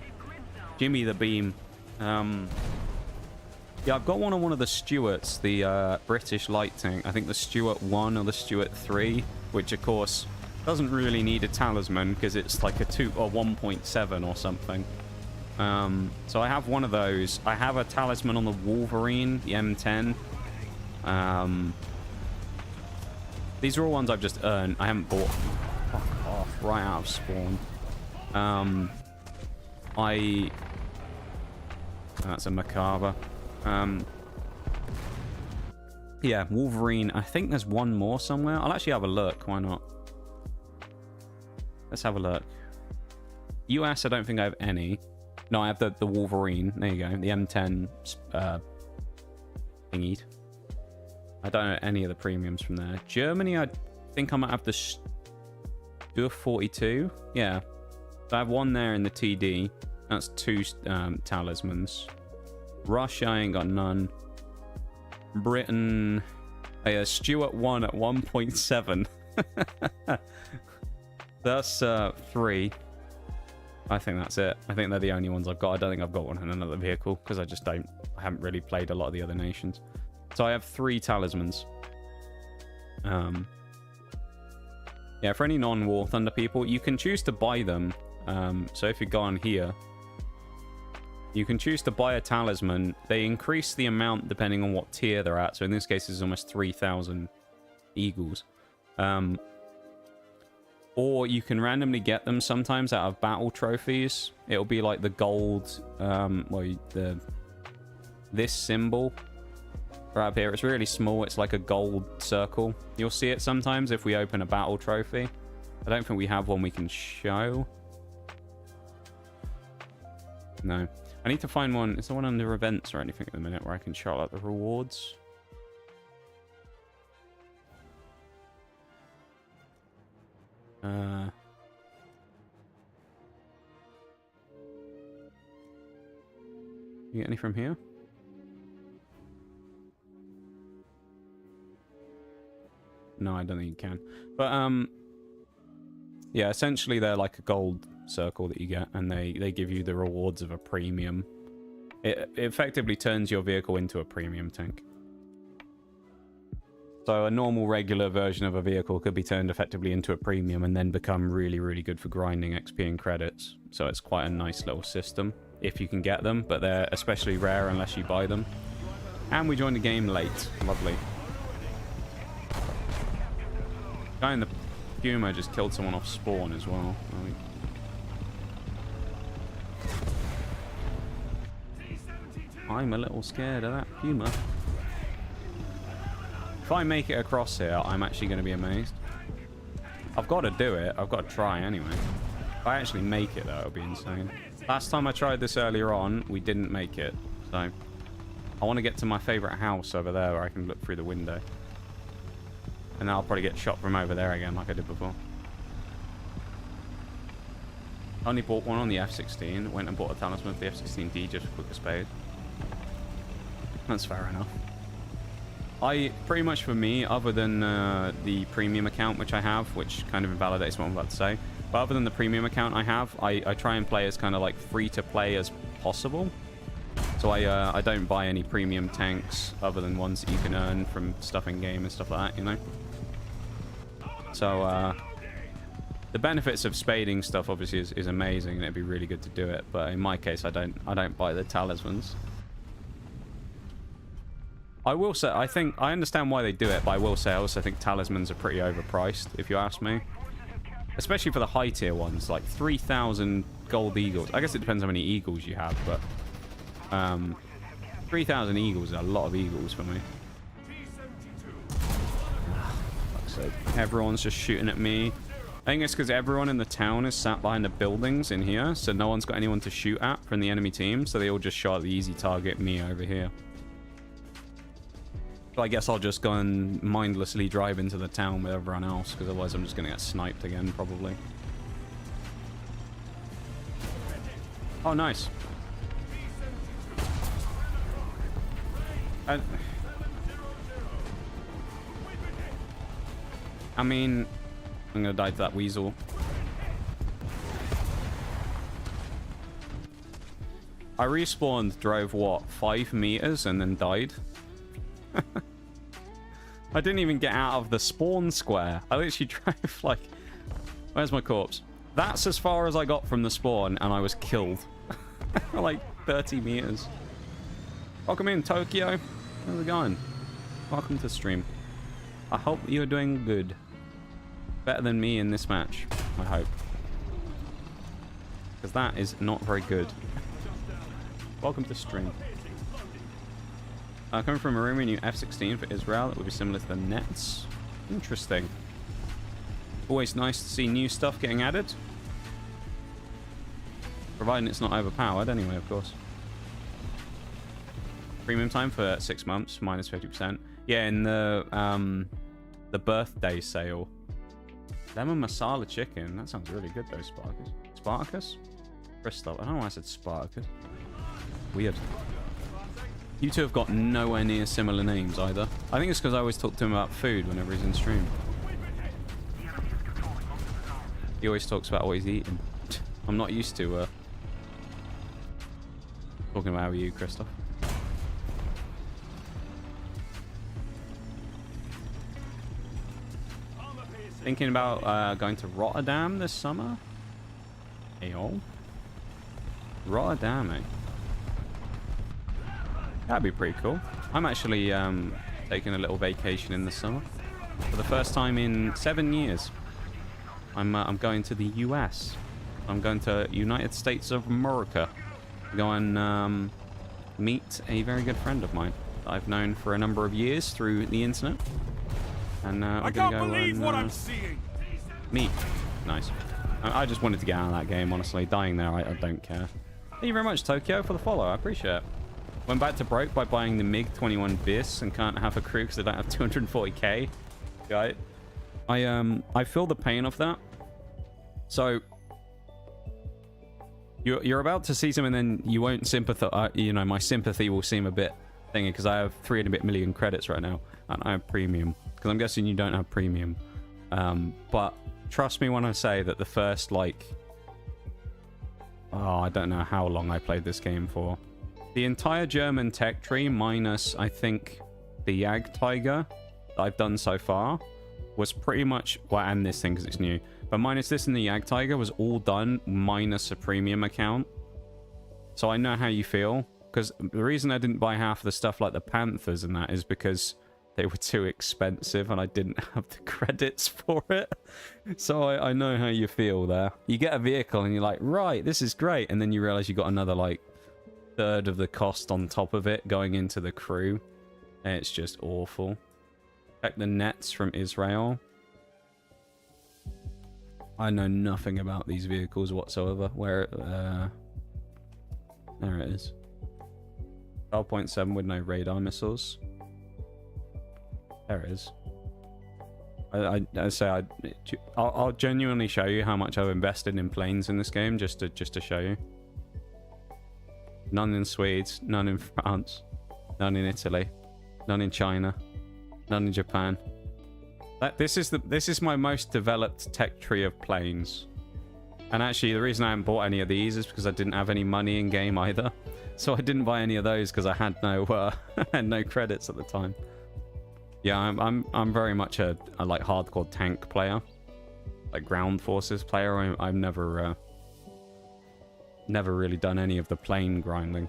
Jimmy the Beam. Yeah, I've got one on one of the Stuarts, the British light tank. I think the Stuart 1 or the Stuart 3, which, of course, doesn't really need a talisman because it's like a 2 or 1.7 or something. So I have one of those. I have a talisman on the Wolverine, the M10. These are all ones I've just earned. I haven't bought. Fuck off, right out of spawn. That's a macabre. Yeah, Wolverine. I think there's one more somewhere. I'll actually have a look. Why not? Let's have a look. US, I don't think I have any. No, I have the Wolverine. There you go. The M10 thingied. I don't know any of the premiums from there. Germany, I think I might have the do a 42. Yeah. So I have one there in the TD. That's 2 talismans. Russia, I ain't got none. Britain, Stuart 1 at 1.7. That's 3. I think that's it. I think they're the only ones I've got. I don't think I've got one in another vehicle because I haven't really played a lot of the other nations. So I have 3 talismans. Yeah, for any non-War Thunder people, you can choose to buy them. So if you go on here, you can choose to buy a talisman. They increase the amount depending on what tier they're at. So in this case, it's almost 3,000 eagles. Or you can randomly get them sometimes out of battle trophies. It'll be like the gold, this symbol right up here. It's really small. It's like a gold circle. You'll see it sometimes if we open a battle trophy. I don't think we have one we can show. No. I need to find one. Is there one under events or anything at the minute where I can shout out the rewards? You get any from here? No, I don't think you can. But, yeah, essentially they're like a gold circle that you get, and they give you the rewards of a premium. It effectively turns your vehicle into a premium tank. So a normal, regular version of a vehicle could be turned effectively into a premium and then become really, really good for grinding XP and credits. So it's quite a nice little system, if you can get them, but they're especially rare unless you buy them. And we joined the game late. Lovely. Guy in the Puma just killed someone off spawn as well. I'm a little scared of that Puma. If I make it across here, I'm actually going to be amazed. I've got to do it. I've got to try anyway. If I actually make it, though, it'll be insane. Last time I tried this earlier on, we didn't make it. So I want to get to my favorite house over there where I can look through the window. And then I'll probably get shot from over there again like I did before. I only bought one on the F-16. Went and bought a talisman for the F-16D just for quicker speed. That's fair enough. Pretty much for me, other than the premium account which I have, which kind of invalidates what I'm about to say, but other than the premium account I have, I try and play as kind of like free to play as possible. So I don't buy any premium tanks other than ones that you can earn from stuff in game and stuff like that, you know. So the benefits of spading stuff obviously is amazing, and it'd be really good to do it. But in my case, I don't buy the talismans. I will say, I understand why they do it, but I will say I also think talismans are pretty overpriced, if you ask me. Especially for the high tier ones, like 3,000 gold eagles. I guess it depends how many eagles you have, but 3,000 eagles are a lot of eagles for me. Fuck's sake. Everyone's just shooting at me. I think it's because everyone in the town is sat behind the buildings in here, so no one's got anyone to shoot at from the enemy team, so they all just shot at the easy target, me over here. So I guess I'll just go and mindlessly drive into the town with everyone else, because otherwise I'm just going to get sniped again, probably. Oh, nice. I mean, I'm going to die to that weasel. I respawned, drove, what, 5 meters and then died? I didn't even get out of the spawn square. I literally drove like... Where's my corpse? That's as far as I got from the spawn, and I was killed. Like 30 meters. Welcome in, Tokyo. How's it going? Welcome to stream. I hope you're doing good. Better than me in this match, I hope. Because that is not very good. Welcome to stream. Coming from a rumor, new F-16 for Israel that would be similar to the Nets. Interesting. Always nice to see new stuff getting added. Providing it's not overpowered anyway, of course. Premium time for 6 months, minus 50%. Yeah, in the birthday sale. Lemon masala chicken. That sounds really good though, Spartacus. Spartacus? Christoph. I don't know why I said Spartacus. Weird. You two have got nowhere near similar names either. I think it's because I always talk to him about food whenever he's in stream. He always talks about what he's eating. I'm not used to talking about you, Christoph. Thinking about going to Rotterdam this summer? Ayo. Rotterdam, eh? That'd be pretty cool. I'm actually taking a little vacation in the summer. For the first time in 7 years. I'm going to the US. I'm going to United States of America. Go and meet a very good friend of mine that I've known for a number of years through the internet. And we're going to go believe what I'm seeing. Meet. Nice. I just wanted to get out of that game, honestly. Dying there, I don't care. Thank you very much, Tokyo, for the follow. I appreciate it. Went back to broke by buying the MiG-21 bis and can't have a crew because I don't have 240k. Right? I feel the pain of that. So You're about to see something, then you won't sympathize. You know, my sympathy will seem a bit thingy because I have 3 and a bit million credits right now, and I have premium. Because I'm guessing you don't have premium. But trust me when I say that the first, like, oh, I don't know how long I played this game for. The entire German tech tree minus, I think, the Jag Tiger that I've done so far was pretty much, well, and this thing because it's new, but minus this and the Jag Tiger was all done minus a premium account. So I know how you feel, because the reason I didn't buy half of the stuff like the Panthers and that is because they were too expensive and I didn't have the credits for it. So I know how you feel there. You get a vehicle and you're like, right, this is great, and then you realize you got another like third of the cost on top of it going into the crew, and it's just awful. Check the nets from Israel. I know nothing about these vehicles whatsoever. Where there it is. 12.7 with no radar missiles. There it is. I'll genuinely show you how much I've invested in planes in this game, just to show you. None in Sweden, none in France, none in Italy, none in China, none in Japan. This is my most developed tech tree of planes. And actually, the reason I haven't bought any of these is because I didn't have any money in game either. So I didn't buy any of those because I had no no credits at the time. Yeah, I'm very much a like hardcore tank player, like ground forces player. I've never really done any of the plane grinding.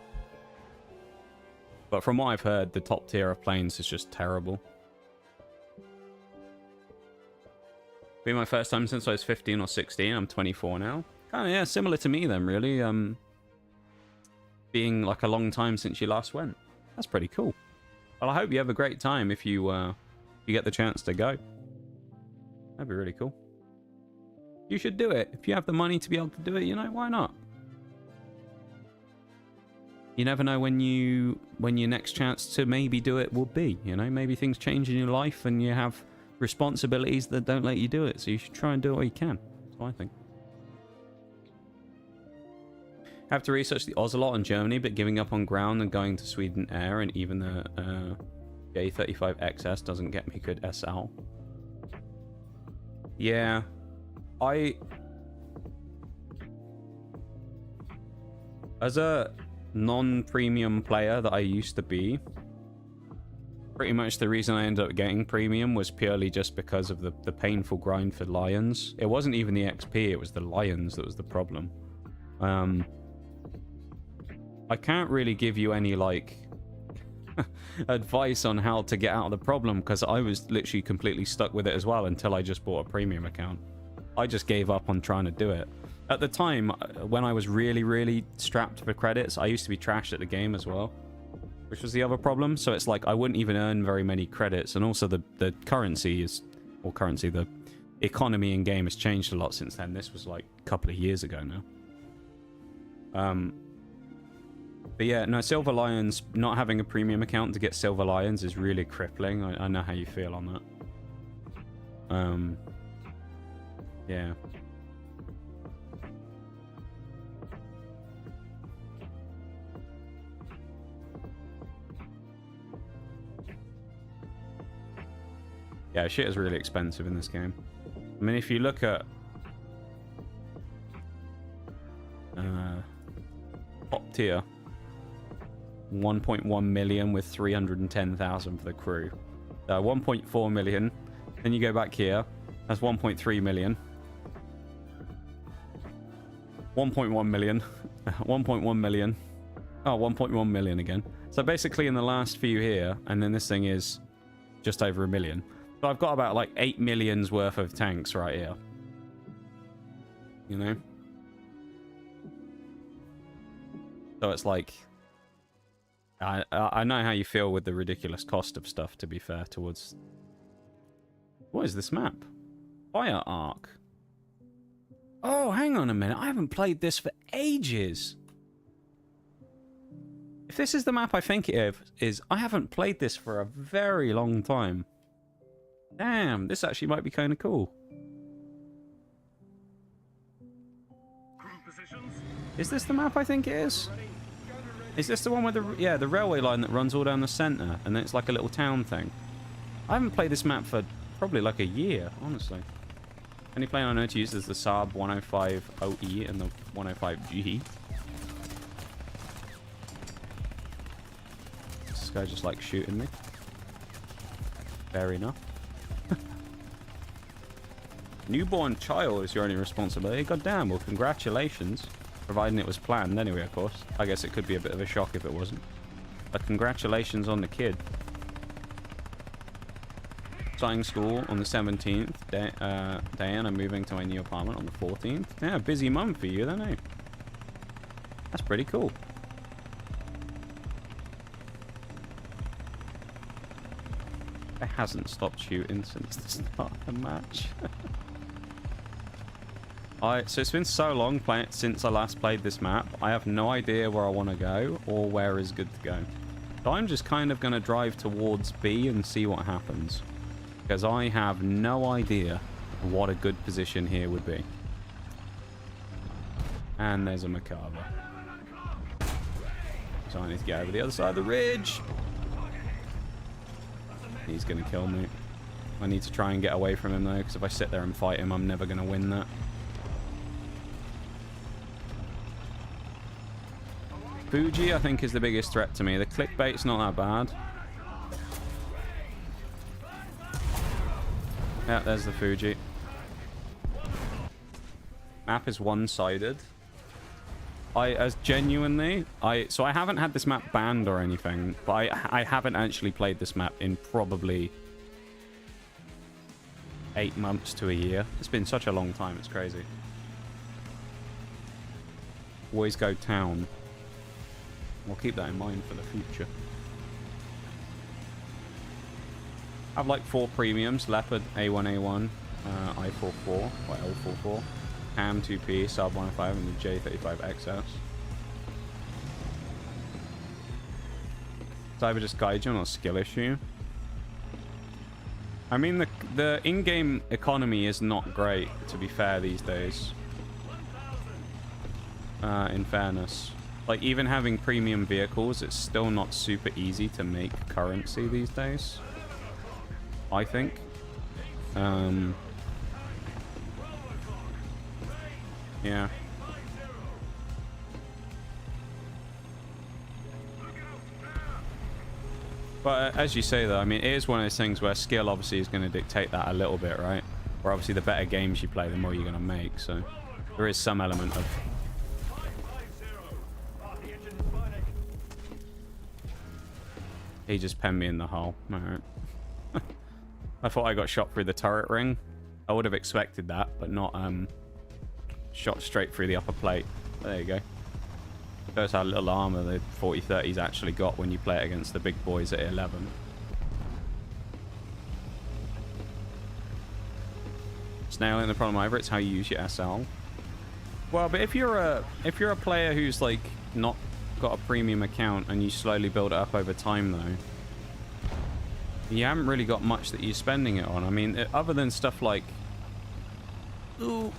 But from what I've heard, the top tier of planes is just terrible. Been my first time since I was 15 or 16. I'm 24 now. Kind of, yeah, similar to me then, really. Being like a long time since you last went. That's pretty cool. Well, I hope you have a great time if you get the chance to go. That'd be really cool. You should do it. If you have the money to be able to do it, you know, why not? You never know when your next chance to maybe do it will be, you know? Maybe things change in your life and you have responsibilities that don't let you do it, so you should try and do it while you can. That's what I think. Have to research the Ocelot in Germany, but giving up on ground and going to Sweden Air, and even the J35XS doesn't get me good SL. Yeah, as a non-premium player that I used to be, pretty much the reason I ended up getting premium was purely just because of the painful grind for Lions. It wasn't even the XP, it was the Lions that was the problem. I can't really give you any, like, advice on how to get out of the problem, because I was literally completely stuck with it as well until I just bought a premium account. I just gave up on trying to do it. At the time, when I was really, really strapped for credits, I used to be trashed at the game as well, which was the other problem. So it's like I wouldn't even earn very many credits, and also the currency is, or currency, the economy in game has changed a lot since then. This was like a couple of years ago now. But yeah, no, Silver Lions, not having a premium account to get Silver Lions is really crippling. I know how you feel on that. Yeah. Yeah, shit is really expensive in this game. I mean, if you look at top tier, 1.1 million with 310,000 for the crew. 1.4 million. Then you go back here. That's 1.3 million. 1.1 million. 1.1 million. Oh, 1.1 million again. So basically in the last few here, and then this thing is just over a million. So I've got about like 8 million's worth of tanks right here. You know? So it's like, I know how you feel with the ridiculous cost of stuff, to be fair, towards... What is this map? Fire Arc. Oh, hang on a minute. I haven't played this for ages. If this is the map I think it is, I haven't played this for a very long time. Damn, this actually might be kind of cool. Crew positions. Is this the map I think it is? Is this the one with the... Yeah, the railway line that runs all down the centre, and then it's like a little town thing. I haven't played this map for probably like a year, honestly. Only plane I know to use is the Saab 105 OE and the 105G. This guy just like shooting me. Fair enough. Newborn child is your only responsibility. God damn, well, congratulations. Providing it was planned anyway, of course. I guess it could be a bit of a shock if it wasn't. But congratulations on the kid. Starting school on the 17th. Diana moving to my new apartment on the 14th. Yeah, busy mum for you then, eh? That's pretty cool. It hasn't stopped shooting since the start of the match. So it's been so long since I last played this map. I have no idea where I want to go or where is good to go. So I'm just kind of going to drive towards B and see what happens. Because I have no idea what a good position here would be. And there's a Macabre. So I need to get over the other side of the ridge. He's going to kill me. I need to try and get away from him though, because if I sit there and fight him, I'm never going to win that. Fuji, I think, is the biggest threat to me. The clickbait's not that bad. Yeah, there's the Fuji. Map is one-sided. So I haven't had this map banned or anything, but I haven't actually played this map in probably 8 months to a year. It's been such a long time, it's crazy. Always go town. We'll keep that in mind for the future. I have like 4 premiums: Leopard, A1A1, I44, or L44, Ham 2P, Saab 105, and the J35XS. Cyber just guide you on a skill issue. I mean, the in-game economy is not great, to be fair, these days. In fairness. Like, even having premium vehicles, it's still not super easy to make currency these days. I think. Yeah. But as you say, though, I mean, it is one of those things where skill obviously is going to dictate that a little bit, right? Where obviously the better games you play, the more you're going to make. So there is some element of... He just penned me in the hull. Alright. I thought I got shot through the turret ring. I would have expected that, but not shot straight through the upper plate. There you go. Shows how little armor the 40-30's actually got when you play it against the big boys at 11. Snailing the problem over, it's how you use your SL. Well, but if you're a player who's like not got a premium account and you slowly build it up over time though, you haven't really got much that you're spending it on. I mean, other than stuff like... Ooh,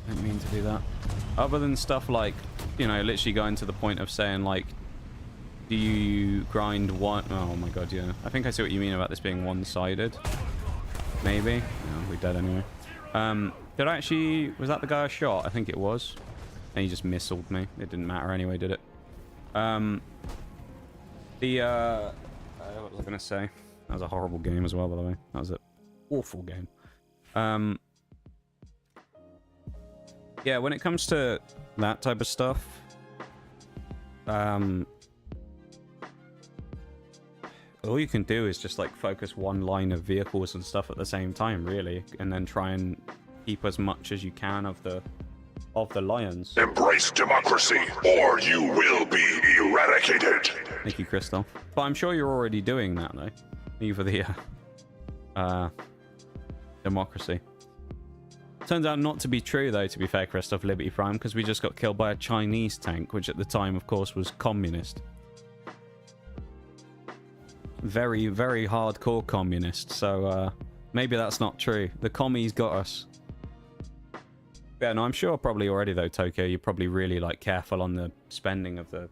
I didn't mean to do that. Other than stuff like, you know, literally going to the point of saying like, do you grind one... Oh my god, yeah. I think I see what you mean about this being one-sided. Maybe. No, we're dead anyway. Did I actually... Was that the guy I shot? I think it was. And he just missiled me. It didn't matter anyway, did it? What was I going to say? That was a horrible game as well, by the way. That was an awful game. Yeah, when it comes to that type of stuff, all you can do is just like focus one line of vehicles and stuff at the same time, really, and then try and keep as much as you can of the lions. Embrace democracy, or you will be eradicated. Thank you, Christoph. But I'm sure you're already doing that, though. Either the democracy. Turns out not to be true, though, to be fair, Christoph, Liberty Prime, because we just got killed by a Chinese tank, which at the time, of course, was communist. Very, very hardcore communist, so maybe that's not true. The commies got us. Yeah, no, I'm sure probably already though, Tokyo, you're probably really like careful on the spending of the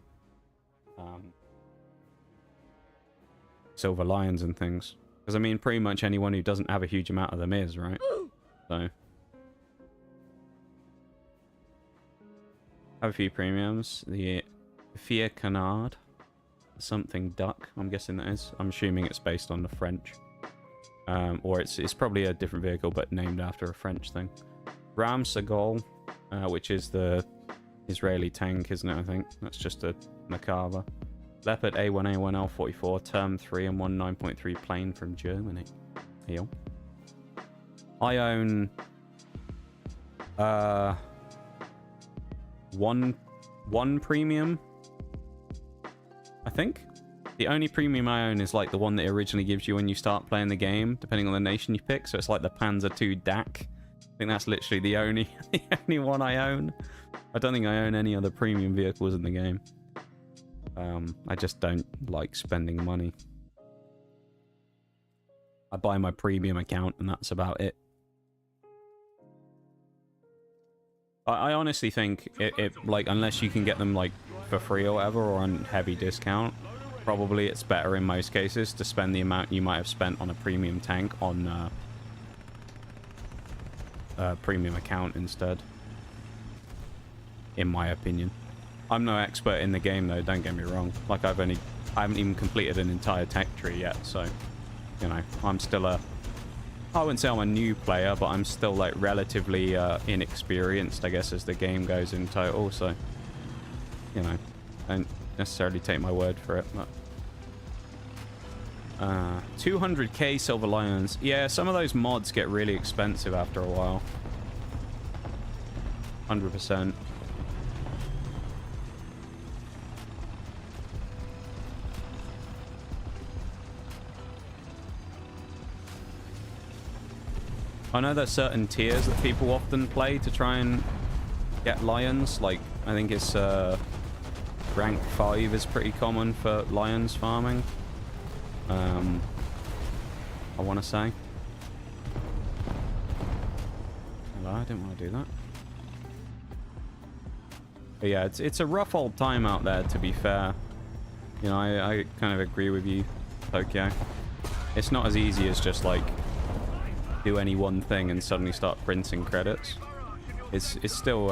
Silver Lions and things. Because I mean, pretty much anyone who doesn't have a huge amount of them is, right? So have a few premiums. The Fier Canard, something duck, I'm guessing that is. I'm assuming it's based on the French. Or it's probably a different vehicle, but named after a French thing. Ram Segal, which is the Israeli tank, isn't it, I think? That's just a Nakava. Leopard A1A1L44, Term 3 and 19.3 plane from Germany. Here. I own... one premium, I think. The only premium I own is like the one that originally gives you when you start playing the game, depending on the nation you pick. So it's like the Panzer II DAC. I think that's literally the only one I own. I don't think I own any other premium vehicles in the game. I just don't like spending money. I buy my premium account and that's about it. I honestly think it like, unless you can get them like for free or whatever, or on heavy discount, probably it's better in most cases to spend the amount you might have spent on a premium tank on a premium account instead, in my opinion. I'm no expert in the game though, don't get me wrong. Like I haven't even completed an entire tech tree yet, so you know, I'm still I wouldn't say I'm a new player, but I'm still like relatively inexperienced, I guess, as the game goes in total. So, you know, don't necessarily take my word for it. But 200k Silver Lions. Yeah, some of those mods get really expensive after a while. 100%. I know there's certain tiers that people often play to try and get lions. Like, I think it's rank 5 is pretty common for lions farming. I want to say. Hello, I didn't want to do that. But yeah, it's a rough old time out there, to be fair. You know, I kind of agree with you, Tokyo. It's not as easy as just like do any one thing and suddenly start printing credits. It's still,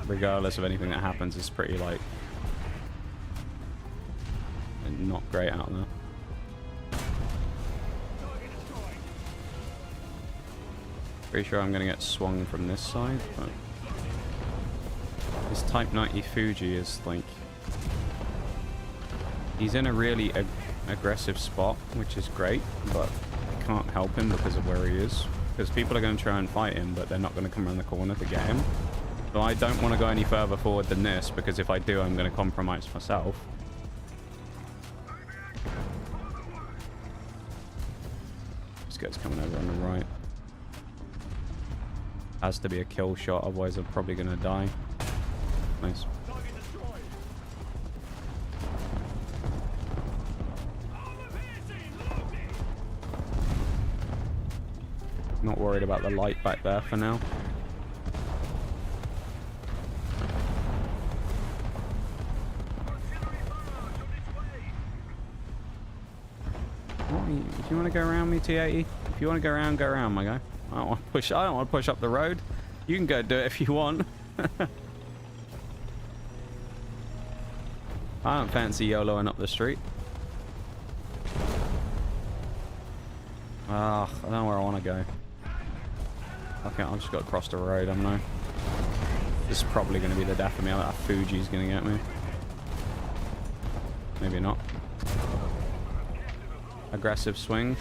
regardless of anything that happens, it's pretty like not great out there. Pretty sure I'm gonna get swung from this side, but this Type 90 Fuji is like, he's in a really aggressive spot, which is great, but can't help him because of where he is, because people are going to try and fight him, but they're not going to come around the corner to get him. So I don't want to go any further forward than this, because if I do, I'm going to compromise myself. This guy's coming over on the right. Has to be a kill shot, otherwise I'm probably going to die. Nice. Not worried about the light back there for now. Do you want to go around me, T80? If you want to go around, my guy. I don't want to push up the road. You can go do it if you want. I don't fancy YOLOing up the street. Ah, I don't know where I want to go. Okay, I've just got to cross the road, haven't I? This is probably going to be the death of me. That Fuji's going to get me. Maybe not. Aggressive swing.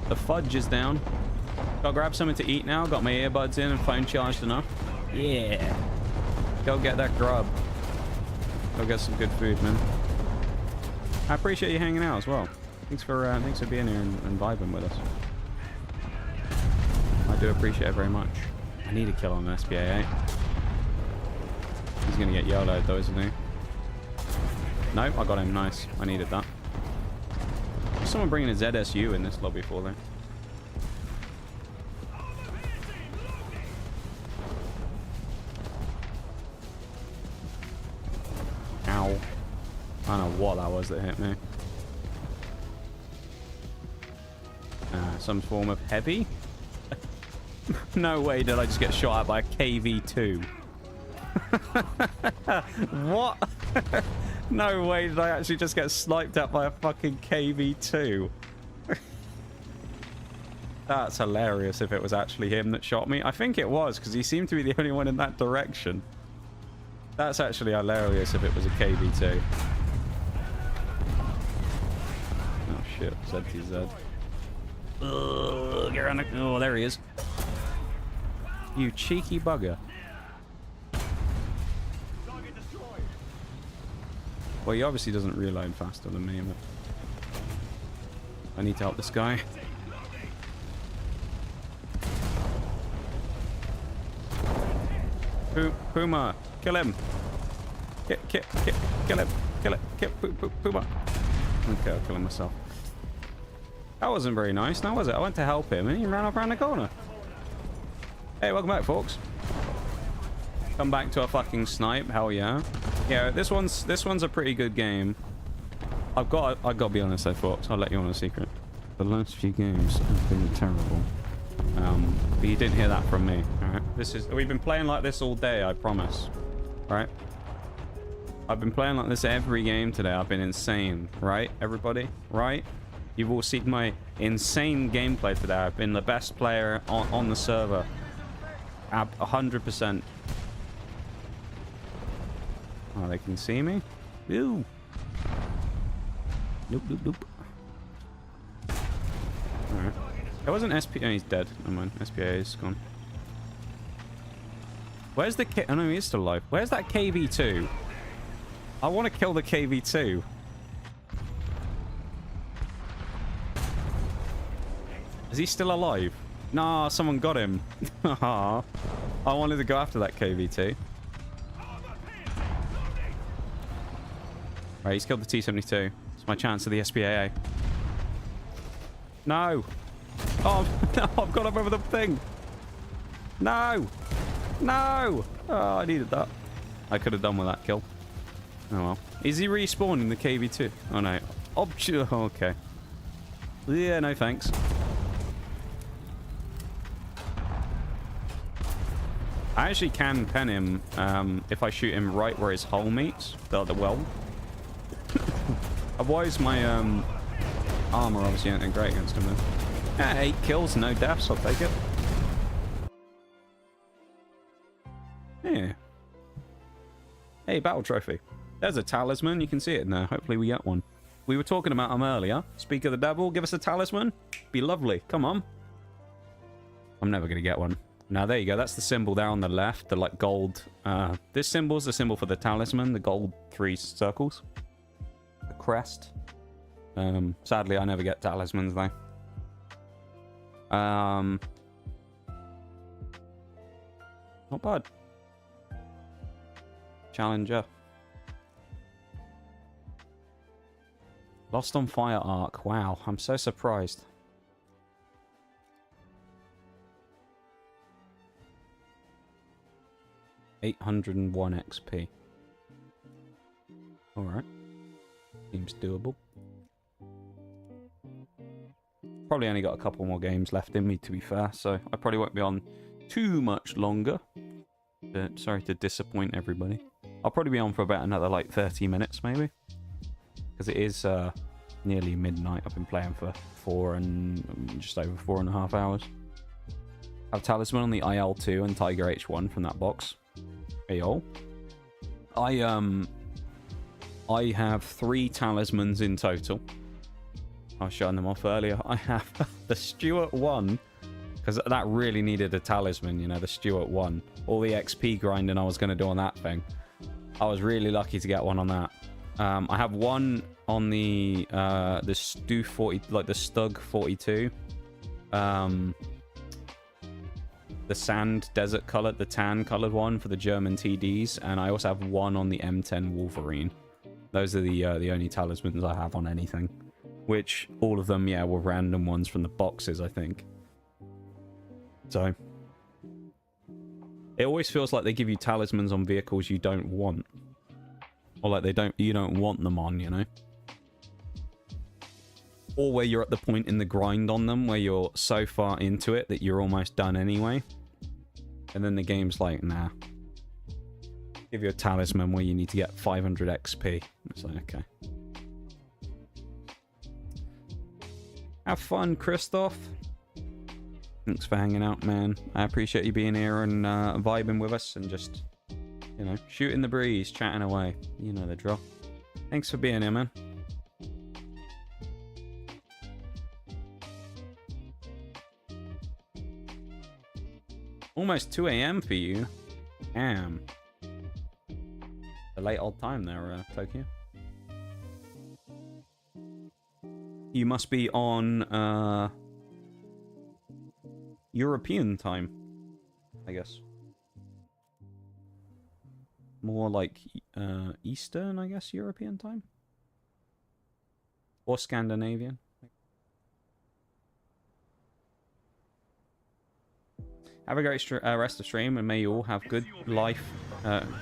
The fudge is down. Gotta grab something to eat now. Got my earbuds in and phone charged enough. Yeah. Go get that grub. Go get some good food, man. I appreciate you hanging out as well. Thanks for being here and vibing with us. I do appreciate it very much. I need a kill on an SPA8. He's gonna get YOLO'd though, isn't he? No, I got him. Nice. I needed that. There's someone bringing a ZSU in this lobby for them. Ow. I don't know what that was that hit me. Some form of heavy? No way did I just get shot at by a KV-2. What? No way did I actually just get sniped at by a fucking KV-2. That's hilarious if it was actually him that shot me. I think it was, because he seemed to be the only one in that direction. That's actually hilarious if it was a KV-2. Oh shit, ZTZ. Ugh, get around the... Oh, there he is. You cheeky bugger. Well, he obviously doesn't reload faster than me, but... I need to help this guy. Puma, kill him. Kill him. Kill it. Puma. Okay, I'll kill him myself. That wasn't very nice, now was it? I went to help him and he ran off around the corner. Hey, welcome back, folks. Come back to a fucking snipe, hell yeah. Yeah, this one's a pretty good game. I've got to be honest though, folks. I'll let you on a secret. The last few games have been terrible. But you didn't hear that from me. Alright. We've been playing like this all day, I promise. Right? I've been playing like this every game today. I've been insane, right, everybody? Right? You've all seen my insane gameplay today. I've been the best player on the server. 100%. Oh, they can see me? Ew. Nope. Alright. It wasn't SP... Oh, he's dead. Never mind. SPA is gone. Where's the K... Oh, no, he is still alive. Where's that KV-2? I want to kill the KV-2. Is he still alive? Nah, someone got him. I wanted to go after that KV-2. Right, he's killed the T-72. It's my chance of the SPAA. No! Oh, no, I've got him over the thing! No! No! Oh, I needed that. I could have done with that kill. Oh well. Is he respawning the KV-2? Oh no. Oh, okay. Yeah, no thanks. I actually can pen him if I shoot him right where his hull meets the well. Otherwise, my armor obviously ain't great against him. Then. 8 kills, no deaths. I'll take it. Yeah. Hey, battle trophy. There's a talisman. You can see it now. Hopefully, we get one. We were talking about him earlier. Speak of the devil. Give us a talisman. Be lovely. Come on. I'm never gonna get one. Now, there you go. That's the symbol there on the left. The, like, gold... this symbol's the symbol for the talisman. The gold 3 circles. The crest. Sadly, I never get talismans, though. Not bad. Challenger. Lost on Fire arc. Wow. I'm so surprised. $801 XP. Alright. Seems doable. Probably only got a couple more games left in me, to be fair, so I probably won't be on too much longer. But sorry to disappoint everybody. I'll probably be on for about another, like, 30 minutes, maybe. Because it is nearly midnight. I've been playing for just over 4.5 hours. I have Talisman on the IL-2 and Tiger H1 from that box. Hey, all. I have 3 talismans in total. I was showing them off earlier. I have the Stuart 1, because that really needed a talisman, you know, the Stuart 1. All the XP grinding I was going to do on that thing. I was really lucky to get one on that. I have one on the Stu 40, like the Stug 42. The sand desert colored, the tan colored one for the German TDs, and I also have one on the M10 Wolverine. Those are the only talismans I have on anything. Which, all of them, yeah, were random ones from the boxes, I think. So... It always feels like they give you talismans on vehicles you don't want. Or like you don't want them on, you know? Or where you're at the point in the grind on them where you're so far into it that you're almost done anyway. And then the game's like, nah. Give you a talisman where you need to get 500 XP. It's like, okay. Have fun, Christoph. Thanks for hanging out, man. I appreciate you being here and vibing with us and just, you know, shooting the breeze, chatting away. You know the drill. Thanks for being here, man. Almost 2 a.m. for you. Damn. A late old time there, Tokyo. You must be on, European time, I guess. More like, Eastern, I guess, European time? Or Scandinavian. Have a great rest of stream, and may you all have good life,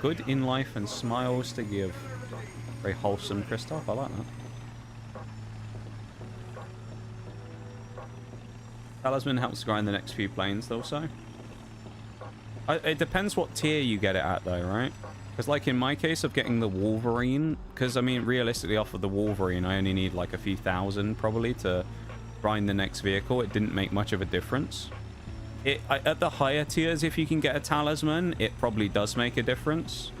good in life and smiles to give. Very wholesome, Christoph. I like that. Talisman helps grind the next few planes, also. It depends what tier you get it at, though, right? Because, like, in my case of getting the Wolverine, because, I mean, realistically, off of the Wolverine, I only need, like, a few thousand, probably, to grind the next vehicle. It didn't make much of a difference. At the higher tiers, if you can get a talisman, it probably does make a difference.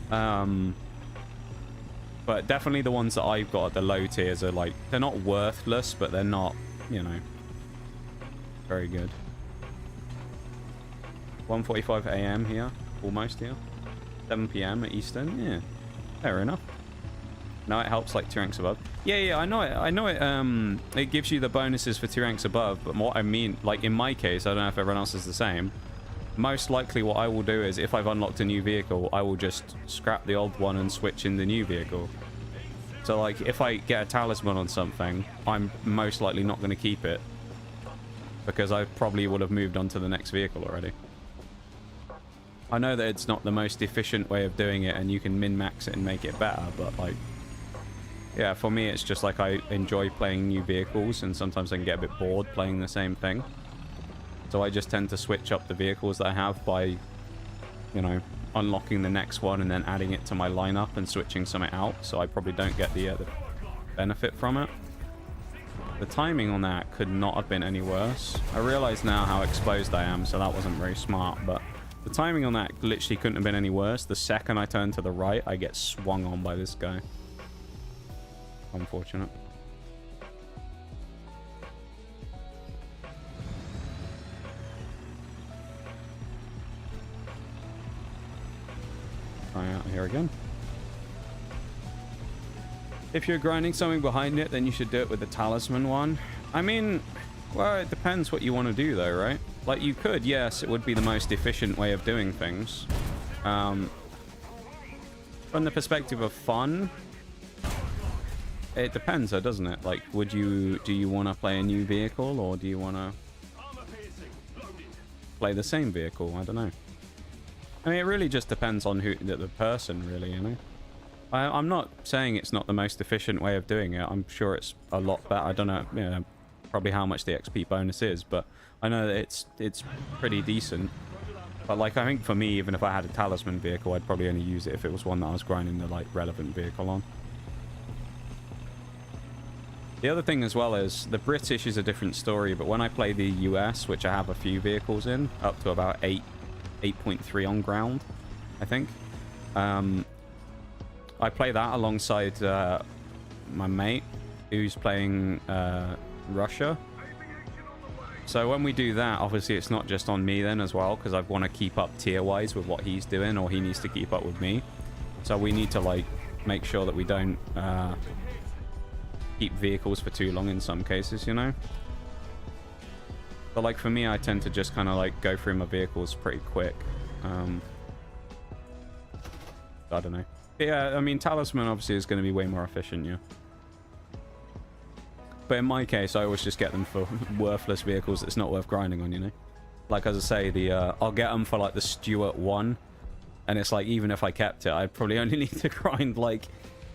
But definitely the ones that I've got at the low tiers are, like, they're not worthless, but they're not, you know, very good. 1:45 a.m. here, almost here. 7 p.m. at Eastern, yeah, fair enough. No, it helps like 2 ranks above. Yeah, I know it. It gives you the bonuses for 2 ranks above, but what I mean, like in my case, I don't know if everyone else is the same. Most likely what I will do is, if I've unlocked a new vehicle, I will just scrap the old one and switch in the new vehicle. So like, if I get a talisman on something, I'm most likely not going to keep it, because I probably would have moved on to the next vehicle already. I know that it's not the most efficient way of doing it, and you can min-max it and make it better, but like, yeah, for me it's just like I enjoy playing new vehicles, and sometimes I can get a bit bored playing the same thing. So I just tend to switch up the vehicles that I have by, you know, unlocking the next one and then adding it to my lineup and switching something out, so I probably don't get the benefit from it. The timing on that could not have been any worse. I realise now how exposed I am, so that wasn't very smart, but the timing on that literally couldn't have been any worse. The second I turn to the right, I get swung on by this guy. Unfortunate. Try out here again. If you're grinding something behind it, then you should do it with the talisman one. I mean, well, it depends what you want to do though, right? Like, you could, yes, it would be the most efficient way of doing things. From the perspective of fun, it depends though, doesn't it? Like, do you want to play a new vehicle, or do you want to play the same vehicle? I don't know. I mean, it really just depends on the person, really, you know? I'm not saying it's not the most efficient way of doing it. I'm sure it's a lot better. I don't know, you know, probably how much the XP bonus is, but I know that it's pretty decent. But like, I think for me, even if I had a talisman vehicle, I'd probably only use it if it was one that I was grinding the like relevant vehicle on. The other thing as well is the British is a different story, but when I play the US, which I have a few vehicles in, up to about 8.3 on ground, I think. I play that alongside my mate who's playing Russia. So when we do that, obviously it's not just on me then as well, because I want to keep up tier-wise with what he's doing, or he needs to keep up with me. So we need to like make sure that we don't keep vehicles for too long in some cases, you know? But like for me, I tend to just kind of like go through my vehicles pretty quick. I don't know. Yeah, I mean, Talisman obviously is going to be way more efficient, yeah. But in my case, I always just get them for worthless vehicles that's not worth grinding on, you know? Like, as I say, I'll get them for, like, the Stuart 1. And it's like, even if I kept it, I'd probably only need to grind, like,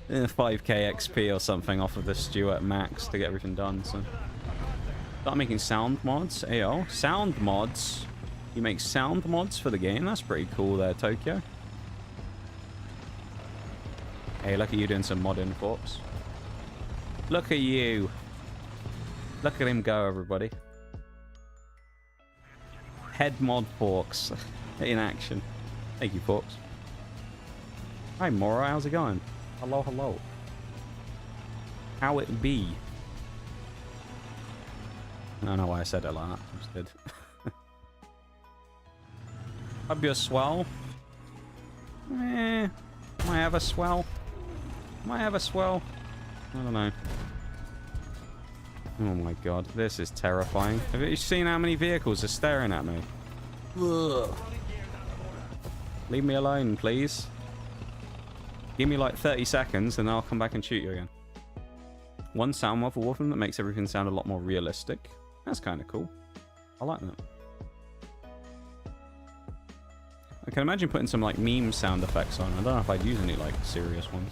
5k XP or something off of the Stuart Max to get everything done, so... Start making sound mods, AO. Sound mods? You make sound mods for the game? That's pretty cool there, Tokyo. Hey, look at you doing some modding, Corpse. Look at you. Look at him go, everybody. Head mod Forks in action. Thank you, Forks. Hi, Mora. How's it going? Hello, hello. How it be? I don't know why I said it like that. I just did. I'd be a swell. Might have a swell. Might have a swell. I don't know. Oh my god, this is terrifying. Have you seen how many vehicles are staring at me? Ugh. Leave me alone, please. Give me like 30 seconds and I'll come back and shoot you again. One sound mod for Wolfen that makes everything sound a lot more realistic. That's kind of cool. I like that. I can imagine putting some like meme sound effects on. I don't know if I'd use any like serious ones.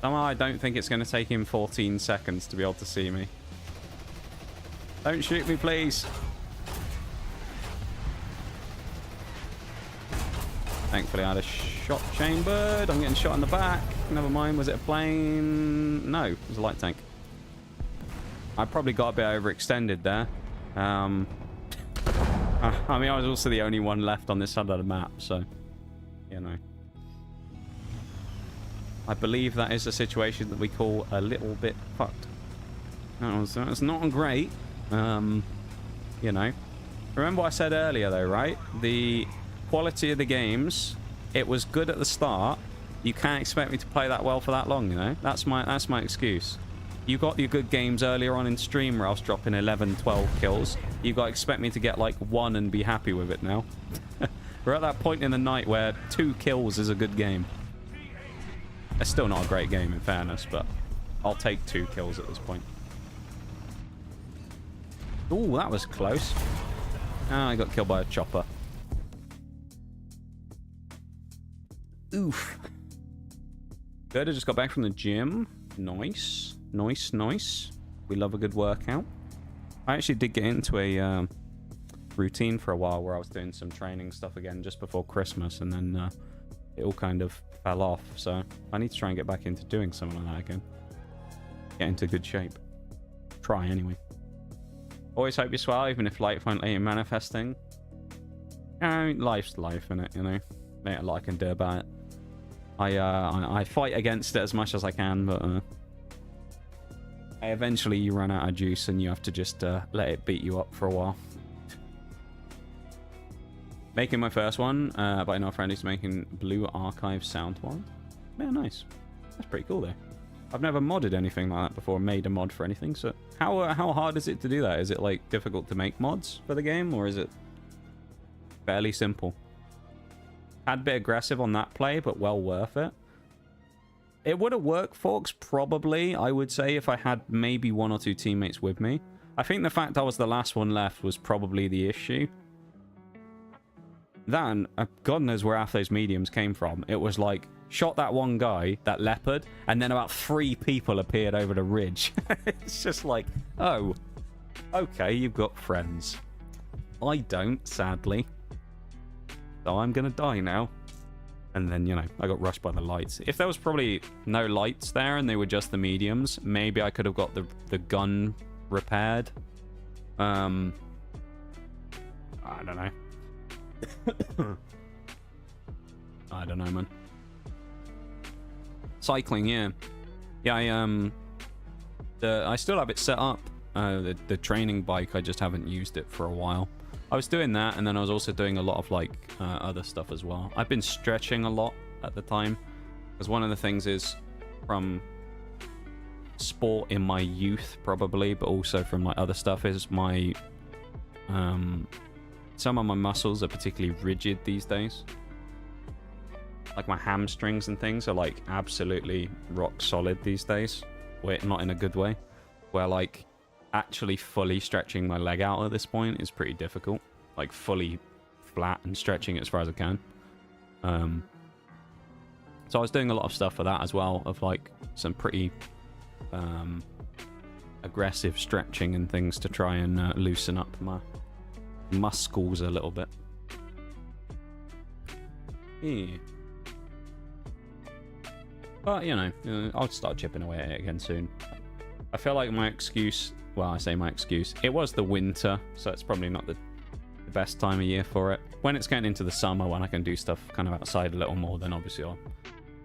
Somehow I don't think it's going to take him 14 seconds to be able to see me. Don't shoot me, please. Thankfully I had a shot chambered. I'm getting shot in the back. Never mind, was it a plane? No, it was a light tank. I probably got a bit overextended there. I mean, I was also the only one left on this side of the map, so, you know. I believe that is a situation that we call a little bit fucked. That's not great. You know. Remember what I said earlier, though, right? The quality of the games, it was good at the start. You can't expect me to play that well for that long, you know? That's my excuse. You got your good games earlier on in stream where I was dropping 11, 12 kills. You got to expect me to get like 1 and be happy with it now. We're at that point in the night where 2 kills is a good game. It's still not a great game in fairness, but I'll take 2 kills at this point. Ooh, that was close. Ah, I got killed by a chopper. Oof. Good, I just got back from the gym. Nice. Nice, nice. We love a good workout. I actually did get into a routine for a while where I was doing some training stuff again just before Christmas, and then it all kind of fell off. So I need to try and get back into doing something like that again. Get into good shape. Try anyway. Always hope you swell, even if light finally ain't manifesting. Life's life, innit, you know? Ain't a lot I can do about it. I fight against it as much as I can, but eventually you run out of juice and you have to just let it beat you up for a while. Making my first one, but I know a friend who's making Blue Archive sound one. Yeah, nice. That's pretty cool, though. I've never modded anything like that before, made a mod for anything, so how hard is it to do that? Is it, like, difficult to make mods for the game, or is it fairly simple? Had a bit aggressive on that play, but well worth it. It would have worked, folks, probably, I would say, if I had maybe 1 or 2 teammates with me. I think the fact I was the last one left was probably the issue. Then, God knows where half those mediums came from. It was like, shot that one guy, that leopard, and then about 3 people appeared over the ridge. It's just like, oh, okay, you've got friends. I don't, sadly. So I'm gonna die now. And then, you know, I got rushed by the lights. If there was probably no lights there and they were just the mediums, maybe I could have got the gun repaired. I don't know. I don't know, man. Cycling, yeah. Yeah, I still have it set up. The training bike, I just haven't used it for a while. I was doing that, and then I was also doing a lot of, like, other stuff as well. I've been stretching a lot at the time, because one of the things is from sport in my youth, probably, but also from, like, other stuff, is my some of my muscles are particularly rigid these days. Like my hamstrings and things are like absolutely rock solid these days. Wait, not in a good way. Where like actually fully stretching my leg out at this point is pretty difficult. Like fully flat and stretching it as far as I can. So I was doing a lot of stuff for that as well, of like some pretty aggressive stretching and things to try and loosen up my muscles a little bit. Yeah. But, you know, I'll start chipping away at it again soon. I feel like my excuse, well, I say my excuse, it was the winter, so it's probably not the best time of year for it. When it's getting into the summer, when I can do stuff kind of outside a little more, then obviously I'll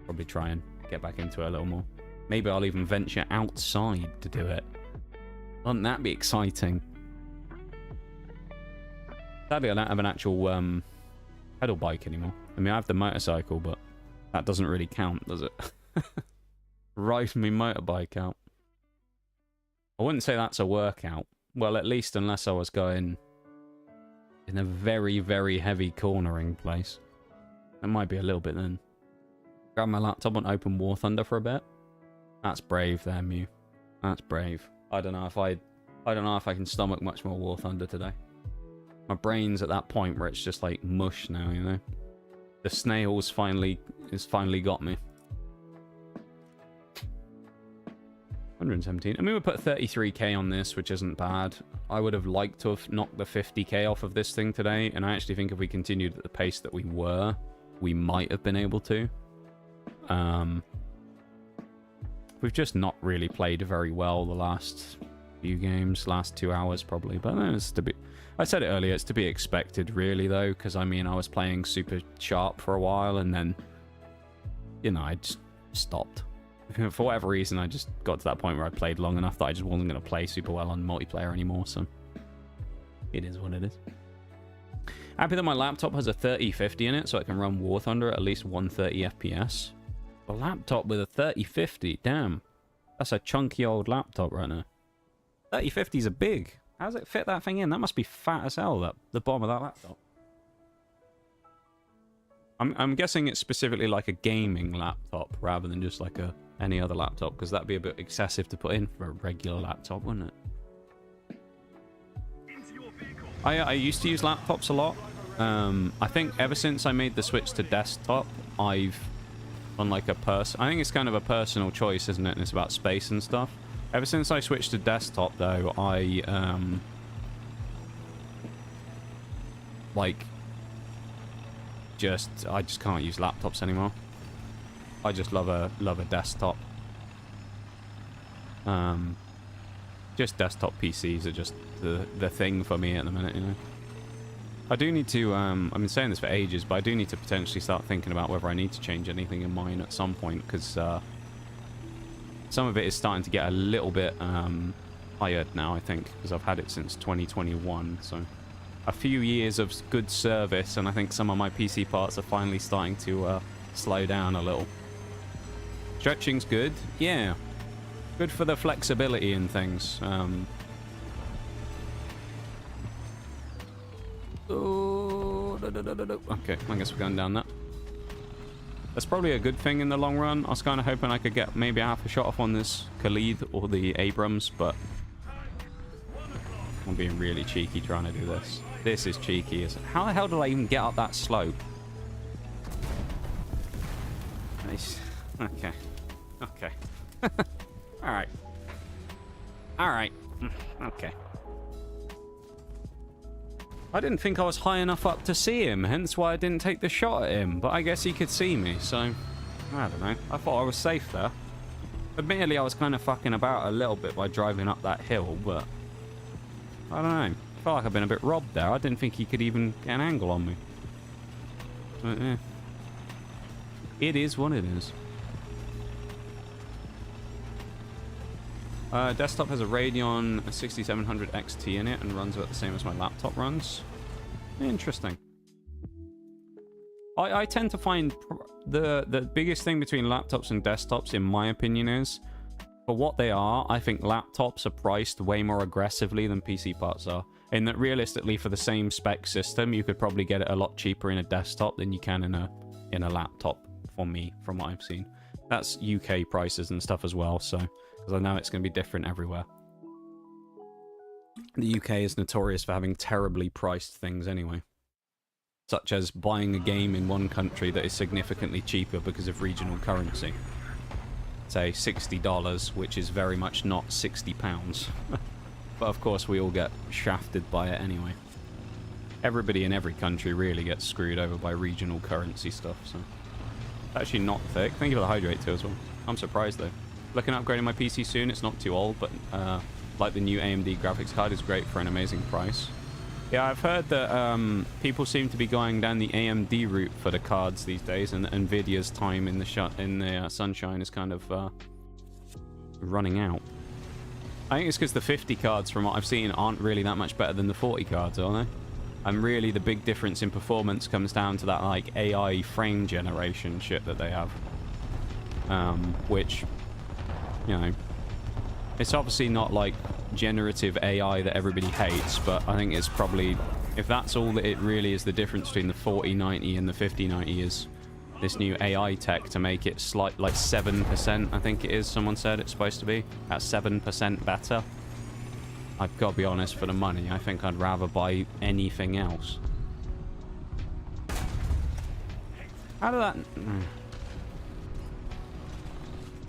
probably try and get back into it a little more. Maybe I'll even venture outside to do it. Wouldn't that be exciting? Sadly, I don't have an actual pedal bike anymore. I mean, I have the motorcycle, but that doesn't really count, does it? Ride me motorbike out. I wouldn't say that's a workout. Well, at least unless I was going in a very, very heavy cornering place. That might be a little bit then. Grab my laptop and open War Thunder for a bit. That's brave there, Mew. That's brave. I don't know if I can stomach much more War Thunder today. My brain's at that point where it's just like mush now, you know. The snails finally got me. 117. I mean, we put 33k on this, which isn't bad. I would have liked to have knocked the 50k off of this thing today, and I actually think if we continued at the pace that we were, we might have been able to. We've just not really played very well the last few games, last 2 hours probably, but it's to be... I said it earlier, it's to be expected really though, because I mean, I was playing super sharp for a while, and then, you know, I just stopped. For whatever reason, I just got to that point where I played long enough that I just wasn't going to play super well on multiplayer anymore, so it is what it is. Happy that my laptop has a 3050 in it, so I can run War Thunder at least 130 FPS. A laptop with a 3050, damn. That's a chunky old laptop right now. 3050s are big. How does it fit that thing in? That must be fat as hell, that the bottom of that laptop. I'm guessing it's specifically like a gaming laptop rather than just like any other laptop, because that'd be a bit excessive to put in for a regular laptop, wouldn't it? I used to use laptops a lot. I think ever since I made the switch to desktop, I've on like a I think it's kind of a personal choice, isn't it? And it's about space and stuff. Ever since I switched to desktop, though, I just can't use laptops anymore. I just love a desktop. Just desktop PCs are just the thing for me at the minute, you know. I do need to, I've been saying this for ages, but I do need to potentially start thinking about whether I need to change anything in mine at some point, because some of it is starting to get a little bit tired now, I think, because I've had it since 2021, so a few years of good service, and I think some of my PC parts are finally starting to slow down a little. Stretching's good, yeah. Good for the flexibility and things. Okay, I guess we're going down that. That's probably a good thing in the long run. I was kind of hoping I could get maybe half a shot off on this Khalid or the Abrams, but I'm being really cheeky trying to do this. This is cheeky. How the hell did I even get up that slope? Nice. Okay. Okay. Alright. Alright. Okay. I didn't think I was high enough up to see him, hence why I didn't take the shot at him, but I guess he could see me, so I don't know. I thought I was safe there. Admittedly, I was kind of fucking about a little bit by driving up that hill, but I don't know. I felt like I've been a bit robbed there. I didn't think he could even get an angle on me. But yeah. It is what it is. Desktop has a Radeon 6700 XT in it and runs about the same as my laptop runs. Interesting. I tend to find the biggest thing between laptops and desktops, in my opinion, is For what they are, I think laptops are priced way more aggressively than PC parts are. In that, realistically, for the same spec system, you could probably get it a lot cheaper in a desktop than you can in a laptop. For me, from what I've seen, that's UK prices and stuff as well. So, because I know it's going to be different everywhere. The UK is notorious for having terribly priced things anyway, such as buying a game in one country that is significantly cheaper because of regional currency. Say $60, which is very much not £60. But of course we all get shafted by it anyway. Everybody in every country really gets screwed over by regional currency stuff, so... Actually not thick. Thank you for the hydrate too as well. I'm surprised though. Looking at upgrading my PC soon. It's not too old, but like the new AMD graphics card is great for an amazing price. Yeah, I've heard that people seem to be going down the AMD route for the cards these days, and Nvidia's time in the sunshine is kind of running out. I think it's because the 50 cards, from what I've seen, aren't really that much better than the 40 cards, are they? And really, the big difference in performance comes down to that like AI frame generation shit that they have, which, you know, it's obviously not like generative AI that everybody hates, but I think it's probably, if that's all that it really is, the difference between the 4090 and the 5090 is this new AI tech to make it slight, like 7%, I think it is, someone said it's supposed to be, at 7% better. I've got to be honest, for the money, I think I'd rather buy anything else. How did that...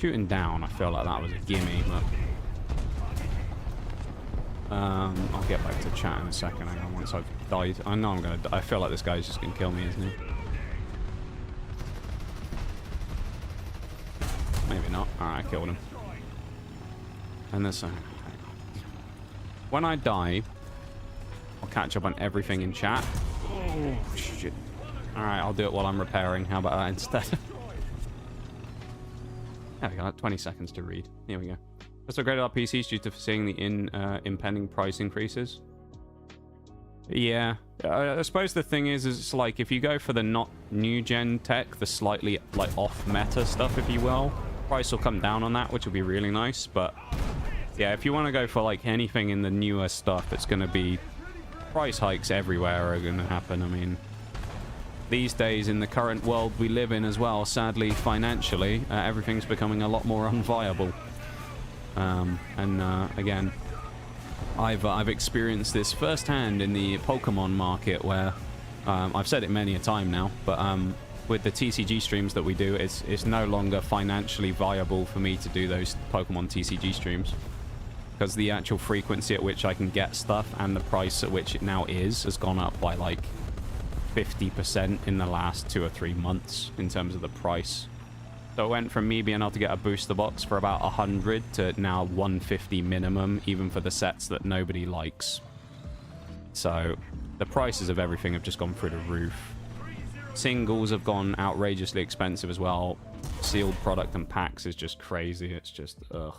Shooting down, I feel like that was a gimme, but... I'll get back to chat in a second, hang on, once I've died. I know I'm gonna die. I feel like this guy's just gonna kill me, isn't he? Maybe not. Alright, I killed him. And there's when I die, I'll catch up on everything in chat. Oh, shit. Alright, I'll do it while I'm repairing. How about that instead? There we go, 20 seconds to read. Here we go. Just upgraded our PCs due to seeing the impending price increases. Yeah, I suppose the thing is it's like if you go for the not new gen tech, the slightly like off meta stuff, if you will, price will come down on that, which will be really nice. But yeah, if you want to go for like anything in the newer stuff, it's going to be price hikes everywhere are going to happen. I mean, these days in the current world we live in as well, sadly financially, everything's becoming a lot more unviable. Again, I've experienced this firsthand in the Pokemon market, where I've said it many a time now, but with the TCG streams that we do, it's no longer financially viable for me to do those Pokemon TCG streams, because the actual frequency at which I can get stuff and the price at which it now has gone up by like 50% in the last 2 or 3 months in terms of the price. So it went from me being able to get a booster box for about 100 to now 150 minimum, even for the sets that nobody likes. So the prices of everything have just gone through the roof. Singles have gone outrageously expensive as well. Sealed product and packs is just crazy. It's just, ugh.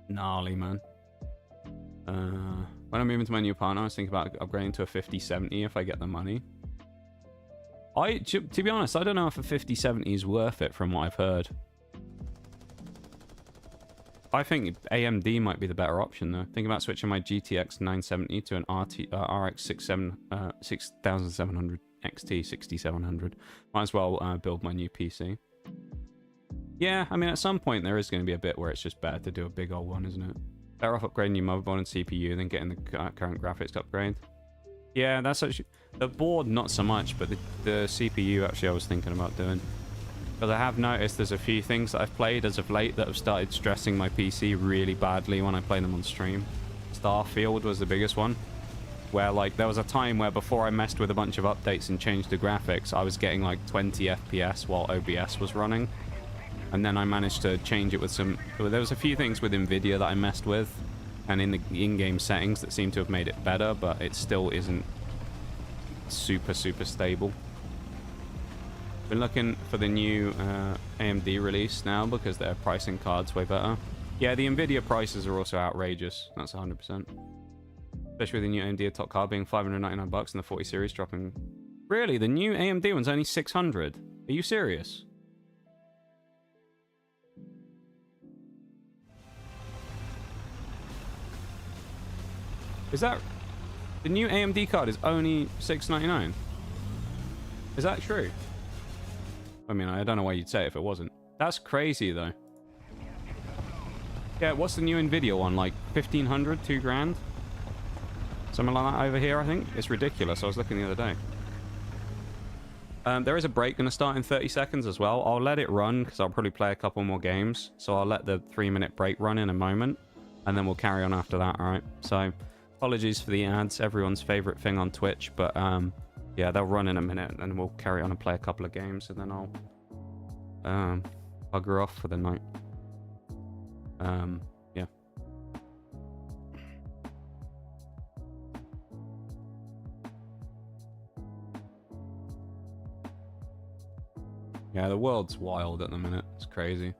Gnarly, man. When I move into my new partner, I was thinking about upgrading to a 5070 if I get the money. To be honest, I don't know if a 5070 is worth it from what I've heard. I think AMD might be the better option though. Think about switching my GTX 970 to an RX 6700 XT 6700. Might as well build my new PC. Yeah, I mean at some point there is going to be a bit where it's just better to do a big old one, isn't it? Better off upgrading your motherboard and CPU than getting the current graphics upgrade. Yeah, that's actually... The board, not so much, but the CPU, actually, I was thinking about doing. Because I have noticed there's a few things that I've played as of late that have started stressing my PC really badly when I play them on stream. Starfield was the biggest one. Where, like, there was a time where before I messed with a bunch of updates and changed the graphics, I was getting, like, 20 FPS while OBS was running. And then I managed to change it with some... There was a few things with NVIDIA that I messed with. And in the in-game settings that seem to have made it better, but it still isn't super stable. Been looking for the new AMD release now because their pricing cards way better. Yeah, the NVIDIA prices are also outrageous. That's 100%. Especially with the new AMD top card being $599 and the 40 series dropping. Really? The new AMD one's only 600? Are you serious? Is that... The new AMD card is only $699? Is that true? I mean, I don't know why you'd say it if it wasn't. That's crazy, though. Yeah, what's the new NVIDIA one? Like 1,500, 2 grand? Something like that over here, I think. It's ridiculous. I was looking the other day. There is a break going to start in 30 seconds as well. I'll let it run because I'll probably play a couple more games. So I'll let the 3-minute break run in a moment. And then we'll carry on after that, alright? So, apologies for the ads. Everyone's favorite thing on Twitch. But, yeah, they'll run in a minute. And we'll carry on and play a couple of games. And then I'll bugger off for the night. Yeah. Yeah, the world's wild at the minute. It's crazy.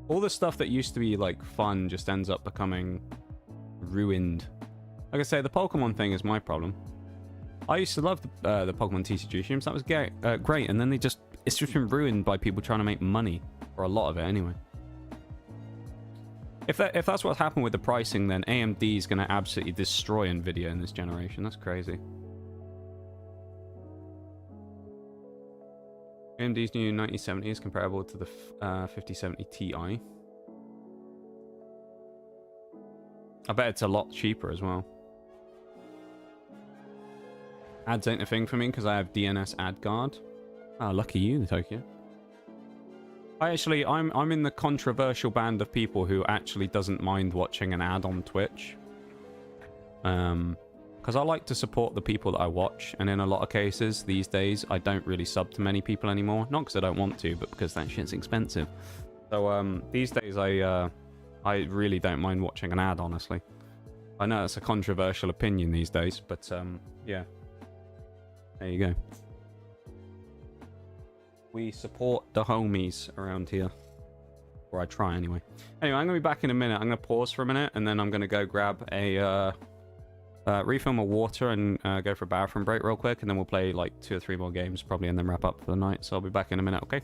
All the stuff that used to be, like, fun just ends up becoming ruined. Like I say, the Pokemon thing is my problem. I used to love the Pokemon TCG streams. That was great. And then it's just been ruined by people trying to make money. Or a lot of it, anyway. If that's what happened with the pricing, then AMD is going to absolutely destroy NVIDIA in this generation. That's crazy. AMD's new 9070 is comparable to the 5070 Ti. I bet it's a lot cheaper as well. Ads ain't a thing for me because I have DNS ad guard. Ah, lucky you, Tokyo. I'm in the controversial band of people who actually doesn't mind watching an ad on Twitch. Because I like to support the people that I watch, and in a lot of cases these days I don't really sub to many people anymore. Not because I don't want to, but because that shit's expensive. So these days I really don't mind watching an ad, honestly. I know it's a controversial opinion these days, but yeah. There you go. We support the homies around here. Or I try anyway. Anyway, I'm going to be back in a minute. I'm going to pause for a minute and then I'm going to go grab a refill my water and go for a bathroom break real quick. And then we'll play like 2 or 3 more games probably and then wrap up for the night. So I'll be back in a minute, okay?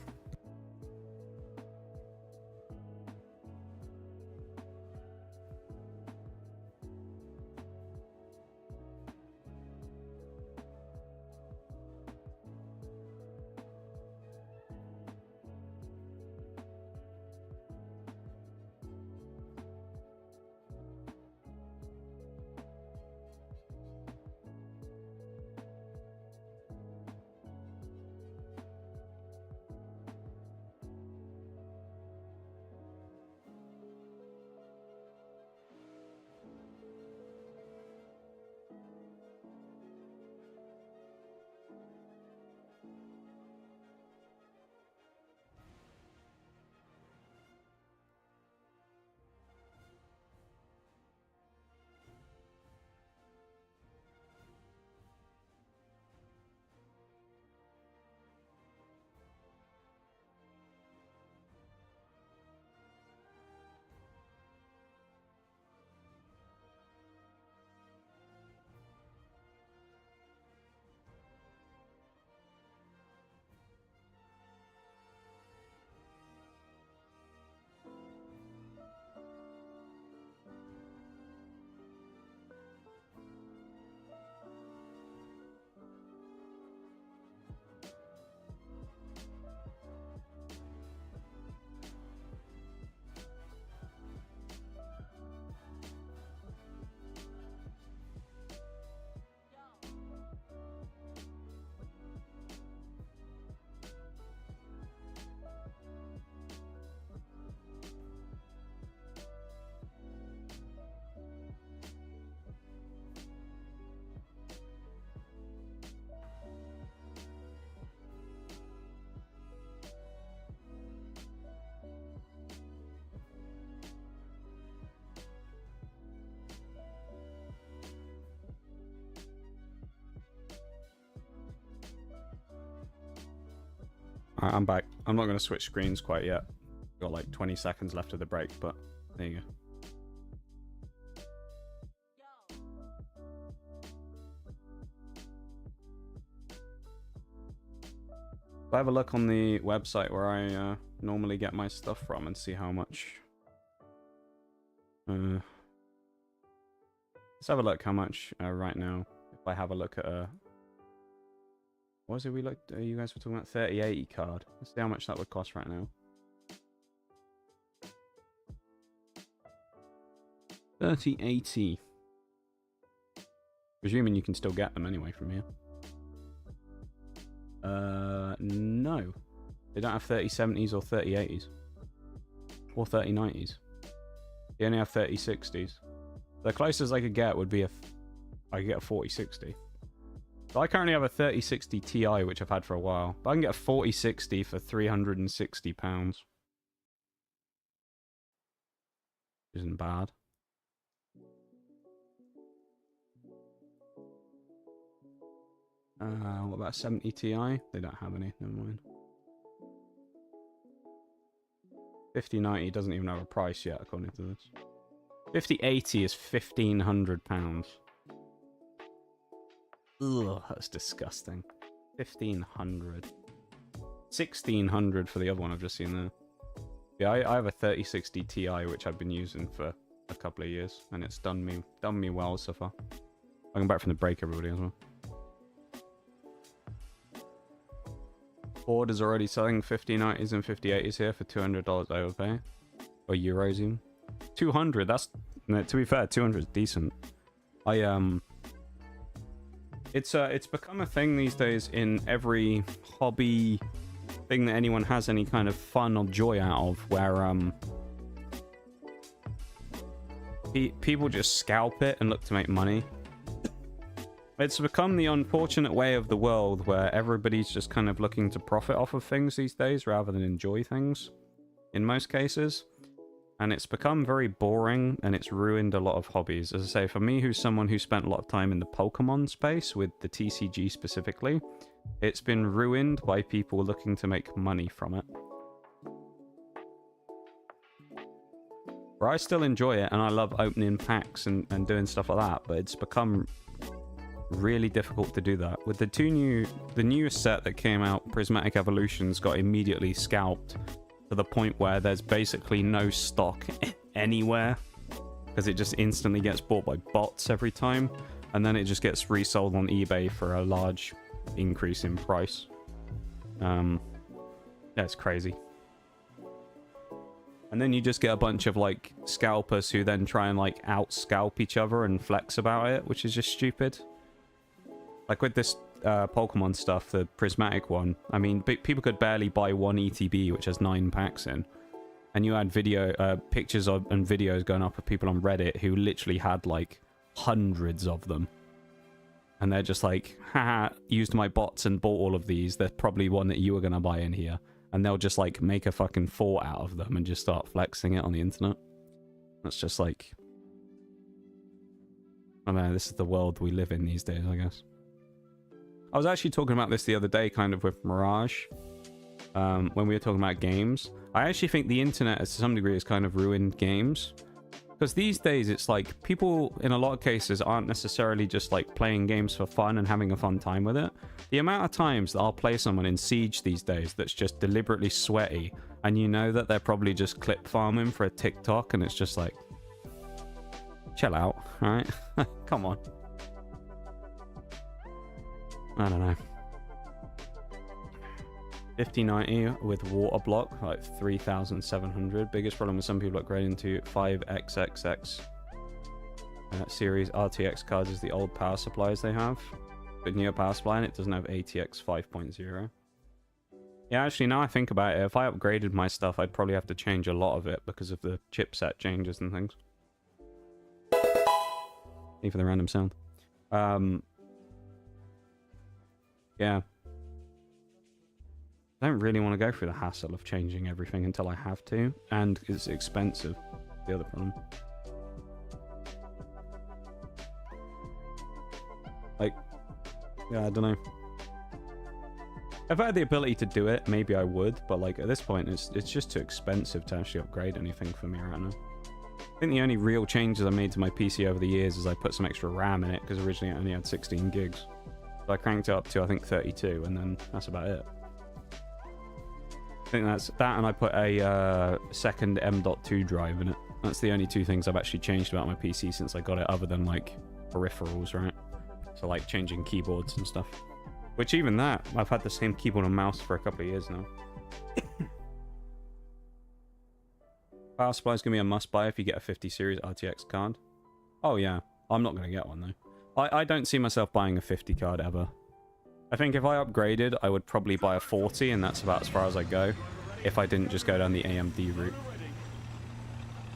Alright, I'm back. I'm not going to switch screens quite yet. Got like 20 seconds left of the break, but there you go. I'll have a look on the website where I normally get my stuff from and see how much Let's have a look how much right now. If I have a look at a... What was it we looked... you guys were talking about 3080 card. Let's see how much that would cost right now. 3080. Presuming you can still get them anyway from here. No. They don't have 3070s or 3080s. Or 3090s. They only have 3060s. The closest I could get would be I could get a 4060. So I currently have a 3060 Ti, which I've had for a while. But I can get a 4060 for £360. Isn't bad. What about 70 Ti? They don't have any. Never mind. 5090 doesn't even have a price yet, according to this. 5080 is £1,500. Ugh, that's disgusting. 1,500. 1,600 for the other one I've just seen there. Yeah, I have a 3060 Ti which I've been using for a couple of years, and it's done me well so far. Welcome back from the break, everybody, as well. Ford is already selling 5090s and 5080s here for $200 overpay. Or euros even. 200, that's... No, to be fair, 200 is decent. It's become a thing these days in every hobby thing that anyone has any kind of fun or joy out of, where people just scalp it and look to make money. It's become the unfortunate way of the world where everybody's just kind of looking to profit off of things these days rather than enjoy things, in most cases. And it's become very boring, and it's ruined a lot of hobbies. As I say, for me, who's someone who spent a lot of time in the Pokemon space, with the TCG specifically, it's been ruined by people looking to make money from it. Where I still enjoy it, and I love opening packs and doing stuff like that, but it's become really difficult to do that. With the newest set that came out, Prismatic Evolutions, got immediately scalped to the point where there's basically no stock anywhere, because it just instantly gets bought by bots every time, and then it just gets resold on eBay for a large increase in price. Yeah, it's crazy. And then you just get a bunch of like scalpers who then try and like out scalp each other and flex about it, which is just stupid. Like with this Pokemon stuff, the Prismatic one, I mean, people could barely buy one ETB, which has 9 packs in. And you had pictures and videos going up of people on Reddit who literally had like hundreds of them. And they're just like, haha, used my bots and bought all of these. There's probably one that you were going to buy in here. And they'll just like make a fucking fort out of them and just start flexing it on the internet. That's just like, I don't know, this is the world we live in these days, I guess. I was actually talking about this the other day, kind of with Mirage, when we were talking about games. I actually think the internet, to some degree, has kind of ruined games. Because these days, it's like, people, in a lot of cases, aren't necessarily just like playing games for fun and having a fun time with it. The amount of times that I'll play someone in Siege these days that's just deliberately sweaty, and you know that they're probably just clip farming for a TikTok, and it's just like, chill out, right? Come on. I don't know. 5090 with water block, like 3,700. Biggest problem with some people upgrading to 5XXX series RTX cards is the old power supplies they have. But newer power supply, and it doesn't have ATX 5.0. Yeah, actually, now I think about it, if I upgraded my stuff, I'd probably have to change a lot of it because of the chipset changes and things. Even for the random sound. Yeah. I don't really want to go through the hassle of changing everything until I have to, and it's expensive. The other problem. Like, yeah, I don't know. If I had the ability to do it, maybe I would, but like at this point, it's just too expensive to actually upgrade anything for me right now. I think the only real changes I made to my PC over the years is I put some extra RAM in it, because originally I only had 16 gigs. So I cranked it up to, I think, 32, and then that's about it. I think that's that, and I put a second M.2 drive in it. That's the only two things I've actually changed about my PC since I got it, other than like peripherals, right? So like changing keyboards and stuff. Which even that, I've had the same keyboard and mouse for a couple of years now. Power supply is going to be a must-buy if you get a 50 series RTX card. Oh yeah, I'm not going to get one though. I don't see myself buying a 50 card ever. I think if I upgraded, I would probably buy a 40, and that's about as far as I go, if I didn't just go down the AMD route.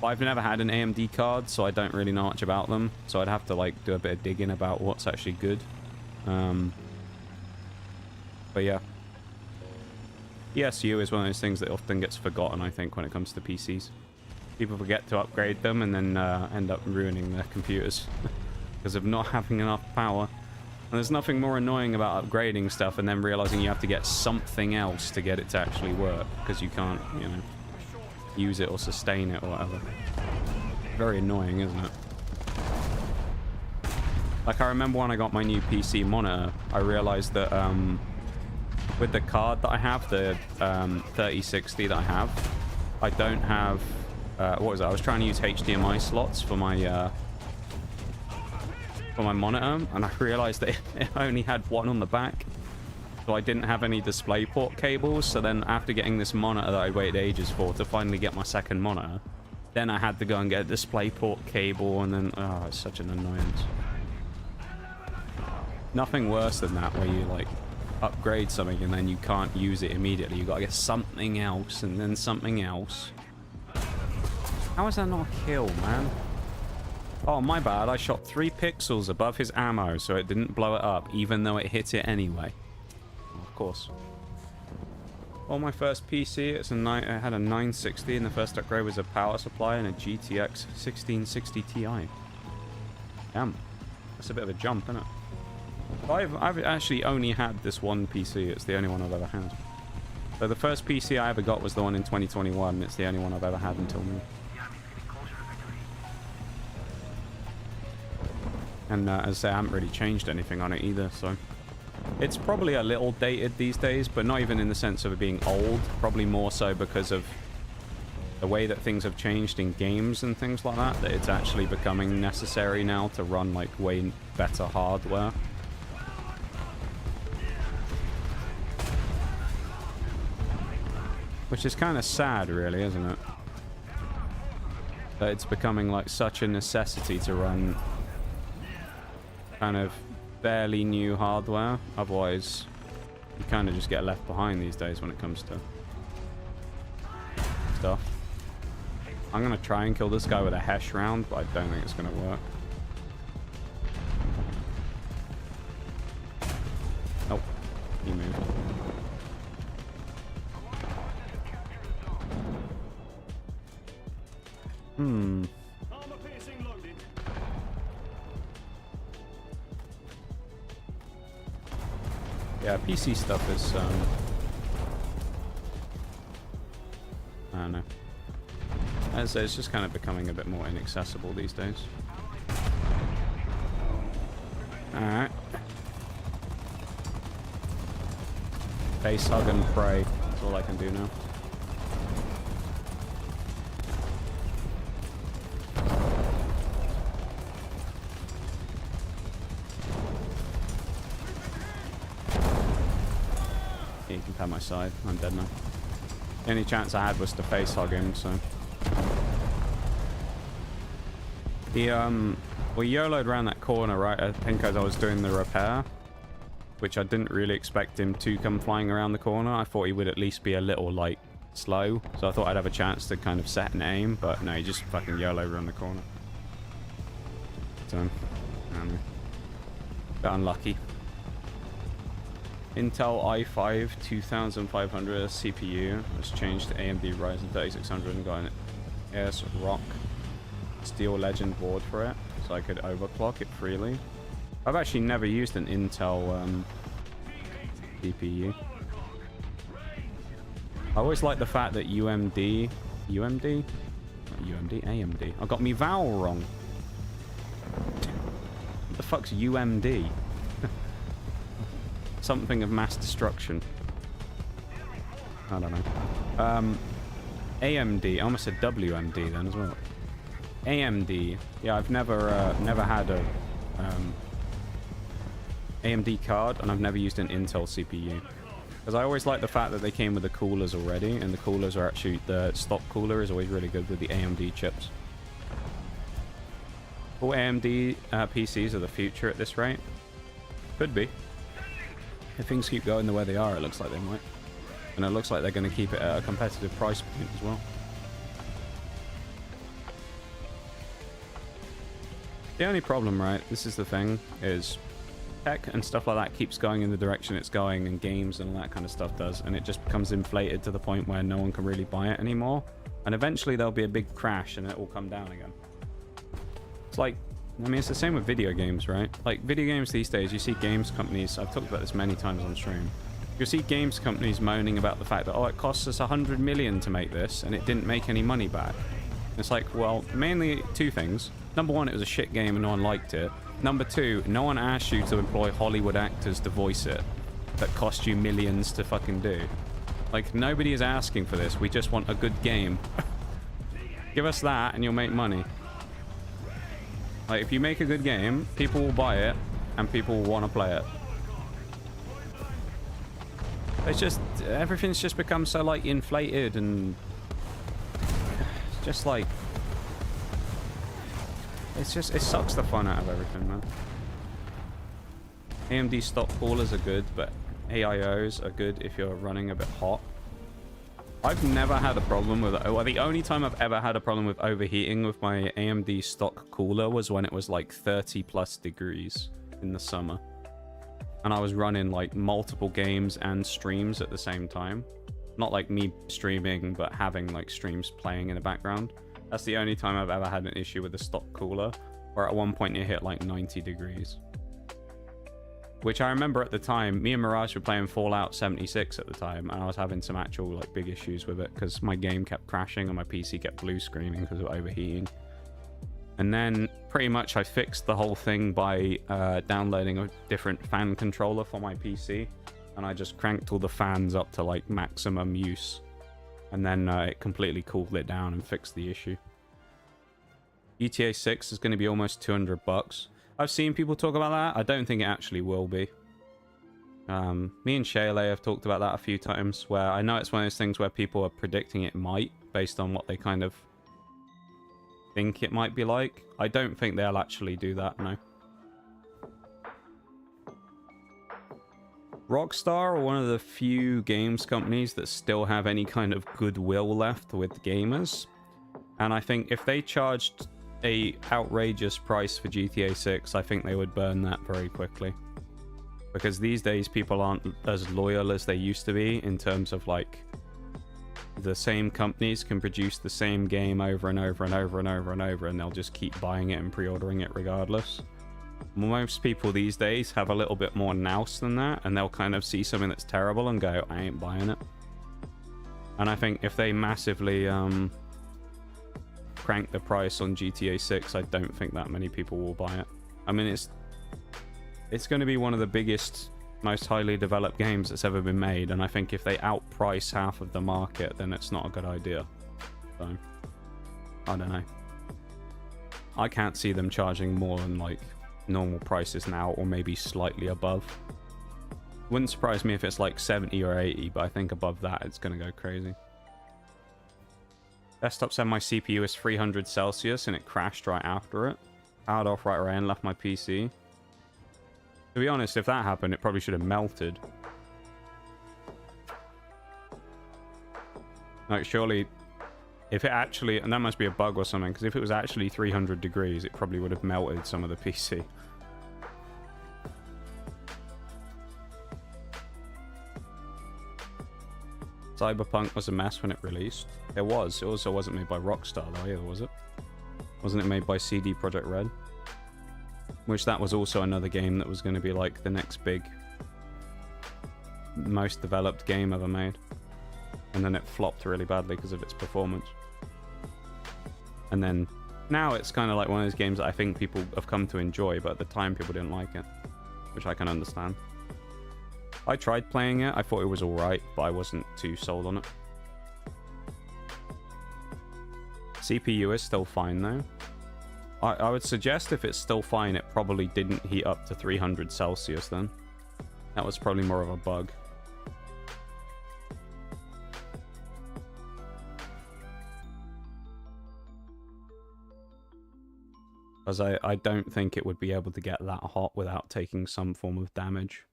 But I've never had an AMD card, so I don't really know much about them, so I'd have to like do a bit of digging about what's actually good. But yeah. ESU is one of those things that often gets forgotten, I think, when it comes to PCs. People forget to upgrade them and then end up ruining their computers because of not having enough power. And there's nothing more annoying about upgrading stuff and then realizing you have to get something else to get it to actually work because you can't, you know, use it or sustain it or whatever. Very annoying, isn't it? Like, I remember when I got my new PC monitor, I realized that with the card that I have, the 3060 that I have, I don't have... what was it? I was trying to use HDMI slots for my monitor, and I realized that it only had one on the back, so I didn't have any DisplayPort cables. So then after getting this monitor that I waited ages for to finally get my second monitor, then I had to go and get a DisplayPort cable, and then oh, it's such an annoyance. Nothing worse than that, where you like upgrade something and then you can't use it immediately. You gotta get something else and then something else. How is that not a kill, man? Oh, my bad. I shot 3 pixels above his ammo, so it didn't blow it up, even though it hit it anyway. Oh, of course. On my first PC, it had a 960, and the first upgrade was a power supply and a GTX 1660 Ti. Damn. That's a bit of a jump, isn't it? I've actually only had this one PC. It's the only one I've ever had. So the first PC I ever got was the one in 2021. It's the only one I've ever had until now. And as I say, I haven't really changed anything on it either, so... It's probably a little dated these days, but not even in the sense of it being old. Probably more so because of the way that things have changed in games and things like that, that it's actually becoming necessary now to run, like, way better hardware. Which is kind of sad, really, isn't it? That it's becoming, like, such a necessity to run kind of fairly new hardware. Otherwise, you kind of just get left behind these days when it comes to stuff. I'm going to try and kill this guy with a Hesh round, but I don't think it's going to work. Oh, he moved. Yeah, PC stuff is, I don't know. As I say, it's just kind of becoming a bit more inaccessible these days. Alright. Face hug and pray. That's all I can do now. He can pat my side. I'm dead now. The only chance I had was to face hug him, so... He, we YOLO'd around that corner, right? I think as I was doing the repair, which I didn't really expect him to come flying around the corner. I thought he would at least be a little, like, slow. So I thought I'd have a chance to kind of set an aim, but no, he just fucking YOLO'd around the corner. So, I don't know. Got unlucky. Intel i5 2500 CPU was changed to AMD Ryzen 3600 and got an ASRock Steel Legend board for it, so I could overclock it freely. I've actually never used an Intel CPU. I always like the fact that AMD? I got me vowel wrong. What the fuck's UMD? Something of mass destruction. I don't know. AMD. I almost said WMD then as well. AMD. Yeah, I've never had a AMD card, and I've never used an Intel CPU. Because I always like the fact that they came with the coolers already, and the coolers are actually, the stock cooler is always really good with the AMD chips. All AMD PCs are the future at this rate. Could be. If things keep going the way they are, it looks like they might. And it looks like they're going to keep it at a competitive price point as well. The only problem, right, this is the thing, is tech and stuff like that keeps going in the direction it's going, and games and all that kind of stuff does, and it just becomes inflated to the point where no one can really buy it anymore. And eventually there'll be a big crash and it will come down again. It's like, I mean, it's the same with video games, right? Like, video games these days, you see games companies, I've talked about this many times on stream, you'll see games companies moaning about the fact that, oh, it costs us 100 million to make this, and it didn't make any money back. And it's like, well, mainly two things. Number one, it was a shit game and no one liked it. Number two, no one asked you to employ Hollywood actors to voice it that cost you millions to fucking do. Like, nobody is asking for this. We just want a good game. Give us that and you'll make money. Like, if you make a good game, people will buy it and people will want to play it. It's just, everything's just become so, like, inflated, and just like, it's just, it sucks the fun out of everything, man. AMD stock coolers are good, but AIOs are good if you're running a bit hot. I've never had a problem with it. Well, the only time I've ever had a problem with overheating with my AMD stock cooler was when it was like 30+ degrees in the summer. And I was running like multiple games and streams at the same time. Not like me streaming, but having like streams playing in the background. That's the only time I've ever had an issue with the stock cooler, where at one point it hit like 90 degrees. Which I remember at the time, me and Mirage were playing Fallout 76 at the time, and I was having some actual like big issues with it because my game kept crashing and my PC kept blue screening because of overheating. And then pretty much I fixed the whole thing by downloading a different fan controller for my PC, and I just cranked all the fans up to like maximum use. And then it completely cooled it down and fixed the issue. GTA 6 is going to be almost $200. I've seen people talk about that. I don't think it actually will be. Me and Shayla have talked about that a few times, where I know it's one of those things where people are predicting it might, based on what they kind of think it might be like. I don't think they'll actually do that, no. Rockstar are one of the few games companies that still have any kind of goodwill left with gamers. And I think if they charged a outrageous price for GTA 6, I think they would burn that very quickly. Because these days people aren't as loyal as they used to be, in terms of like, the same companies can produce the same game over and over and over and over and over, and they'll just keep buying it and pre-ordering it regardless. Most people these days have a little bit more nous than that, and they'll kind of see something that's terrible and go, I ain't buying it. And I think if they massively crank the price on GTA 6, I don't think that many people will buy it. I mean, it's going to be one of the biggest, most highly developed games that's ever been made, and I think if they outprice half of the market, then it's not a good idea. So, I don't know. I can't see them charging more than like normal prices now, or maybe slightly above. Wouldn't surprise me if it's like 70 or 80, but I think above that it's gonna go crazy. Desktop said my CPU is 300 Celsius and it crashed right after it. Powered off right away and left my PC. To be honest, if that happened, it probably should have melted. Like, surely, if it actually, and that must be a bug or something, because if it was actually 300 degrees, it probably would have melted some of the PC. Cyberpunk was a mess when it released. It was. It also wasn't made by Rockstar though either, was it? Wasn't it made by CD Projekt Red? Which that was also another game that was going to be like the next big, most developed game ever made. And then it flopped really badly because of its performance. And then now it's kind of like one of those games that I think people have come to enjoy, but at the time people didn't like it, which I can understand. I tried playing it, I thought it was alright, but I wasn't too sold on it. CPU is still fine though. I would suggest if it's still fine, it probably didn't heat up to 300 Celsius then. That was probably more of a bug. Because I don't think it would be able to get that hot without taking some form of damage.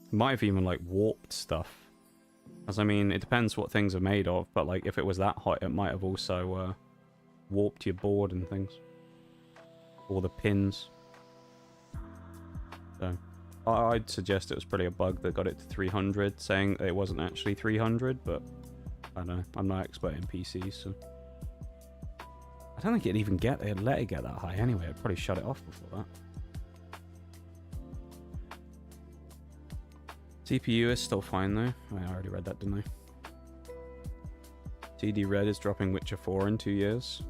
It might have even, like, warped stuff. As I mean, it depends what things are made of, but, like, if it was that hot, it might have also warped your board and things. Or the pins. So, I'd suggest it was probably a bug that got it to 300, saying it wasn't actually 300, but I don't know. I'm not expert in PCs, so... I don't think it'd even let it get that high anyway. I'd probably shut it off before that. CPU is still fine though. I already read that, didn't I? TD Red is dropping Witcher 4 in 2 years.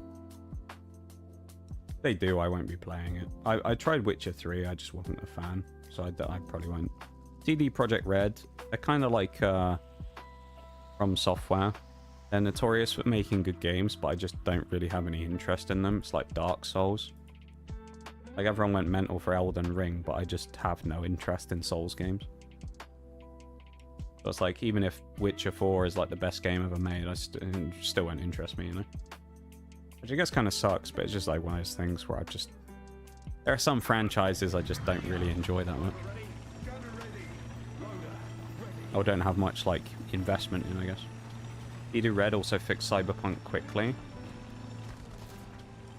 If they do, I won't be playing it. I tried Witcher 3, I just wasn't a fan. So I probably won't. TD Project Red, they're kind of like From Software. They're notorious for making good games, but I just don't really have any interest in them. It's like Dark Souls. Like, everyone went mental for Elden Ring, but I just have no interest in Souls games. So it's like, even if Witcher 4 is like the best game ever made, it still won't interest me, you know? Which I guess kind of sucks, but it's just like one of those things where there are some franchises I just don't really enjoy that much. Or don't have much, like, investment in, I guess. TD Red also fixed Cyberpunk quickly.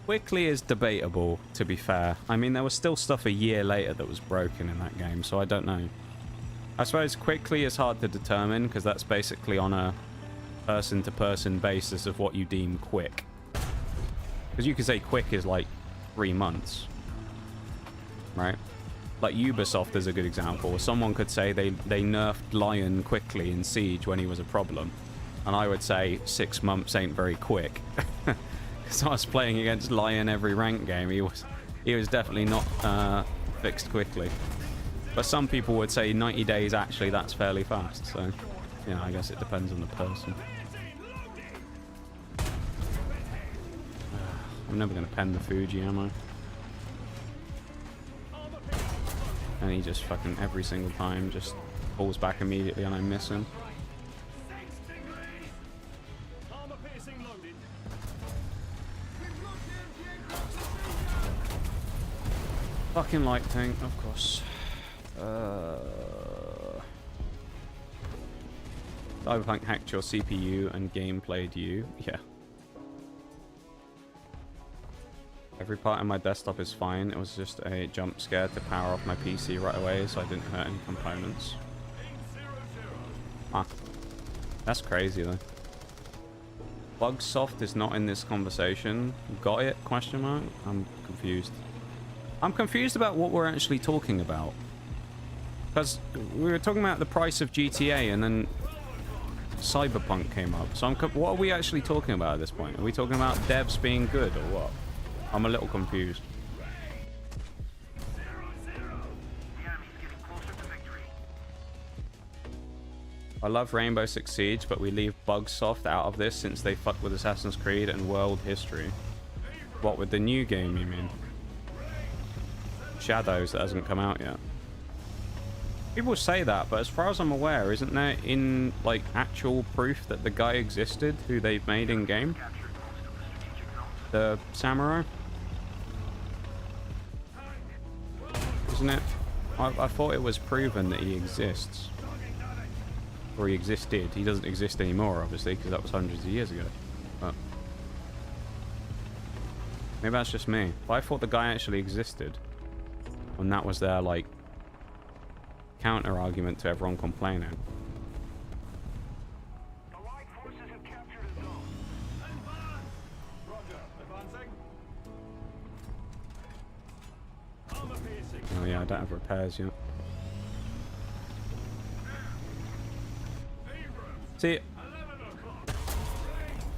Quickly is debatable, to be fair. I mean, there was still stuff a year later that was broken in that game, so I don't know. I suppose quickly is hard to determine, because that's basically on a person-to-person basis of what you deem quick. Because you could say quick is like 3 months. Right? Like Ubisoft is a good example. Someone could say they nerfed Lion quickly in Siege when he was a problem. And I would say 6 months ain't very quick. Because I was playing against Lion every rank game. He was definitely not fixed quickly. But some people would say 90 days, actually, that's fairly fast. So, yeah, I guess it depends on the person. I'm never going to pen the Fuji, am I? And he just fucking every single time just pulls back immediately and I miss him. Fucking light tank, of course. Cyberpunk hacked your CPU and gameplayed you. Yeah. Every part of my desktop is fine. It was just a jump scare to power off my PC right away so I didn't hurt any components. Ah. That's crazy though. Bugsoft is not in this conversation. Got it? Question mark? I'm confused. I'm confused about what we're actually talking about. Because we were talking about the price of GTA and then Cyberpunk came up. So what are we actually talking about at this point? Are we talking about devs being good or what? I'm a little confused. I love Rainbow Six Siege, but we leave Bugsoft out of this since they fuck with Assassin's Creed and world history. What, with the new game, you mean? Shadows that hasn't come out yet. People say that, but as far as I'm aware, isn't there in like actual proof that the guy existed who they've made in game? The samurai? Isn't it? I thought it was proven that he exists. Or he existed. He doesn't exist anymore, obviously, because that was hundreds of years ago. But maybe that's just me. But I thought the guy actually existed. And that was their, like, counter-argument to everyone complaining. Oh yeah, I don't have repairs yet. See,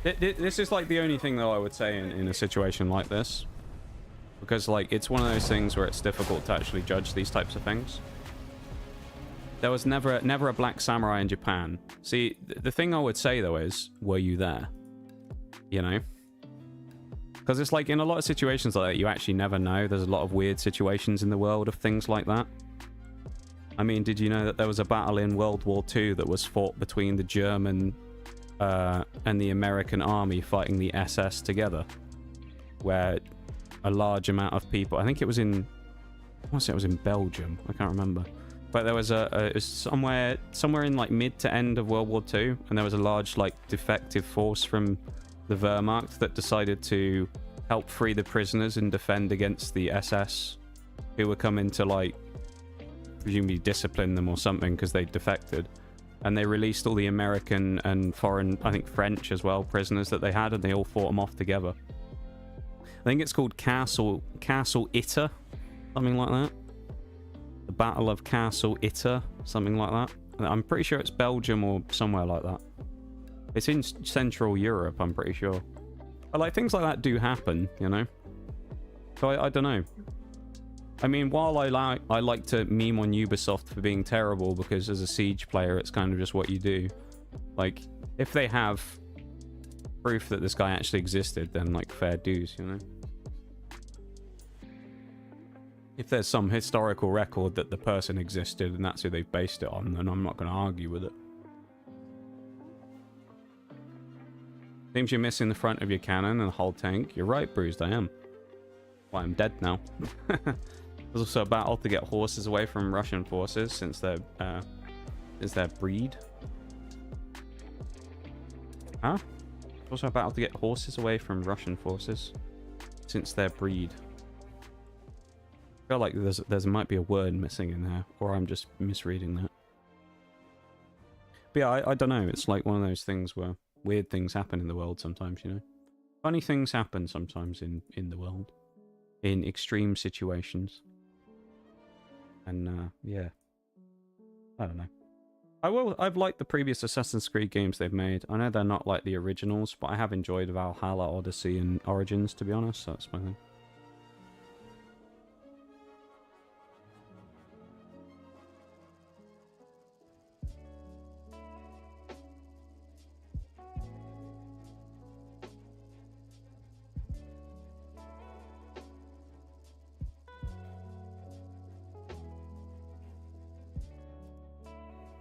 this is like the only thing though I would say in a situation like this. Because like, it's one of those things where it's difficult to actually judge these types of things. There was never a black samurai in Japan. See, the thing I would say though is, were you there? You know? Because it's like in a lot of situations like that, you actually never know. There's a lot of weird situations in the world of things like that. I mean, did you know that there was a battle in World War II that was fought between the German and the American army fighting the SS together? Where a large amount of people, I think it was in, I want to say it was in Belgium, I can't remember. But there was it was somewhere in like mid to end of World War II, and there was a large like defective force from the Wehrmacht that decided to help free the prisoners and defend against the SS, who were coming to like presumably discipline them or something because they defected. And they released all the American and foreign, I think French as well, prisoners that they had, and they all fought them off together. I think it's called Castle Itter, something like that. The Battle of Castle Itter, something like that. I'm pretty sure it's Belgium or somewhere like that. It's in Central Europe, I'm pretty sure. But like things like that do happen, you know. So I don't know. I mean, while I like to meme on Ubisoft for being terrible, because as a Siege player, it's kind of just what you do. Like, if they have proof that this guy actually existed, then like fair dues, you know. If there's some historical record that the person existed and that's who they've based it on, then I'm not going to argue with it. Seems you're missing the front of your cannon and the whole tank. You're right, Bruised, I am. Well, I'm dead now. There's also a battle to get horses away from Russian forces since they're breed. Huh? There's also a battle to get horses away from Russian forces since they're breed. I feel like there's might be a word missing in there, or I'm just misreading that. But yeah, I don't know. It's like one of those things where weird things happen in the world sometimes, you know. Funny things happen sometimes in the world, in extreme situations. And yeah, I don't know. I've liked the previous Assassin's Creed games they've made. I know they're not like the originals, but I have enjoyed Valhalla, Odyssey, and Origins, to be honest. So that's my thing.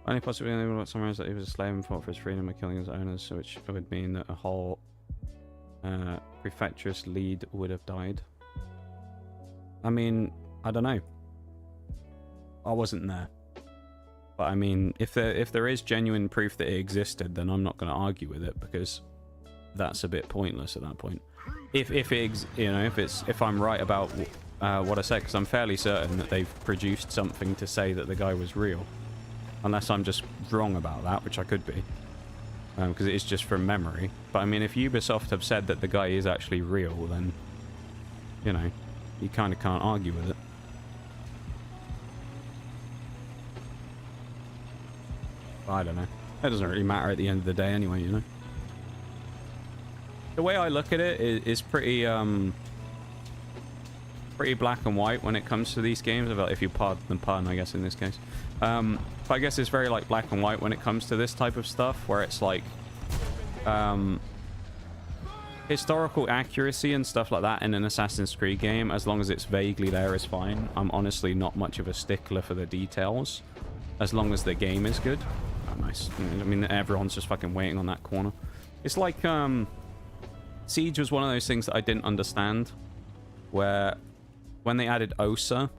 Only possibly able to summarize that he was a slave and fought for his freedom by killing his owners, so which would mean that a whole prefecture's lead would have died. I mean, I don't know. I wasn't there. But I mean, if there is genuine proof that it existed, then I'm not going to argue with it, because that's a bit pointless at that point. If I'm right about what I said, because I'm fairly certain that they've produced something to say that the guy was real. Unless I'm just wrong about that, which I could be. Because it is just from memory. But I mean, if Ubisoft have said that the guy is actually real, then, you know, you kind of can't argue with it. I don't know. That doesn't really matter at the end of the day anyway, you know. The way I look at it is pretty black and white when it comes to these games, if you pardon the pun, I guess, in this case. But I guess it's very like black and white when it comes to this type of stuff, where it's like historical accuracy and stuff like that in an Assassin's Creed game, as long as it's vaguely there, is fine. I'm honestly not much of a stickler for the details, as long as the game is good. Oh, nice. I mean, everyone's just fucking waiting on that corner. It's like Siege was one of those things that I didn't understand, where when they added Osa,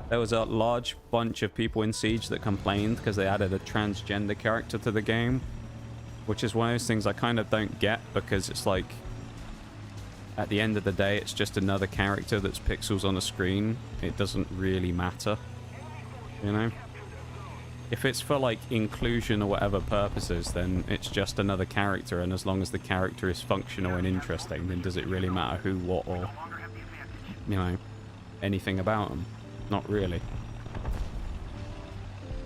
there was a large bunch of people in Siege that complained because they added a transgender character to the game, which is one of those things I kind of don't get, because it's like, at the end of the day, it's just another character that's pixels on a screen. It doesn't really matter, you know? If it's for like inclusion or whatever purposes, then it's just another character, and as long as the character is functional and interesting, then does it really matter who, what, or, you know, anything about them? Not really.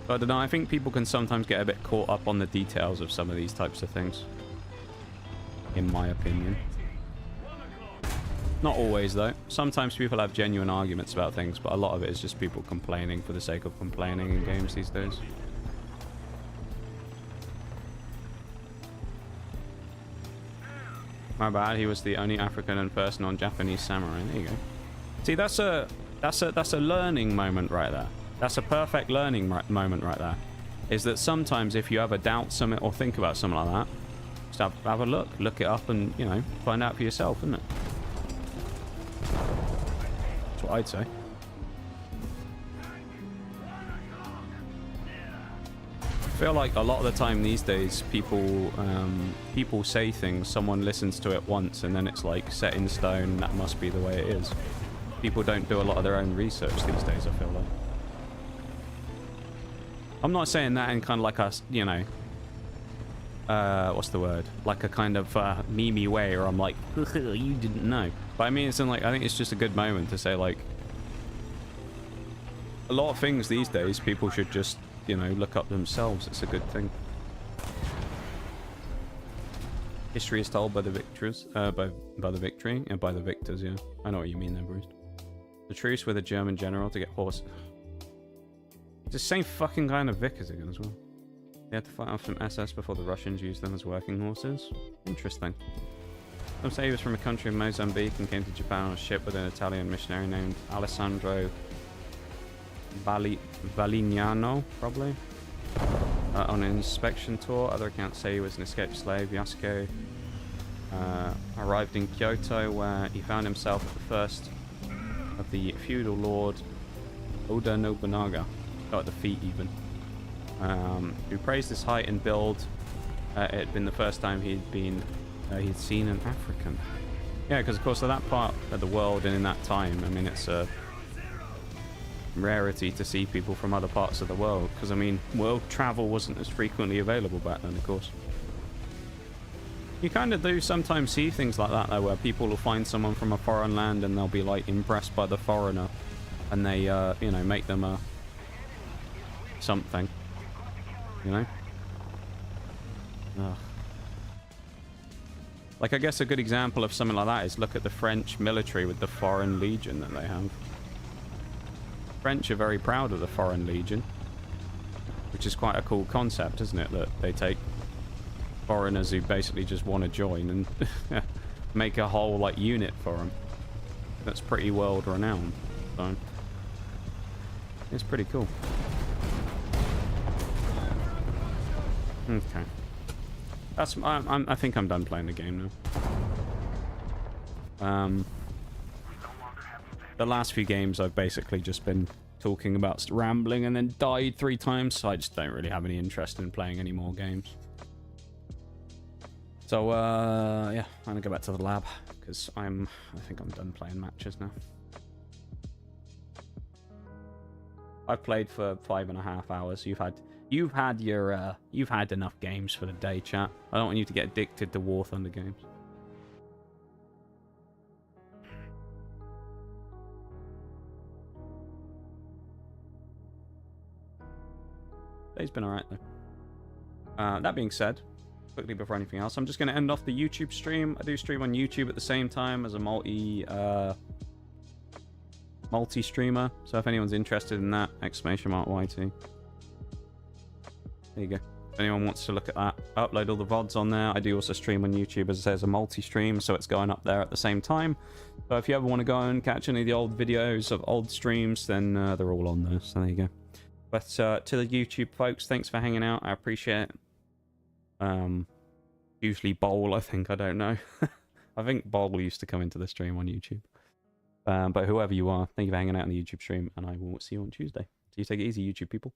But I don't know, I think people can sometimes get a bit caught up on the details of some of these types of things, in my opinion. Not always, though. Sometimes people have genuine arguments about things, but a lot of it is just people complaining for the sake of complaining in games these days. My bad. He was the only African and first non-Japanese samurai. There you go. See, that's a learning moment right there. That's a perfect learning moment right there. Is that sometimes if you ever doubt something or think about something like that, just have a look it up, and you know, find out for yourself, isn't it? That's what I'd say. I feel like a lot of the time these days, people say things, someone listens to it once, and then it's like set in stone. That must be the way it is. People don't do a lot of their own research these days, I feel like. I'm not saying that in kind of like a, you know, what's the word? Like a kind of meme-y way, where I'm like, you didn't know. But I mean, it's in like, I think it's just a good moment to say, like, a lot of things these days, people should just, you know, look up themselves. It's a good thing. History is told by the victors, by the victory, and by the victors, yeah. I know what you mean there, Bruce. The truce with a German general to get horse. It's the same fucking kind of Vickers again as well. They had to fight off some SS before the Russians used them as working horses. Interesting. Some say he was from a country in Mozambique and came to Japan on a ship with an Italian missionary named Alessandro Valignano, probably. On an inspection tour. Other accounts say he was an escaped slave. Yasuko arrived in Kyoto, where he found himself at the first of the feudal lord Oda Nobunaga, got at the feet even, who praised his height and build. It had been the first time he'd seen an African. Yeah, because of course in that part of the world and in that time, I mean, it's a rarity to see people from other parts of the world, because I mean, world travel wasn't as frequently available back then, of course. You kind of do sometimes see things like that though, where people will find someone from a foreign land and they'll be like impressed by the foreigner, and they you know, make them a something, you know. Ugh. Like, I guess a good example of something like that is look at the French military with the Foreign Legion that they have. French are very proud of the Foreign Legion, which is quite a cool concept, isn't it? That they take foreigners who basically just want to join and make a whole like unit for them. That's pretty world renowned, so it's pretty cool. Okay, that's I think I'm done playing the game now. The last few games I've basically just been talking about, rambling, and then died 3 times, so I just don't really have any interest in playing any more games. So yeah, I'm gonna go back to the lab because I think I'm done playing matches now. I've played for 5.5 hours. You've had enough games for the day, chat. I don't want you to get addicted to War Thunder games. Day's been alright though. That being said, quickly before anything else, I'm just going to end off the YouTube stream. I do stream on YouTube at the same time as a multi-streamer, so if anyone's interested in that, !YT. There you go. If anyone wants to look at that, I upload all the VODs on there. I do also stream on YouTube, as I say, as a multi-stream, so it's going up there at the same time. So if you ever want to go and catch any of the old videos of old streams, then they're all on there, so there you go. But to the YouTube folks, thanks for hanging out. I appreciate it. Usually Bowl, I think. I don't know. I think Bowl used to come into the stream on YouTube. But whoever you are, thank you for hanging out on the YouTube stream, and I will see you on Tuesday. So you take it easy, YouTube people.